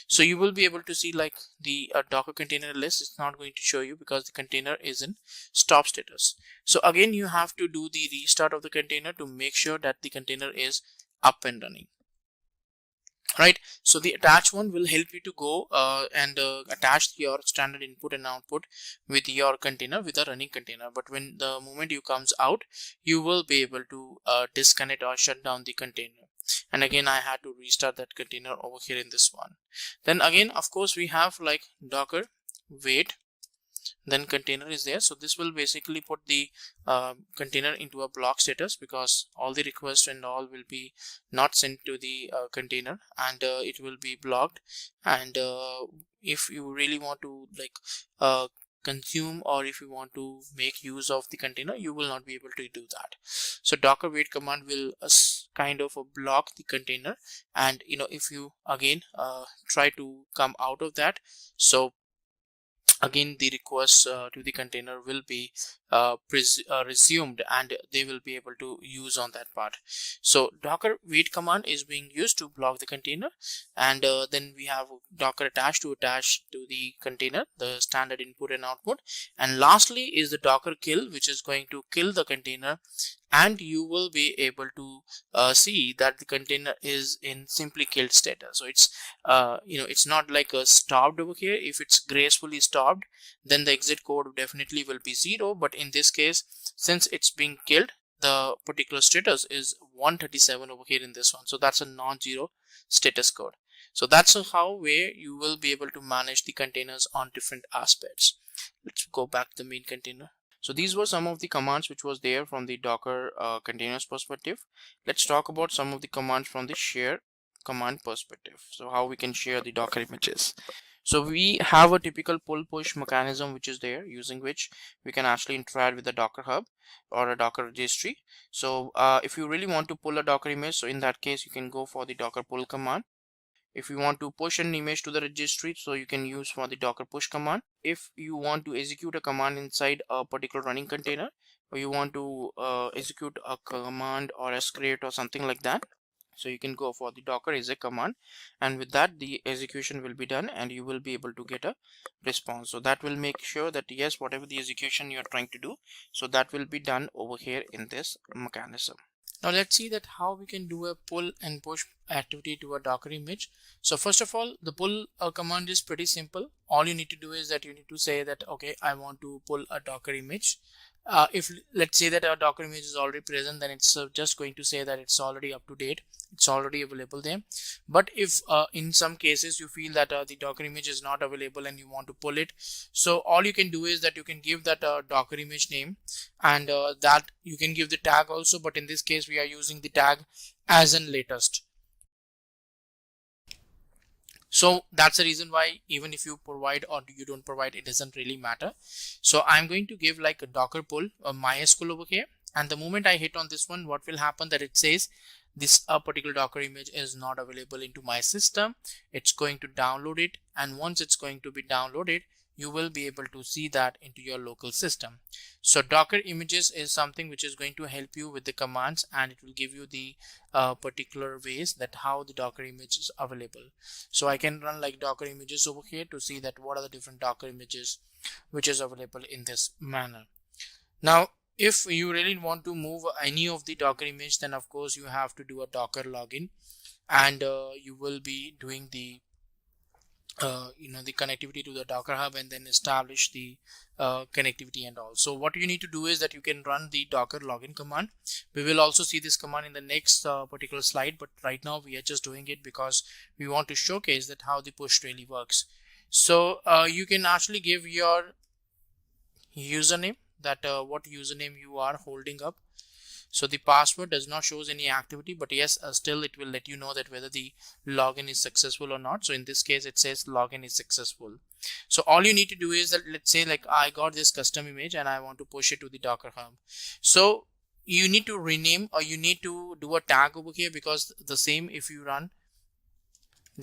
So you will be able to see like the docker container list is not going to show you, because the container is in stop status. So again you have to do the restart of the container to make sure that the container is up and running. Right, so the attach one will help you to go and attach your standard input and output with your container, with a running container. But when the moment you comes out, you will be able to disconnect or shut down the container. And again I had to restart that container over here in this one. Then again of course we have like docker wait, then container is there. So this will basically put the container into a block status, because all the requests and all will be not sent to the container, and it will be blocked. And if you really want to like consume, or if you want to make use of the container, you will not be able to do that. So docker wait command will kind of block the container, and if you again try to come out of that, so again the requests to the container will be resumed, and they will be able to use on that part. So docker wait command is being used to block the container, and then we have docker attach to the container, the standard input and output. And lastly is the docker kill, which is going to kill the container, and you will be able to see that the container is in simply killed status. So it's it's not like a stopped over here. If it's gracefully stopped, then the exit code definitely will be 0, but in this case, since it's being killed, the particular status is 137 over here in this one. So that's a non-zero status code. So that's how way you will be able to manage the containers on different aspects. Let's go back to the main container. So these were some of the commands which was there from the Docker containers perspective. Let's talk about some of the commands from the share command perspective. So how we can share the Docker images. So we have a typical pull push mechanism which is there, using which we can actually interact with the Docker Hub or a Docker registry. So if you really want to pull a Docker image, so in that case you can go for the Docker pull command. If you want to push an image to the registry, so you can use for the Docker push command. If you want to execute a command inside a particular running container, or you want to execute a command or a script or something like that, so you can go for the docker exec command, and with that the execution will be done and you will be able to get a response. So that will make sure that yes, whatever the execution you are trying to do, so that will be done over here in this mechanism. Now let's see that how we can do a pull and push activity to a Docker image. So first of all, the pull command is pretty simple. All you need to do is that you need to say that, okay, I want to pull a Docker image. If let's say that our Docker image is already present, then it's just going to say that it's already up to date, it's already available there. But if in some cases you feel that the Docker image is not available and you want to pull it, so all you can do is that you can give that Docker image name, and that you can give the tag also, but in this case we are using the tag as in latest. So that's the reason why even if you provide or you don't provide, it doesn't really matter. So I'm going to give like a Docker pull or MySQL over here, and the moment I hit on this one, what will happen that it says this particular Docker image is not available into my system. It's going to download it, and once it's going to be downloaded, you will be able to see that into your local system. So Docker images is something which is going to help you with the commands, and it will give you the particular ways that how the Docker image is available. So I can run like Docker images over here to see that what are the different Docker images which is available in this manner. Now if you really want to move any of the Docker image, then of course you have to do a Docker login, and you will be doing the the connectivity to the Docker Hub, and then establish the connectivity and all. So what you need to do is that you can run the Docker login command. We will also see this command in the next particular slide, but right now we are just doing it because we want to showcase that how the push really works. So you can actually give your username, that what username you are holding up. So the password does not shows any activity, but yes, still it will let you know that whether the login is successful or not. So in this case it says login is successful. So all you need to do is that, let's say like I got this custom image and I want to push it to the Docker Hub. So you need to rename, or you need to do a tag over here, because the same if you run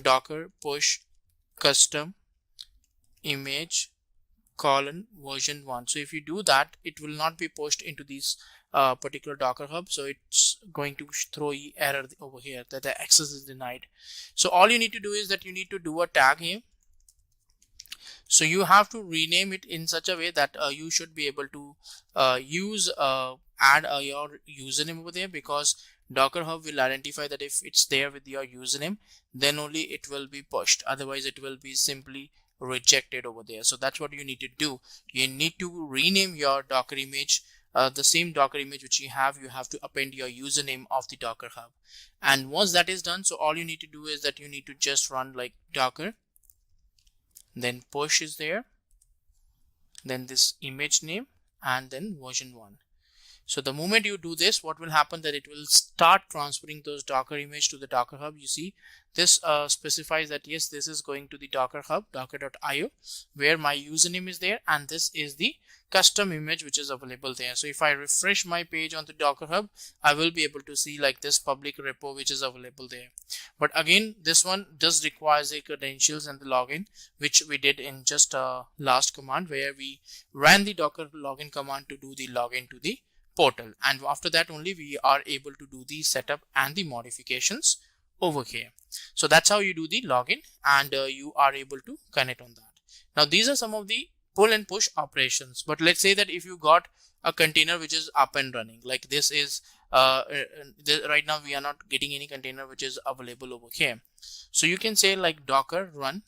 docker push custom image version 1. So if you do that, it will not be pushed into these particular Docker Hub. So it's going to throw an error over here that the access is denied. So all you need to do is that you need to do a tag here. So you have to rename it in such a way that you should be able to add your username over there, because Docker Hub will identify that if it's there with your username, then only it will be pushed. Otherwise it will be simply rejected over there. So that's what you need to do. You need to rename your Docker image, the same Docker image which you have to append your username of the Docker Hub. And once that is done, so all you need to do is that you need to just run like docker, then push is there, then this image name, and then version 1. So the moment you do this, what will happen that it will start transferring those Docker image to the Docker Hub. You see this specifies that yes, this is going to the Docker Hub, docker.io, where my username is there, and this is the custom image which is available there. So if I refresh my page on the Docker Hub, I will be able to see like this public repo which is available there. But again, this one does require the credentials and the login, which we did in just last command, where we ran the Docker login command to do the login to the portal, and after that only we are able to do the setup and the modifications over here. So that's how you do the login, and you are able to connect on that. Now these are some of the pull and push operations. But let's say that if you got a container which is up and running, like this is right now we are not getting any container which is available over here. So you can say like docker run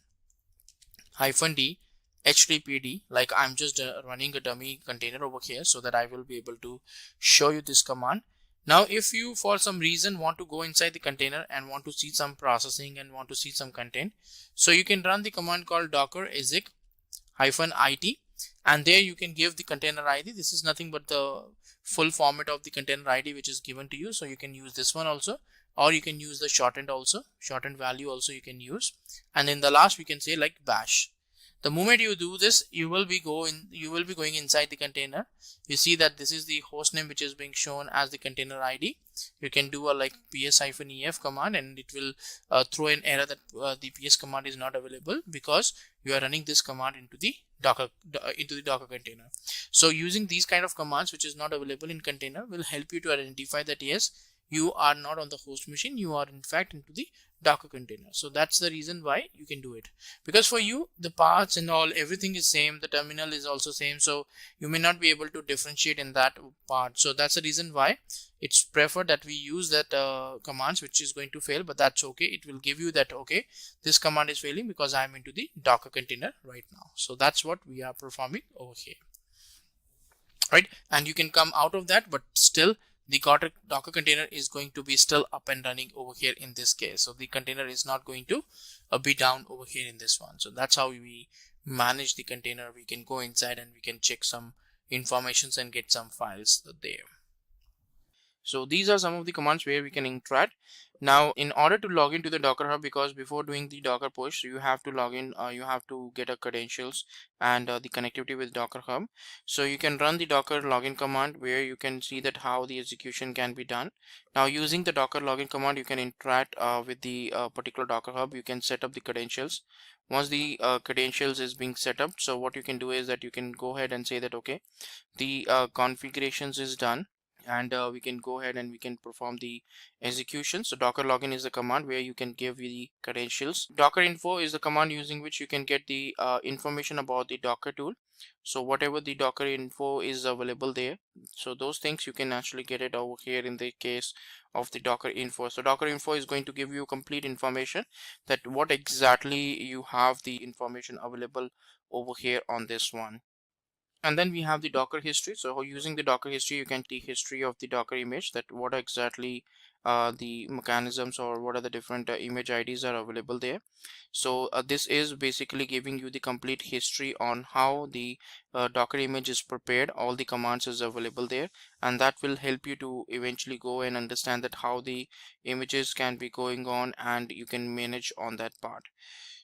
-d httpd, like I'm just running a dummy container over here so that I will be able to show you this command. Now if you for some reason want to go inside the container and want to see some processing and want to see some content, so you can run the command called docker exec -it, and there you can give the container ID. This is nothing but the full format of the container ID which is given to you, so you can use this one also, or you can use the shortened value also you can use. And in the last we can say like bash. The moment you do this, you will be going inside the container. You see that this is the host name which is being shown as the container ID. You can do a like ps-ef command, and it will throw an error that the ps command is not available because you are running this command into the docker container. So using these kind of commands which is not available in container will help you to identify that yes, you are not on the host machine, you are in fact into the Docker container. So that's the reason why you can do it, because for you the paths and all, everything is same, the terminal is also same, so you may not be able to differentiate in that part. So that's the reason why it's preferred that we use that commands which is going to fail, but that's okay. It will give you that okay, this command is failing because I'm into the Docker container right now. So that's what we are performing over here, right? And you can come out of that, but still the Docker container is going to be still up and running over here in this case. So the container is not going to be down over here in this one. So that's how we manage the container. We can go inside and we can check some informations and get some files there. So these are some of the commands where we can interact. Now in order to log into the Docker Hub, because before doing the Docker push you have to log in, you have to get a credentials and the connectivity with Docker Hub. So you can run the Docker login command where you can see that how the execution can be done. Now using the Docker login command you can interact with the particular Docker Hub. You can set up the credentials. Once the credentials is being set up, so what you can do is that you can go ahead and say that okay, the configurations is done, and we can go ahead and we can perform the execution. So docker login is the command where you can give the credentials. Docker info is the command using which you can get the information about the Docker tool. So whatever the Docker info is available there, so those things you can actually get it over here in the case of the Docker info. So Docker info is going to give you complete information that what exactly you have the information available over here on this one. And then we have the Docker history. So using the Docker history, you can see history of the Docker image, that what exactly the mechanisms or what are the different image IDs are available there. So this is basically giving you the complete history on how the Docker image is prepared. All the commands is available there, and that will help you to eventually go and understand that how the images can be going on, and you can manage on that part.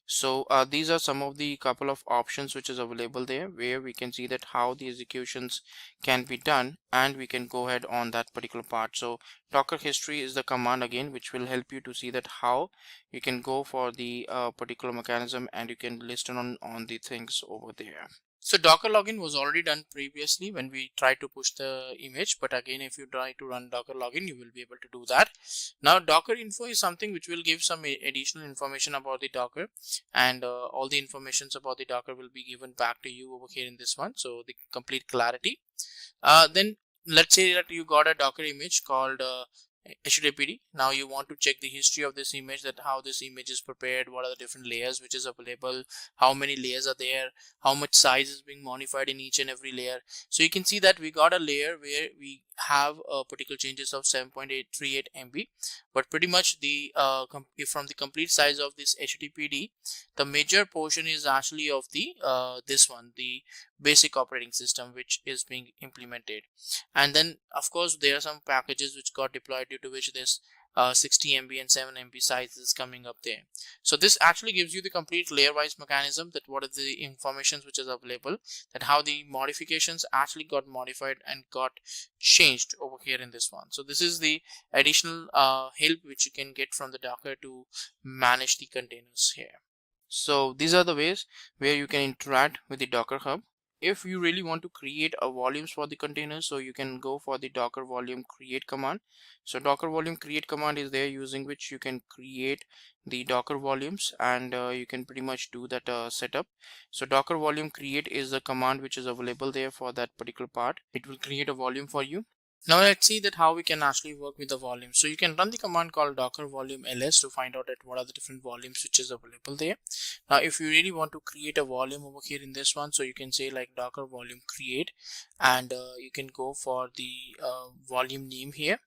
So these are some of the couple of options which is available there, where we can see that how the executions can be done, and we can go ahead on that particular part. So Docker history is the command again which will help you to see that how you can go for the particular mechanism, and you can listen on the things over there. So Docker login was already done previously when we tried to push the image, but again if you try to run Docker login you will be able to do that. Now Docker info is something which will give some additional information about the Docker, and all the informations about the Docker will be given back to you over here in this one, so the complete clarity. Then let's say that you got a Docker image called HTTPD. Now you want to check the history of this image, that how this image is prepared, what are the different layers which is available, how many layers are there, how much size is being modified in each and every layer. So you can see that we got a layer where we have particular changes of 7.838 MB, but pretty much the from the complete size of this HTTPD, the major portion is actually of the this one, the basic operating system which is being implemented. And then of course there are some packages which got deployed, due to which this 60 MB and 7 MB size is coming up there. So this actually gives you the complete layer wise mechanism, that what are the informations which is available, that how the modifications actually got modified and got changed over here in this one. So this is the additional help which you can get from the Docker to manage the containers here. So these are the ways where you can interact with the Docker Hub. if you really want to create a volumes for the containers, so you can go for the docker volume create command. So docker volume create command is there, using which you can create the docker volumes, and you can pretty much do that setup. So docker volume create is the command which is available there for that particular part. It will create a volume for you. Now let's see that how we can actually work with the volume. So you can run the command called docker volume ls to find out at what are the different volumes which is available there. Now if you really want to create a volume over here in this one, so you can say like docker volume create, and you can go for the volume name here.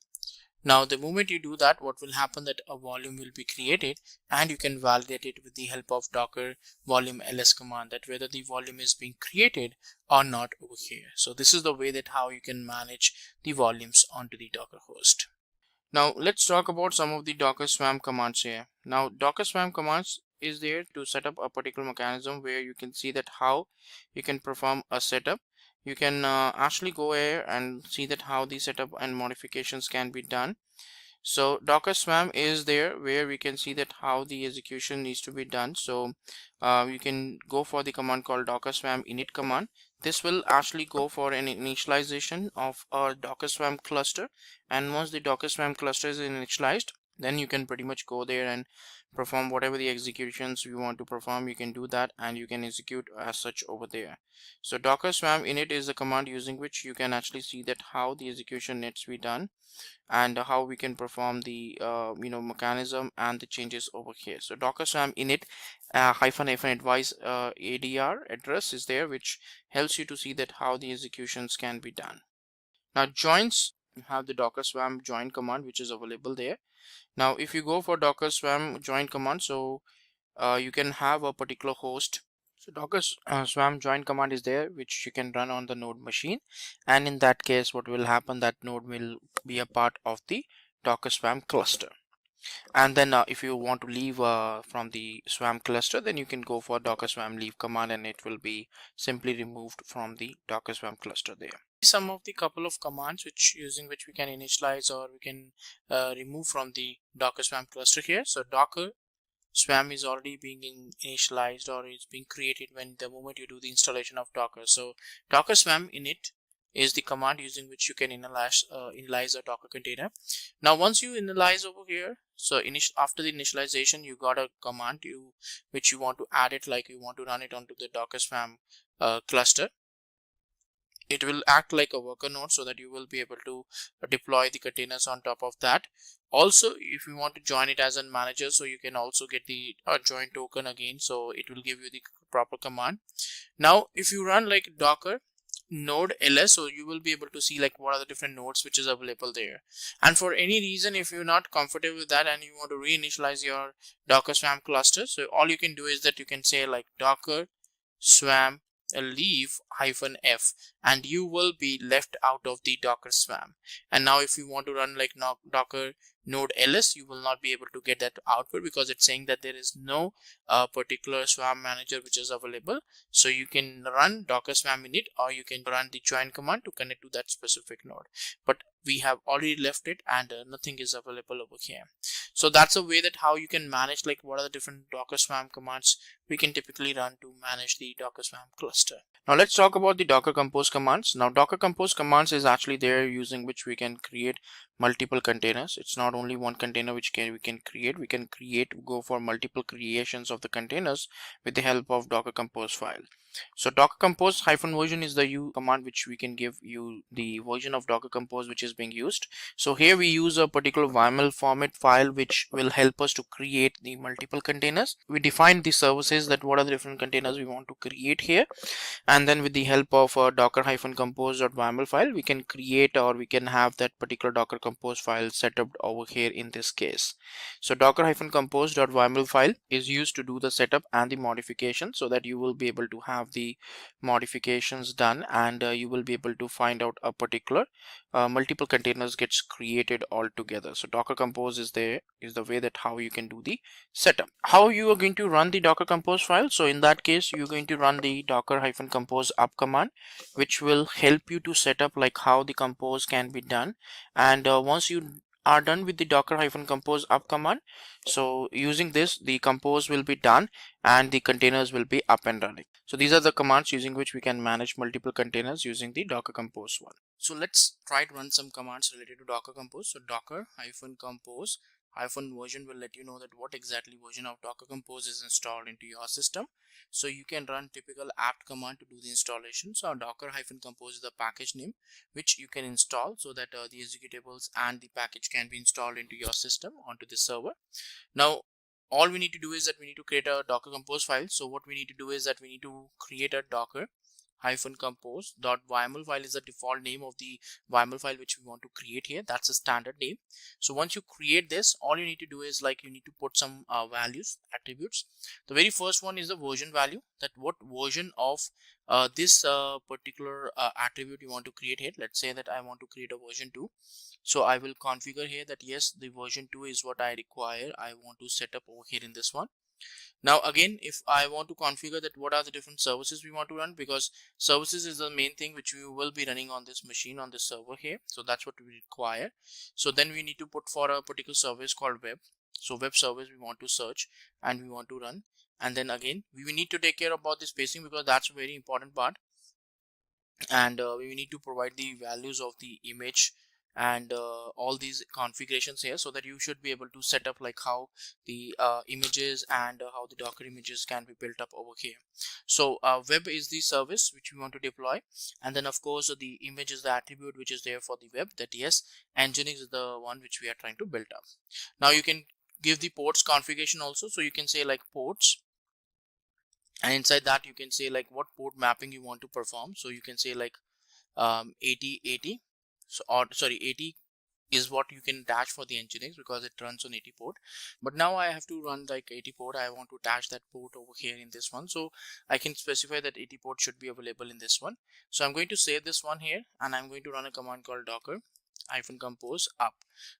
Now the moment you do that, what will happen that a volume will be created, and you can validate it with the help of docker volume ls command, that whether the volume is being created or not over here. So this is the way that how you can manage the volumes onto the Docker host. Now let's talk about some of the Docker Swarm commands here. Now Docker Swarm commands is there to set up a particular mechanism where you can see that how you can perform a setup. You can actually go here and see that how the setup and modifications can be done. So Docker Swarm is there where we can see that how the execution needs to be done. So you can go for the command called Docker Swarm init command. This will actually go for an initialization of a Docker Swarm cluster, and once the Docker Swarm cluster is initialized, then you can pretty much go there and perform whatever the executions you want to perform. You can do that and you can execute as such over there. So Docker Swarm init is a command using which you can actually see that how the execution needs to be done and how we can perform the mechanism and the changes over here. So Docker Swarm init -- advice ADR address is there, which helps you to see that how the executions can be done. Now joins, you have the Docker Swarm join command which is available there. Now if you go for Docker Swarm join command, so you can have a particular host. So Docker Swarm join command is there, which you can run on the node machine, and in that case what will happen, that node will be a part of the Docker Swarm cluster. And then if you want to leave from the Swarm cluster, then you can go for Docker Swarm leave command, and it will be simply removed from the Docker Swarm cluster there. Some of the couple of commands using which we can initialize or we can remove from the Docker Swarm cluster here. So Docker Swarm is already being initialized or is being created when the moment you do the installation of Docker. So Docker Swarm init is the command using which you can initialize a Docker container. Now once you initialize over here, so after the initialization, you got a command which you want to add it, like you want to run it onto the Docker Swarm cluster. It will act like a worker node so that you will be able to deploy the containers on top of that. Also, if you want to join it as a manager, so you can also get the join token again, so it will give you the proper command. Now if you run like Docker node ls, so you will be able to see like what are the different nodes which is available there. And for any reason, if you're not comfortable with that and you want to reinitialize your Docker Swarm cluster, so all you can do is that you can say like Docker Swarm leave -f, and you will be left out of the Docker Swarm. And now if you want to run like Docker node ls, you will not be able to get that output because it's saying that there is no particular Swarm manager which is available. So you can run Docker Swarm init, or you can run the join command to connect to that specific node, but we have already left it and nothing is available over here. So that's a way that how you can manage like what are the different Docker Swarm commands we can typically run to manage the Docker Swarm cluster. Now let's talk about the Docker Compose commands. Now Docker Compose commands is actually there using which we can create multiple containers. It's not only one container which we can go for multiple creations of the containers with the help of Docker Compose file. So Docker Compose -version is the command which we can give you the version of Docker Compose which is being used. So here we use a particular YAML format file which will help us to create the multiple containers. We define the services, that what are the different containers we want to create here, and then with the help of a docker-compose.yaml file, we can create or we can have that particular Docker Compose file set up over here in this case. So docker-compose.yaml file is used to do the setup and the modification, so that you will be able to have the modifications done, and you will be able to find out a particular multiple containers gets created all together. So Docker Compose is the way that how you can do the setup. How you are going to run the Docker Compose file? So in that case, you're going to run the docker-compose up command, which will help you to set up like how the compose can be done. And once you are done with the docker-compose up command. So using this, the compose will be done and the containers will be up and running. So these are the commands using which we can manage multiple containers using the docker compose one. So let's try to run some commands related to docker compose. So docker-compose -version will let you know that what exactly version of docker compose is installed into your system. So you can run typical apt command to do the installation. So docker-compose is the package name which you can install so that the executables and the package can be installed into your system onto the server. Now all we need to do is that we need to create a docker compose file. So what we need to do is that we need to create a docker-compose.yml file is the default name of the YAML file which we want to create here. That's a standard name. So once you create this, all you need to do is like you need to put some values, attributes. The very first one is the version value, that what version of this particular attribute you want to create here. Let's say that I want to create a version 2. So I will configure here that yes, the version 2 is what I require. I want to set up over here in this one. Now again, if I want to configure that what are the different services we want to run, because services is the main thing which we will be running on this machine, on this server here. So that's what we require. So then we need to put for a particular service called web. So web service we want to search and we want to run. And then again, we need to take care about the spacing because that's a very important part. And we need to provide the values of the image and all these configurations here, so that you should be able to set up like how the images and how the Docker images can be built up over here. So web is the service which we want to deploy, and then of course the image is the attribute which is there for the web, that yes, Nginx is the one which we are trying to build up. Now you can give the ports configuration also, so you can say like ports, and inside that you can say like what port mapping you want to perform. So you can say like 8080. So, or sorry, 80 is what you can dash for the Nginx because it runs on 80 port. But now I have to run like 80 port. I want to dash that port over here in this one. So I can specify that 80 port should be available in this one. So I'm going to save this one here and I'm going to run a command called docker-compose up.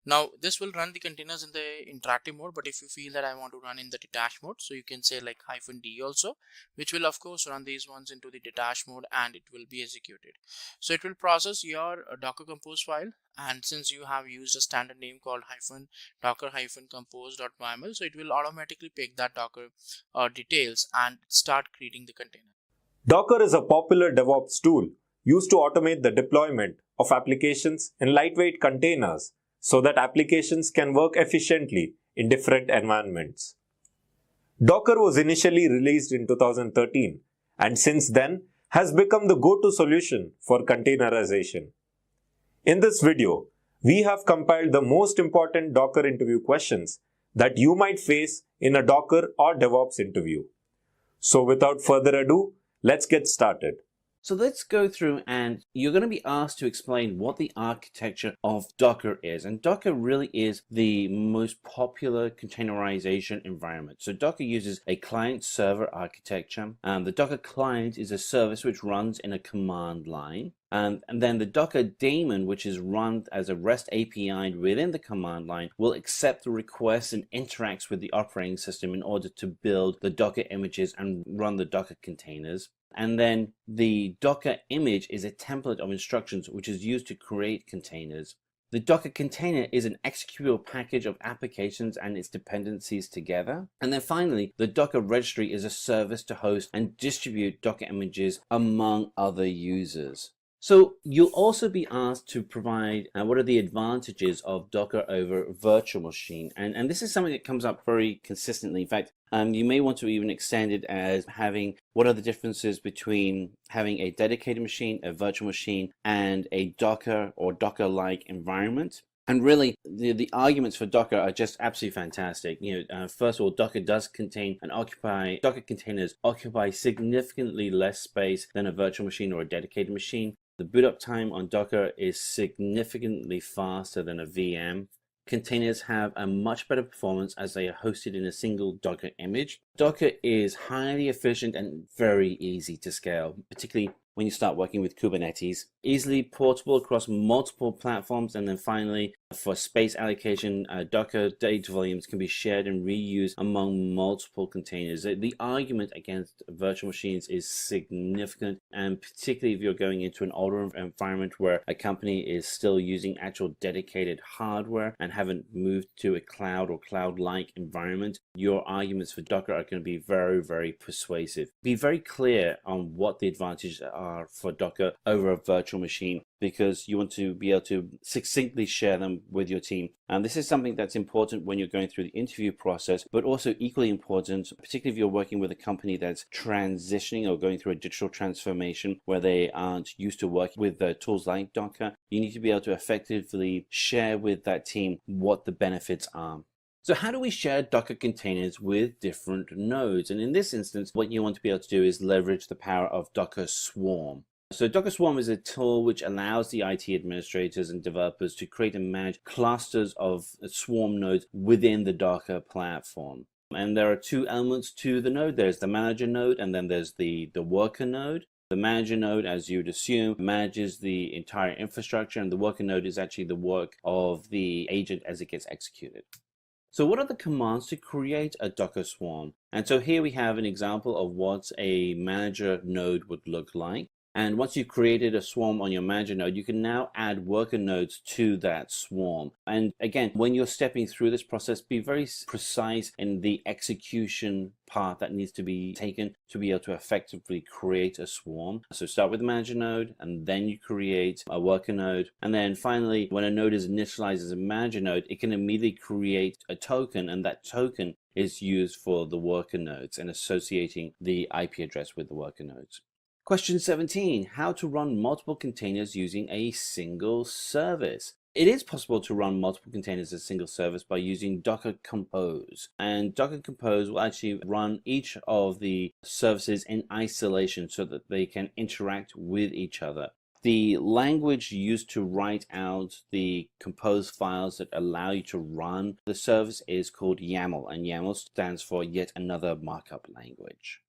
Now this will run the containers in the interactive mode, but if you feel that I want to run in the detached mode, so you can say like -d also, which will of course run these ones into the detached mode and it will be executed. So it will process your docker compose file, and since you have used a standard name called docker-compose.yml, so it will automatically pick that docker details and start creating the container. Docker is a popular DevOps tool used to automate the deployment of applications in lightweight containers so that applications can work efficiently in different environments. Docker was initially released in 2013 and since then has become the go-to solution for containerization. In this video, we have compiled the most important Docker interview questions that you might face in a Docker or DevOps interview. So without further ado, let's get started. So let's go through, and you're going to be asked to explain what the architecture of Docker is. And Docker really is the most popular containerization environment. So Docker uses a client-server architecture. The Docker client is a service which runs in a command line. And then the Docker daemon, which is run as a REST API within the command line, will accept the requests and interacts with the operating system in order to build the Docker images and run the Docker containers. And then the Docker image is a template of instructions which is used to create containers. The Docker container is an executable package of applications and its dependencies together. And then finally, the Docker registry is a service to host and distribute Docker images among other users. So you'll also be asked to provide what are the advantages of Docker over virtual machine. And this is something that comes up very consistently. In fact, you may want to even extend it as having what are the differences between having a dedicated machine, a virtual machine, and a Docker or Docker-like environment. And really, the arguments for Docker are just absolutely fantastic. First of all, Docker Docker containers occupy significantly less space than a virtual machine or a dedicated machine. The boot up time on Docker is significantly faster than a VM. Containers have a much better performance as they are hosted in a single Docker image. Docker is highly efficient and very easy to scale, particularly when you start working with Kubernetes. easily portable across multiple platforms, and then finally, for space allocation, Docker data volumes can be shared and reused among multiple containers. The argument against virtual machines is significant, and particularly if you're going into an older environment where a company is still using actual dedicated hardware and haven't moved to a cloud or cloud-like environment, your arguments for Docker are going to be very, very persuasive. Be very clear on what the advantages are for Docker over a virtual machine, because you want to be able to succinctly share them with your team. And this is something that's important when you're going through the interview process, but also equally important, particularly if you're working with a company that's transitioning or going through a digital transformation where they aren't used to working with tools like Docker. You need to be able to effectively share with that team what the benefits are. So how do we share Docker containers with different nodes? And in this instance, what you want to be able to do is leverage the power of Docker Swarm. So Docker Swarm is a tool which allows the IT administrators and developers to create and manage clusters of Swarm nodes within the Docker platform. And there are two elements to the node. There's the manager node, and then there's the worker node. The manager node, as you'd assume, manages the entire infrastructure, and the worker node is actually the work of the agent as it gets executed. So what are the commands to create a Docker Swarm? And so here we have an example of what a manager node would look like. And once you've created a swarm on your manager node, you can now add worker nodes to that swarm. And again, when you're stepping through this process, be very precise in the execution path that needs to be taken to be able to effectively create a swarm. So start with the manager node, and then you create a worker node. And then finally, when a node is initialized as a manager node, it can immediately create a token, and that token is used for the worker nodes and associating the IP address with the worker nodes. Question 17, how to run multiple containers using a single service. It is possible to run multiple containers as a single service by using Docker Compose. And Docker Compose will actually run each of the services in isolation so that they can interact with each other. The language used to write out the compose files that allow you to run the service is called YAML, and YAML stands for yet another markup language.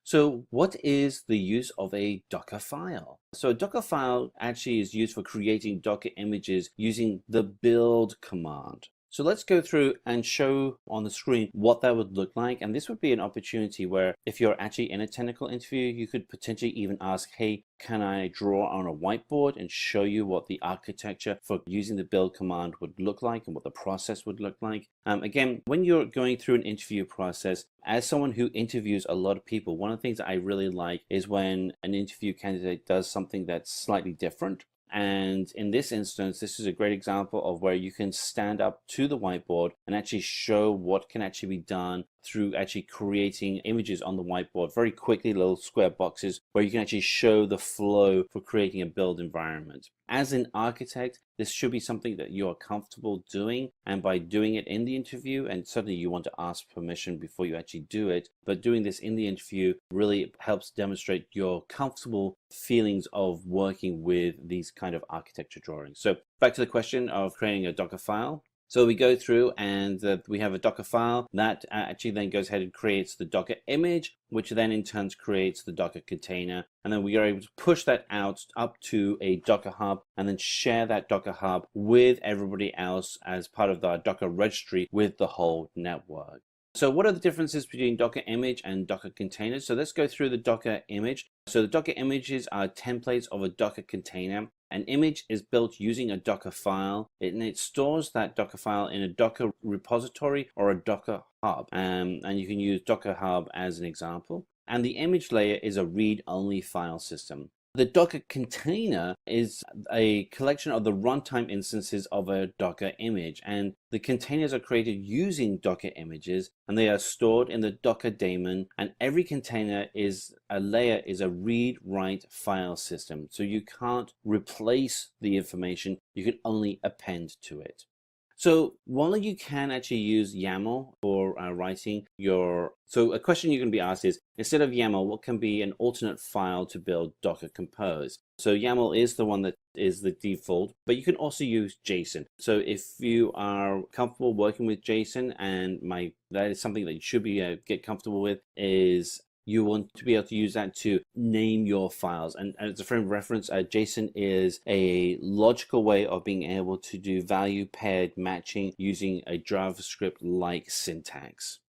So what is the use of a Docker file? So a Docker file actually is used for creating Docker images using the build command. So let's go through and show on the screen what that would look like. And this would be an opportunity where if you're actually in a technical interview, you could potentially even ask, hey, can I draw on a whiteboard and show you what the architecture for using the build command would look like and what the process would look like? Again, when you're going through an interview process, as someone who interviews a lot of people, one of the things that I really like is when an interview candidate does something that's slightly different. And in this instance, this is a great example of where you can stand up to the whiteboard and actually show what can actually be done through actually creating images on the whiteboard very quickly, little square boxes where you can actually show the flow for creating a build environment. As an architect, this should be something that you are comfortable doing, and by doing it in the interview, and certainly you want to ask permission before you actually do it, but doing this in the interview really helps demonstrate your comfortable feelings of working with these kind of architecture drawings. So back to the question of creating a Docker file. So we go through and we have a Docker file that actually then goes ahead and creates the Docker image, which then in turn creates the Docker container. And then we are able to push that out up to a Docker Hub and then share that Docker Hub with everybody else as part of the Docker registry with the whole network. So what are the differences between Docker image and Docker containers? So let's go through the Docker image. So the Docker images are templates of a Docker container. An image is built using a Docker file, and it stores that Docker file in a Docker repository or a Docker Hub. And you can use Docker Hub as an example. And the image layer is a read-only file system. The Docker container is a collection of the runtime instances of a Docker image, and the containers are created using Docker images, and they are stored in the Docker daemon, and every container is a read-write file system. So you can't replace the information, you can only append to it. So while you can actually use YAML for writing so a question you're going to be asked is, instead of YAML, what can be an alternate file to build Docker Compose? So YAML is the one that is the default, but you can also use JSON. So if you are comfortable working with JSON, and that is something that you should be get comfortable with, is You want to be able to use that to name your files. And as a frame of reference, JSON is a logical way of being able to do value paired matching using a JavaScript-like syntax.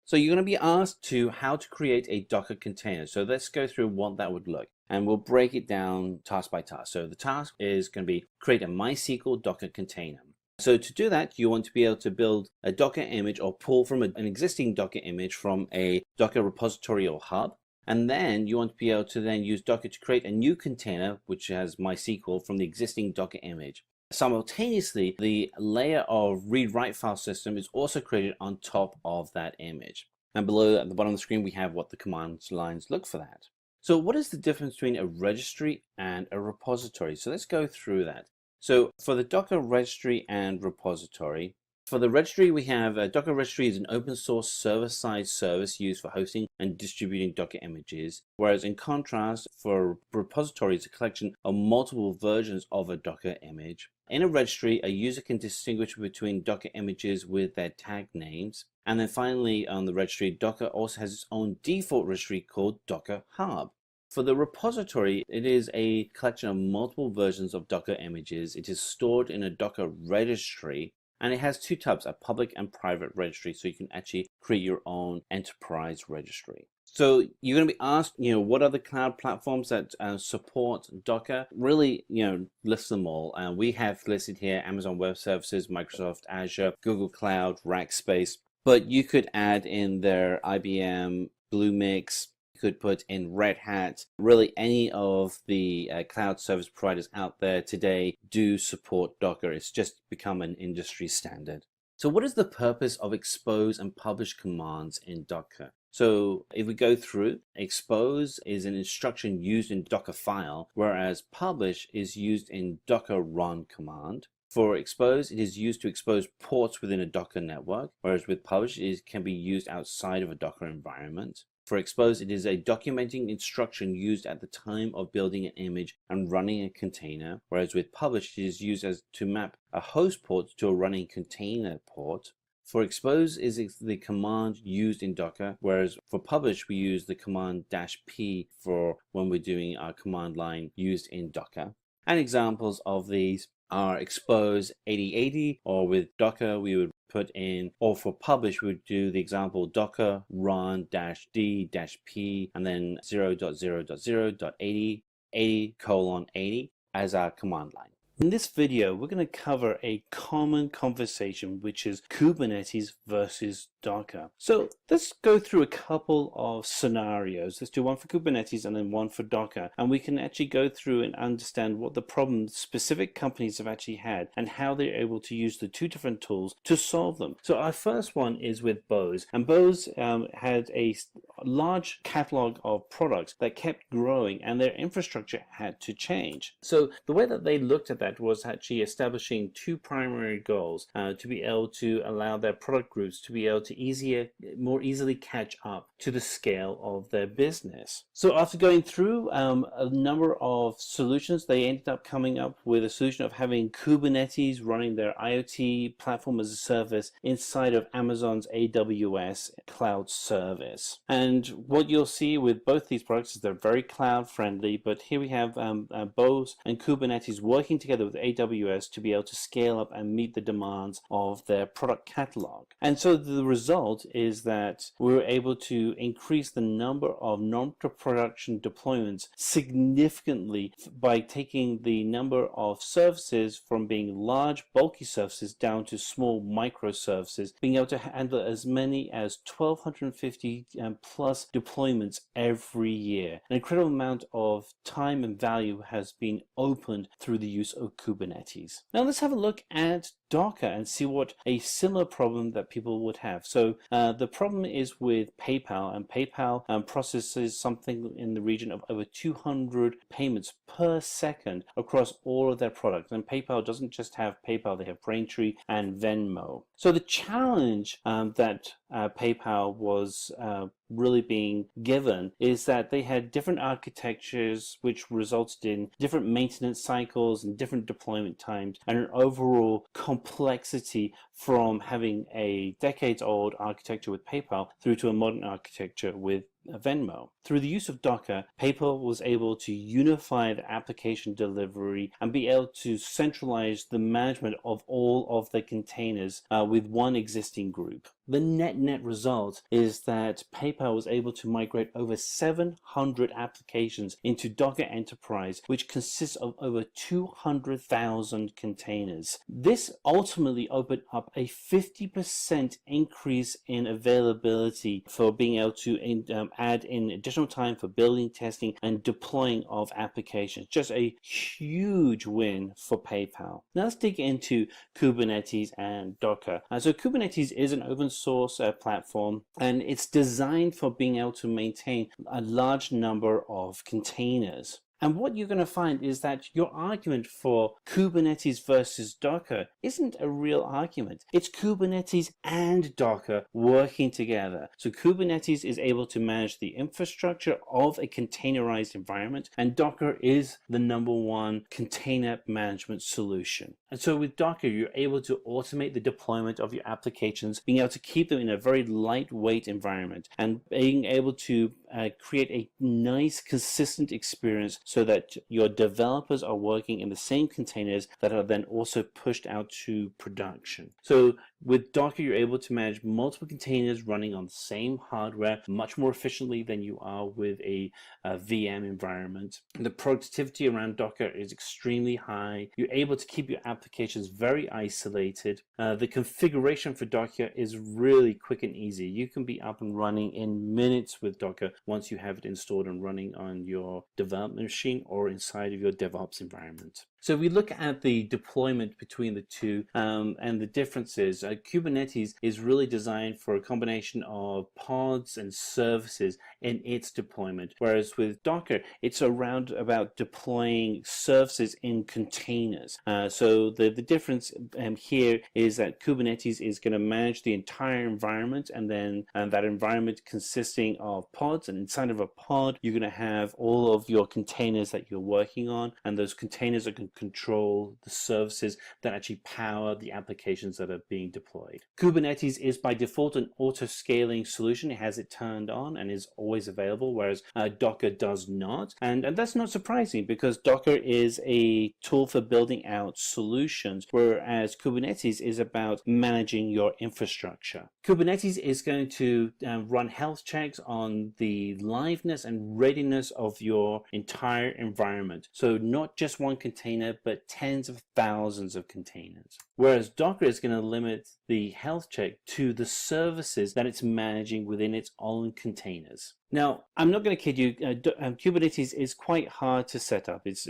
So you're going to be asked to how to create a Docker container. So let's go through what that would look, and we'll break it down task by task. So the task is going to be create a MySQL Docker container. So to do that, you want to be able to build a Docker image or pull from an existing Docker image from a Docker repository or hub. And then you want to be able to then use Docker to create a new container, which has MySQL from the existing Docker image. Simultaneously, the layer of read-write file system is also created on top of that image. And below at the bottom of the screen, we have what the command lines look for that. So what is the difference between a registry and a repository? So let's go through that. So for the Docker registry and repository, for the registry, we have Docker registry is an open source server-side service used for hosting and distributing Docker images, whereas in contrast, for repository, it's a collection of multiple versions of a Docker image. In a registry, a user can distinguish between Docker images with their tag names. And then finally, on the registry, Docker also has its own default registry called Docker Hub. For the repository, it is a collection of multiple versions of Docker images. It is stored in a Docker registry, and it has two types, a public and private registry, so you can actually create your own enterprise registry. So you're going to be asked, what are the cloud platforms that support Docker? Really, list them all. We have listed here Amazon Web Services, Microsoft Azure, Google Cloud, Rackspace, but you could add in there IBM, Bluemix. Could put in Red Hat. Really, any of the cloud service providers out there today do support Docker. It's just become an industry standard. So what is the purpose of expose and publish commands in Docker? So if we go through, expose is an instruction used in Dockerfile, whereas publish is used in Docker run command. For expose, it is used to expose ports within a Docker network, whereas with publish, it can be used outside of a Docker environment. For expose, it is a documenting instruction used at the time of building an image and running a container, whereas with publish, it is used to map a host port to a running container port. For expose is the command used in Docker, whereas for publish, we use the command -p for when we're doing our command line used in Docker. And examples of these are expose 8080, or with Docker, we would put in, or for publish, we would do the example Docker run -d-p and then 0.0.0.80 80:80 as our command line. In this video, we're going to cover a common conversation, which is Kubernetes versus Docker. So let's go through a couple of scenarios. Let's do one for Kubernetes and then one for Docker. And we can actually go through and understand what the problems specific companies have actually had and how they're able to use the two different tools to solve them. So our first one is with Bose. And Bose had a large catalog of products that kept growing and their infrastructure had to change. So the way that they looked at that was actually establishing two primary goals to be able to allow their product groups to be able to more easily catch up to the scale of their business. So after going through a number of solutions, they ended up coming up with a solution of having Kubernetes running their IoT platform as a service inside of Amazon's AWS cloud service. And what you'll see with both these products is they're very cloud friendly, but here we have Bose and Kubernetes working together with AWS to be able to scale up and meet the demands of their product catalog. And so the result is that we were able to increase the number of non-production deployments significantly by taking the number of services from being large, bulky services down to small microservices, being able to handle as many as 1,250 plus deployments every year. An incredible amount of time and value has been opened through the use of Kubernetes. Now let's have a look at Docker and see what a similar problem that people would have. So the problem is with PayPal, and PayPal processes something in the region of over 200 payments per second across all of their products. And PayPal doesn't just have PayPal, they have Braintree and Venmo. So the challenge that PayPal was really being given is that they had different architectures which resulted in different maintenance cycles and different deployment times and an overall complexity from having a decades-old architecture with PayPal through to a modern architecture with Venmo. Through the use of Docker, PayPal was able to unify the application delivery and be able to centralize the management of all of the containers with one existing group. The net result is that PayPal was able to migrate over 700 applications into Docker Enterprise, which consists of over 200,000 containers. This ultimately opened up a 50% increase in availability for being able to add in additional time for building, testing, and deploying of applications. Just a huge win for PayPal. Now let's dig into Kubernetes and Docker. So Kubernetes is an open source platform, and it's designed for being able to maintain a large number of containers. And what you're going to find is that your argument for Kubernetes versus Docker isn't a real argument. It's Kubernetes and Docker working together. So Kubernetes is able to manage the infrastructure of a containerized environment, and Docker is the number one container management solution. And so with Docker, you're able to automate the deployment of your applications, being able to keep them in a very lightweight environment, and being able to create a nice, consistent experience so that your developers are working in the same containers that are then also pushed out to production. So with Docker, you're able to manage multiple containers running on the same hardware much more efficiently than you are with a VM environment. The productivity around Docker is extremely high. You're able to keep your applications very isolated. The configuration for Docker is really quick and easy. You can be up and running in minutes with Docker once you have it installed and running on your development machine or inside of your DevOps environment. So we look at the deployment between the two and the differences. Kubernetes is really designed for a combination of pods and services in its deployment, whereas with Docker, it's around about deploying services in containers. So the difference here is that Kubernetes is going to manage the entire environment, and then that environment consisting of pods, and inside of a pod, you're going to have all of your containers that you're working on, and those containers are going to control the services that actually power the applications that are being deployed. Kubernetes is by default an auto-scaling solution. It has it turned on and is always available, whereas Docker does not. And that's not surprising, because Docker is a tool for building out solutions, whereas Kubernetes is about managing your infrastructure. Kubernetes is going to run health checks on the liveness and readiness of your entire environment. So not just one container, but tens of thousands of containers. Whereas Docker is going to limit the health check to the services that it's managing within its own containers. Now, I'm not going to kid you, Kubernetes is quite hard to set up. It's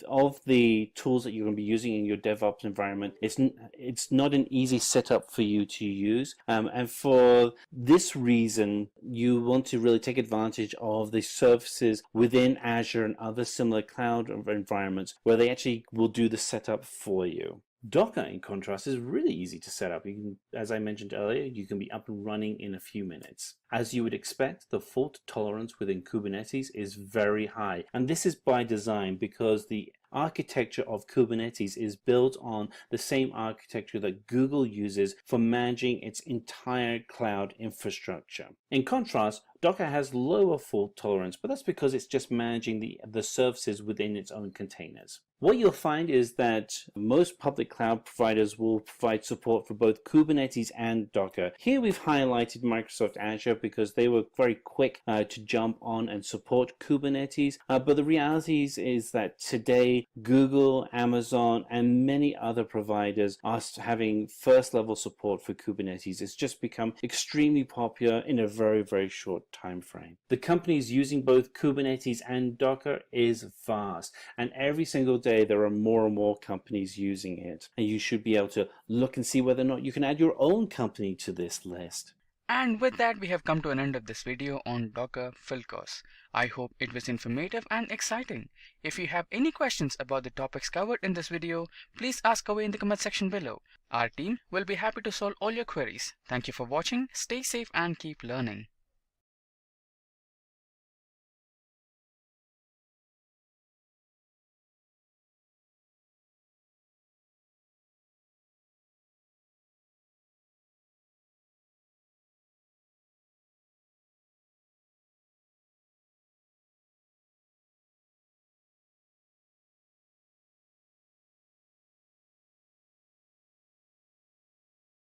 of the tools that you're going to be using in your DevOps environment, it's not an easy setup for you to use. And for this reason, you want to really take advantage of the services within Azure and other similar cloud environments where they actually will do the setup for you. Docker, in contrast, is really easy to set up. You can, as I mentioned earlier, you can be up and running in a few minutes. As you would expect, the fault tolerance within Kubernetes is very high. And this is by design, because the architecture of Kubernetes is built on the same architecture that Google uses for managing its entire cloud infrastructure. In contrast, Docker has lower fault tolerance, but that's because it's just managing the services within its own containers. What you'll find is that most public cloud providers will provide support for both Kubernetes and Docker. Here we've highlighted Microsoft Azure because they were very quick to jump on and support Kubernetes. But the reality is that today Google, Amazon, and many other providers are having first level support for Kubernetes. It's just become extremely popular in a very, very short time frame. The companies using both Kubernetes and Docker is vast, and every single day there are more and more companies using it, and you should be able to look and see whether or not you can add your own company to this list. And with that, we have come to an end of this video on Docker full course. I hope it was informative and exciting. If you have any questions about the topics covered in this video, please ask away in the comment section below. Our team will be happy to solve all your queries. Thank you for watching, stay safe and keep learning.